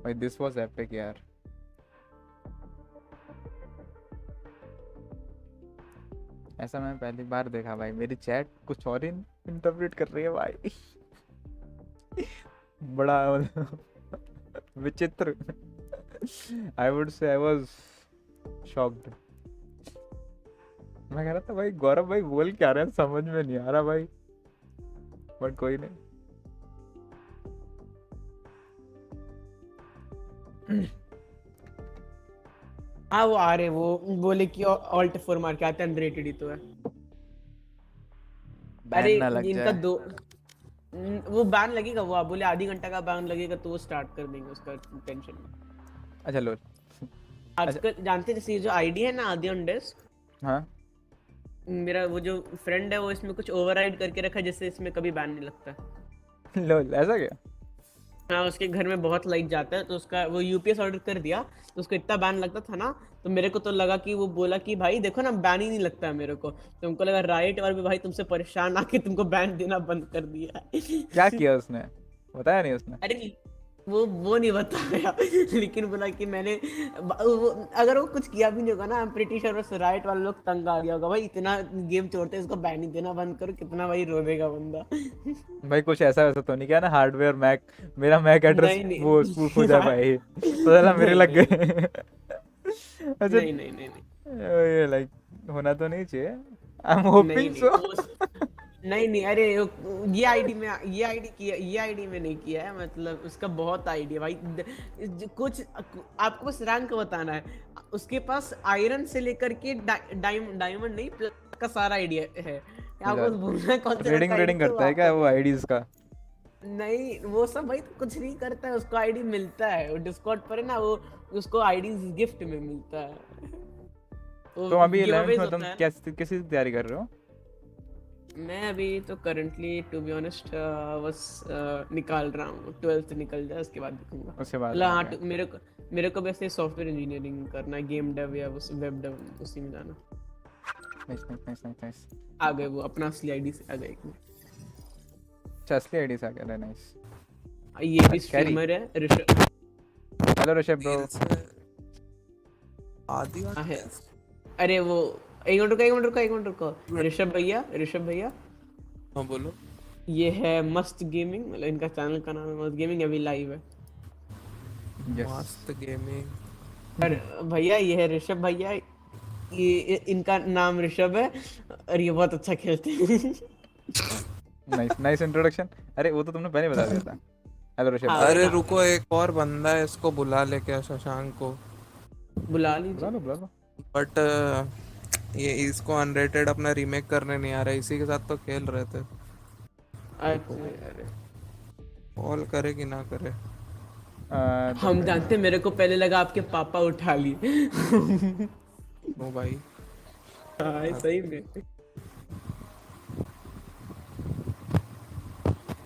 भाई दिस वाज एपिक यार। ऐसा मैं पहली बार देखा भाई, मेरी चैट कुछ और ही इंटरप्रेट कर रही है भाई। बड़ा विचित्र। I would say I was shocked. मैं कह रहा था भाई गौरव भाई बोल क्या रहे हैं, समझ में नहीं आ रहा भाई, बट कोई नहीं। हाँ वो आ रहे, वो बोले कि ऑल्ट 4 मार के आते हैं, अनरेटेड ही तो है। अरे बैन ना लग इनका जाए। दो वो बैन लगेगा, वो आप बोले आधी घंटा का बैन लगेगा, तो वो स्टार्ट कर देंगे, उसका टेंशन नहीं। अच्छा लो। आजकल जानते हैं, जैसे ये जो आईडी है ना आदि ऑन डेस्क, हाँ मेरा वो जो फ्रेंड है वो इसमें कुछ ओवरराइड करके रखा है, जिससे इसमें कभी बैन नहीं लगता। लो, ऐसा क्या? हाँ, उसके घर में बहुत लाइक जाता है, तो उसका वो यूपीएस ऑर्डर कर दिया, तो उसको इतना बैन लगता था ना, तो मेरे को तो लगा कि वो बोला कि भाई देखो ना बैन ही नहीं लगता है मेरे को, तो हमको लगा राइट और भी भाई तुमसे परेशान आके तुमको बैन देना बंद कर दिया है। क्या किया उसने, बताया नहीं उसने? अरे वो नहीं बताया, लेकिन बोला कि मैंने अगर वो कुछ किया भी नहीं होगा ना, आई एम प्रीटी श्योर बस राइट वाले लोग तंग आ गया होगा, भाई इतना गेम छोड़ते हैं, इसको बैन ही देना बंद करो, कितना भाई रोएगा बंदा। भाई कुछ ऐसा वैसा तो नहीं किया ना, हार्डवेयर मैक, मेरा मैक एड्रेस नहीं, वो स्पूफ हो जाए भाई, तो साला मेरे लग गए। अच्छा नहीं ये लाइक होना तो नहीं चाहिए, आई एम होपिंग सो। नहीं अरे ये आईडी में नहीं किया है, मतलब उसका बहुत आईडी है भाई, कुछ आपको बस रैंक बताना है, उसके पास आयरन से लेकर के डायमंड नहीं प्लस का सारा आईडी है, आपको बस भूलना है कौन सा रेडिंग करता है क्या वो आईडीज का? नहीं वो सब भाई कुछ नहीं करता है, उसको आईडी मिलता है, वो डिस्कॉर्ड पर है ना, वो उसको आईडी गिफ्ट में मिलता है। तो अभी 11th में तुम कैसी तैयारी कर रहे हो? मैं अभी तो करंटली टू बी ऑनेस्ट बस निकाल रहा हूँ, 12th निकल जाए उसके बाद देखूंगा, उसके बाद मतलब हाँ मेरे को वैसे सॉफ्टवेयर इंजीनियरिंग करना है, गेम डेव या वेब डेव, उसी में जाना। नाइस आ गए वो अपना असली आईडी से आ गए एक में। अच्छा असली आईडी से आ गया, नाइस। ये भी स्ट्रीमर है ऋषभ। Hello Rishabh bro. आदि है अरे वो एक मिनट रुको ऋषभ भैया हाँ बोलो। ये है मस्त गेमिंग, मतलब इनका चैनल का नाम है मस्त गेमिंग, अभी लाइव है। मस्त गेमिंग। अरे भैया ये है ऋषभ भैया, ये इनका नाम ऋषभ है और ये बहुत अच्छा खेलते हैं। Nice introduction. अरे वो तो तुमने पहले बता दिया था। हेलो ऋषभ। अरे रुको, एक और बंदा है, इसको बुला ले क्या, शशांक को बुला लीजिए। बुला लो। बट ये इसको अनरेटेड अपना रीमेक करने नहीं आ रहा है, इसी के साथ तो खेल रहे थे। अरे कॉल करे कि ना करे। हम जानते मेरे को पहले लगा आपके पापा उठा लिए। ओ भाई हाँ सही में।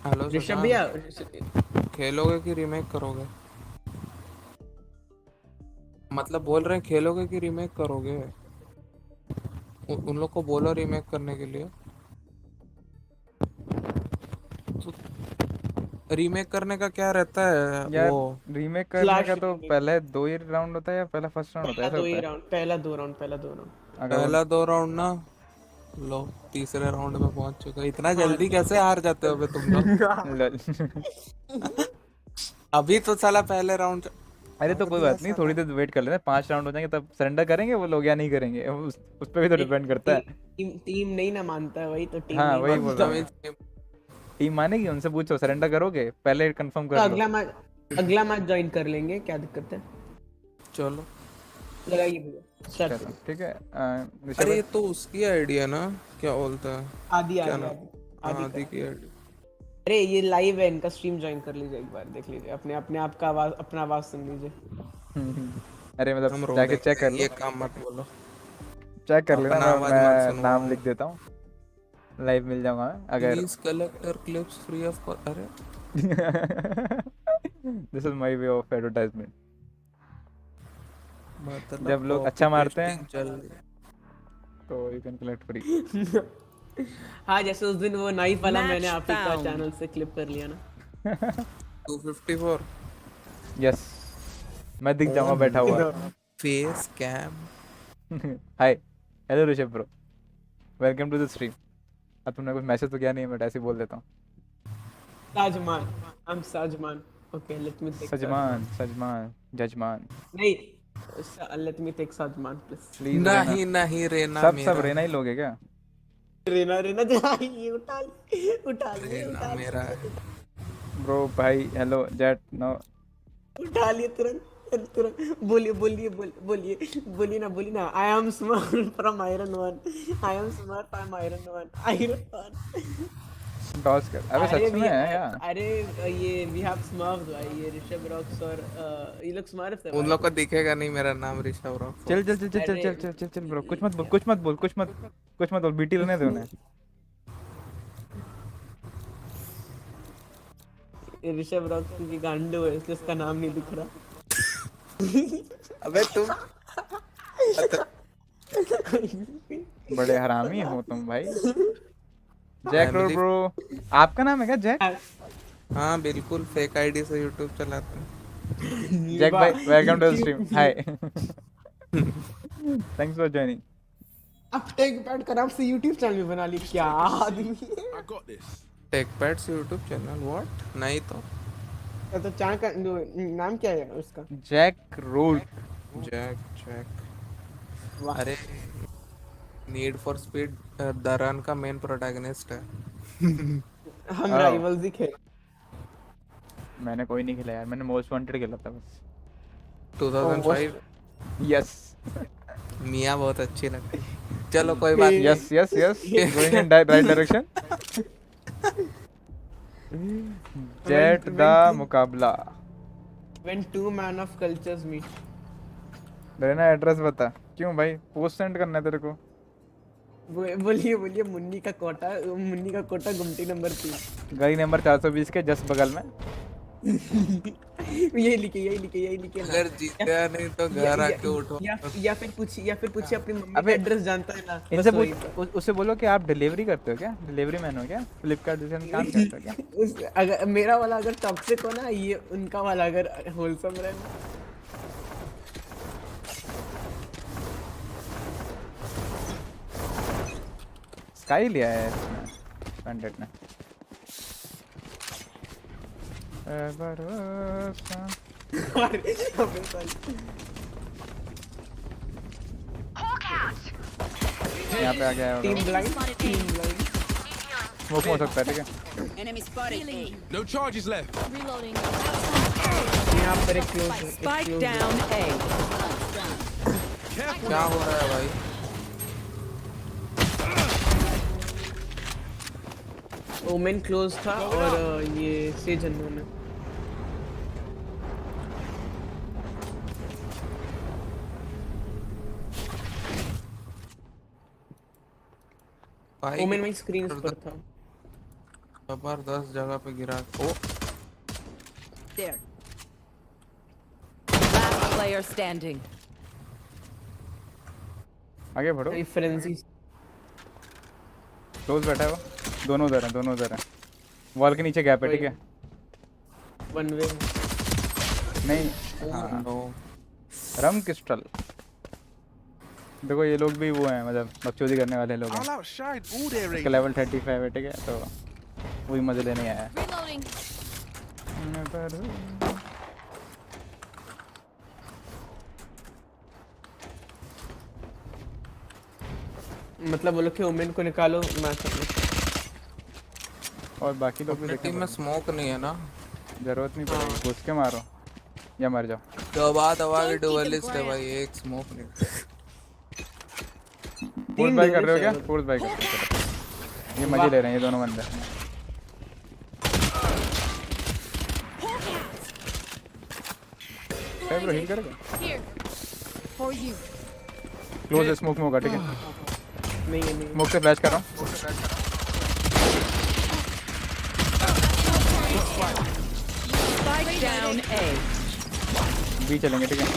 हेलो ऋषभ सुशांत, भैया खेलोगे कि रीमेक करोगे? मतलब बोल रहे हैं खेलोगे कि रीमेक करोगे? उन लोग को बोलो रीमेक करने के लिए। तो रीमेक करने का क्या रहता है यार वो? रीमेक करने का तो पहले 2 ही राउंड होता है या पहला फर्स्ट राउंड होता है, ऐसा होता है? पहला 2 राउंड। अगर पहला 2 राउंड ना, लो तीसरे राउंड में पहुंच चुका। इतना जल्दी कैसे हार जाते हो बे तुम लोग? अभी तो साला पहले राउंड। अरे तो कोई बात नहीं, थोड़ी देर वेट कर लेते हैं, 5 राउंड हो जाएंगे तब सरेंडर करेंगे वो लोग या नहीं करेंगे, उस पर भी तो डिपेंड करता है। टीम नहीं ना मानता है, वही तो टीम हाँ नहीं वही बोल मानता। रहा हूँ, टीम मानेगी? उनसे पूछो सरेंडर करोगे, पहले कंफर्म तो कर लो। अगला मैच ज्वाइन कर लेंगे, क्या दिक्कत है? चलो लगाइए भैया, स्टार्ट चलो करो। ठीक है। अरे ये तो उसकी आइडिया ना, क्या बोलता है, आदि क्या नाम? आदि आदि की आइडिया। अरे ये लाइव है, इनका स्ट्रीम ज्वाइन कर लीजिए एक बार, देख लीजिए अपने आप का आवाज, अपना आवाज सुन लीजिए। अरे हम मतलब रो जाके देंगे, चेक कर लो, ये काम मत बोलो। चेक कर लेना, अपना आवाज मत मैं सुनवाओ। नाम लिख देता हूँ, लाइव मिल जाऊंगा मैं अगर। Please collector clips free of. अरे this is my way of advertisement. मतलब जब लोग कॉपी अच्छा मारते पेस्टिंग हैं चल। तो यू कैन कलेक्ट फ्री। हाँ जैसे उस दिन वो नाइफ वाला मैंने आप ही का found. चैनल से क्लिप कर लिया ना। 254 यस, मैं दिख जाऊंगा बैठा हुआ। Face cam. Hi, hello Rishabh bro, welcome to the stream. अब तुमने कुछ मैसेज तो किया नहीं है, मैं ऐसे ही बोल देता हूँ। साजमान, I'm साजमान। Okay, let me take सजमान, सजमान, जजमान, नहीं, let me take साजमान please। Please. नहीं नहीं रेना सब मेरा। रेना ही लोगे क्या? रेना ये उठा लिए रेना मेरा है। ब्रो भाई हेलो जेट नो। उठा लिए तुरंत बोलिए ना। I am smart from iron one। Toss कर, अबे सच में है यार। अरे ये we have smurfs भाई, ये ऋषभ रॉक्स और ये लोग smurfs है उन भाई। लोग को दिखेगा नहीं मेरा नाम ऋषभ रॉक। चल चल चल चल चल चल चल चल चल ब्रो, कुछ मत बोल, बीटी लेने दे उन्हें। ये ऋषभ रॉक्स की गांडू है, इसलिए उसका नाम नहीं दिख रहा। अबे तुम बड़े हरामी हो तुम भाई। जैक रोड ब्रो, आपका नाम है क्या जैक? हाँ बिल्कुल, फेक आईडी से यूट्यूब चलाते हैं। जैक भाई welcome to the stream. Hi, thanks for joining. अब टेक पैड का नाम से यूट्यूब चैनल भी बना ली, क्या आदमी है। I got this. Tech pads YouTube channel? What? नहीं तो तो चैनल का नाम क्या है उसका? Jack road. जैक। वाह। अरे Need for Speed The Run का मेन प्रोटैगनिस्ट है। हम राइवल्स ही खेल। मैंने कोई नहीं खेला यार, मैंने मोस्ट वांटेड खेला था बस। 2005। यस, मिया बहुत अच्छी लगती है। चलो कोई बात नहीं। Yes yes yes, going in right direction. Jet the मुकाबला। When two man of cultures meet। रहना एड्रेस बता, क्यों भाई पोस्ट सेंड करना है तेरे को? बोलिए मुन्नी का कोटा गुमटी नंबर 3, गली नंबर 420 के जस्ट बगल में। यही लिखे ना। अगर जीता नहीं तो घर आके उठो। या फिर पूछिए अपनी मम्मी का एड्रेस जानता है ना। इनसे उससे बोलो कि आप डिलीवरी करते हो क्या, डिलीवरी मैन हो क्या, फ्लिपकार्ट जैसे काम करते हो क्या? अगर मेरा वाला अगर टॉक्सिक हो ना, ये उनका वाला अगर होलसम रहे ना। स्काई लिया है इसने, पंडित ने। यहाँ पे आ गया है। Team blind. स्मोक हो सकता है, ठीक है। Enemy spotted A. No charges left. Reloading. यहाँ पर एक क्लोज है। Spike down A. Careful. क्या हो रहा है भाई? ओमेन क्लोज था और ये सेज अननोन है। ओमेन में स्क्रीन पर था। जबरदस्त जगह पे गिरा। ओ There. Last player standing. आगे बढ़ो। फ्रेंजी क्लोज बैठा है वो। दोनों उधर हैं, दोनों उधर हैं। वॉल के नीचे गैप है, ठीक है। वन वे नहीं हाँ। रम क्रिस्टल। देखो ये लोग भी वो हैं, मतलब बकचोदी करने वाले लोग हैं। I'll outshine all their इसका लेवल 35 है, ठीक है, तो वही मजे लेने आया है। मतलब बोलो कि ओमेन को निकालो मैच अपने। और बाकी लोग भी टीम में स्मोक नहीं है ना, जरूरत नहीं पड़ेगी, घुस के मारो या मर जाओ। दबा के डुअलिस्ट है भाई, एक स्मोक नहीं। फोर्स बाय कर रहे हो क्या? फोर्स बाय कर रहे हो? ये मजे ले रहे हैं ये दोनों बंदे। ब्रो हील करेगा? क्लोज स्मोक में होगा, ठीक है। नहीं है नहीं। स्मोक से फ्लैश कर रहा हूँ। Spike down A. बी चलेंगे, ठीक है,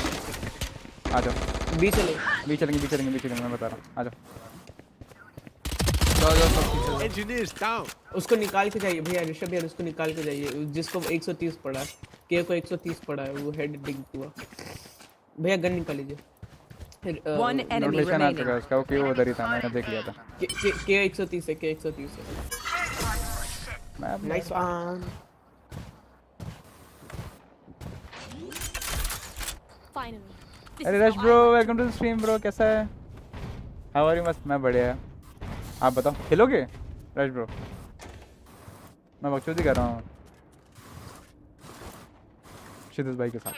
आ जाओ। बी चले। बी चलेंगे, बी चलेंगे, बी चलेंगे, मैं बता रहा हूँ, आ जाओ। engineers down. उसको निकाल के जाइए भैया, ऋषभ यार उसको निकाल के जाइए, जिसको 130 पड़ा है। के को 130 पड़ा है, वो हेड डिग हुआ। भैया गन निकाल लीजिए। One enemy नोटिफिकेशन आ remaining. चुका है उसका, वो क्यों उधर ही था, मैंने देख लिया था। के 130 है, के 130 है। Nice one. अरे rush bro, welcome to the stream bro, कैसा है? How are you? मस्त, मैं बढ़िया। आप बताओ, खेलोगे रश ब्रो? मैं बकचोदी कर रहा हूँ शिदुस भाई के साथ।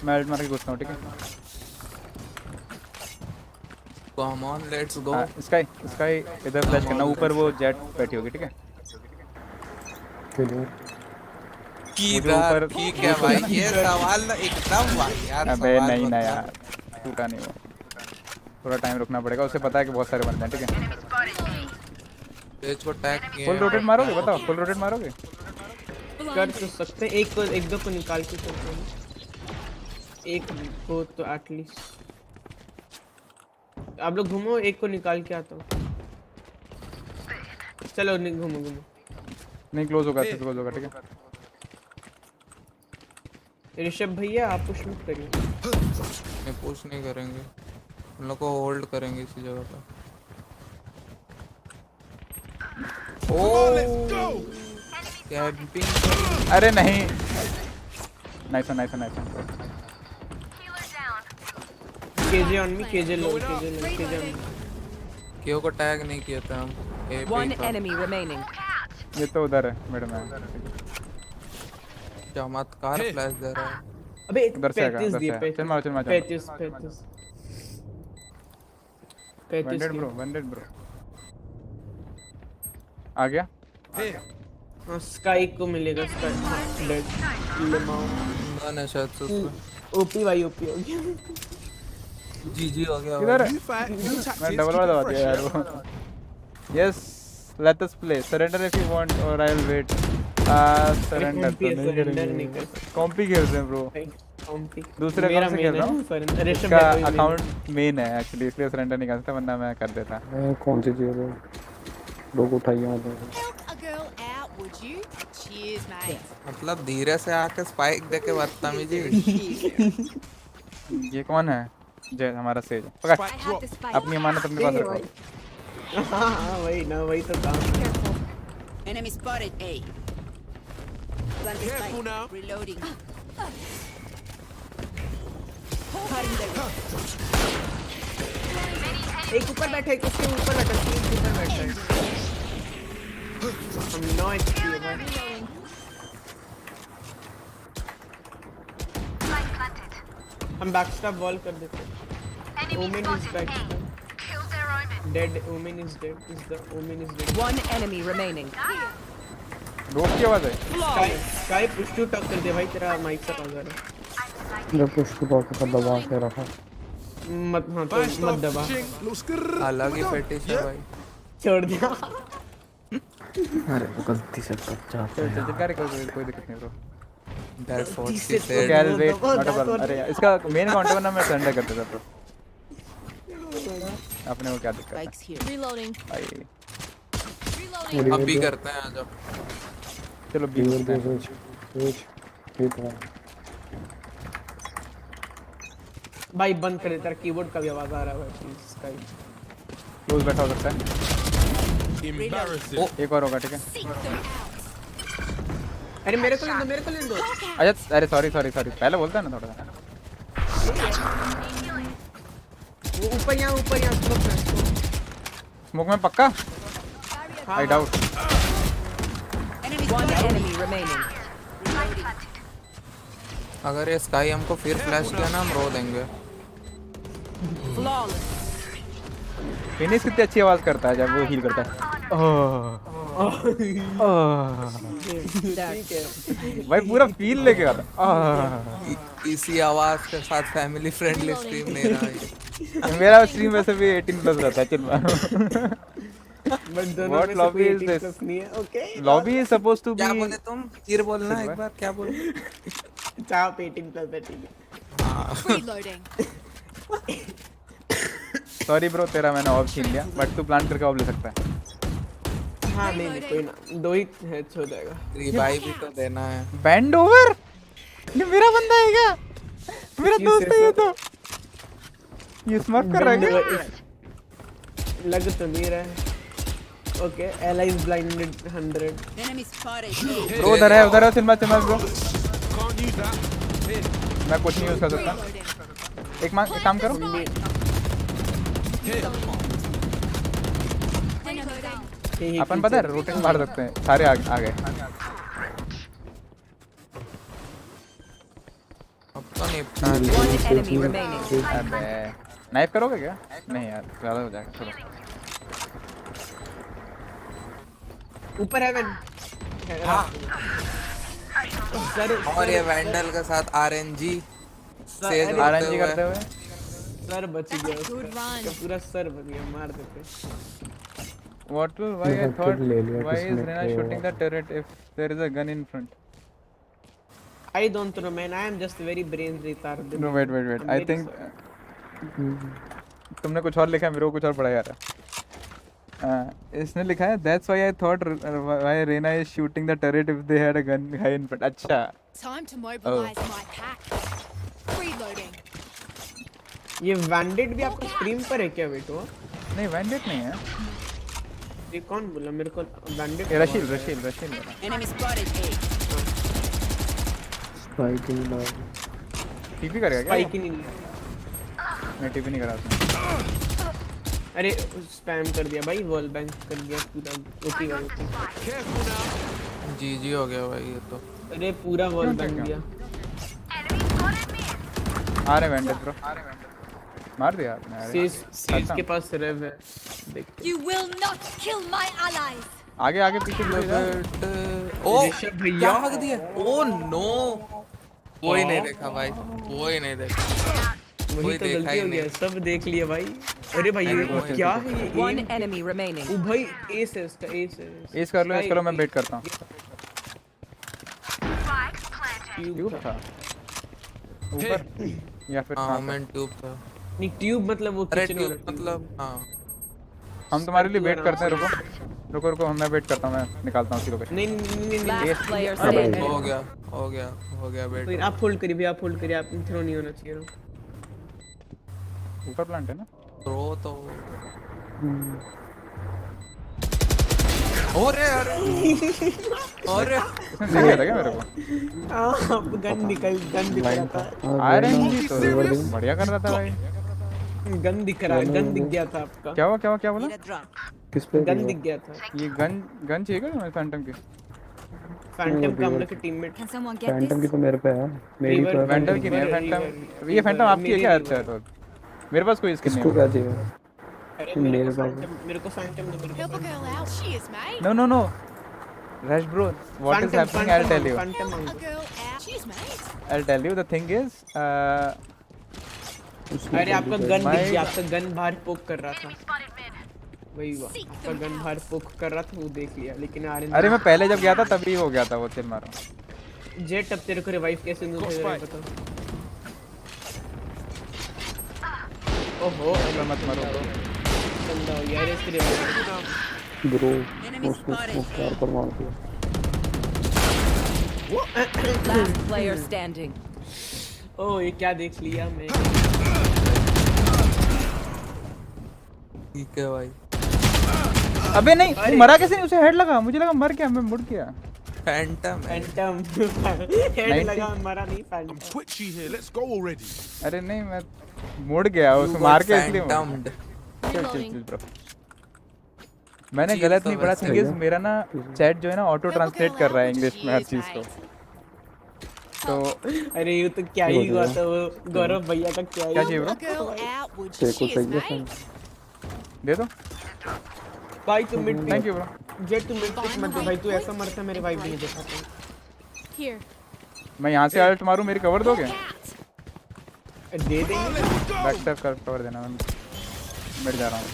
मैं अल्ट मार के घुसता हूँ, ठीक है। Come on let's go. Sky sky इधर फ्लैश करना, ऊपर वो जेट बैठी होगी, ठीक है। किधर? ठीक है भाई, ये सवाल ना एकदम यार। अबे नहीं ना यार, टूटा नहीं वो, थोड़ा टाइम रुकना पड़ेगा, उसे पता है कि बहुत सारे बंदे हैं, ठीक है। पेज को टैग किया। फुल रोटेट मारोगे? बताओ, फुल रोटेट मारोगे? कर तो सकते हैं, एक दो को निकाल के सकते हैं, एक को तो एटलीस्ट। आप लोग घूमो, एक को निकाल के आता हूँ। चलो नहीं, घूमो। नहीं क्लोज होगा, फिर क्लोज होगा, ठीक है। ऋषभ भैया आप पुश मत करिए। नहीं पुश नहीं करेंगे, हम लोग को होल्ड करेंगे इसी जगह पर। Oh, camping. अरे नहीं, nice nice nice. KJ on me, KJ लो, केजे ऑन। केओ को टैग नहीं किया था हम। One enemy remaining. ये तो उधर है मिड में। चमत्कार फ्लैश दे रहा है। अबे उधर से आएगा, 35 उधर दिए, से। चल मारो, चल मारो। 35 100 ब्रो, 100 ब्रो। आ गया। हाँ स्काई को मिलेगा, स्काई डेड लेमाओ ना शायद से उसको ओपी भाई, ओपी हो गया। जीजी हो गया। किधर है? new fight, new tactics. मैं डबल वाला दबा दिया यार वो। Yes, let us play. Surrender if you want और आई विल वेट। सरेंडर तो नहीं करेंगे, कॉम्पी खेलते हैं ब्रो। कॉम्पी दूसरे अकाउंट से खेल रहा हूँ, इसका अकाउंट मेन है एक्चुअली, इसलिए सरेंडर नहीं कर सकता, वरना मैं कर देता। कौन सी चीज है? लोग उठाइए मतलब धीरे से आके स्पाइक देके बदतमीजी। ये कौन है? जय हमारा सेज। पकड़, अपनी अमानत अपने पास रखो। हाँ वही ना, वही तो काम। Enemy spotted A. Careful now. Reloading. एक ऊपर बैठा है, उसके ऊपर बैठा है, ऊपर बैठा है। हम 9 HP है भाई। हम बैकस्टैप वॉल कर देते हैं। Omen is backstab dead. Omen is dead. The Omen is dead. One enemy remaining. रोक की आवाज है। Sky push to talk कर दे भाई, तेरा माइक से आवाज आ रहा जब पुश टू टॉक पर दबा के रखा। है। मत हाँ तो मत दबा। अलग ही फेटिश है भाई। छोड़ दिया। अरे वो गलती से कट जाता है। चल कर कोई दिक्कत नहीं bro. That's what she okay said. I will wait not a problem. अरे यार, इसका मेन अकाउंट है ना, मैं सरेंडर कर देता ब्रो। अपने को क्या दिक्कत है Reloading. भाई। अब भी करते हैं आज। चलो बी करते हैं। भाई बंद कर दे, तेरा कीबोर्ड का भी आवाज आ रहा है भाई प्लीज स्काई। क्लोज बैठा हो सकता है। एक और होगा ठीक है। अरे मेरे को ले दो। अच्छा अरे सॉरी पहले बोलता है ना थोड़ा सा। वो ऊपर यहाँ स्मोक में पक्का I doubt. One enemy remaining. अगर ये स्काई हमको फिर फ्लैश किया ना, हम रो देंगे। Flawless. फिनिश कितनी अच्छी आवाज करता है जब वो हील करता है। ठीक है। भाई पूरा फील लेके आता है। इसी आवाज के साथ फैमिली फ्रेंडली स्ट्रीम नहीं रहा ये। मेरा स्ट्रीम वैसे भी 18 प्लस रहता है। चल बट दोनों What में से lobby कोई is 18 this? प्लस नहीं है। Okay lobby is supposed to क्या बी। बोले तुम? फिर बोलना एक बार, क्या बोले? चाप 18 प्लस है ठीक है। Reloading. सॉरी ब्रो, तेरा मैंने ऑफ छीन लिया, बट तू प्लान करके ऑफ ले सकता है। हाँ नहीं कोई ना, 2 ही हेड्स हो जाएगा। रिवाइव भी तो देना है। Band over. ये मेरा बंदा है क्या? मेरा दोस्त है ये तो। ये स्मर्फ कर रहा है क्या? लग तो नहीं रहा है। Okay allies blinded 100। Enemy spotted. Bro उधर है सिनेमा ब्रो। मैं कुछ नहीं यूज कर सकता। एक काम करो, अपन पता है रोटेट मार सकते हैं, सारे आ गए। अब तो नहीं। One enemy remaining. अबे नाइफ करोगे क्या? नहीं यार ज्यादा हो जाएगा। चलो ऊपर हेवन। और ये वैंडल के साथ आरएनजी करते हुए सर बच गया उसका पूरा सर बच गया, मार देते। What will why I thought why is Rena shooting the turret if there is a gun in front? I don't know man, I am just very brain retarded. No wait I think तुमने कुछ और लिखा है, मेरे को कुछ और पढ़ा यार। इसने लिखा है that's why I thought why Rena is shooting the turret if they had a gun high in front. अच्छा Time to mobilize my pack. Reloading. ये वैंडेड भी आपको स्ट्रीम पर है क्या बेटो? नहीं वैंडेड नहीं है। ये कौन बोला मेरे को वैंडेड? रशील Enemy spotted. स्पाइक नहीं लगा। टीपी करेगा क्या? स्पाइक ही नहीं। मैं टीपी नहीं करा उसने। अरे स्पैम कर दिया भाई, वॉल बैंक कर दिया पूरा। ओपी वाला जीजी हो गया भाई ये तो। अरे पूरा वॉल बैंक दिया। आ रहे वैंडेड ब्रो, मार दिया आपने। सीज के पास रेव है, देख। You will not kill my allies. आगे पीछे ओ क्या भाग दिया? ओ नो, कोई नहीं देखा भाई, कोई नहीं देखा। वही तो गलती हो गया, सब देख लिए भाई। अरे भाई ये क्या है ये? One enemy remaining. ओ भाई एस है इसका, एस कर लो, इसको लो, मैं वेट करता हूं। ट्यूब था ऊपर या फिर हां मैं ट्यूब था। नहीं ट्यूब मतलब वो किचन वाला मतलब हां। हम तुम्हारे लिए वेट करते हैं। रुको मैं वेट करता हूं, मैं निकालता हूं सीरो पे। नहीं हो गया वेट। आप होल्ड करिए भैया, आप होल्ड करिए, आप थ्रो नहीं होना चाहिए। ऊपर प्लांट है ना थ्रो तो। अरे इसने देख लिया था क्या मेरे को? आप गन दिख रहा था। आरएनजी तो बढ़िया कर रहा था भाई। गन दिख गया था आपका। क्या बोला? किस पे गन दिख गया था। ये गन चाहिए क्या तुम्हें फैंटम की? फैंटम का हम लोग के teammate. Can someone get Phantom की this? तो मेरे पे है, मेरी तो है। फैंटम की नहीं है, फैंटम ये फैंटम आपकी है क्या? अच्छा तो मेरे पास कोई स्किन नहीं इसको है। क्या चाहिए? अरे मेरे पास मेरे को फैंटम दो, मेरे Help को a girl out. She is, mate. No. Rash bro, what is happening? I'll tell you. Phantom Help a girl out. She is, mate. I'll tell you. The thing is, अरे आपका gun My- दिख गया, आपका gun बाहर पोक कर रहा था। वही हुआ, आपका गन बाहर पोक कर रहा था, वो देख लिया, लेकिन आरएन अरे मैं पहले जब गया था तभी हो गया था वो चिल मारो। जेट अब तेरे को रिवाइव कैसे दूं बताओ। ओहो मत मारो ब्रो। बंदा हो यार इसके रिवाइव। ब्रो उसने कार पर मार दिया। Last player standing. ओह ये क्या देख लिया मैं। ठीक है भाई। अबे नहीं, वो मरा कैसे नहीं? उसे हेड लगा, मुझे लगा मर गया, मैं मुड़ गया। फैंटम फैंटम हेड लगा, मरा नहीं I'm Phantom. twitchy here. Let's go already. अरे नहीं मैं मुड़ गया, उसे मार के इसलिए मुड़ फैंटम्ड। चल ब्रो। मैंने गलत नहीं पढ़ा। थिंग इज मेरा ना चैट जो है ना ऑटो ट्रांसलेट कर रहा है इंग्लिश में हर चीज को। तो अरे ये तो क्या ही हुआ था, वो गौरव भैया का क्या क्या ही चाहिए bro? A girl out. Would तेरे she को is, चाहिए mate. फैन? दे दो। भाई तुम mid thank you bro. Jet तुम मिड पिक मत दो भाई, तू ऐसा मरता मेरे वाइफ भी नहीं दे पाता। Here. मैं यहाँ से अल्ट मारूं, मेरी कवर दोगे? Cat. दे देंगे। बैक स्टेप कर कवर देना, मैं मिट जा रहा हूँ।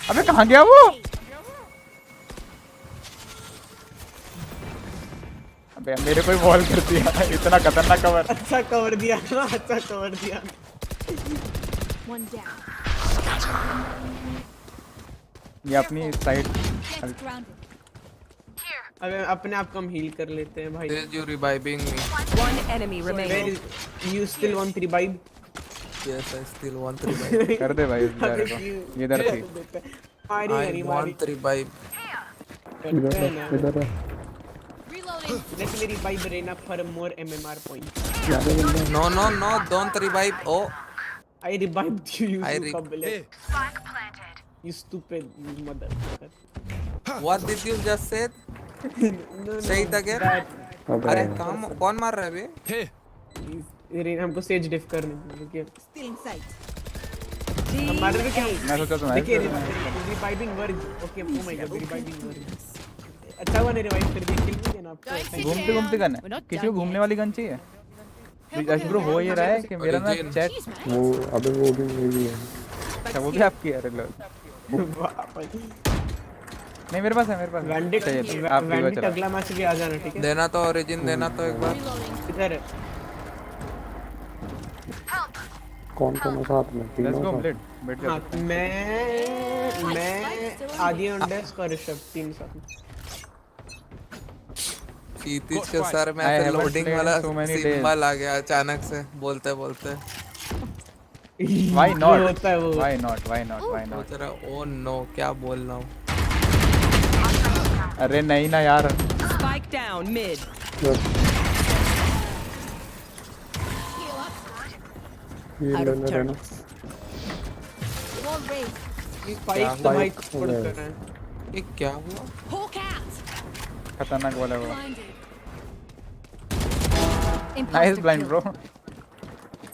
अबे कहाँ गया वो? अबे मेरे को ही वॉल कर दिया, इतना खतरनाक कवर। अच्छा कवर दिया, अच्छा कवर दिया। One down. ये अपनी साइड। Gets grounded. अबे अपने आप को हम हील कर लेते हैं भाई। Is you reviving me? One enemy Where remaining. is you still want revive? Yes, I still want revive. कर दे भाई इस बेचारे को। ये इधर थी। मारी I मारी मारी। want revive. इधर है, इधर है। Reloading. Let me revive Reina for more MMR points. ज्यादा बंदा No, no, no, don't revive. Oh, I revived you, you I stupid bullet. Here. You stupid mother. what did you just say? No, Say it again. that अरे कौन मार रहा है बे? Here. Reina हमको says डिफ करने दो। Still in sight. हम मार रहे क्या? मैं सोचा तो देखिए मैं reviving word. Okay, oh my God, reviving word. अच्छा हुआ ने रिवाइव कर दिया, किल नहीं है ना आपको। घूमते घूमते गन है। किसी को घूमने वाली गन चाहिए? ब्रो हो ये रहा है कि मेरा ना चैट वो अबे वो भी मेरी है। अच्छा वो भी आपकी है। अरे लो नहीं मेरे पास है, मेरे पास वैंडिट चाहिए आप भी वैंडिट चला। अगला मैच भी आ जाना, ठीक है? देना तो ओरिजिन देना तो एक बार। Reloading. इधर है। कौन कौन है साथ में? लेट्स तीनों गो साथ। मिड मिड हाँ मैं आदि और डेस्क और ऋषभ तीन साथ में। क्षितिज के सर में I ऐसे haven't लोडिंग played वाला so many days. सिंबल आ गया अचानक से बोलते बोलते। Why not? होता है वो। Why not? Why not? Why not? सोच रहा ओ नो क्या बोल रहा हूँ। अरे नहीं ना यार। Spike down mid. ये Out ले of ले turn. ना। Wall raised. फाइट तो भाई छोड़ कर रहा है। ये क्या हुआ? Hawk out. खतरनाक वाला वो। Blinded. Nice Imposter blind kill. Bro.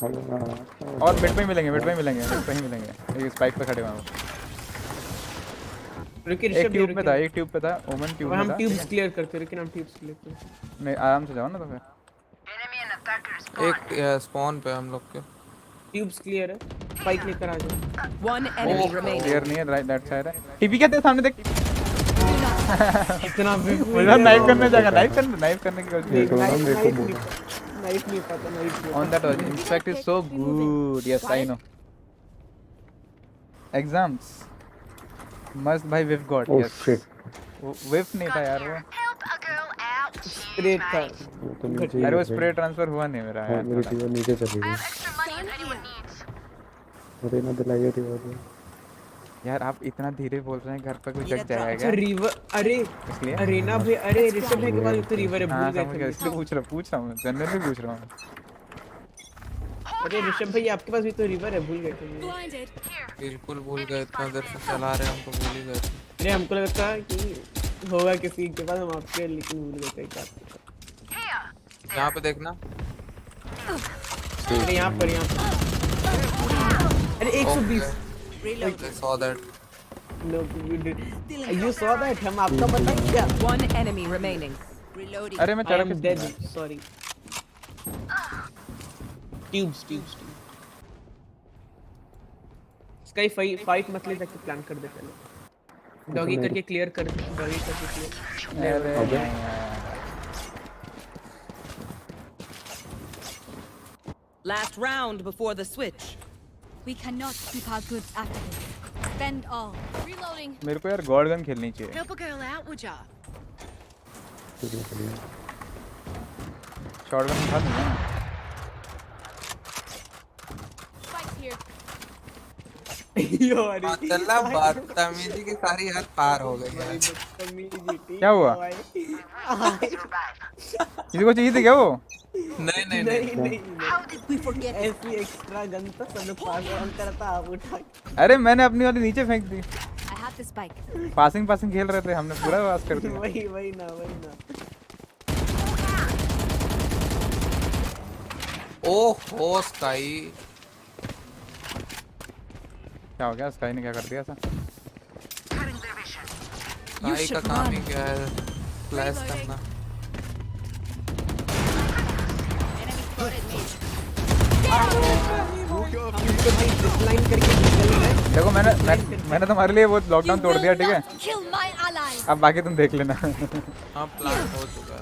हाँ, और मिड पे ही मिलेंगे, मिड पे ही मिलेंगे, मिड पे ही मिलेंगे। एक स्पाइक पे खड़े हुए हैं। रुकिए एक ऋषभ ट्यूब पे था, एक ट्यूब पे था, ओमन ट्यूब में हम था। ट्यूब्स क्लियर करते हैं, लेकिन हम ट्यूब्स क्लियर करते हैं। नहीं आराम से जाओ ना तो फिर। एक स्पॉन पे हम लोग के। ट्यूब्स क्लियर है, स्पाइक लेकर आ जाओ। One enemy remaining. क्लियर नहीं है, राइट दैट साइड है। टीपी क्या तेरे सामने देख। इतना भी मुझे नाइफ करने जाएगा, नाइफ करने की कोशिश देखो ना मेरे को बोला। नाइफ नहीं पता, नाइफ नहीं on that inspect is so good. Yes I know. Exams must by whiff god. Oh yes shit, whiff नहीं था यार वो। स्प्रे था। वो तो नीचे अरे वो ही स्प्रे ट्रांसफर हुआ नहीं मेरा हाँ, यार। मेरी टीम नीचे चली गई। अरे ना दिलाई थी वो। यार आप इतना धीरे बोल रहे हैं, घर पे कोई जग अच्छा जाएगा रिवर, अरे इसलिए। अरेना भाई, अरे ऋषभ भाई के पास तो रिवर है, हाँ भूल समझ गया, गए इसलिए पूछ रहा हूँ, जनरली पूछ रहा हूँ। अरे ऋषभ भाई आपके पास भी तो रिवर है, भूल गए थे। Blinded. बिल्कुल भूल गए, इतना देर से चला रहे हैं हम तो भूल ही गए थे। अरे हमको लगता कि होगा किसी के पास, हम आपके लेकिन भूल गए थे। यहाँ पे देखना। अरे यहाँ पर अरे 120 Reload. I saw that. No, you saw that? हम आपका बताएं क्या? One enemy remaining. Reloading. अरे मैं I चढ़ am के dead. Sorry. Tubes. Sky fight मत ले जाके प्लान कर दे पहले। डॉगी करके क्लियर कर दे। डॉगी करके क्लियर। अरे नहीं यार। Last round before the switch. We cannot keep our goods after this. Spend all. Reloading. मेरे को यार गॉड गन खेलनी चाहिए। Help a girl out, would ya? Shotgun उठा दूंगा। Spike here. चला बदतमीजी की सारी हद पार हो गई यार। क्या हुआ? किसी को चाहिए थी क्या वो? नहीं। How did we forget? ऐसी एक्स्ट्रा गन तो सब लोग पास ऑन करता आप उठा। अरे मैंने अपनी वाली नीचे फेंक दी। I have the spike. Passing खेल रहे थे हमने पूरा पास कर दिया। वही ना। ओहो स्काई। क्या हो गया? स्काई ने क्या कर दिया ऐसा? स्काई का काम ही क्या है? फ्लैश करना। Enemy spotted me. देखो मैंने तुम्हारे लिए वो लॉकडाउन तोड़ दिया, ठीक है? Kill my allies. अब बाकी तुम देख लेना। हाँ प्लांट हो चुका है।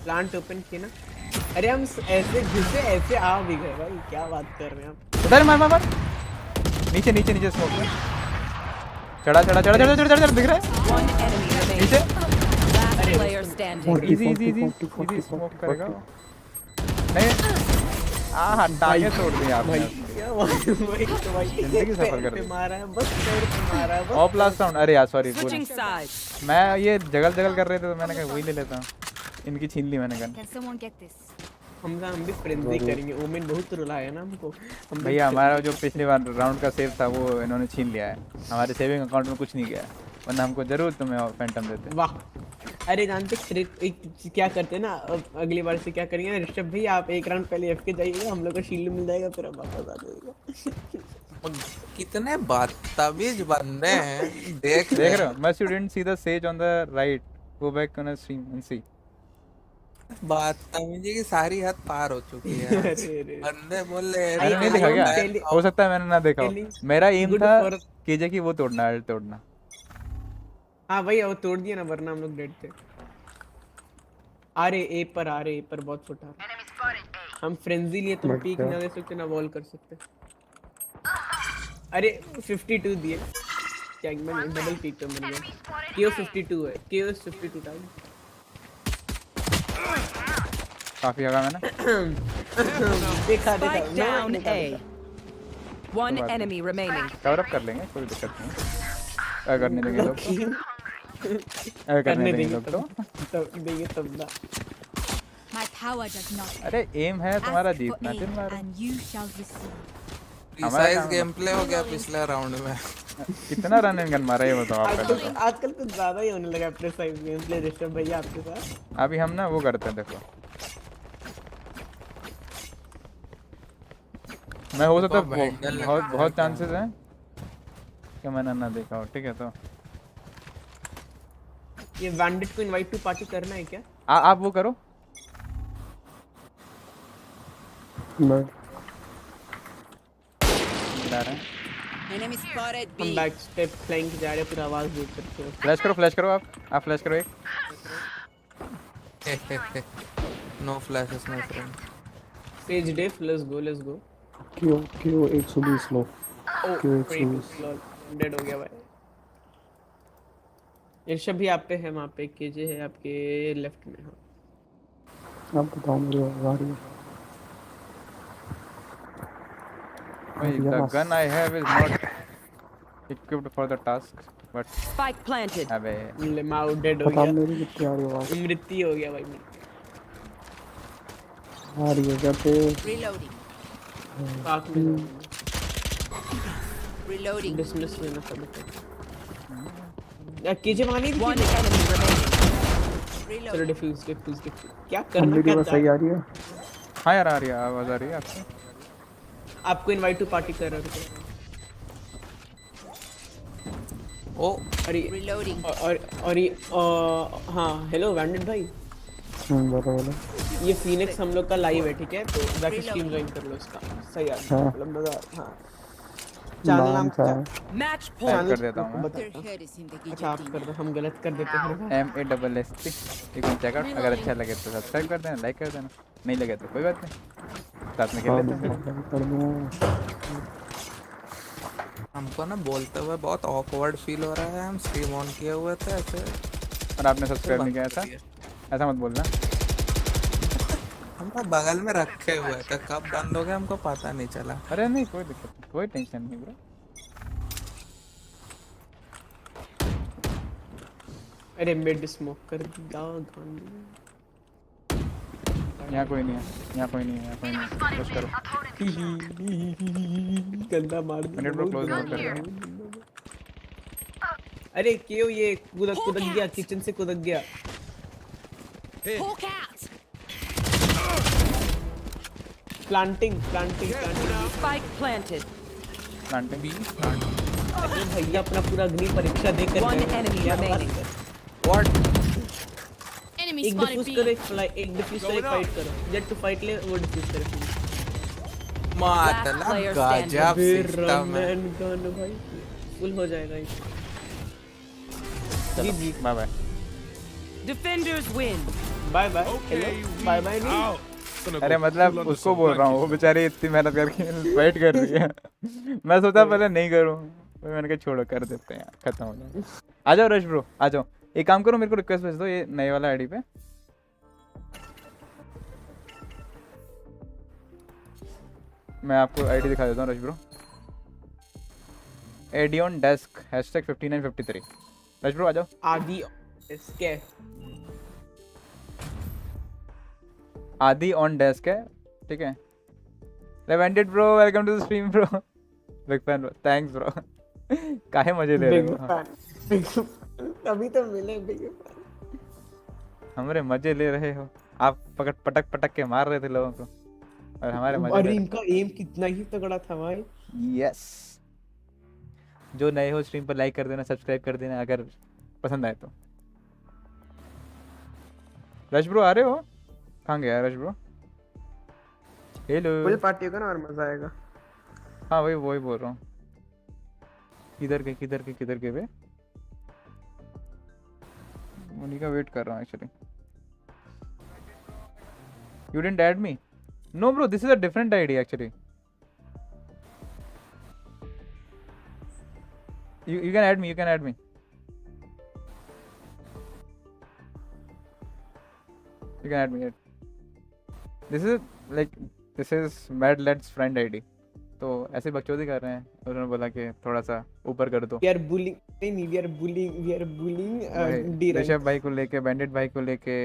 प्लांट ओपन किया ना। अरे हम ऐसे घुसे ऐसे आ भी गए भाई, क्या बात कर रहे हैं आप? उधर मार। नीचे स्मोक में। चढ़ा दिख रहा है? One enemy remaining. नीचे। Last player standing. Easy smoke करेगा वो। नहीं। हटा के तोड़ दिया आपने। क्या भाई जिंदगी सफर कर दी। मारा है बस, पैर पे मारा है बस। Of last round. अरे यार सॉरी। Switching sides. मैं ये जगल कर रहे थे तो मैंने कहा वही ले लेता हूँ। इनकी छीन ली मैंने gun. Can someone get this? हम भी फ्रेंडली करेंगे। ओमेन बहुत रुलाया ना हमको। भैया हमारा जो पिछली बार राउंड का सेव था वो इन्होंने छीन लिया है। हमारे सेविंग अकाउंट में कुछ नहीं गया है, वरना हमको जरूर तुम्हें फैंटम देते। वाह। अरे जानते क्या करते हैं ना, अगली बार से क्या करेंगे ना ऋषभ भैया, आप एक राउंड पहले एफ के जाइएगा, हम लोग को शील्ड मिल जाएगा, फिर वापस आ जाएगा। कितने बदतमीज बंदे हैं। देख रहे हो? मैं student see the sage on the right, go back on stream and see. बदतमीजी की सारी हद पार हो चुकी है। बंदे बोल रहे हैं नहीं देखा क्या? हो सकता है मैंने ना देखा हो। मेरा एम था केजे की वो तोड़ना। हाँ भैया वो तोड़ दिया ना, वरना हम लोग डेड थे। आ रहे ए पर बहुत छोटा। हम फ्रेंजी लिए तुम पीक ना दे सकते ना वॉल कर सकते। अरे 52 दिए क्या? मैं डबल पीक पे मर गया। केओ 52 है, केओ 52 टाइम। काफी जगह मैंने देखा। Spike down A. One enemy remaining. Cover up कर लेंगे, कोई दिक्कत नहीं। करने देंगे लोग करने देंगे लोग तो देंगे तब ना। My power does not. अरे एम है तुम्हारा Ask for जीतना। aid and you shall receive. Precise game play हो गया पिछले राउंड में। कितना रन एंड गन मारा है ये बताओ आप। आजकल कुछ ज्यादा ही होने लगा प्रिसाइज गेम प्ले ऋषभ भैया आपके साथ। अभी हम ना वो करते हैं, देखो मैं हो सकता है बहुत चांसेस हैं कि मैंने ना देखा हो, ठीक है? तो ये बैंडिट को इनवाइट टू पार्टी करना है क्या? आप वो करो। मैं Enemy spotted B. हम बैक स्टेप फ्लैंक जा रहे, फिर आवाज देख सकते हो। फ्लैश करो आप फ्लैश करो एक। No flashes my friend. Page def, let's go. क्यों 120 लो। क्यों 120 डेड हो गया भाई। ऋषभ भी आप पे है, वहाँ पे केजे है आपके लेफ्ट में। हाँ आप बताओ मेरी आवाज है। The gun I have is not equipped for the task, but Spike planted. अबे लेमाउ डेड हो पता गया। मेरी कितनी आ रही है आवाज? मृत्यु हो गया भाई। आ रही है क्या? पे Reloading. पाक में Reloading. डिसमिस लेना सब। केजे मानी थी। One enemy remaining. चलो डिफ्यूज क्या हम करना वीडियो क्या बस सही आ रही है। हाँ यार आ रही है, आवाज आ रही है आपसे। आपको इनवाइट टू पार्टी कर रहा हूँ। ओ अरे Reloading. और ये हाँ हेलो वैंडेड भाई, बोलो। ये फीनिक्स हम लोग का लाइव है ठीक है, तो जाके स्ट्रीम ज्वाइन कर लो इसका, सही यार हाँ। मतलब मजा। हाँ चैनल नाम क्या है? Match type point. कर देता हूँ मैं। Their head is in the अच्छा आप कर guillotine. दो, हम गलत कर देते हैं। MASST। You can check out, अगर अच्छा लगे तो सब्सक्राइब कर देना, लाइक कर देना, नहीं लगे तो कोई बात नहीं, साथ में खेल लेते हैं फिर। कर दूंगा। हमको ना बोलते हुए बहुत ऑकवर्ड फील हो रहा है, हम स्ट्रीम ऑन किए हुए थे ऐसे। और आपने सब्सक्राइब नहीं किया था, ऐसा मत बोलना। हम तो बगल में रखे हुए थे, कब बंद हो गया हमको पता नहीं चला। अरे नहीं कोई दिक्कत नहीं, कोई टेंशन नहीं ब्रो। अरे मिड स्मोक कर दिया गांड। यहाँ कोई नहीं है, यहाँ कोई नहीं है, यहाँ कोई नहीं है, पुश करो। गंदा मार दिया। मिनट ब्रो क्लोज मत कर। अरे क्यों ये कूदक गया, किचन से कूदक गया। Hawk out. Planting Spike planted. Planting B. अरे भैया अपना पूरा अग्नि परीक्षा दे कर One enemy remaining. What? Enemy एक spotted डिफ्यूज करो, B. एक डिफ्यूज करो, एक फाइट करो, जेट टू फाइट ले वो डिफ्यूज करे। मातला player गजब फिर सिस्टम है। रमन गन भाई फुल हो जाएगा ये। चलो जी bye bye. Defenders win. Bye bye hello bye bye नहीं। अरे मतलब उसको बोल रहा हूँ, वो बेचारी इतनी मेहनत करके वेट कर रही है। मैं सोचा पहले नहीं करूँ, फिर मैंने कहा छोड़ो कर देते हैं, खत्म हो जाए। आ जाओ रश ब्रो आ जाओ, एक काम करो मेरे को रिक्वेस्ट भेज दो ये नए वाला आईडी पे। मैं आपको आईडी दिखा देता हूँ rush bro. ID on desk #5953। Rush bro आ जाओ। आदि इसके आदि ऑन डेस्क है ठीक है। लेवेंटेड bro welcome to the stream bro, big fan bro, thanks bro. काहे मजे ले रहे बिग हो? फैन अभी तो मिले बिग फैन। हमारे मजे ले रहे हो आप, पटक के मार रहे थे लोगों को और हमारे मजे और ले इनका एम कितना ही तगड़ा था भाई। यस। जो नए हो स्ट्रीम पर लाइक कर देना, सब्सक्राइब कर देना अगर पसंद आए तो। रश ब्रो आ रहे हो? कहाँ गया rush bro? Hello. Full party होगा ना और मजा आएगा। हाँ वही बोल रहा हूँ। किधर के बे? उन्हीं का वेट कर रहा हूँ actually. You didn't add me? No bro, this is a different ID actually. You can add me, you can add me. You can add me. This is Mad Lad's friend ID. तो ऐसे बकचोदी कर रहे हैं, उन्होंने बोला कि थोड़ा सा ऊपर कर दो। We are bullying D rank। Rishabh भाई को लेके, बैंडिट भाई को लेके,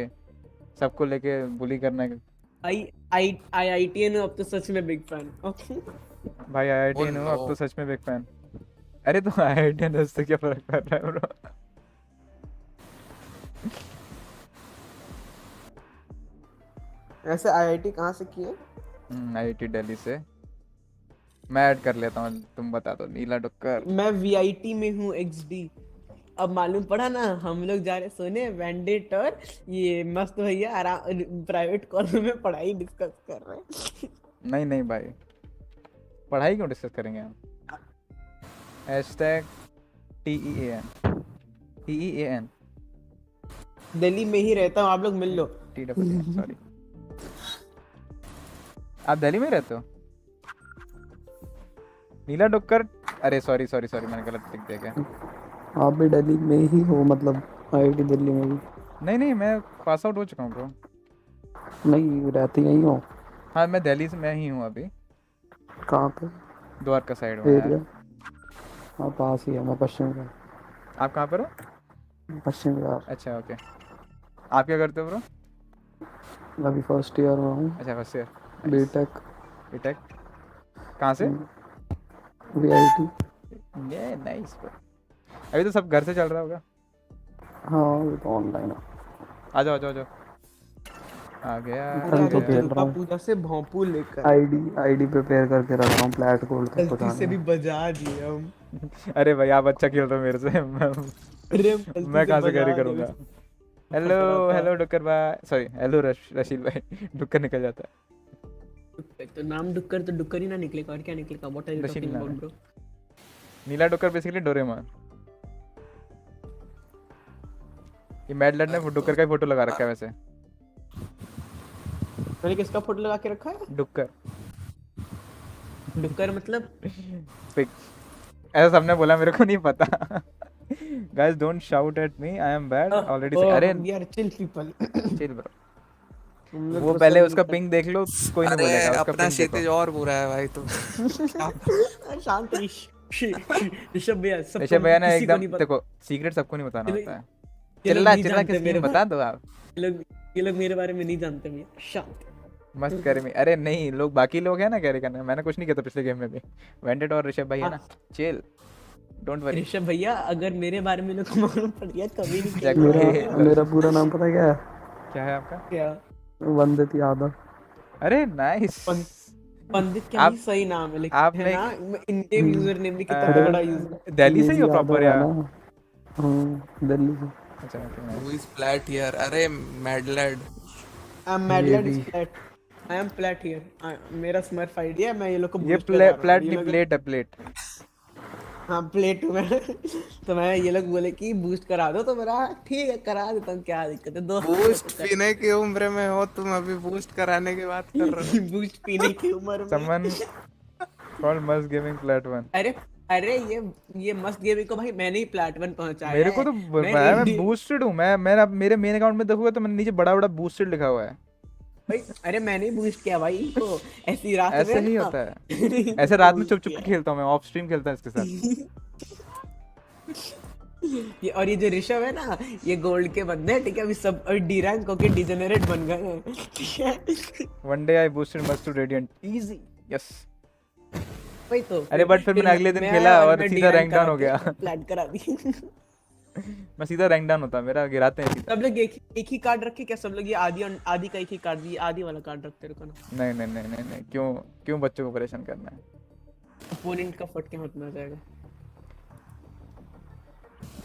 सबको लेके बुली करना है। IIT अब तो सच में बिग फैन। भाई IIT नो अब तो सच में बिग फैन। अरे तो IIT उससे क्या फर्क पड़ रहा है ब्रो? ऐसे IIT कहाँ से किए? IIT दिल्ली से। मैं ऐड कर लेता हूँ, तुम बता दो। नीला डुक्कर। मैं VIT में हूँ XD। अब मालूम पड़ा ना, हम लोग जा रहे सोने वैंडेट और ये मस्त भैया आराम प्राइवेट कॉल में पढ़ाई डिस्कस कर रहे हैं। नहीं भाई, पढ़ाई क्यों डिस्कस करेंगे हम? #TEAN दिल्ली में ही रहता हूँ, आप लोग मिल लो। सॉरी, आप दिल्ली में रहते हो? नीला डुक्कर। अरे सॉरी मैंने गलत लिख दिया क्या? आप भी दिल्ली में ही हो मतलब IIT दिल्ली में भी? नहीं मैं पास आउट हो चुका हूँ ब्रो। नहीं रहते यहीं हो? हाँ मैं दिल्ली से मैं ही हूँ अभी। कहाँ पे? द्वारका साइड में एरिया? हाँ पास ही है, मैं पश्चिम का। आप कहाँ पर हो? पश्चिम का। अच्छा ओके। आप क्या करते हो ब्रो? मैं अभी फर्स्ट ईयर में हूँ। अच्छा फर्स्ट ईयर। बीटेक कहाँ से? VIT। ये नाइस ब्रो। अभी तो सब घर से चल रहा होगा। हाँ वो तो ऑनलाइन है। आ जाओ आ जाओ आ जाओ। आ गया मैं तो खेल रहा दुर्गा हूँ। पूजा से भोंपू लेकर आईडी प्रिपेयर करके रख रहा हूँ, प्लेट गोल्ड तक गलती से पहुंचाना भी है। बजा दिए हम। अरे भाई आप अच्छा खेल रहे हो मेरे से अरे हम गलती मैं से कहाँ से बजा कैरी दिए, करूंगा। फट हेलो रहा था। हेलो डुक्कर भाई, सॉरी हेलो रशीद भाई। डुक्कर निकल जाता है। तो नाम डुक्कर तो डुक्कर ही ना निकलेगा, और क्या निकलेगा? What are you Rashid talking नाम अबाउट है। ब्रो? नीला डुक्कर बेसिकली डोरेमोन। ये मैड लैड ने डुक्कर का ही फोटो लगा रखा है वैसे। मैंने किसका फोटो लगा के रखा है? डुक्कर डुक्कर मतलब? पिक। ऐसा सबने बोला, मेरे को नहीं पता। Guys don't shout at me, I am bad already. अरे we are chill people. Chill bro. वो पहले उसका पिंग देख लो, कोई नहीं अरे बोलेगा उसका अपना पिंग देखो। क्षितिज और बुरा है भाई तो। शांत ऋषभ भैया, ऋषभ सबको भैया ना किसी को एकदम नहीं पता। देखो, सीक्रेट सबको नहीं बताना होता है। ये लोग चिल्ला नहीं चिल्ला जानते किसी मेरे को बता दो आप। ये लोग मेरे बारे में नहीं जानते भैया, शांत। मस्त कैरी में। अरे नहीं, लोग बाकी लोग हैं ना कैरी करने, मैंने कुछ नहीं किया था पिछले गेम में भी। वेंटेड और ऋषभ भाई है ना, चिल डोंट वरी। ऋषभ भैया अगर मेरे बारे में लोग को मालूम पड़ गया कभी नहीं Jack खेलूंगा। मेरा पूरा नाम पता है क्या है? क्या है आपका? क्या? वंदित यादव। अरे नाइस। पंडित क्या ही सही नाम है, लेकिन आपने है ना इनके यूजर नेम भी कितना तगड़ा यूजर। दिल्ली से ही हो प्रॉपर या? दिल्ली से। अच्छा okay Who is flat here? अरे madlad. I am madland is flat. I am flat here. मेरा स्मर्फ आईडी है, मैं ये लोग को ये boost लगा रहा हूँ। प्लेट ये नहीं, लोग- प्लेट है प्लेट। हाँ प्लेट में। तो मैं ये लोग बोले कि बूस्ट करा दो, तो मेरा ठीक है करा देता हूँ, क्या दिक्कत है दोस्त। बूस्ट पीने की उम्र में हो तुम, अभी बूस्ट कराने की बात कर रहे हो। बूस्ट पीने की उम्र में। Someone called must gaming plate 1। अरे ये मस्त गेमिंग को भाई मैंने ही प्लेट 1 पहुंचाया मेरे को तो मैं बूस्टेड हूँ। मैं मेरे मेन अकाउंट में देखोगे तो मैंने नीचे बड़ा बड़ा बूस्टेड लिखा हुआ है भाई। अरे मैंने ही बूस्ट किया भाई इनको, ऐसी रात में। ऐसे नहीं होता है। ऐसे रात में चुप चुप के खेलता हूँ मैं, ऑफ स्ट्रीम खेलता हूँ इसके साथ। ये और ये जो ऋषभ है ना, ये गोल्ड के बंदे हैं, ठीक है? अभी सब अभी डी रैंक होके डिजेनरेट बन गए हैं, ठीक है? One day I boosted must to radiant easy. Yes वही तो। अरे बट फिर मैंने अगले दिन खेला और सीधा रैंक डाउन हो गया। फ्लैट करा दी। मैं सीधा रैंक डाउन होता, मेरा गिराते हैं सीधा। सब लोग एक ही कार्ड रखे क्या? सब लोग ये आदि का एक ही कार्ड, ये आदि वाला कार्ड रखते रखो ना। नहीं नहीं नहीं नहीं नहीं, क्यों बच्चों को परेशान करना है? अपोनेंट का फट के हाथ में आ जाएगा।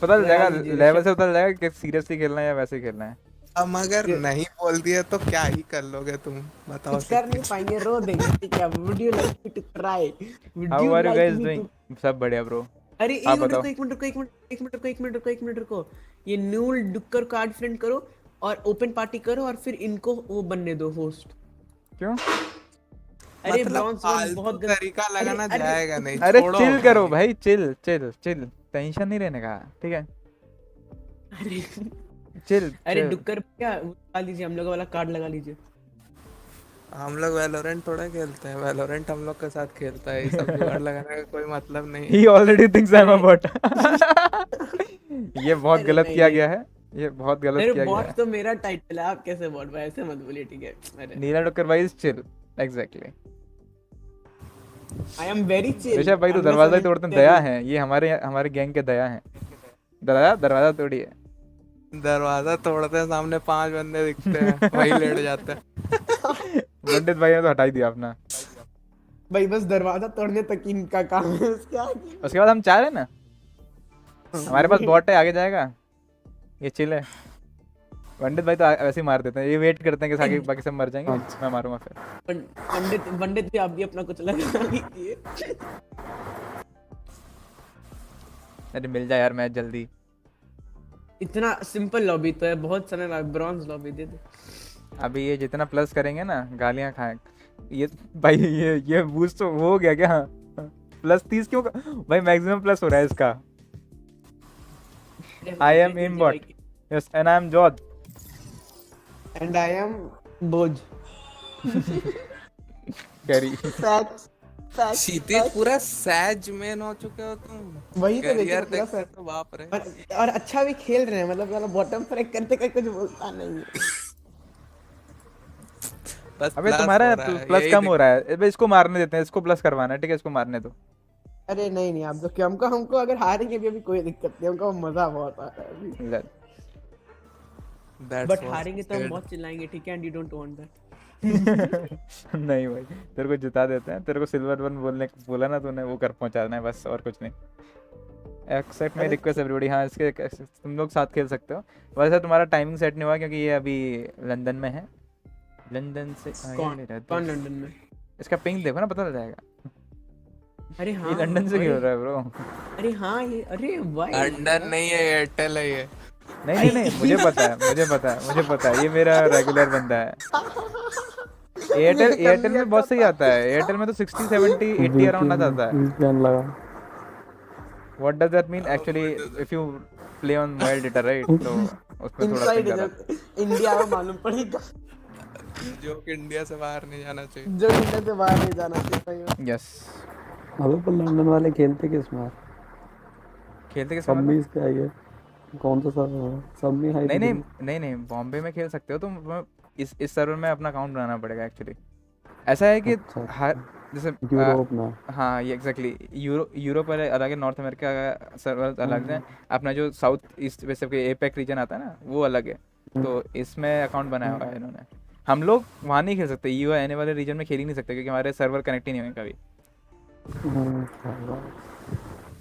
पता चल जाएगा लेवल से, पता चल जाएगा कि सीरियसली खेलना है या वैसे खेलना है। अब अगर नहीं बोल दिया तो क्या ही कर लोगे तुम, बताओ। कर नहीं पाएंगे, रो देंगे, ठीक है? Would you like me to try? How are you guys doing? सब बढ़िया ब्रो। अरे एक मिनट रुको। ये न्यूल डुक्कर कार्ड फ्रेंड करो और ओपन पार्टी करो और फिर इनको वो बनने दो होस्ट। क्यों? अरे ब्रॉन्ज वन बहुत तरीका लगाना जाएगा नहीं। अरे चिल करो भाई, चिल टेंशन नहीं रहने का, ठीक है? अरे चिल। अरे डुक्कर क्या लगा लीजिए, हम लोग वाला कार्ड लगा लीजिए। हम लोग वैलोरेंट थोड़ा खेलते हैं, वैलोरेंट हम लोग के साथ खेलता है, ये सब जुगाड़ लगाने का कोई मतलब नहीं। He already thinks I'm a bot। ये बहुत गलत किया गया है, ये बहुत गलत किया गया है। बॉट तो मेरा टाइटल है, आप कैसे बॉट भाई? ऐसे मत बोलिए, ठीक है? अरे नीला डुक्कर भाई is chill, exactly. I am very chill. Rishabh भाई तो दरवाजा ही तोड़ते हैं, दया है ये, हमारे गैंग के दया है। दरवाजा तोड़िए। दरवाजा तोड़ते हैं, सामने 5 बंदे दिखते हैं, वही लेट जाते हैं। पंडित भाई ने तो हटा ही दिया अपना भाई, बस दरवाजा तोड़ने तक इनका काम है, उसके बाद हम चाह रहे हैं ना, हमारे पास बॉट है, आगे जाएगा, ये चिल है। पंडित भाई तो वैसे ही मार देते हैं, ये वेट करते हैं कि बाकी सब मर जाएंगे, मैं मारूंगा फिर। पंडित भी आप भी अपना कुछ लगा लीजिए। अरे मिल जाए यार मैच जल्दी। इतना सिंपल लॉबी तो है, बहुत समय बाद ब्रॉन्ज लॉबी दे दे। अभी ये जितना प्लस करेंगे ना, गालियां खाएं ये भाई। ये बूस्ट तो हो गया क्या? प्लस 30 क्यों भाई? मैक्सिमम प्लस हो रहा है इसका। I am in bot, yes, and I am George, and I am बोझ। कैरी क्षितिज पूरा सैज में हो चुके हो तुम। वही तो देखिए पूरा सैज तो बाप रे। और अच्छा भी खेल रहे हैं, मतलब वाला बॉटम फ्रैग करते कुछ बोलता नहीं है। अबे तुम्हारा प्लस कम हो रहा है, अबे इसको मारने देते हैं, इसको प्लस करवाना है, ठीक है? इसको मारने दो। अरे नहीं आप तो हमको अगर हारेंगे भी अभी कोई दिक्कत नहीं, हमको मजा बहुत आ रहा है अभी। बट हारेंगे तो हम बहुत चिल्लाएंगे, ठीक है, and you don't want that. नहीं भाई, तेरे को जिता देते हैं, तेरे को सिल्वर 1 बोला ना तूने, वो कर पहुंचाना है बस, और कुछ नहीं। Accept my request everybody. हाँ, इसके तुम लोग साथ खेल सकते हो। वैसे तुम्हारा टाइमिंग सेट नहीं हुआ क्योंकि ये अभी लंदन में है। लंदन से कौन लंदन में? इसका पिंग देखो ना, पता चल जाएगा। अरे हाँ, ये लंदन से खेल रहा है ब्रो। अरे हाँ, ये अरे भाई लंदन नहीं है, एयरटेल है ये। नहीं मुझे पता है, ये मेरा रेगुलर बंदा है। एयरटेल में बहुत सही आता है, एयरटेल में तो 60 70 80 अराउंड आ जाता है। What does that mean actually? If you play on mobile data right, तो उसमें थोड़ा पिंग आता है। इंडिया में मालूम पड़ेगा, जो कि इंडिया से बाहर नहीं जाना चाहिए, जो इंडिया से बाहर नहीं जाना चाहिए। यस। अबे पर लंदन वाले खेलते किस में? सब में इसका है ये, कौन सा सर्वर है? सब में हाई। नहीं, बॉम्बे में खेल सकते हो तुम। इस सर्वर में अपना अकाउंट बनाना पड़ेगा एक्चुअली। ऐसा है कि हर जैसे यूरोप में, हाँ ये एग्जैक्टली, यूरोप अलग है, नॉर्थ अमेरिका का सर्वर अलग है, अपना जो साउथ ईस्ट वैसे एपेक रीजन आता है ना, वो अलग है। तो इसमें अकाउंट बनाया हुआ है इन्होंने। हम लोग वहाँ नहीं खेल सकते, यू आने वाले रीजन में खेल ही नहीं सकते क्योंकि हमारे सर्वर कनेक्ट ही नहीं हुए कभी।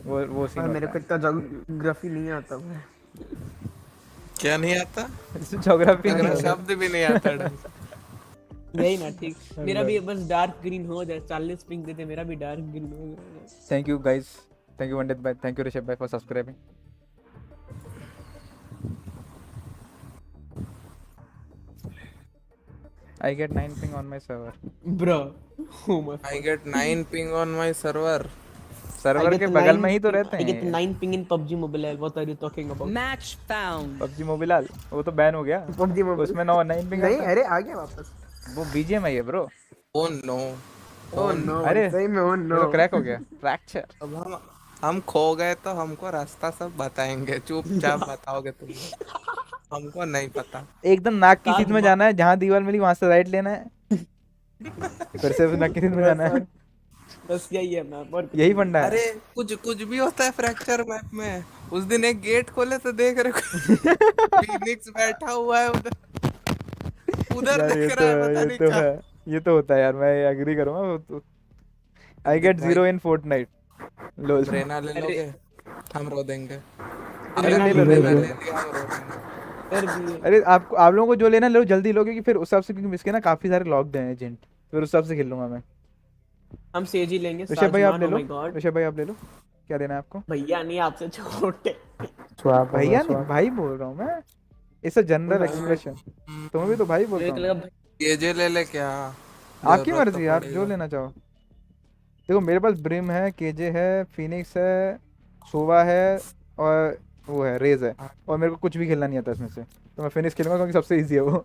वो सीन मेरे को इतना ज्योग्राफी नहीं आता है। क्या नहीं आता? ज्योग्राफी शब्द भी नहीं आता। यही ना, ठीक। मेरा भी बस डार्क ग्रीन हो जाए, 40 पिंग देते, मेरा भी डार्क ग्रीन हो जाए। Thank you guys, thank you Vandit भाई, थैंक यू ऋषभ भाई for subscribing. I get 9 ping on my server. Bro, oh my I get 9 ping on my server. Server के बगल में ही तो रहते हैं। I get 9 ping in PUBG Mobile. What are you talking about? Match found. PUBG Mobile वो तो ban हो गया। PUBG Mobile उसमें 9 पिंग नहीं, अरे आ गया वापस। वो BGMI है bro. Oh no. Oh no. अरे सही में oh no. तो क्रैक हो गया, फ्रैक्चर। अब हम खो गए तो हमको रास्ता सब बताएंगे, चुपचाप बताओगे तुम। हमको नहीं पता। एकदम नाक की सीध में जाना है, जहाँ दीवार मिली वहाँ से राइट लेना है। फिर से नाक की सीध में जाना है। बस यही है मैप, और यही फंडा है। अरे कुछ भी होता है फ्रैक्चर मैप में। उस दिन एक गेट खोले तो देख रहे फिनिक्स बैठा हुआ है उधर देख रहा है, पता नहीं क्या। ये तो होता है यार, मैं एग्री करूंगा। I get 0 in Fortnite. लो रेना ले लोगे, हम रो देंगे। अरे ले लो। अरे आप लोगों को जो लेना लो, जल्दी लो, क्योंकि फिर उस हिसाब से, क्योंकि इसके ना काफी सारे लॉक्ड हैं एजेंट, फिर उस हिसाब से खेल लूंगा मैं। हम सेज ही लेंगे। ऋषभ भाई आप ले लो, ऋषभ भाई आप ले लो। क्या देना है आपको? भैया नहीं, आपसे छोटे। भैया नहीं, भाई बोल रहा हूँ मैं। It's a general expression. तुम्हें भी तो भाई बोल रहा हूँ। ये जे ले ले क्या? आपकी मर्जी यार, जो लेना चाहो। देखो मेरे पास ब्रिम है, केजे है, फिनिक्स है, सोवा है, और वो है रेज है, और मेरे को कुछ भी खेलना नहीं आता इसमें से, तो मैं फिनिक्स खेलूंगा क्योंकि सबसे इजी है वो।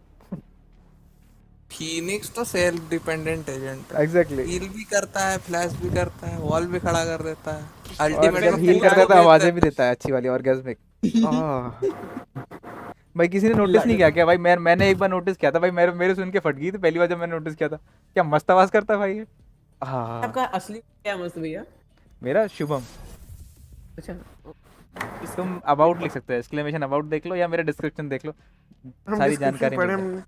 फिनिक्स तो सेल्फ डिपेंडेंट एजेंट है। एग्जैक्टली। हील भी करता है, फ्लैश भी करता है, वॉल भी खड़ा कर देता है, अल्टीमेट में हील कर देता है, आवाजें भी देता है अच्छी वाली ऑर्गेस्मिक। भाई किसी ने नोटिस नहीं किया क्या भाई? मैंने एक बार नोटिस किया था भाई, मेरे सुन के फट गई थी पहली बार जब मैंने नोटिस किया था। क्या मस्त आवाज करता है भाई ये। आपका असली क्या मस्त भैया? मेरा शुभम। अच्छा, तुम अबाउट लिख सकते हो, एक्सक्लेमेशन अबाउट देख लो, या मेरा डिस्क्रिप्शन देख लो, सारी जानकारी मिल जाएगी।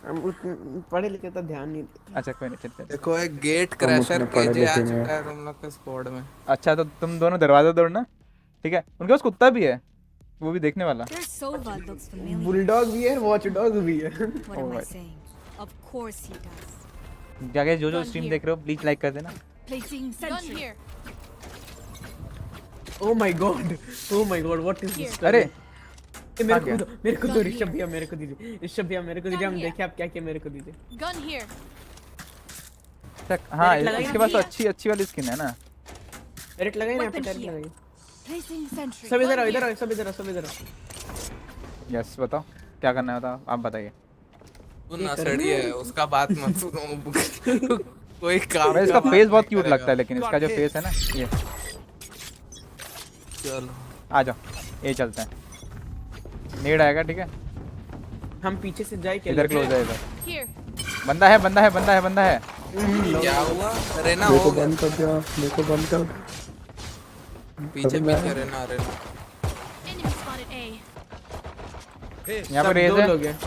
हम पढ़े लिखे तो ध्यान नहीं देते। अच्छा कोई नहीं, चलते। देखो एक गेट क्रैशर केजे आ चुका है तुम लोग के स्क्वाड में। अच्छा तो तुम दोनों दरवाजा तोड़ना, ठीक है? उनके पास कुत्ता भी है, वो भी देखने वाला। बुलडॉग भी है, वॉचडॉग भी है। जाके जो स्ट्रीम देख रहे हो प्लीज लाइक कर देना। Oh my god, what is this? अरे मेरे को तो ऋषभ भैया मेरे को दीजिए, ऋषभ भैया मेरे को दीजिए, हम देखें आप क्या क्या मेरे को दीजिए। Gun here. हाँ इसके पास तो अच्छी वाली स्किन है ना। रेट लगाइए ना, पे रेट लगाइए। सब इधर आओ, इधर आओ, सब इधर आओ। यस बताओ क्या करना है, बताओ आप बताइए। वो नसड़ी है, उसका बात मत सुनो। कोई काम। इसका फेस बहुत क्यूट लगता है, लेकिन इसका जो फेस है ना ये। चलो आ जाओ, ये चलते हैं। नेड आएगा, ठीक है? हम पीछे से जाए क्या? इधर क्लोज है, इधर बंदा है। क्या हुआ? रेना देखो बंद कर दिया, देखो बंद कर। पीछे रेना। यहाँ पे रेज दो है। लोग हैं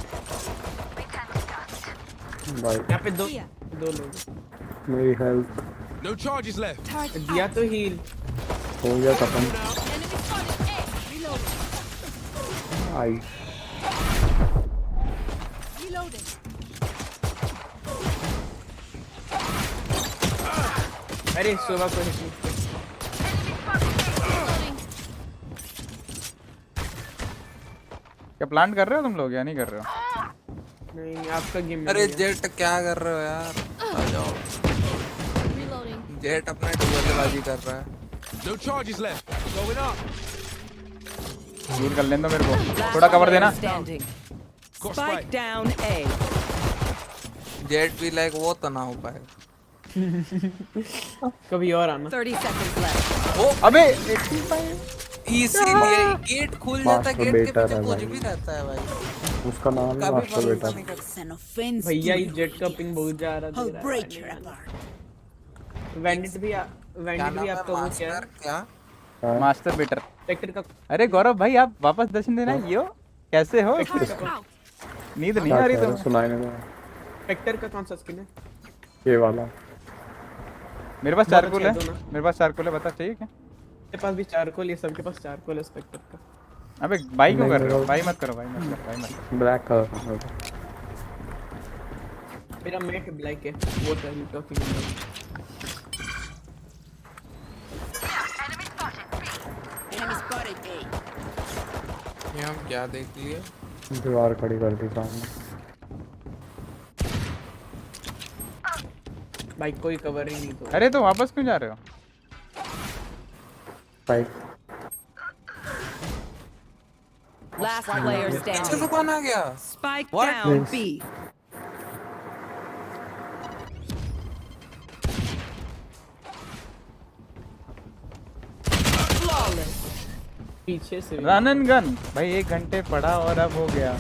भाई यहाँ पे दो Here. लोग मेरी health No charges left. Turret दिया out. तो हील हो गया खत्म। Enemy spotted A. Reloading. I Reloading. अरे सुबह को hit नहीं। Reloading. क्या प्लान कर रहे हो तुम लोग या नहीं कर रहे हो? नहीं आपका गेम अरे जेट क्या कर रहे हो यार? आ जाओ। Reloading. जेट अपना बल्लेबाजी कर रहा है। No charges left. Going up. Heal कर लेने दो मेरे को, थोड़ा कवर देना। Standing. Got Spike spike. down A. Jet भी लाइक वो तो ना हो पाएगा। कभी और आना 30 seconds left. अबे इसीलिए गेट खुल जाता है, मास्टर गेट के बेटा पीछे है कुछ भाई। भी रहता है भाई। उसका नाम है कभी मास्टर बेटा। भरोसा नहीं करता। It's an offense. भैया to ये you. जेट का पिंग बहुत जा रहा I'll था break your apart. वैंडिट भी क्या नाम है आपका वो क्या है मास्टर क्या? Master better. टेक्टर का अरे गौरव भाई आप वापस दर्शन देना। यो कैसे हो? Turret out. नींद नहीं क्या आ रही कह रहे हो? तुम्हें? सुनाई नहीं दे टेक्टर का कौन सा स्किन है ये वाला। मेरे पास बहुत चारकोल अच्छा है, है दोनों। मेरे पास चारकोल है, बता चाहिए क्या? मेरे पास भी चारकोल, ये सबके पास चारकोल है स्पेक्टर का। अबे भाई क्यों नहीं, कर रहे हो? मेरा- भाई मत करो, भाई मत करो, भाई मत करो। ब्लैक कलर मेरा मैक ब्लैक है, वो talking about. Enemy spotted A. ये हम क्या देख लिए? दीवार खड़ी कर दी सामने। भाई कोई कवर ही नहीं तो अरे तो वापस क्यों जा रहे हो? साइड Last player पीछे से standing. कौन आ गया? Spike What? down Yes. B. पीछे से रन एंड गन भाई, 1 घंटे पढ़ा और अब हो गया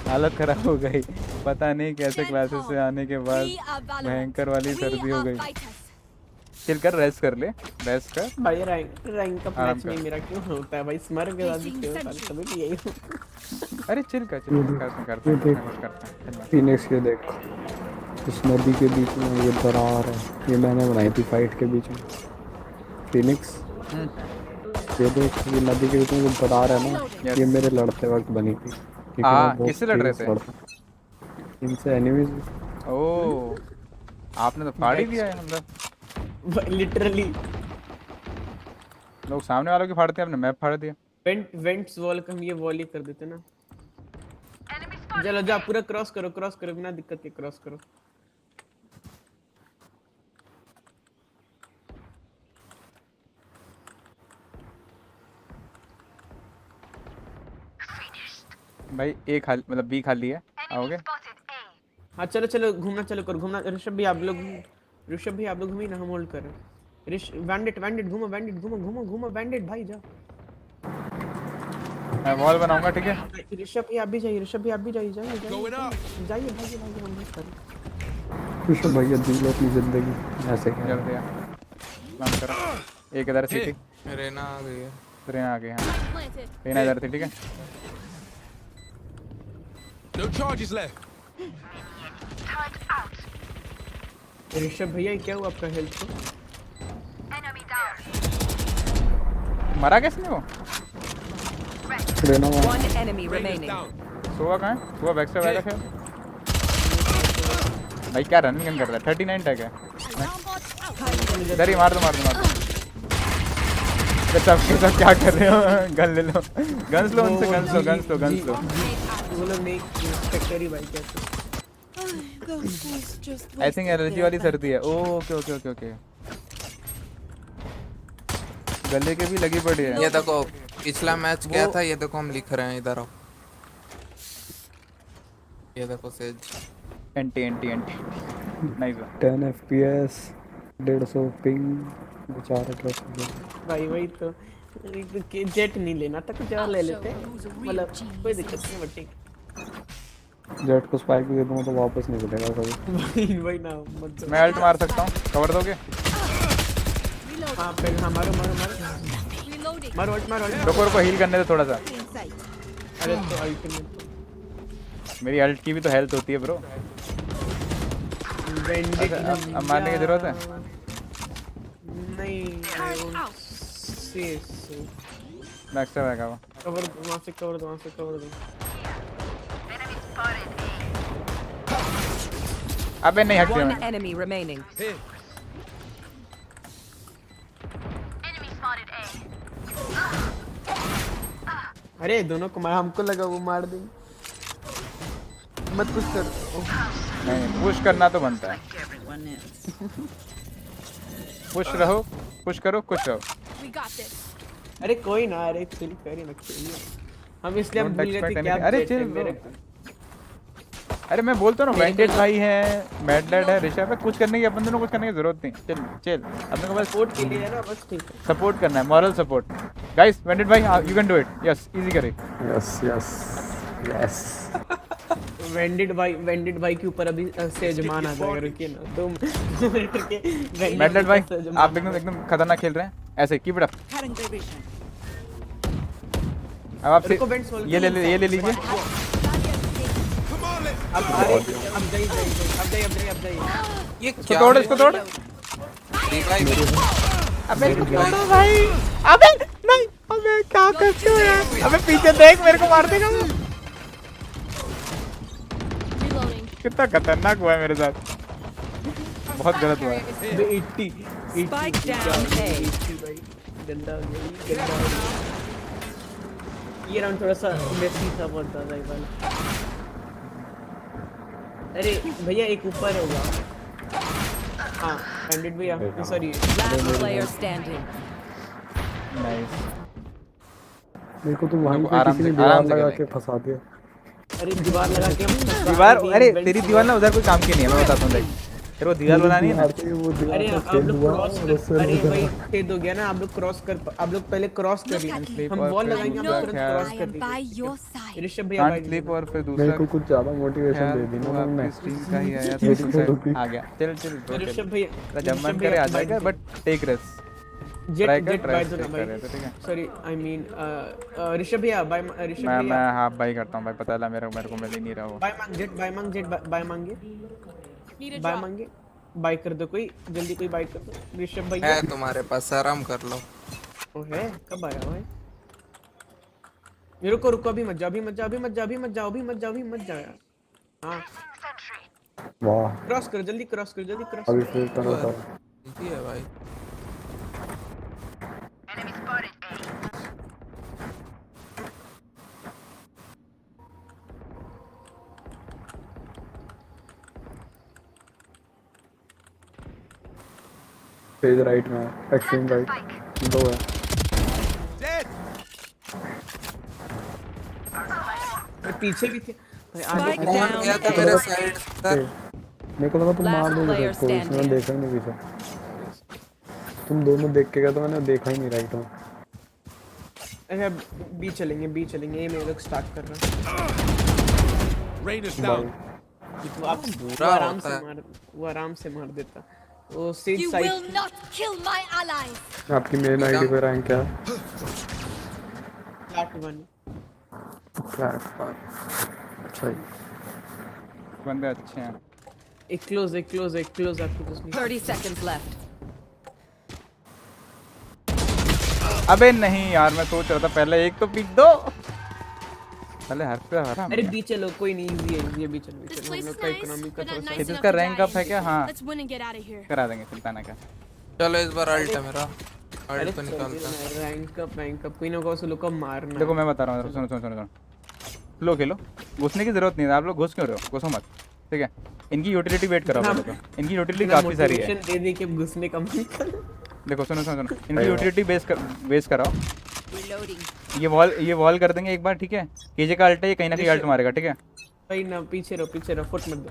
हालत खराब हो गई। पता नहीं कैसे क्लासेस से आने के बाद We are valorant. भयंकर वाली We सर्दी हो are गई। fighters. चिल कर, रेस्ट कर ले, रेस्ट कर। भाई रैंक का आराम मैच कर। में मेरा क्यों होता है भाई? स्मर के बाद भी क्यों होता है? कभी भी यही होता अरे चिल कर, चिल करते ये हैं, देख। कुछ करते हैं, चल। फिनिक्स ये देख, इस नदी के बीच में ये दरार है, ये मैंने बनाई थी फाइट के बीच में। फिनिक्स ये देख, ये नदी के बीच में जो दरार है ना, Yes. ये मेरे लड़ते वक्त बनी थी। क्योंकि हाँ, मैं बहुत किससे लड़ रहे तेज थे? लड़ता। इनसे एनिमीज। ओह आपने तो फाड़ ही दिया है, मतलब है लिटरली। लोग सामने वालों की फाड़ते हैं, आपने मैप फाड़ दिया। वेंट्स वॉल का हम ये वॉल ही कर देते ना। चलो जा, पूरा क्रॉस करो बिना दिक्कत के क्रॉस करो। भाई ए खाली, मतलब बी खाली है, आओगे? हाँ चलो घूमना चलो करो, घूमना। ऋषभ भी आप लोग घूमिए ना, हम होल्ड कर रहे हैं। वैंडिट घूमो वैंडिट भाई जा। मैं वॉल बनाऊंगा, ठीक है? ऋषभ भी आप भी जाइए जाइए Going up. भाई हम भी कर। ऋषभ भैया जी लो अपनी जिंदगी ऐसे क्या जल्दी दिया काम करो। एक इधर थी, ठीक? रेना आ गई है। रेना आ गई, हाँ Planted. रेना इधर थी, ठीक है? No charges left. ऋषभ भैया क्या हुआ आपका हेल्थ को? मरा कैसे वो? रेना वहाँ One enemy Rain is remaining. down. सुबह कहाँ है? सुबह बैक से बैठा है भाई, क्या रनिंग गन कर रहा है? 39 टैग है। Alarm bot out. इधर ही मार दो। सब क्या कर रहे हो? गन ले लो, गन्स लो उनसे, गन्स लो। वो लोग नहीं फैक्ट्री भाई कैसे? आई थिंक एलर्जी वाली सर्दी है। ओके। गले के भी लगी पड़ी है। ये देखो पिछला मैच क्या था, ये देखो हम लिख रहे हैं, इधर आओ। ये देखो says anti nice. 10 FPS 150 ping बेचारा कैसे भाई वही तो जेट नहीं लेना था, कुछ और ले लेते। मतलब कोई दिक्कत नहीं, बट ठीक। जेट को स्पाइक भी दे दूंगा तो वापस नहीं मिलेगा कभी। वही ना मत दो। मैं अल्ट मार सकता हूँ, कवर दोगे? हाँ पे हाँ मारो Reloading. मारो ult। रुको हील करने दो थोड़ा सा। In sight. अरे तो अल्टीमेट मेरी अल्ट की भी तो हेल्थ होती है ब्रो। अब मारने की जरूरत है? नहीं, I won't say so. Back से बैक आओ। कवर वहाँ से कवर दो, वहाँ से कवर दो। अबे नहीं हट One गया। enemy remaining. अरे दोनों को मार, हमको लगा वो मार देंगे। मत पुश कर। नहीं पुश करना तो बनता है। पुश रहो, पुश करो, खुश रहो। We got this. अरे कोई ना, अरे चिल करिए ना, खेलिए। हम इसलिए हम भूल गए थे क्या। अरे चिल ब्रो। अरे मैं बोलता हूँ ना, वेंटेड भाई है, मैडलेट है, ऋषभ है, कुछ करने की अपन दोनों कुछ करने की जरूरत नहीं। चिल चिल, अपने को बस सपोर्ट के लिए है ना, बस ठीक है। सपोर्ट करना है, मॉरल सपोर्ट। गाइस वेंटेड भाई you can do it. Yes easy करे। Yes yes yes. वेंडेड भाई के ऊपर अभी से जमान आ जाएगा, रुकिए ना 2 मिनट के। मैडलेट भाई आप एकदम खतरनाक खेल रहे हैं, ऐसे कीप इट अप। अब आप ये ले लीजिए। अब जाइए। ये इसको तोड़, इसको तोड़। अबे तोड़ो भाई। अबे नहीं, अबे क्या करते हो यार? अबे पीछे देख, मेरे को मार देगा वो। कितना खतरनाक हुआ है मेरे साथ, बहुत गलत हुआ है। 80 Spike down A. गंदा हो गया, गंदा हो गया। ये राउंड थोड़ा सा मेसी था, बहुत ज्यादा ही वाला। अरे भैया एक ऊपर होगा। हाँ बैंडेड भैया, sorry. Last player standing. Nice. मेरे को तो वहीं पे किसी ने दीवार लगा के फंसा दिया। अरे दीवार लगा के हम दीवार, अरे तेरी दीवार ना उधर कोई काम की नहीं है, मैं बताता हूँ। देख तेरे को दीवार बनानी है ना। अरे आप लोग क्रॉस कर, अरे भाई छेद हो गया ना, आप लोग क्रॉस कर, आप लोग पहले क्रॉस कर लिए। हम वॉल लगाएंगे, हम तुरंत क्रॉस कर देंगे। ऋषभ भैया कांट स्लीप, और फिर दूसरा मेरे को कुछ ज्यादा मोटिवेशन दे दी ना तुमने। स्ट्रीम का ही आया था, आ गया। चल ऋषभ भैया जब मन करे आ जाएगा, but take risk. Jett buy दो ना भाई, सॉरी आई मीन ऋषभ भैया बाय। ऋषभ भैया मैं हाफ बाय करता हूं भाई, पता है मेरे को मिल ही नहीं रहा वो। बाय मांग जेट बाय मांगे, बाय कर दो, कोई जल्दी कोई बाय कर दो। ऋषभ भैया है तुम्हारे पास, आराम कर लो। ओ है, कब आया भाई? मेरे को रुको, अभी मत जा यार। हां वाह, क्रॉस कर, जल्दी क्रॉस कर। अभी फिर करो। इजी है भाई। पेज राइट में, एक्सट्रीम राइट 2 है। पीछे भी थे भाई, आगे Spike down या तो मेरे साइड सर। मेरे को लगा तुम मार दोगे सबको, इसने देखा ही नहीं पीछे। तुम दोनों देख के गए तो मैंने देखा ही नहीं राइट में। अरे बी चलेंगे, ये मेरे लोग स्टार्ट कर रहे हैं। Rain is down. तो आप वो आराम से मार देता। वो seat You side. will not kill my allies. आपकी मेन आईडी पे रैंक क्या है? फ्लैट 1। अच्छा ही। बंदे अच्छे हैं। एक क्लोज आपको कुछ नहीं। 30 seconds left. अबे नहीं यार, मैं सोच रहा था पहले एक तो पिक दो, पहले हर पे हरा। अरे बी चलो, कोई नहीं, इजी है, बी चलो। हम लोग का इकोनॉमी का थोड़ा सा। इसका रैंक अप है क्या? हाँ Let's win and get out of here. करा देंगे, चिंता ना कर। चलो इस बार अल्ट है मेरा, अल्ट तो निकालता है। रैंक अप कोई ना कोई लोग को मारना। देखो मैं बता रहा हूँ, सुनो लो खेलो, घुसने की जरूरत नहीं है। आप लोग घुस क्यों रहे हो? घुसो मत, ठीक है। इनकी यूटिलिटी वेट करो पहले तो। इनकी यूटिलिटी काफी सारी है। दे के घुसने का मन कर। देखो सुनो इनकी यूटिलिटी बेस कराओ। Reloading. ये वॉल कर देंगे एक बार, ठीक है। केजे का अल्ट है, ये कहीं ना कहीं अल्ट मारेगा, ठीक है। भाई ना पीछे रहो, फुट मत दो।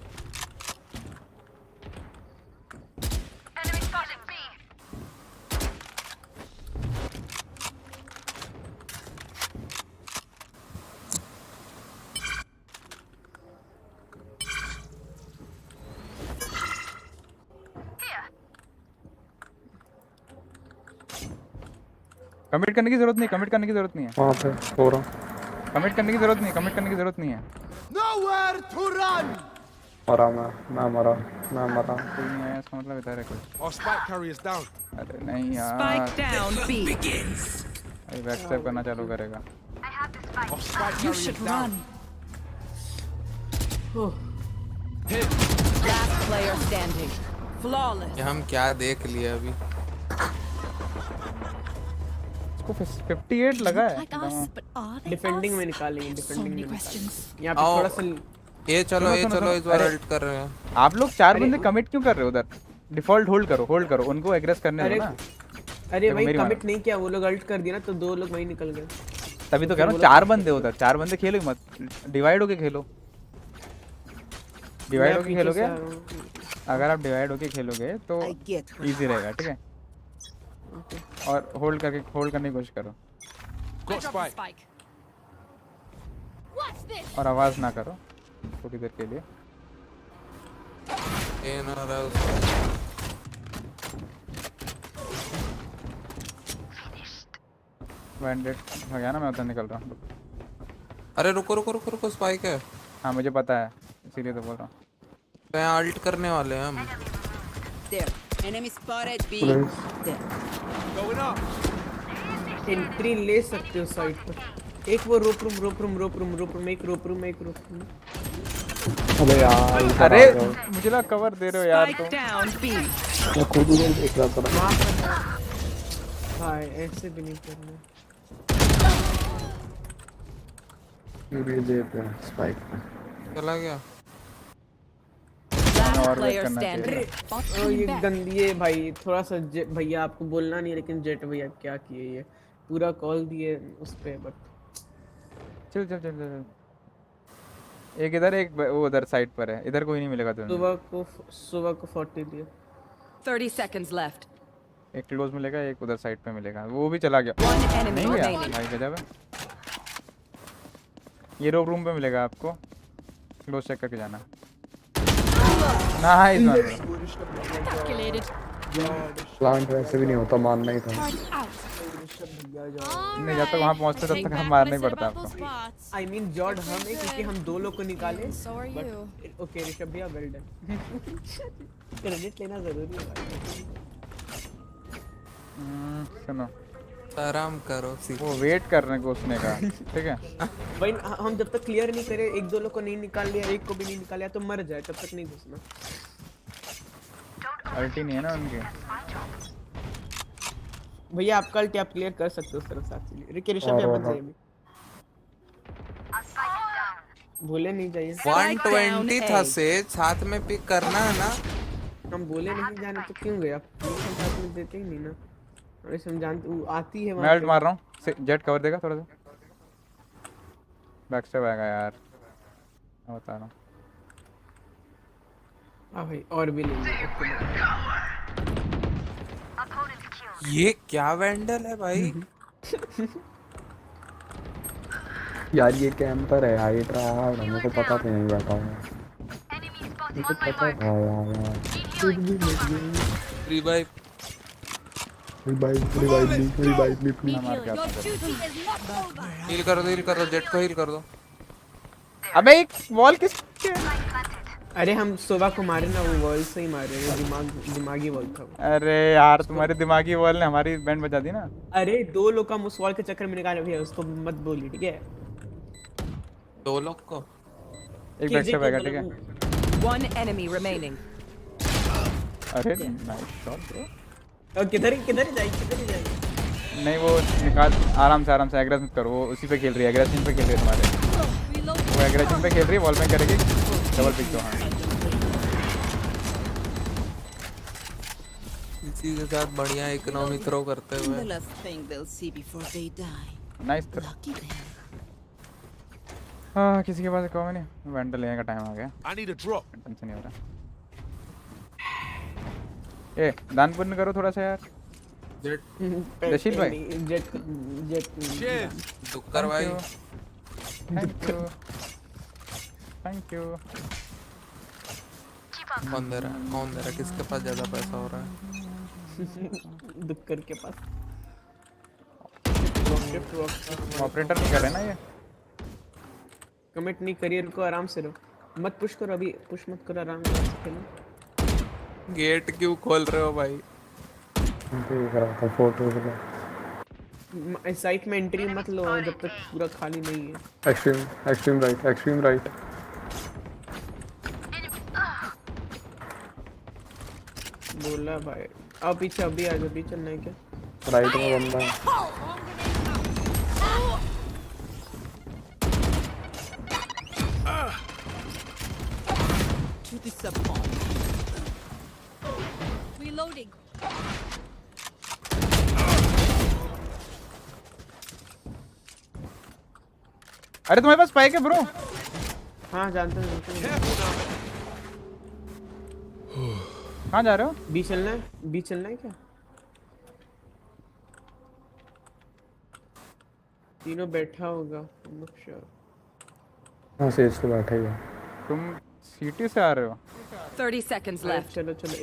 कमिट करने की जरूरत नहीं है। वहाँ पे हो रहा। कमिट करने की जरूरत नहीं, कमिट करने की जरूरत नहीं है। Nowhere to run. मरा मैं मरा। कोई नहीं आया इसका मतलब इधर है कोई। Our spike carrier's down. अरे नहीं यार, Spike down B. अरे बैक स्टेप करना चालू करेगा। Our spike You carrier's should down. run. Last player standing. Flawless. ये हम क्या देख लिए अभी? इसको 58 लगा है। Like us, but are they defending में us? निकालेंगे, So डिफेंडिंग many में questions. यहाँ पे आओ। थोड़ा सा ये चलो सुनो, इस बार अरे- अल्ट कर रहे हैं। आप लोग 4 अरे- बंदे कमिट क्यों कर रहे हो उधर? डिफॉल्ट होल्ड करो, उनको एग्रेस करने दो अरे ना। अरे देखो भाई मेरी कमिट मानो। नहीं किया, वो लोग अल्ट कर दिया ना तो 2 लोग वहीं निकल गए। तभी तो कह रहा हूँ बोला- 4 बंदे उधर, 4 बंदे खेलो मत, डिवाइड होके खेलो। डिवाइड मैं होके पीछे खेलोगे, से आ रहा हूँ। अगर आप डिवाइड होके खेलोगे तो इजी रहेगा, ठीक है। और होल्ड करने की कोशिश करो Got spike. Spike. What's this? और आवाज ना करो थोड़ी देर के लिए। ये ना रहा उसका। बैंडेड हो गया ना, मैं उधर निकल रहा हूँ। अरे रुको स्पाइक है। हाँ मुझे पता है, इसीलिए तो बोल रहा हूँ। तो यहाँ अल्ट करने वाले हैं हम। There. Enemy spotted B. There. Going up. Entry ले सकते हो साइड पर। एक वो रोप रूम एक रोप रूम। अबे यार इधर अरे आ जाओ। मुझे ना कवर दे रहे हो यार Spike तुम। down B. मैं खुद उधर देख रहा था। भाई ऐसे भी नहीं करना। ये जे पे स्पाइक पे। चला गया। Last और वेट player करना चाहिए। standing. ओ ये गंदी है भाई, थोड़ा सा भैया आपको बोलना नहीं, लेकिन जेट भैया क्या किए, ये पूरा कॉल दिए उस पे। बट चल एक इधर एक वो उधर साइड पर है, इधर कोई नहीं मिलेगा तुम्हें। सुबह को 40 दिए। 30 seconds left. एक क्लोज मिलेगा, एक उधर साइड पे मिलेगा, वो भी चला गया। One enemy नहीं गया remaining. भाई, गजब है। ये रोक रूम पे मिलेगा आपको, क्लोज चेक करके जाना। Nice one. Calculated. प्लांट वैसे भी नहीं होता, मारना ही था। Turn out. नहीं, जब तक वहाँ पहुँचते तब तक हम मारना ही पड़ता आपको। आई मीन जॉर्ड हम है क्योंकि हम 2 लोग को निकाले। So are you. Okay Rishabh भैया वेल डन। क्रेडिट लेना जरूरी है भाई। सुनो, आराम करो वो वेट करने को उसने कहा, ठीक है। भाई हम जब तक क्लियर नहीं करे, 1-2 लोग को नहीं निकाल लिया, एक को भी नहीं निकाल लिया तो मर जाए, तब तक नहीं घुसना। अल्टी नहीं है ना उनके। भैया आपका अल्टी आप क्लियर कर सकते हो उस तरफ से एक्चुअली। ऋषभ भैया मत जाइए, भूले नहीं जाइए। 120 था से साथ में पिक करना है ना। हम बोले नहीं जाने तो क्यों गए आप? साथ में देते ही नहीं ना। अरे समझान वो आती है। मैं अल्ट मार रहा हूँ, जेट कवर देगा थोड़ा सा। बैक स्टेप आएगा यार, मैं बता रहा हूँ। हाँ भाई और भी लेंगे। ये क्या वैंडल है भाई। यार ये कैंपर है, हाइट रहा है, मेरे को पता तो नहीं बैठा हुआ। मेरे को पता था यार। Revive me Be healing. Your duty is not over. Heal कर दो जेट को हील कर दो। अबे एक वॉल किस? अरे हम सोबा को मारे ना, वो वॉल से ही मारे, वो दिमागी वॉल था। अरे यार तुम्हारे दिमागी वॉल ने हमारी बैंड बजा दी ना। अरे 2 लोग हम उस वॉल के चक्कर में निकाले भैया, उसको मत बोलिए ठीक है। 2 लोग को एक बैक स्टेप आएगा, ठीक है। One enemy remaining. अरे नाइस शॉट ब्रो। और किधर जाएगी। नहीं वो निकाल, आराम से एग्रेस मत करो, वो उसी पे खेल रही है, एग्रेशन पे खेल रही है तुम्हारे। Reload. वो एग्रेशन पे खेल रही है, वॉल में करेगी डबल पिक तो। हाँ इसी के साथ बढ़िया इकोनॉमी थ्रो करते हुए। Nice throw. हाँ किसी के पास कहो नहीं, वेंडल लेने का टाइम आ गया। I need a drop. Tension नहीं हो रहा। ए दान पुण्य करो थोड़ा सा यार। जशील भाई Cheers. डुक्कर भाई थैंक यू। कौन दे रहा है किसके पास ज्यादा पैसा हो रहा है। दुक्कर के पास। ऑपरेटर नहीं कर रहे ना ये। कमिट नहीं, करियर को आराम से रहो, मत पुश करो अभी, पुश मत करो, आराम से खेलो। गेट क्यों खोल रहे हो भाई? देख रहा था फोटो को। साइट में एंट्री मत लो जब तक पूरा खाली नहीं है। Extreme right, extreme right. बोला भाई अब पीछे, अभी आ जाओ, पीछे चलना है क्या? राइट में बंदा है। Reloading. अरे तुम्हारे पास स्पाइक है ब्रो? हाँ जानते हैं। कहाँ जा रहे हो? बी चलना है, बी चलना है क्या? तीनों बैठा होगा, श्योर। हाँ सेज पे बैठा ही है। तुम सिटी से आ रहे हो? 30 seconds left. चलो चलो,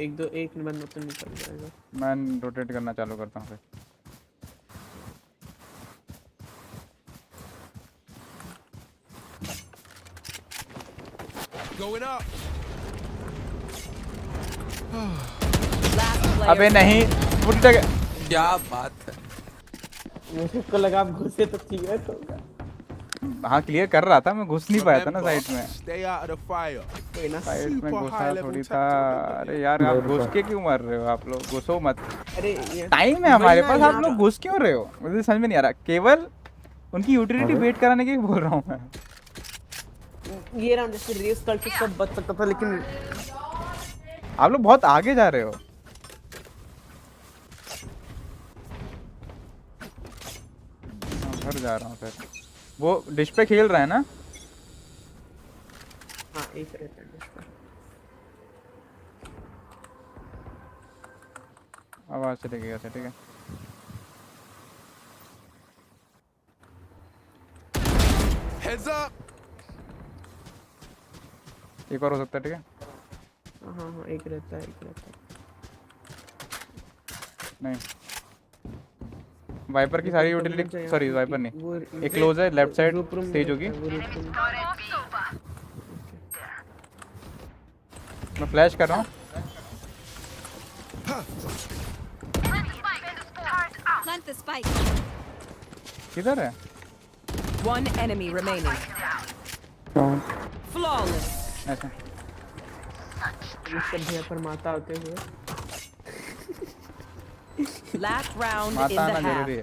एक बंदा तो निकल जाएगा। मैं रोटेट करना चालू करता हूँ फिर। Going up. अबे नहीं, फुट जगह। क्या बात है? मुझे को लगा आप घुसे तो क्लियर होगा। हाँ क्लियर कर रहा था, मैं घुस नहीं पाया था ना साइड में। Stay out of the fire. Side में घुसा थोड़ी था। अरे यार आप घुस के क्यों मर रहे हो? आप लोग घुसो मत, टाइम है हमारे पास, आप लोग घुस क्यों रहे हो? मुझे समझ में नहीं आ रहा। केवल उनकी यूटिलिटी वेट कराने के लिए बोल रहा हूँ मैं। ये राउंड जैसे रेस कल्चर सब बच सकता था, लेकिन आप लोग बहुत आगे जा रहे हो। घर जा रहा हूँ फिर। वो डिश पे खेल रहा है ना? हाँ एक रहता है डिश पे। आवाज चली गई ऐसे, ठीक है। Heads up. एक और हो सकता है, ठीक है। हाँ हाँ एक रहता है, एक रहता है। नहीं वाइपर की सारी यूटिलिटी, सॉरी वाइपर नहीं, एक क्लोज है लेफ्ट साइड स्टेज होगी। मैं फ्लैश कर रहा हूँ। Plant the spike. किधर है? One enemy remaining. Flawless. ऐसा भैया पर माता आते हुए। Last round in माता the आना half. जरूरी है।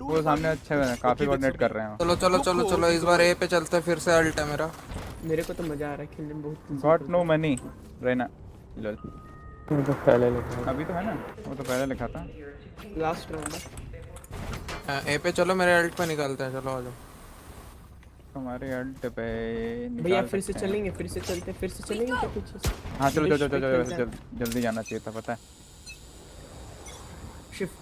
वो सामने अच्छे हैं, काफी कोऑर्डिनेट कर रहे हैं। चलो चलो चलो चलो, इस बार ए पे चलते हैं, फिर से अल्ट है मेरा। मेरे को तो मजा आ रहा है खेलने में बहुत। गॉट नो मनी रहना लॉल। वो तो पहले लिखा था। अभी तो है ना, वो तो पहले लिखा था। लास्ट राउंड ए पे चलो, मेरे अल्ट पे निकालते हैं। चलो आ जाओ। तुम्हारे अल्ट पे भैया फिर से चलेंगे, फिर से चलते, फिर से चलेंगे क्या पीछे से? हाँ चलो चलो चलो चलो, जल्दी जाना चाहिए था, पता है। शिफ्ट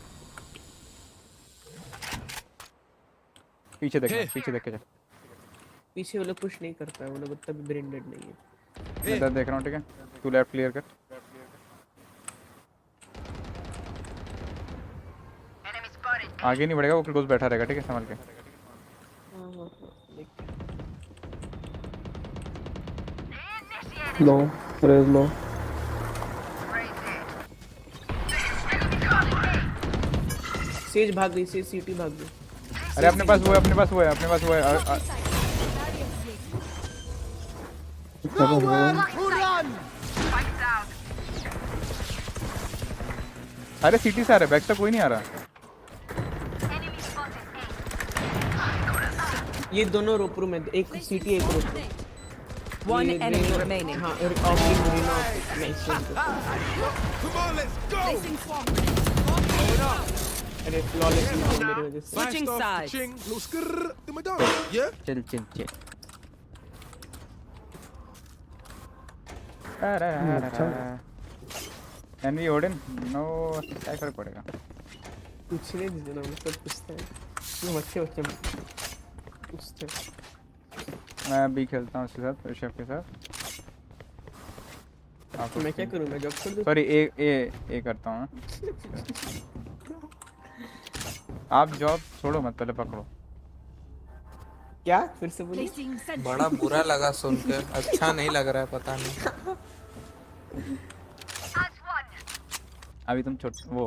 पीछे देखना, पीछे देख के चल। पीछे वो लोग पुश नहीं करता है, वो लोग तब ब्रेन डेड नहीं है। मैं इधर देख रहा हूँ, ठीक है। तू लेफ्ट क्लियर कर। आगे नहीं बढ़ेगा, वो क्लोज बैठा रहेगा, ठीक है, संभल के। लो रेज लो। सेज भाग गई, सेज सीटी भाग गई। अरे अपने पास वो है, अपने पास वो है, अपने पास वो है। अरे सिटी से आ रहा है, बैक से कोई नहीं आ रहा। ये दोनों रोप रूम है, एक सीटी एक rope room. One enemy remaining. हाँ और ऑफिंग मुरीना nice. Come on, let's go. अरे फ्लॉलेस मेरे वजह से। Switching sides. Little skrrr to my dog. Yeah. Chill chill chill. एनवी ओडिन नो, क्या फर्क पड़ेगा? कुछ नहीं दीजिए ना, सब पूछते हैं। तुम अच्छे बच्चे पूछते हैं। मैं भी खेलता हूँ उसके साथ, ऋषभ के साथ। मैं क्या करूँगा, जॉब छोड़ दूँ? सॉरी ए करता हूँ। आप जॉब छोड़ो मत, पहले पकड़ो। क्या फिर से बोलिए? Placing sentry. बड़ा बुरा लगा सुन के, अच्छा नहीं लग रहा है, पता नहीं। अभी तुम वो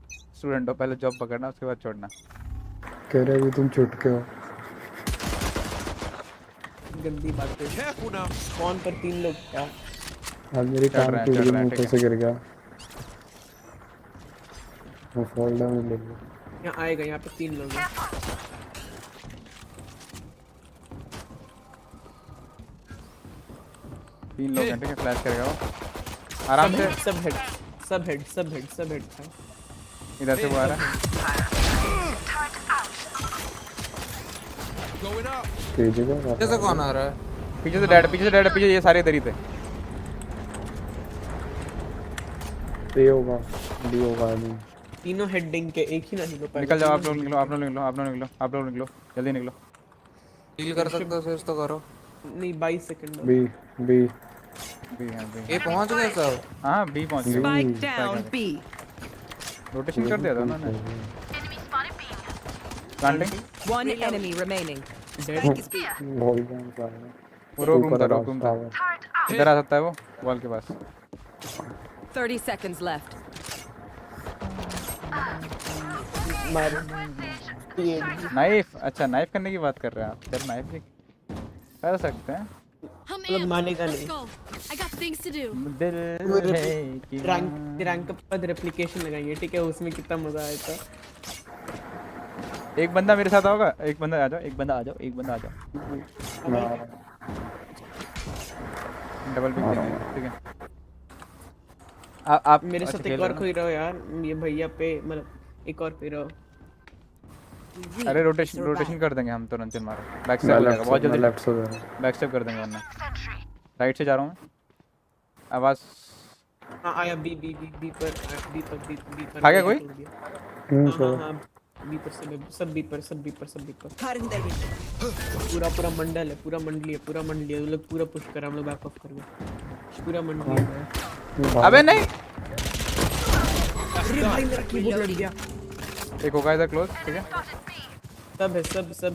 स्टूडेंट हो, पहले जॉब पकड़ना उसके बाद छोड़ना। कह रहे अभी तुम चुटके हो। गंदी बातें। Careful now. कौन पर 3 लोग क्या? आज मेरी चढ़ टांग रहा है, टूट चढ़ गई, रहा है, ऊपर ठीक से गिर गया। वो फॉल डाउन ले लिया। यहाँ आएगा, यहाँ पे 3 लोग हैं। तीन लोग हैं, ठीक है, फ्लैश करेगा वो आराम से। सब हेड था। इधर से वो आ रहा है। Going up. तेजी का कैसे कौन आ रहा है? पीछे से डेड, पीछे ये सारे इधर ही थे। ए होगा, डी होगा नहीं। तीनों हेडिंग के एक ही नहीं लो। निकल जाओ, आप लोग निकलो, जल्दी निकलो। डील कर सकते हो तो तो करो। नहीं 22 सेकंड। बी है ये पहुंच गए सब। हाँ बी पहुंच गए। Spike down B. रोटेशन कर दिया था उन्होंने। Planting. One enemy remaining. Wall down का है। वो रूम था। इधर आ सकता है वो वॉल के पास। 30 seconds left. नाइफ, अच्छा नाइफ करने की बात कर रहे हैं आप। चल नाइफ भी कर सकते हैं। मतलब मानेगा नहीं। I got things to do. दिल है कि रैंक के बाद रेप्लिकेशन लगाएंगे, ठीक है? उसमें कितना मजा आएगा। एक बंदा मेरे साथ होगा, एक बंदा आ जाओ। डबल पिक देंगे, ठीक है? आप मेरे साथ एक और कोई रहो यार, ये भैया पे मतलब एक और पे रहो। अरे रोटेशन कर देंगे हम तुरंत। मारो बैक स्टेप हो जाएगा बहुत जल्दी। लेफ्ट से बैक स्टेप कर देंगे वरना। राइट से जा रहा हूं मैं। आवाज हां आया। बी पर आ गया कोई? हां बी पर सब बी पर। पूरा मंडल है, पूरा मंडली है। वो लोग पूरा पुश कर, हम लोग बैक ऑफ कर गए। पूरा मंडली है। अबे नहीं, अरे भाई मेरा कीबोर्ड लड़ गया। एक होगा इधर क्लोज, ठीक है? सब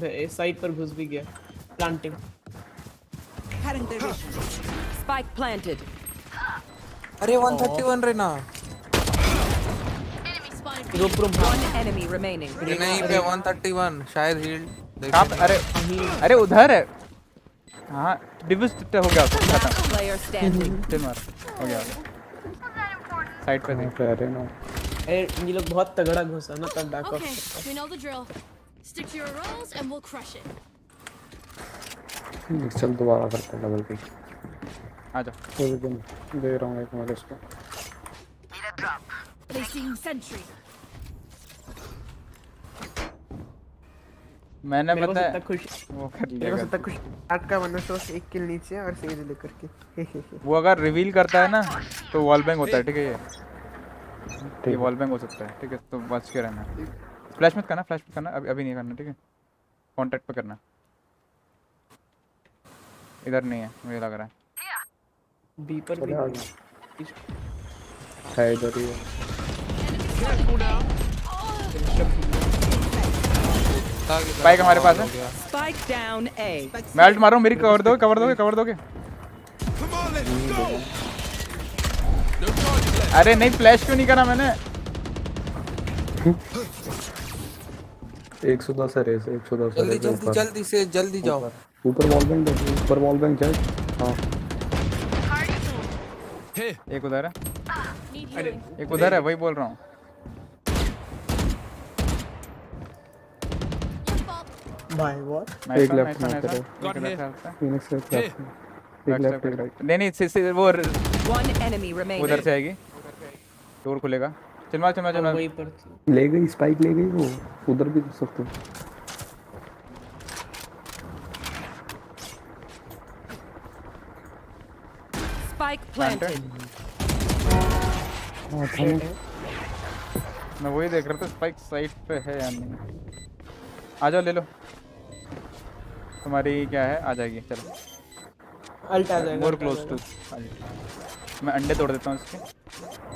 है। इस साइड पर घुस भी गया। प्लांटिंग। Spike planted. अरे 131 रे ना। One enemy remaining. नहीं पे 131 शायद हील्ड। कहां पे? अरे उधर है। हां डिविस हो गया उसको खत्म। Player standing. चल मार, हो गया। साइड पे थे। अरे ना अरे ये लोग बहुत तगड़ा घुसा ना, तब back of. Okay, we know the drill. Stick to your roles and we'll crush it. चल दोबारा करते हैं डबल पिक। आ जा। दे रहा हूं एक मिनट इसको। Placing sentry. मैंने पता है खुश वो कर मेरे को लिया। सबसे खुश का बंदा तो बस 1 किल नीचे और सेज लेकर के। वो अगर रिवील करता है ना तो वॉल बैंग होता है, ठीक है? ये वॉल बैंग हो सकता है, ठीक है? तो बच के रहना। फ्लैश मत करना, अभी नहीं करना, ठीक है? कांटेक्ट पे करना। इधर नहीं है मुझे लग रहा है। बी पर भी है, इधर ही है। स्पाइक हमारे पास है। Spike down A. मैं अल्ट मार रहा हूं, मेरी कवर दोगे? Come on, let's go. No charges left. अरे नहीं, फ्लैश क्यों नहीं करा मैंने? 110 है रेस, 110 जल्दी जाओ। ऊपर वॉल बैंक जाए। हां एक उधर है, Need healing. एक उधर है, वही बोल रहा हूं। भाई व्हाट? एक लेफ्ट में नाइस। फिनिक्स लेफ्ट एक लेफ्ट एक राइट। नहीं वो One enemy remaining. उधर से आएगी, डोर खुलेगा। चल मार वही पर ले गई स्पाइक, ले गई वो। उधर भी घुस सकते हो। Spike planted. मैं वही देख रहा था स्पाइक साइड पे है या नहीं। आ जाओ, ले लो। तुम्हारी क्या है? आ जाएगी, चलो। अल्ट आ जाएगा। More close to. मैं अंडे तोड़ देता हूँ इसके।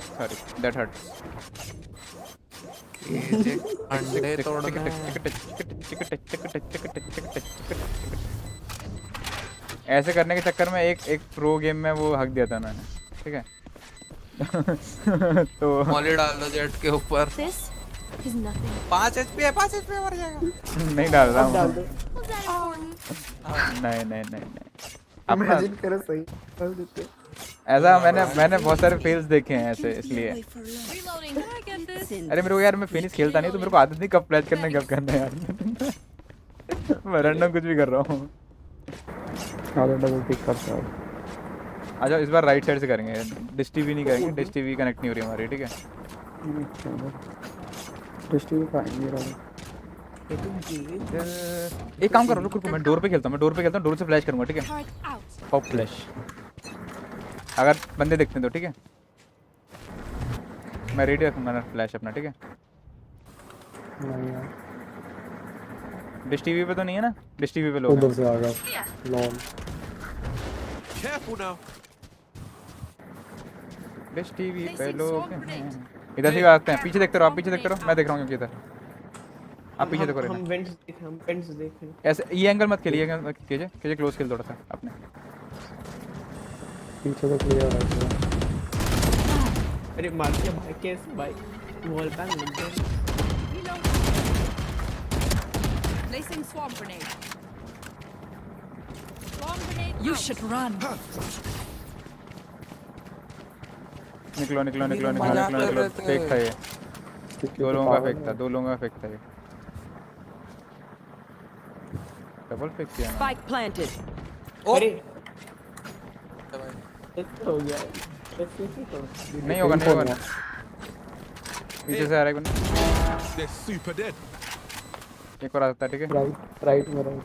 Sorry, that hurt. अंडे तोड़ना है। ऐसे करने के चक्कर में एक प्रो गेम में वो हक दिया था मैंने, ठीक है। तो मॉली डाल दो जेट के ऊपर। 5 HP है, 5 HP मर जाएगा। नहीं डाल रहा हूँ। डाल दो। नहीं अपना इमेजिन करो सही कर देते। ऐसा मैंने बहुत सारे फेल्स देखे हैं ऐसे, इसलिए। अरे मेरे को यार, मैं फिनिश खेलता नहीं तो मेरे को आदत नहीं कब फ्लैश करना है कब करना है यार। मैं रैंडम कुछ भी कर रहा हूँ। डबल पिक करता हूँ। अच्छा इस बार राइट साइड से करेंगे, डिश टीवी नहीं करेंगे, डिश टीवी कनेक्ट नहीं हो रही हमारी, ठीक है। डिश टीवी पाएंगे रहा। एक काम करो, रुको मैं डोर पे खेलता हूँ, डोर से फ्लैश करूंगा, ठीक है। पॉप फ्लैश अगर बंदे देखते हैं तो, ठीक है। मैं रेडी रखूंगा ना फ्लैश अपना, ठीक है। डिश टीवी पे तो नहीं है ना? डिश टीवी पे लोग उधर से आ गया lol. Careful now. Dish TV पे लोग हैं। इधर से आते हैं, पीछे देखते रहो, आप पीछे देखते रहो, मैं देख रहा हूँ क्योंकि इधर आप पीछे देखो। हम वेंट्स देख रहे हैं। ऐसे ये एंगल मत खेलिए, एंगल मत कीजिए, क्लोज खेल थोड़ा सा अपने। पीछे तो क्लियर है। अरे मार दिया भाई, कैसे भाई वॉल पैन लग गया। Placing swarm grenade. You should run. निकलो फेक था ये, दो लोगों का फेक था ये। डबल फेक किया ना। Spike planted. अरे हो गया। नहीं होगा पीछे से आ रहा है। They're super dead. एक और आता है, ठीक है। राइट में रहा हूँ।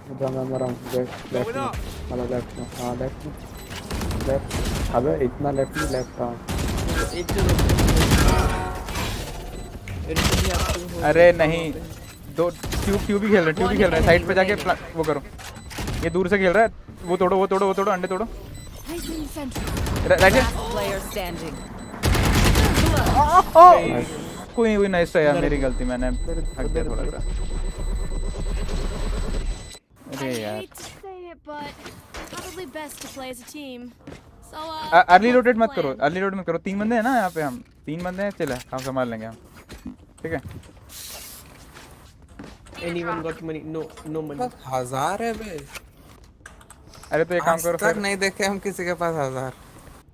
लेफ्ट में हाँ लेफ्ट। अबे इतना लेफ्ट हाँ। अरे नहीं, दो ट्यूब ही खेल रहे हैं, साइड पे जाके वो करो। ये दूर से खेल रहा है, वो तोड़ो अंडे तोड़ो। राइट कोई नहीं, नाइस है यार, मेरी गलती, मैंने हक दिया थोड़ा सा। अरे यार अर्ली रोटेट मत करो, 3 बंदे हैं ना यहाँ पे, हम 3 बंदे हैं, चले हम संभाल लेंगे हम, ठीक है। Anyone got money? No money. 1000 है बे। अरे तो एक काम करो फिर नहीं देखे हम किसी के पास 1000,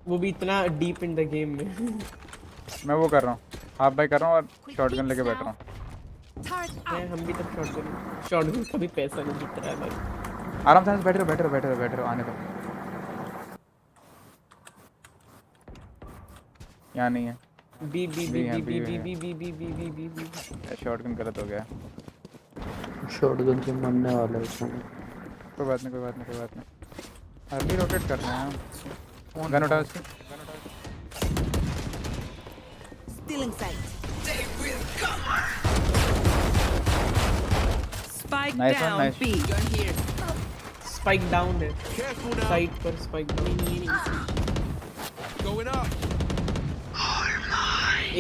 वो भी इतना डीप इन द गेम में। मैं वो कर रहा हूँ, हाफ बाई कर रहा हूँ और शॉटगन लेके बैठ रहा हूँ। हम भी तब शॉटगन का भी पैसा नहीं दिख रहा है भाई। आराम से बैठ रहो, आने दो। यहाँ नहीं है। बी शॉटगन गलत हो गया। शॉटगन से मरने वाले हैं। कोई बात नहीं। अर्ली रोटेट कर रहे हैं हम। गन उठाओ इसकी। Stealing sight. Spike Nice one, down nice. B. Spike down है Careful now. साइड पर, स्पाइक डाउन। Going up.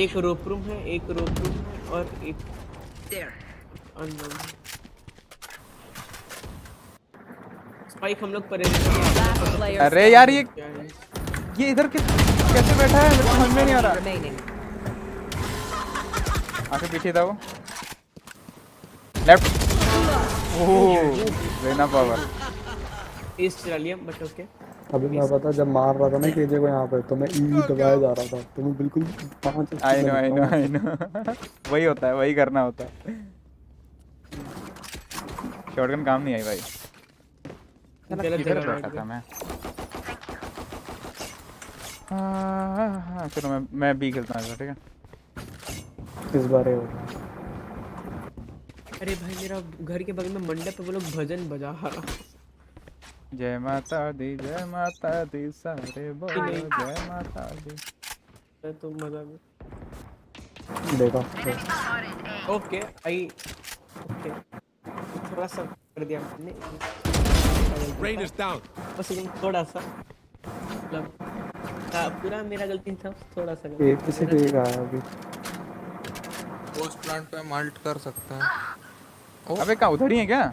एक रोप रूम है और एक There. अननोन। स्पाइक हम लोग पर। Last player. अरे यार ये इधर कैसे बैठा है, मेरे को समझ में नहीं आ रहा। remaining. आके पीछे था वो, लेफ्ट। ओह वेना पावर इस चला लिया, बट ओके। अभी मैं पता जब मार रहा था ना केजे को यहाँ पे, तो मैं दबाया जा रहा था, तो मैं बिल्कुल 5 आई नो वही होता है, वही करना होता है। शॉटगन काम नहीं आई भाई, गलत जगह बैठा था मैं। चलो मैं बी खेलता हूँ, ठीक है। इस बार अरे भाई मेरा घर के बगल में मंडप पे वो लोग भजन बजा रहा। जय माता दी सारे बोलो जय माता दी। तो मजा में देखा ओके थोड़ा सा कर दिया हमने। Rain is down. बस एकदम थोड़ा सा, मतलब पूरा मेरा गलती था, थोड़ा सा एक किसी पे एक आया अभी। पोस्ट प्लांट पे मल्ट कर सकता है। अबे कहाँ उधर ही है क्या?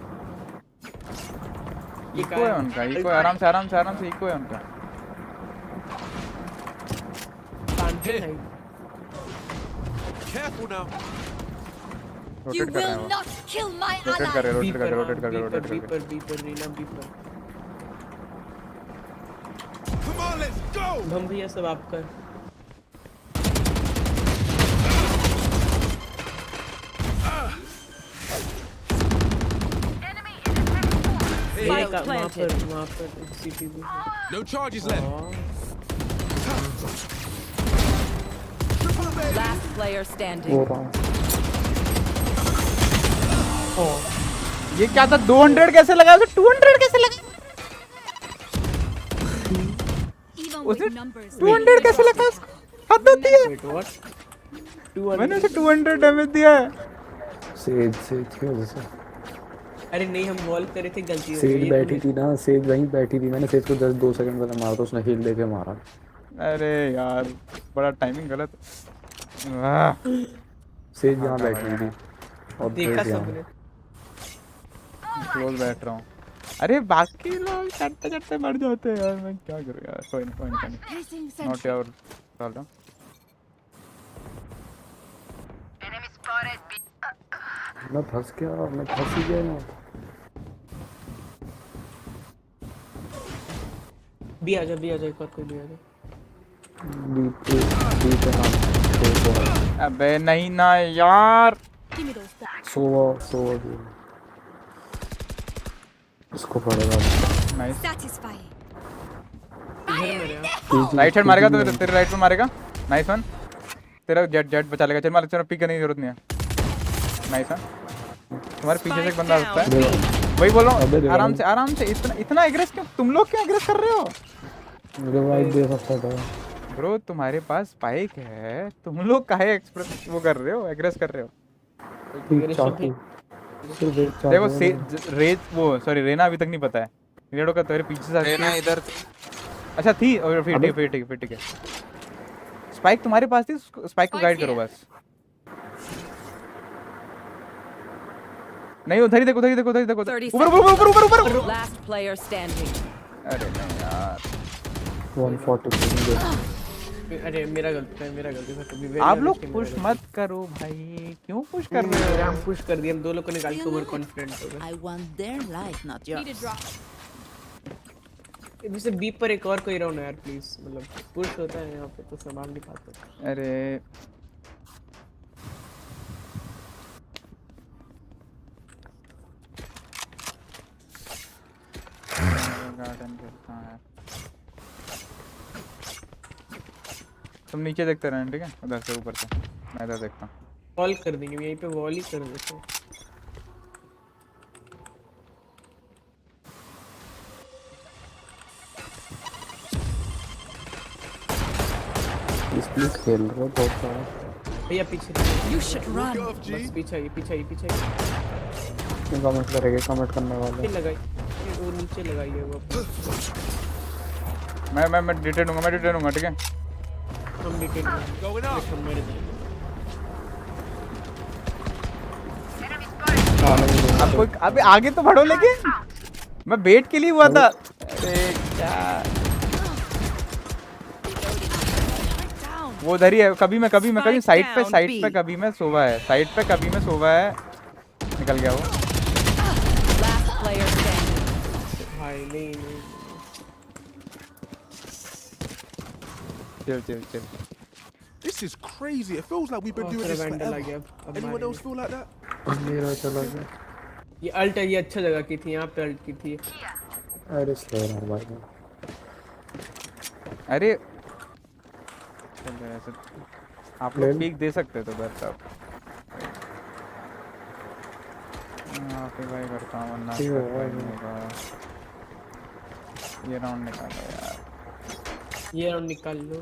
इको है उनका, इको आराम से इको है उनका। Careful now. You रोटेट कर रहे will हैं वो, not kill my रोटेट कर रहे ally. हैं, रोटेट कर रहे हैं। Beeper Reena beeper. Come on, let's go. हम भैया सब आपका। Spike वहाँ planted. पर CCTV। No charges left. Last player standing. वो रहा ये क्या था? 200 कैसे लगा उसे? 200 कैसे लगा? Even उसे with numbers. 200 कैसे लगा उसको? हद होती है। Wait, what? मैंने उसे 200 डैमेज दिया है। सेज की वजह से। अरे नहीं, हम वॉल कर रहे थे, गलती हो सेज गई। बैठी थी ना, सेज वहीं बैठी थी, मैंने सेज को 2 सेकंड पहले मारा था, उसने हील देके मारा। अरे यार बड़ा टाइमिंग गलत। वाह, सेज यहाँ बैठी थी और देखा ब्रेक यहाँ। सबने। क्लोज बैठ रहा हूँ। अरे बाकी लोग चटते चटते मर जाते हैं यार, मैं क्या करूँ यार। कोई नहीं। Placing not sentry. Your problem. मैं फंस ही गया ना। भी आ जा, एक और कोई भी आ जा। बी पे हाँ, अबे नहीं ना यार। Give me those back. सो इसको पड़ेगा। नाइस। Satisfying. राइट साइड मारेगा तो तेरे राइट में मारेगा। Nice one. तेरा जेट बचा लेगा। चल मार, तेरा पिक करने की जरूरत नहीं है। Nice one. तुम्हारे पीछे से एक बंदा आता है, वही बोल रहा हूँ। आराम से इतना एग्रेस क्यों? तुम लोग क्यों एग्रेस कर रहे हो? रिवाइव दे सकता था ब्रो, तुम्हारे पास स्पाइक है, तुम लोग काहे एक्सप्रेस वो कर रहे हो, एग्रेस कर रहे हो? चाकू। देखो रेना अभी तक नहीं पता है। रेडो का तेरे पीछे से रेना इधर अच्छा थी, और फिर ठीक है। स्पाइक तुम्हारे पास थी, स्पाइक को गाइड करो बस। नहीं उधर ही देखो। ऊपर। Last player standing. अरे नहीं यार, 140। अरे मेरा गलती था कभी। आप लोग पुश मत करो भाई, क्यों पुश कर रहे हो? हम पुश कर दिए, हम दो लोग को निकाल के ओवर कॉन्फिडेंट हो गए। I want their life, not Need a yours. drop. जैसे बी पर एक और कोई राउंड है यार प्लीज, मतलब पुश होता है यहाँ पे तो संभाल नहीं पाते। अरे गार्डन करता है। तुम नीचे देखते रहना, ठीक है? उधर से ऊपर से मैं इधर देखता हूँ। वॉल कर देंगे, यहीं पे वॉल ही कर देते हैं। स्प्लिट खेल रहा है बहुत सारा। भैया पीछे। You should run. बस पीछे ही। कमेंट करेंगे, कमेंट करने वाले। लगाई वो नीचे लगाई है वो। मैं डिटेल दूंगा, ठीक है? हम डिटेल Going up. आपको अबे आगे तो बढ़ो, लेकिन मैं वेट के लिए हुआ था। अरे क्या वो उधर ही है। कभी मैं साइड पे कभी मैं सोवा है, निकल गया वो। Last player standing. भाई नहीं चल। This is crazy. It feels like we've been doing this forever. Anyone else feel like that? मेरा चला गया। ये अल्ट है, ये अच्छा जगह की थी, यहाँ पे अल्ट की थी। अरे स्लो है भाई। अरे ऐसे आप लोग पीक दे सकते तो बेहतर साहब। भाई करता हूँ वरना ये राउंड निकालो यार। ये राउंड निकाल लो।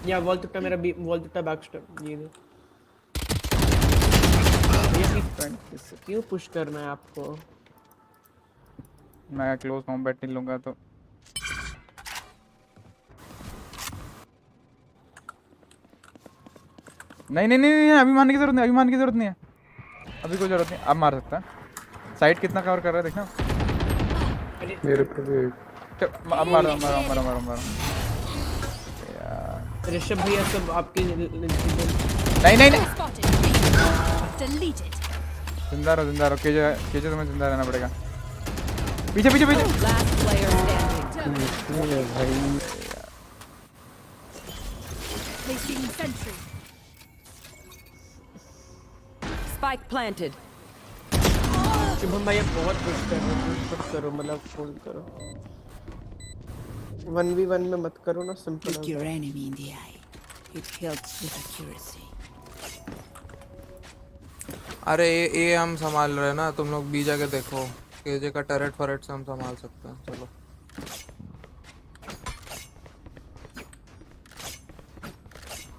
या वॉल टूटा मेरा, वॉल टूटा बैक स्टेप। ये दो। क्यों पुश करना है आपको? मैं क्लोज कॉम्बैट नहीं लूंगा तो नहीं नहीं नहीं नहीं, अभी मारने की जरूरत नहीं, अभी मारने की जरूरत नहीं है, अभी कोई जरूरत नहीं, अब मार सकता है। साइड कितना कवर कर रहा है देखना। मेरे पे भी अब मारो मारो मारो मारो मारो। ऋषभ भैया सब आपके नहीं नहीं नहीं, Deleted. जिंदा रहो केजे तुम्हें जिंदा रहना पड़ेगा। पीछे पीछे पीछे। Last player standing. Placing sentry. Spike planted. Shubham भैया बहुत पुश कर रहे हो, पुश करो मतलब फोल्ड करो, 1v1 में मत करो ना, simple Look your enemy in the eye. It helps with accuracy. अरे ये हम संभाल रहे हैं ना, तुम लोग बी जाके देखो, केजे का टरेट फरेट से हम संभाल सकते हैं। चलो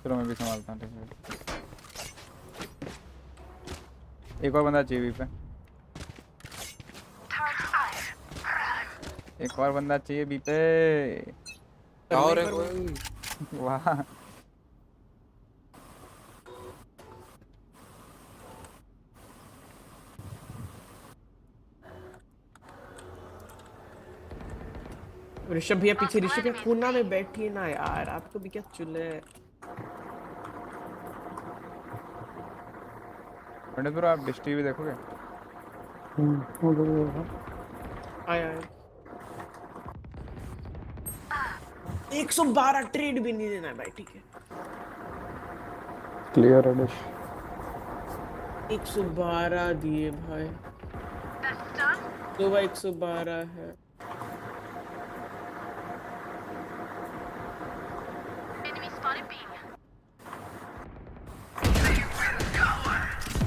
चलो मैं भी संभालता हूँ। एक और बंदा चाहिए बी पे, एक और बंदा चाहिए बी पे। और वाह ऋषभ भैया पीछे, ऋषभ भैया कोना में बैठिए ना यार, आपको भी क्या चुले है। पंडित ब्रो आप डिश टीवी देखोगे? आया 112 ट्रेड भी नहीं देना है भाई, ठीक है क्लियर है डिश। 112 दिए भाई, तो भाई 112 है।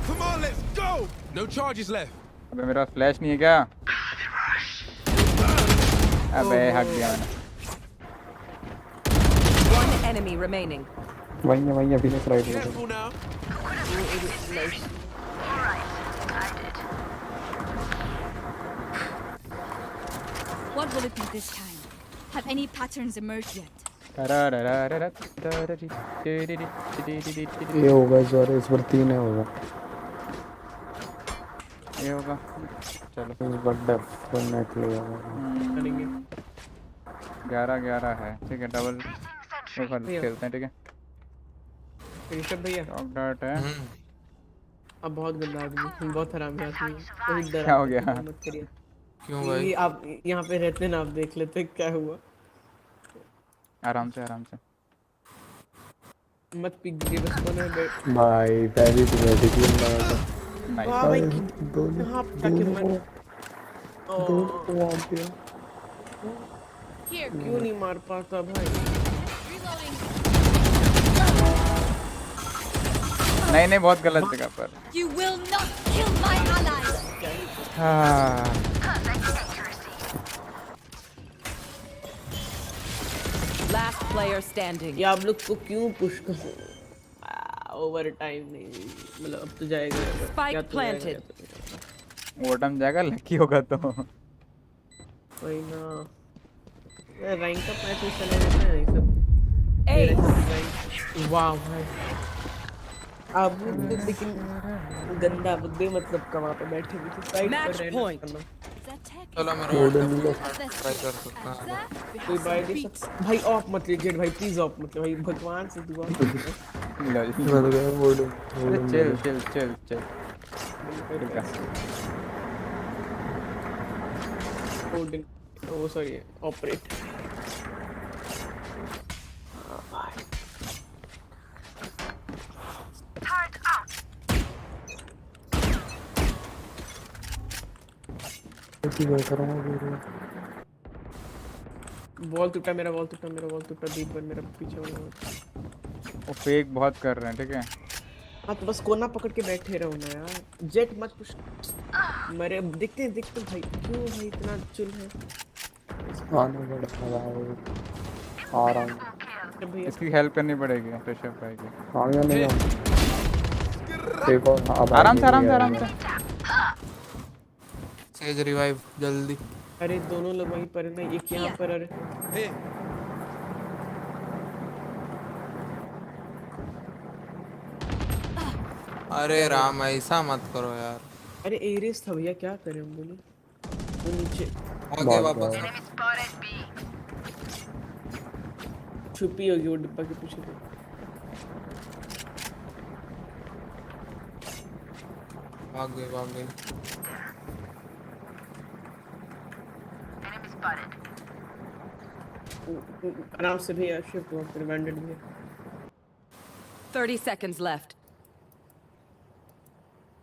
Come on, let's go. No charges left. अबे मेरा फ्लैश नहीं है क्या? अबे हक दिया मैंने। One enemy remaining. वहीं अभी नहीं राइट में। Careful now. What will it be this time? Have any patterns emerged yet? ये होगा इस बार 3 है होगा, ये होगा। चलो इस बार डेफिनेटली होगा। 11-11 है, ठीक है डबल खेलते हैं, ठीक है। ऋषभ भैया डॉट है। अब बहुत गंदा आदमी, बहुत हरामी आदमी है, कोई डर क्या हो गया? मत करिए। क्यों भाई? ये आप यहाँ पे रहते ना, आप देख लेते क्या हुआ। आराम से मत पीजिए बस, कोने में बैठ। भाई पहली तो बैठी थी नाइस वाह भाई, कहाँ ताकि मत क्यों नहीं मार पाता भाई? नहीं बहुत गलत जगह पर। You will not kill my allies. Last player standing. ये आप लोग को क्यों पुश कर, ओवर टाइम नहीं, मतलब अब तो जाएगा। Spike planted. वो टाइम जाएगा, लकी होगा तो। वही ना, रैंक का मैच में चले जाते हैं ये सब। वाह भाई, अब लेकिन गंदा बुद्धि मतलब का वहाँ पे बैठे हुए थे साइड पर रहना। चलो मैं रोड ट्राई कर सकता हूँ। कोई बाय दे सकता भाई, ऑफ मत लीजिए भाई प्लीज, ऑफ मत भाई, भगवान से दुआ। चल ओ सॉरी ऑपरेट। बॉल टूटा मेरा, बॉल टूटा डीप वन मेरा पीछे वाला। वो फेक बहुत कर रहे हैं, ठीक है। हाँ तो बस कोना पकड़ के बैठे रहो ना यार, जेट मत पुश। मेरे देखते हैं भाई, क्यों भाई इतना चुल है। आ रहा हूँ, इसकी हेल्प करनी पड़ेगी ऋषभ भाई की। आराम से सेज रिवाइव जल्दी। अरे दोनों लोग वहीं पर है ना, एक यहाँ पर। अरे अरे राम ऐसा मत करो यार। अरे एरिस था भैया, क्या करें हम दोनों। वो नीचे आगे वापस छुपी होगी वो डिब्बा के पीछे। आगे आगे आराम से भैया, शिफ्ट हुआ फिर बैंडेड भी है। 30 seconds left.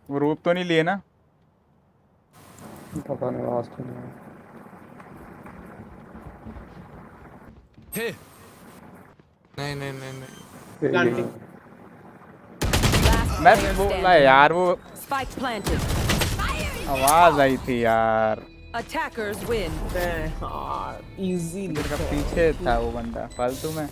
वो रूप तो नहीं लिए ना? पता नहीं लास्ट में। नहीं नहीं नहीं नहीं प्लांटिंग। मैं बोला यार, वो Spike planted. आवाज आई थी यार। Attackers win. हाँ इजी मेरे का पीछे था वो बंदा फालतू में।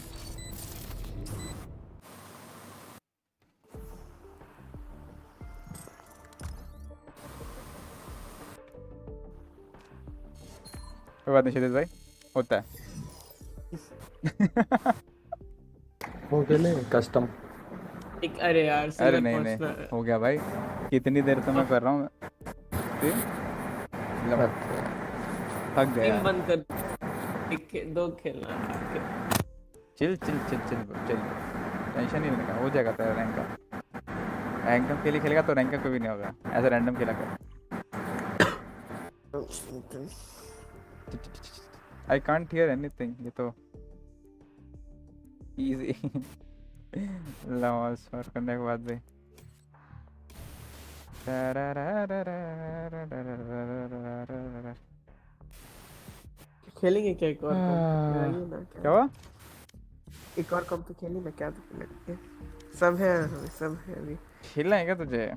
कोई बात नहीं क्षितिज भाई, होता है। हो गया नहीं कस्टम। अरे यार अरे नहीं नहीं हो गया भाई, कितनी देर से मैं कर रहा हूँ। थक गया। टीम बंद कर, दो खेलना। Chill chill chill chill chill, tension नहीं लेगा, हो जाएगा तेरा रैंक का। रैंक के लिए खेलेगा तो रैंक का कोई नहीं होगा, ऐसा रैंडम खेला कर। आई कांट हियर एनीथिंग, ये तो इजी। लॉस और करने के बाद भी खेलेंगे क्या एक और? क्या हुआ? एक और कम तो खेलेंगे ना, क्या तो खेलेंगे। सब है अभी। खेलना है क्या तुझे?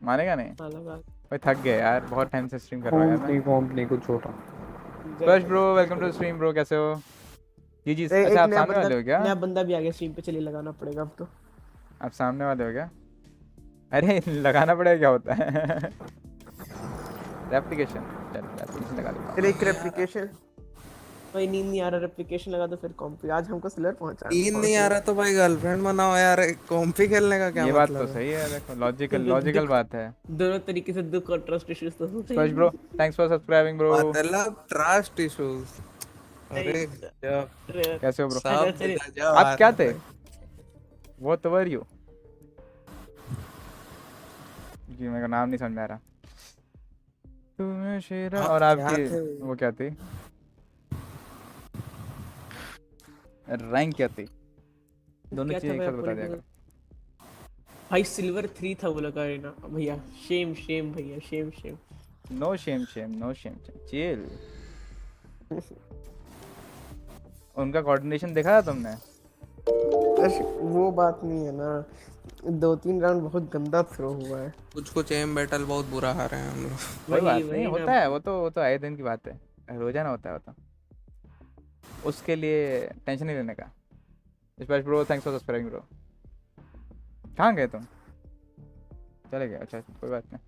मानेगा नहीं अलग भाई, थक गए यार, बहुत टाइम से स्ट्रीम कर रहा हूं यार। कंपनी कुछ छोटा। बस bro, welcome to stream bro, कैसे हो? जी जी। अच्छा आप सामने वाले हो क्या? नया बंदा भी आ गया स्ट्रीम पे, चलिए लगाना पड़ेगा अब तो। आप सामने वाले हो क्या? अरे लगाना पड़ेगा, क्या होता है? रेप्लिकेशन, चल रेप्लिकेशन लगा लो। फिर एक रेप्लिकेशन, भाई नींद नहीं आ रहा, रेप्लिकेशन लगा दो फिर कॉम्पी। आज हमको सिलर पहुंचा। नींद नहीं आ रहा तो भाई गर्लफ्रेंड बनाओ यार, कॉम्पी खेलने का क्या ये मतलब बात तो सही है, देखो लॉजिकल बात है। दोनों तरीके से दुख और ट्रस्ट इश्यूज तो होते हैं। Bro thanks for subscribing bro. मतलब ट्रस्ट इश्यूज। अरे कैसे हो ब्रो? आप क्या थे? What were you? जी मेरा नाम नहीं समझ आ रहा। तुम्हें शेरा और आपकी वो क्या थी? रैंक क्या थी? दोनों चीजें एक साथ बता दिया। भाई सिल्वर 3 था वो लगा है ना भैया। शेम भैया, शेम। No shame, chill. उनका कोऑर्डिनेशन देखा था तुमने? वो बात नहीं है ना, 2-3 राउंड बहुत गंदा थ्रो हुआ है। कुछ एम बैटल बहुत बुरा हार रहे हैं हम लोग। कोई बात नहीं, होता है वो तो आए दिन की बात है, रोजाना होता है वो तो। उसके लिए टेंशन नहीं लेने का। Special bro thanks for subscribing bro. कहाँ गए तुम? चले गए? अच्छा कोई बात नहीं,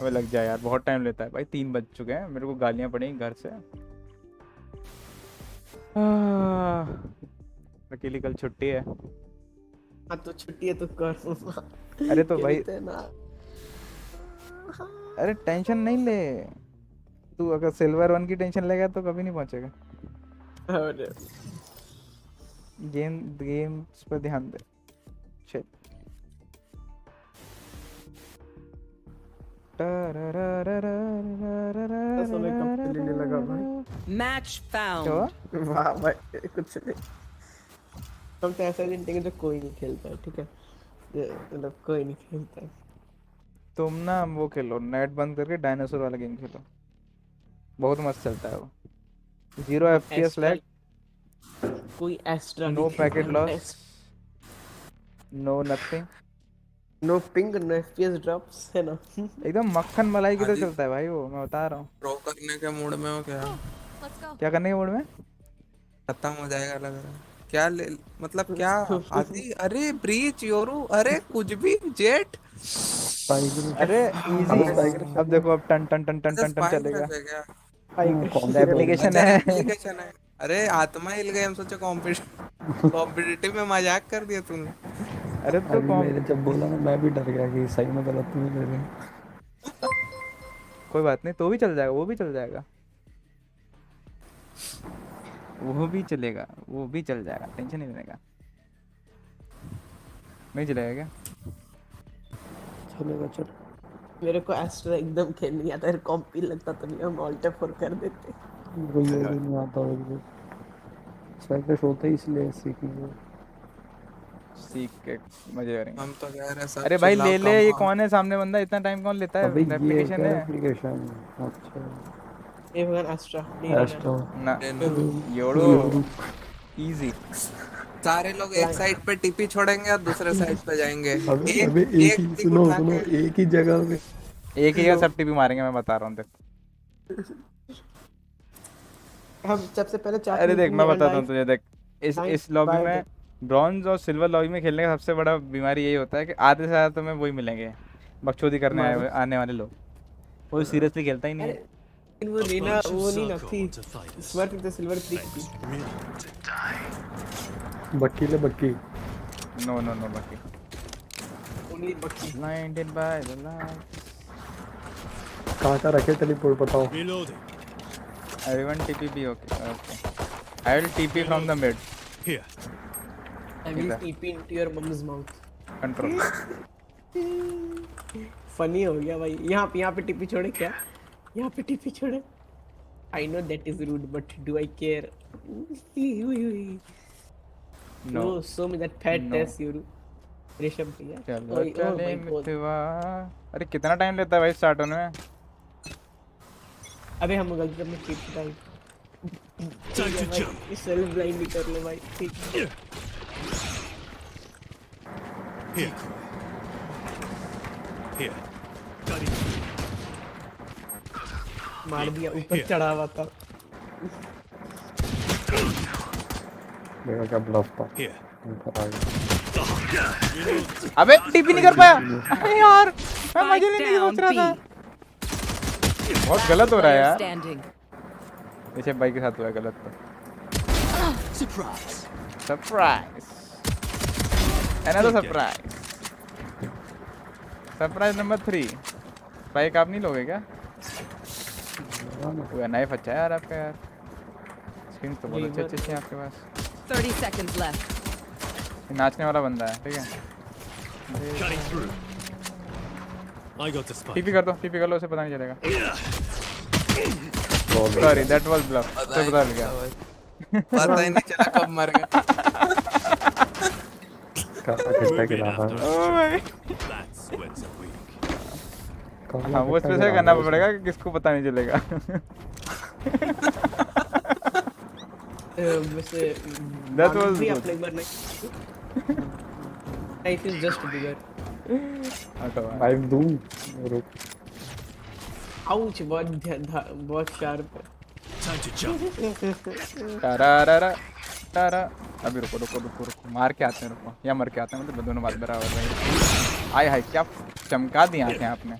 अबे लग जाए यार, बहुत टाइम लेता है भाई। 3 बज चुके हैं, मेरे को गालियाँ पड़ेंगी घर से। अकेली कल छुट्टी है। हाँ तो छुट्टी है तो कर। अरे तो भाई अरे टेंशन नहीं ले तू, अगर सिल्वर 1 की टेंशन लेगा तो कभी नहीं पहुंचेगा। गेम्स पर ध्यान दे। शिट। Match found. वाह भाई, कुछ नहीं, हम तो ऐसा दिन जो कोई नहीं खेलता है, ठीक है? मतलब कोई नहीं खेलता है। तुम ना वो खेलो, नेट बंद करके डायनासोर वाला गेम खेलो, बहुत मस्त चलता है वो। 0 FPS लैग, कोई extra no packet loss, no nothing, no ping, no FPS drops, है ना? एकदम मक्खन मलाई की तरह चलता है भाई वो, मैं बता रहा हूँ। प्रो करने के मूड में हो क्या? क्या करने के मूड में? खत्म हो जाएगा लग रहा है। क्या ले मतलब क्या आदि? अरे ब्रीच योरू, अरे कुछ भी जेट। अरे इजी, अब देखो, अब टन टन टन टन टन टन चलेगा। एप्लीकेशन है। अरे आत्मा हिल गई, हम सोचे कॉम्पिटिटिव में मजाक कर दिया तुमने। अरे तो अभी मैंने जब बोला ना मैं भी डर गया कि सही में गलत नहीं ले रहे हैं। कोई बात नहीं, तो भी चल जाएगा, वो भी चल जाएगा, वो भी चलेगा, वो भी चल जाएगा, टेंशन नहीं लेने का। नहीं चलेगा क्या? चलेगा चल। मेरे को एस्ट्रा एकदम खेल नहीं आता, कॉम्पी लगता तो नहीं, हम ऑल्ट F4 कर देते। कोई और नहीं आता होगा, स्पेशलिस्ट होता ही इसलिए सीखेंगे, सीख के मजे करेंगे। हम तो कह रहे सर अरे भाई ले ले, ये कौन है सामने बंदा, इतना टाइम कौन लेता है? अबे ये एप्लीकेशन है एप्लीकेशन। अच्छा ये भगवान एस्ट्रा एस्ट्रा ना, योड़ो इजी। सारे लोग एक साइड पे टीपी छोड़ेंगे और दूसरे साइड पे जाएंगे। अबे एक ही सुनो एक ही जगह पे एक ही का सब टीपी मारेंगे, मैं बता रहा हूँ देख। हम सबसे पहले चार। अरे देख मैं बताता हूँ तुझे, देख इस लॉबी में ब्रॉन्ज और सिल्वर लॉबी में खेलने का सबसे बड़ा बीमारी यही होता है कि आधे से ज़्यादा तुम्हें वही मिलेंगे बकचोदी करने आने वाले लोग, कोई सीरियसली खेलता ही नहीं है। वो रीना वो नहीं लगती स्मर्ट तो सिल्वर 3 की। बक्की ले बक्की। नो नो नो बक्की। ओनली बक्की। Blinded by the light. कहाँ का रखे टेलीपोर्ट बताओ। Everyone TP okay. Okay. I will TP from the mid. Here. I will TP into your mom's mouth. Control. Funny हो गया भाई। यहाँ पे टीपी छोड़े क्या? यहाँ पे टीपी छोड़े? I know that is rude, but do I care? No, show me that fat test you. Rishabh भैया। चलो चले मितवा। अरे कितना टाइम लेता है भाई स्टार्ट होने में? अबे हम गलती अपने टीपी डाल। इस सेल्फ ब्लाइंड भी कर ले भाई। ठीक है। Here. मार दिया, ऊपर चढ़ा हुआ था। मेरा क्या ब्लफ था। अबे टीपी नहीं कर पाया। अरे यार मैं मजे लेने की सोच रहा था। बहुत गलत हो रहा है यार। ऐसे भाई के साथ हुआ है गलत तो। Surprise. Another surprise. Surprise number 3। Bike आप नहीं लोगे क्या? वो नाइफ अच्छा है यार आपका यार। स्किन तो बहुत अच्छे हैं आपके पास। 30 seconds left. नाचने वाला बंदा है, ठीक है। टीपी कर दो, टीपी कर लो, उसे पता नहीं चलेगा। Sorry that was bluff. तो पता लग गया। पता ही नहीं चला कब मर गया। कितना गिरा था। ओह भाई। हाँ वो स्पेशल करना पड़ेगा कि किसको पता नहीं चलेगा। वैसे that was good. अपने बार नहीं। Life is just bigger. Live दूं रुक। आउच बहुत शार्प है। तारा अभी रुको मार के आते हैं, रुको या मर के आते हैं, मतलब दोनों बात बराबर है। आय हाय क्या चमका दी आंखें आपने।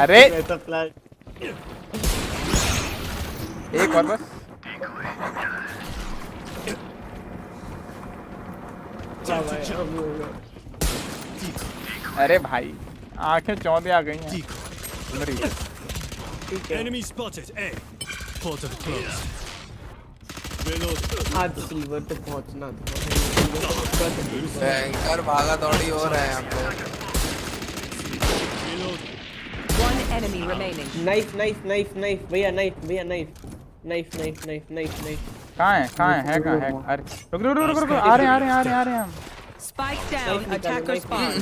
अरे एक और बस। अरे भाई आंखें चौंधे आ गई हैं। Enemy spotted. A. Portal closed. आज सिल्वर तक पहुंचना भयंकर भागा दौड़ी हो रहा है यहाँ पे। One enemy remaining. नाइफ भैया नाइफ। कहाँ है कहाँ है? अरे रुक आ रहे हैं हम। Spike down. Attacker spawn.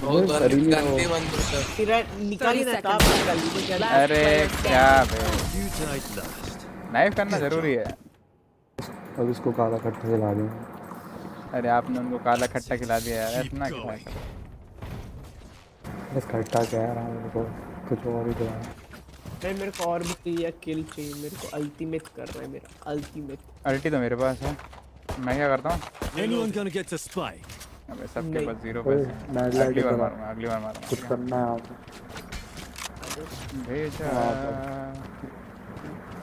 बहुत गंदी बंदूक है। तेरा निकाली ना ताप निकाली। अरे क्या बे, नाइफ करना जरूरी है। अब इसको काला खट्टा खिला दिया। अरे आपने उनको काला खट्टा खिला दिया यार, इतना क्या है? बस खट्टा क्या है मेरे को कुछ और ही खिलाया। नहीं मेरे को और भी चाहिए, किल चाहिए मेरे को। अल्टीमेट कर रहा है मेरा अल्टीमेट। अल्टी तो मेरे पास है, मैं क्या करता हूँ? Anyone gonna get a spike? अबे सबके पास 0 पैसे। अगली बार मारूंगा। कुछ करना है आप। भेजा।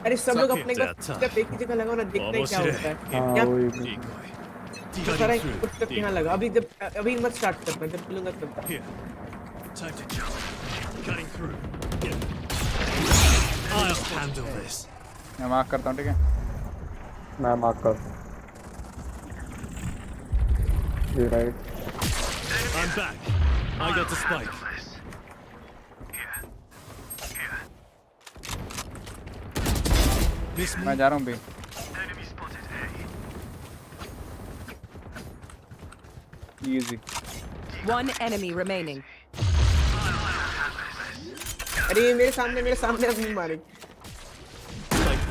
अरे सब लोग अपने का एक ही जगह लगाओ ना, देखते हैं क्या होता है। हाँ वही सारा कुछ तक यहाँ लगा। अभी मत स्टार्ट करना, जब मिलूंगा तब। Time to jump. Cutting through. I'll handle this. मैं मार्क करता हूँ, ठीक है? मैं मार्क कर ये right. I'm back. I got the spike. मैं जा रहा हूँ भी। Easy. One enemy remaining. अरे मेरे सामने अपनी मारे।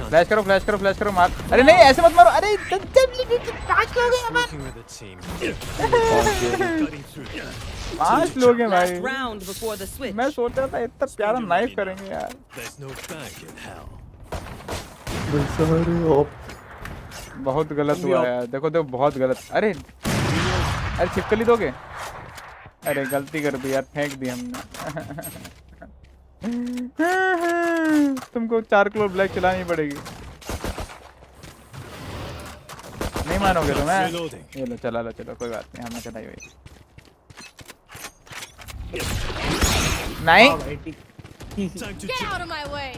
फ्लैश करो मार। अरे नहीं ऐसे मत मारो। अरे 5 लोग हैं यार। 5 लोग हैं भाई। मैं सोच रहा था इतना प्यारा नाइफ करेंगे यार। बहुत गलत हुआ यार, देखो बहुत गलत। अरे छिपकली दोगे? अरे गलती कर दी यार, फेंक दी हमने। तुमको 4 किलो ब्लैक चलानी पड़ेगी। नहीं मानोगे तो मैं ये लो चला लो, चलो कोई बात नहीं, हमने चलाई हुई। नहीं Get out of my way.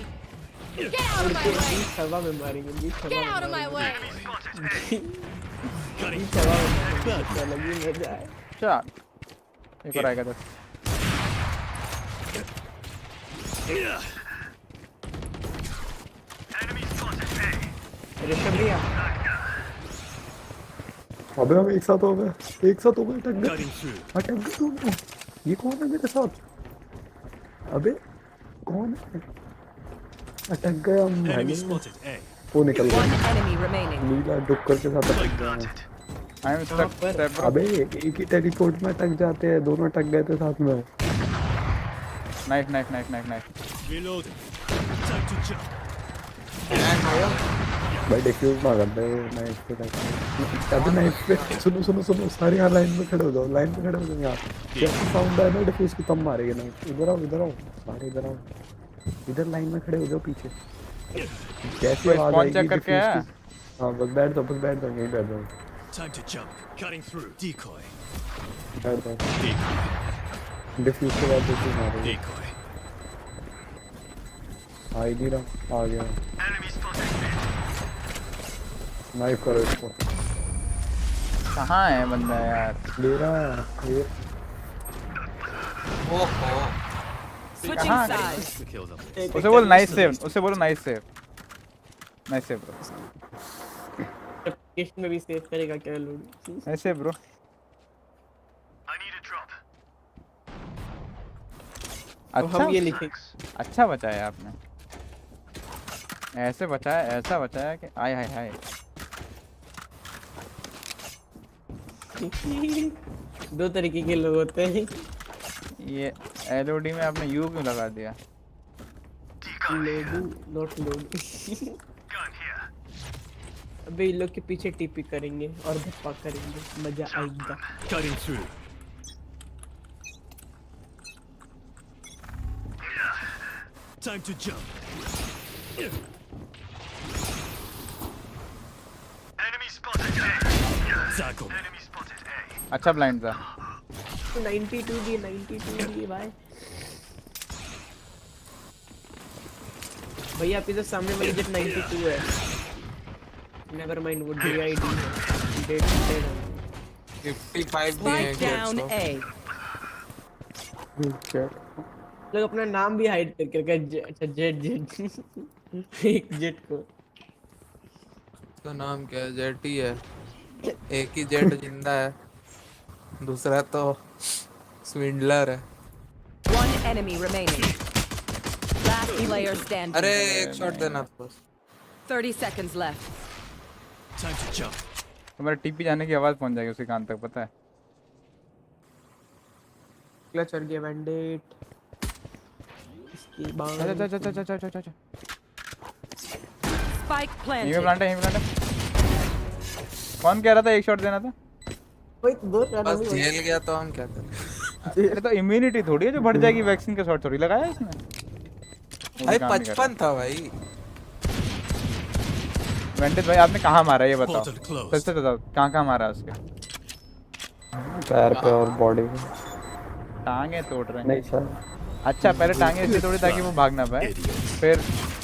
Get out of my way. हवा में मारेंगे। Get out of my way. लगी मजा आए। चल एक और आएगा 10। अबे हम एक साथ हो गए टक गए। ये कौन है मेरे साथ? अबे कौन है? अटक गए हम भाई। वो निकल गया। नीला डुक्कर के साथ अटक गया। अबे एक ही टेलीपोर्ट में अटक जाते हैं, दोनों अटक गए थे साथ में। नाइफ। भाई डिफ्यूज ना करते हो नाइफ पे। अबे नाइफ पे सुनो सारे यहाँ लाइन में खड़े हो जाओ यहाँ। जैसे साउंड आया ना डिफ्यूज की तब मारेंगे नाइफ। इधर आओ सारे इधर आओ। इधर लाइन में खड़े हो जाओ पीछे। कैसे आवाज आएगी डिफ्यूज की? हाँ बस बैठ जाओ यहीं बैठ जाओ। Time to jump. Cutting through. Decoy. बैठ जाओ। डिफ्यूज के बाद डिफ्यूज मारो। Decoy. आ ही रहा, आ गया। नाइफ करो इसको। कहाँ है बंदा यार? ले रहा ये। ओहो। Switching sides. उसे बोल nice save. Nice save bro. किस में भी सेव करेगा क्या लोग? ऐसे ब्रो। अच्छा हम ये लिखें। अच्छा बचाया आपने। ऐसा बचाया कि आय हाय। दो तरीके के लोग होते हैं। ये एलओडी में आपने यू क्यों लगा दिया? Not load. अबे इन लोग के पीछे टीपी करेंगे और धप्पा करेंगे, मजा आएगा। Cutting through. Time to jump. Enemy spotted A. Tackle. Enemy spotted A. अच्छा ब्लाइंड था। 92 भी भाई। भैया आपके सामने वाली जेट 92 है। नेवर माइंड वो DID है। डेट 55 भी है down A. लोग अपना नाम भी हाइड करके रखा है। अच्छा जेट एक जेट को उसका नाम क्या है? जेट ही है। एक ही जेट जिंदा है, दूसरा तो स्विंडलर है। One enemy remaining. Last player standing. अरे एक शॉट देना था बस। 30 seconds left. Time to jump. तुम्हारे टीपी जाने की आवाज पहुंच जाएगी उसके कान तक, पता है? क्लच और गया बैंडेट। इसकी बात अच्छा। Spike planted. यहीं प्लांट है। कौन कह रहा था एक शॉट देना था? कोई दो बस झेल गया तो हम क्या करें? ये तो इम्यूनिटी थोड़ी है जो बढ़ जाएगी, वैक्सीन का शॉट थोड़ी लगाया इसने। भाई 55 था भाई। वेंटेज भाई आपने कहाँ मारा ये बताओ? सच से बताओ कहाँ मारा उसके? पैर पे और बॉडी पे। टांगे तोड़ रहे हैं। नहीं सर। अच्छा पहले टांगे इसलिए तोड़ी ताकि वो भाग ना पाए, फिर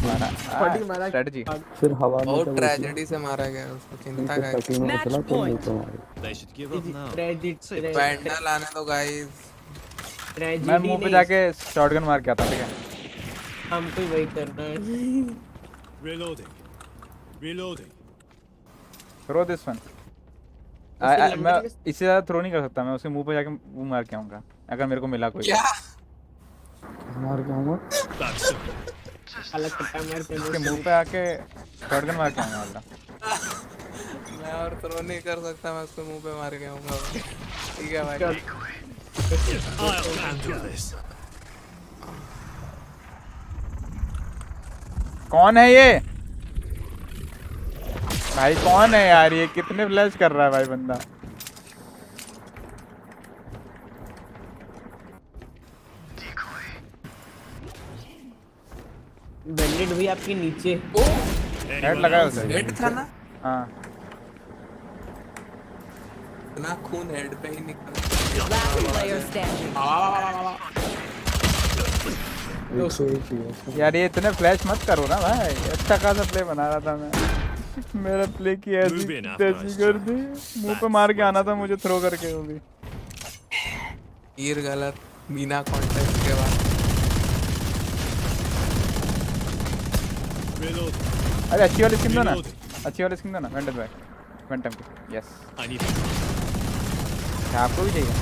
मारा स्ट्रेटजी। फिर हवा में और जब ट्रेजेडी से मारा गया उसको, चिंता का टकी में उछला तो मुंह पे मारे। They should give up now. Pandal आने दो गाइस। मैं मुंह पे जाके शॉटगन मार के आता, ठीक है? हमको ही वही करना है। Reloading. Reloading. Throw this one. मैं इससे ज्यादा थ्रो नहीं कर सकता, मैं उसके मुंह पे जाके मुंह मार के आऊंगा अगर मेरे को मिला कोई। क्या मार के आऊंगा? अलग कट्टा मार के उसके मुंह पे आके शॉटगन मार के आऊंगा वाला। मैं और थ्रो नहीं कर सकता, मैं उसको मुंह पे मार के आऊंगा। ठीक है भाई। I'll handle this. कौन है ये भाई? कौन है यार ये? कितने फ्लैश कर रहा है भाई बंदा? बैंडेड हुई आपके नीचे। हेड लगाया उसे। हेड था ना? हाँ ना खून हेड पे ही निकला। Last player standing. यार ये इतने फ्लैश मत करो ना भाई, अच्छा खासा प्ले बना रहा था मैं। मेरा प्ले की ऐसी तैसी कर दी, मुंह पे मार के आना था मुझे थ्रो करके। वो भी तीर गलत बिना कॉन्टेक्ट के बाद। अरे अच्छी वाली स्किन दो ना, अच्छी वाली स्किन दो ना। वेंटम बैक, वेंटम की। यस आपको भी चाहिए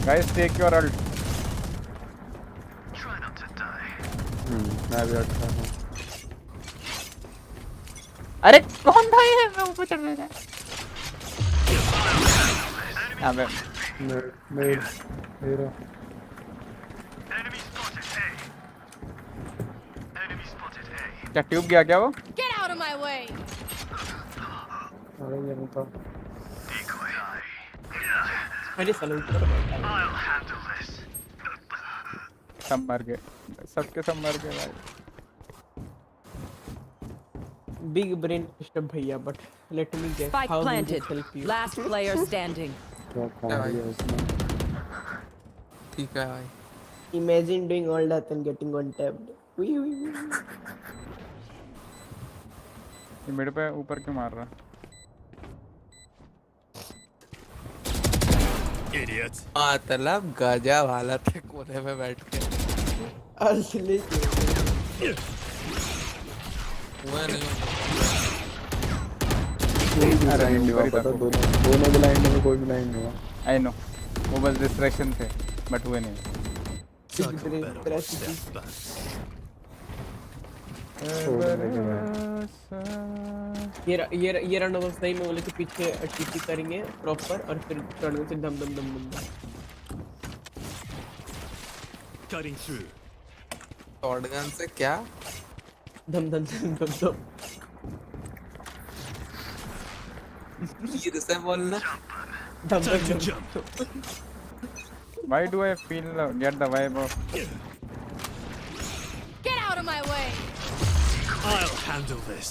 गाइस? Take your alt. मैं भी अच्छा हूँ। अरे कौन था ये? मैं ऊपर चढ़ रहा था। अबे मेरा क्या ट्यूब गया क्या वो? Get out of my way. अरे ये नहीं था। अरे साले ऊपर सब मर गए, सबके सब मर गए भाई। बिग ब्रेन सिस्टम भैया, but let me guess Spike how planted. Help you. Last player standing. क्या कहा है उसने? ठीक है भाई। Imagine doing all that and getting one tabbed. Wee wee wee. ये मेरे पे ऊपर क्यों मार रहा? Idiot. मतलब गजब हालत है कोने में बैठ के। असली हुआ नहीं। ब्लाइंड हुआ पता, दोनों ब्लाइंड में कोई ब्लाइंड नहीं हुआ। आई नो, वो बस डिस्ट्रैक्शन थे बट हुए नहीं। ये रन ओवर सही में बोले कि पीछे टीपी करेंगे प्रॉपर और फिर टर्न से दम दम दम दम। Cutting through. शॉटगन से क्या? दम दम दम दम दम। फिर से बोलना। दम दम दम। Why do I feel get the vibe of? Get out of my way. I'll handle this.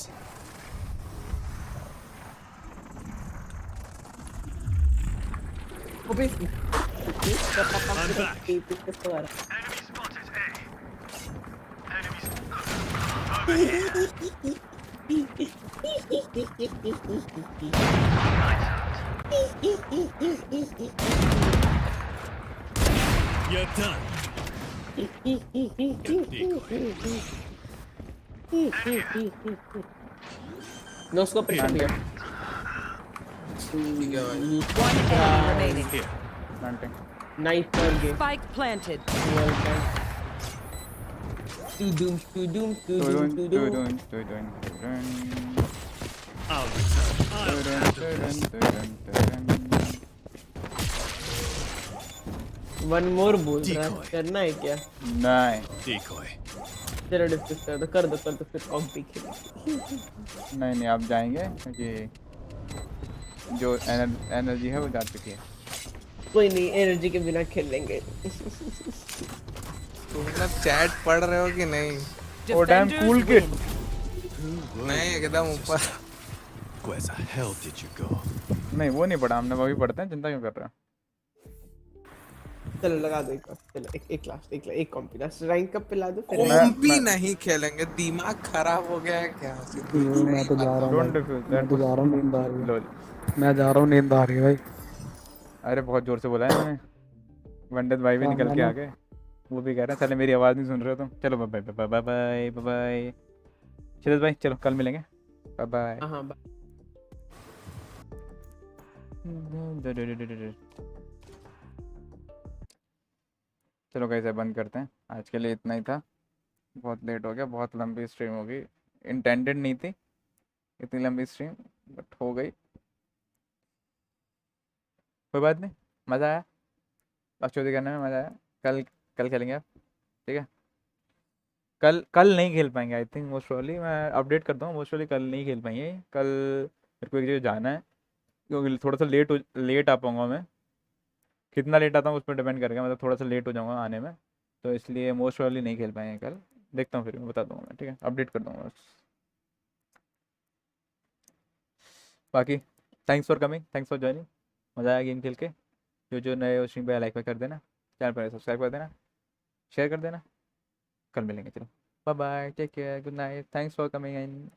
I'm back. Enemy spotted A. You're done. No scope here. One enemy remaining. Planting. Nice turn game. Spike planted. Well done. To doom. I'll return. One more बोल रहा है, करना है क्या? नहीं Decoy. तेरा discuss कर दो फिर ऑफ देखें। नहीं आप जाएंगे क्योंकि जो एनर्जी है वो जा चुकी है। कोई नहीं, एनर्जी के बिना खेल लेंगे। मतलब चैट पढ़ रहे हो कि नहीं? ओ डैम कूल के नहीं एकदम ऊपर। Where the hell did you go? नहीं वो नहीं पढ़ा हमने, वो भी पढ़ते हैं, चिंता क्यों कर रहे हो? चलो लगा दो एक बार, चलो एक लास्ट एक कॉम्पी लास्ट रैंक कप पे ला दो फिर कॉम्पी नहीं खेलेंगे, दिमाग खराब हो गया है क्या? मैं तो जा रहा हूँ डोंट भाई, डिफ्यूज मैं दैट तो पुश। जा रहा हूँ, नींद आ रही है, लोल। मैं जा रहा हूँ, नींद आ रही है भाई। अरे बहुत जोर से बोला है मैंने, पंडित भाई भी हाँ, निकल के मैंने आ गए, वो भी कह रहे हैं साले मेरी आवाज़ नहीं सुन रहे हो तुम। चलो bye bye bye bye bye bye. शिरज भाई चलो कल मिलेंगे, बाय बाय। हाँ चलो कैसे बंद करते हैं, आज के लिए इतना ही था, बहुत लेट हो गया, बहुत लंबी स्ट्रीम हो गई, इंटेंडेड नहीं थी इतनी लंबी स्ट्रीम, बट हो गई, कोई बात नहीं, मज़ा आया, बकचोदी करने में मज़ा आया। कल कल खेलेंगे आप, ठीक है? कल कल नहीं खेल पाएंगे आई थिंक, मोस्ट प्रोबेबली मैं अपडेट करता हूँ, मोस्ट प्रोबेबली कल नहीं खेल पाएंगे कल, मेरे को एक जगह जाना है, क्योंकि थोड़ा सा लेट आ पाऊँगा मैं, कितना लेट आता हूँ उस पर डिपेंड करेगा, मतलब थोड़ा सा लेट हो जाऊँगा आने में, तो इसलिए मोस्ट प्रोबेबली नहीं खेल पाएंगे कल, देखता हूँ फिर मैं बता दूँगा मैं, ठीक है? अपडेट कर दूँगा बस। बाकी thanks for coming, thanks for joining, मज़ा आया गेम खेल के। जो जो नए स्ट्रीम पे लाइक कर देना, चैनल पर सब्सक्राइब कर देना, शेयर कर देना, कल मिलेंगे, चलो bye bye, take care, good night, thanks for coming in.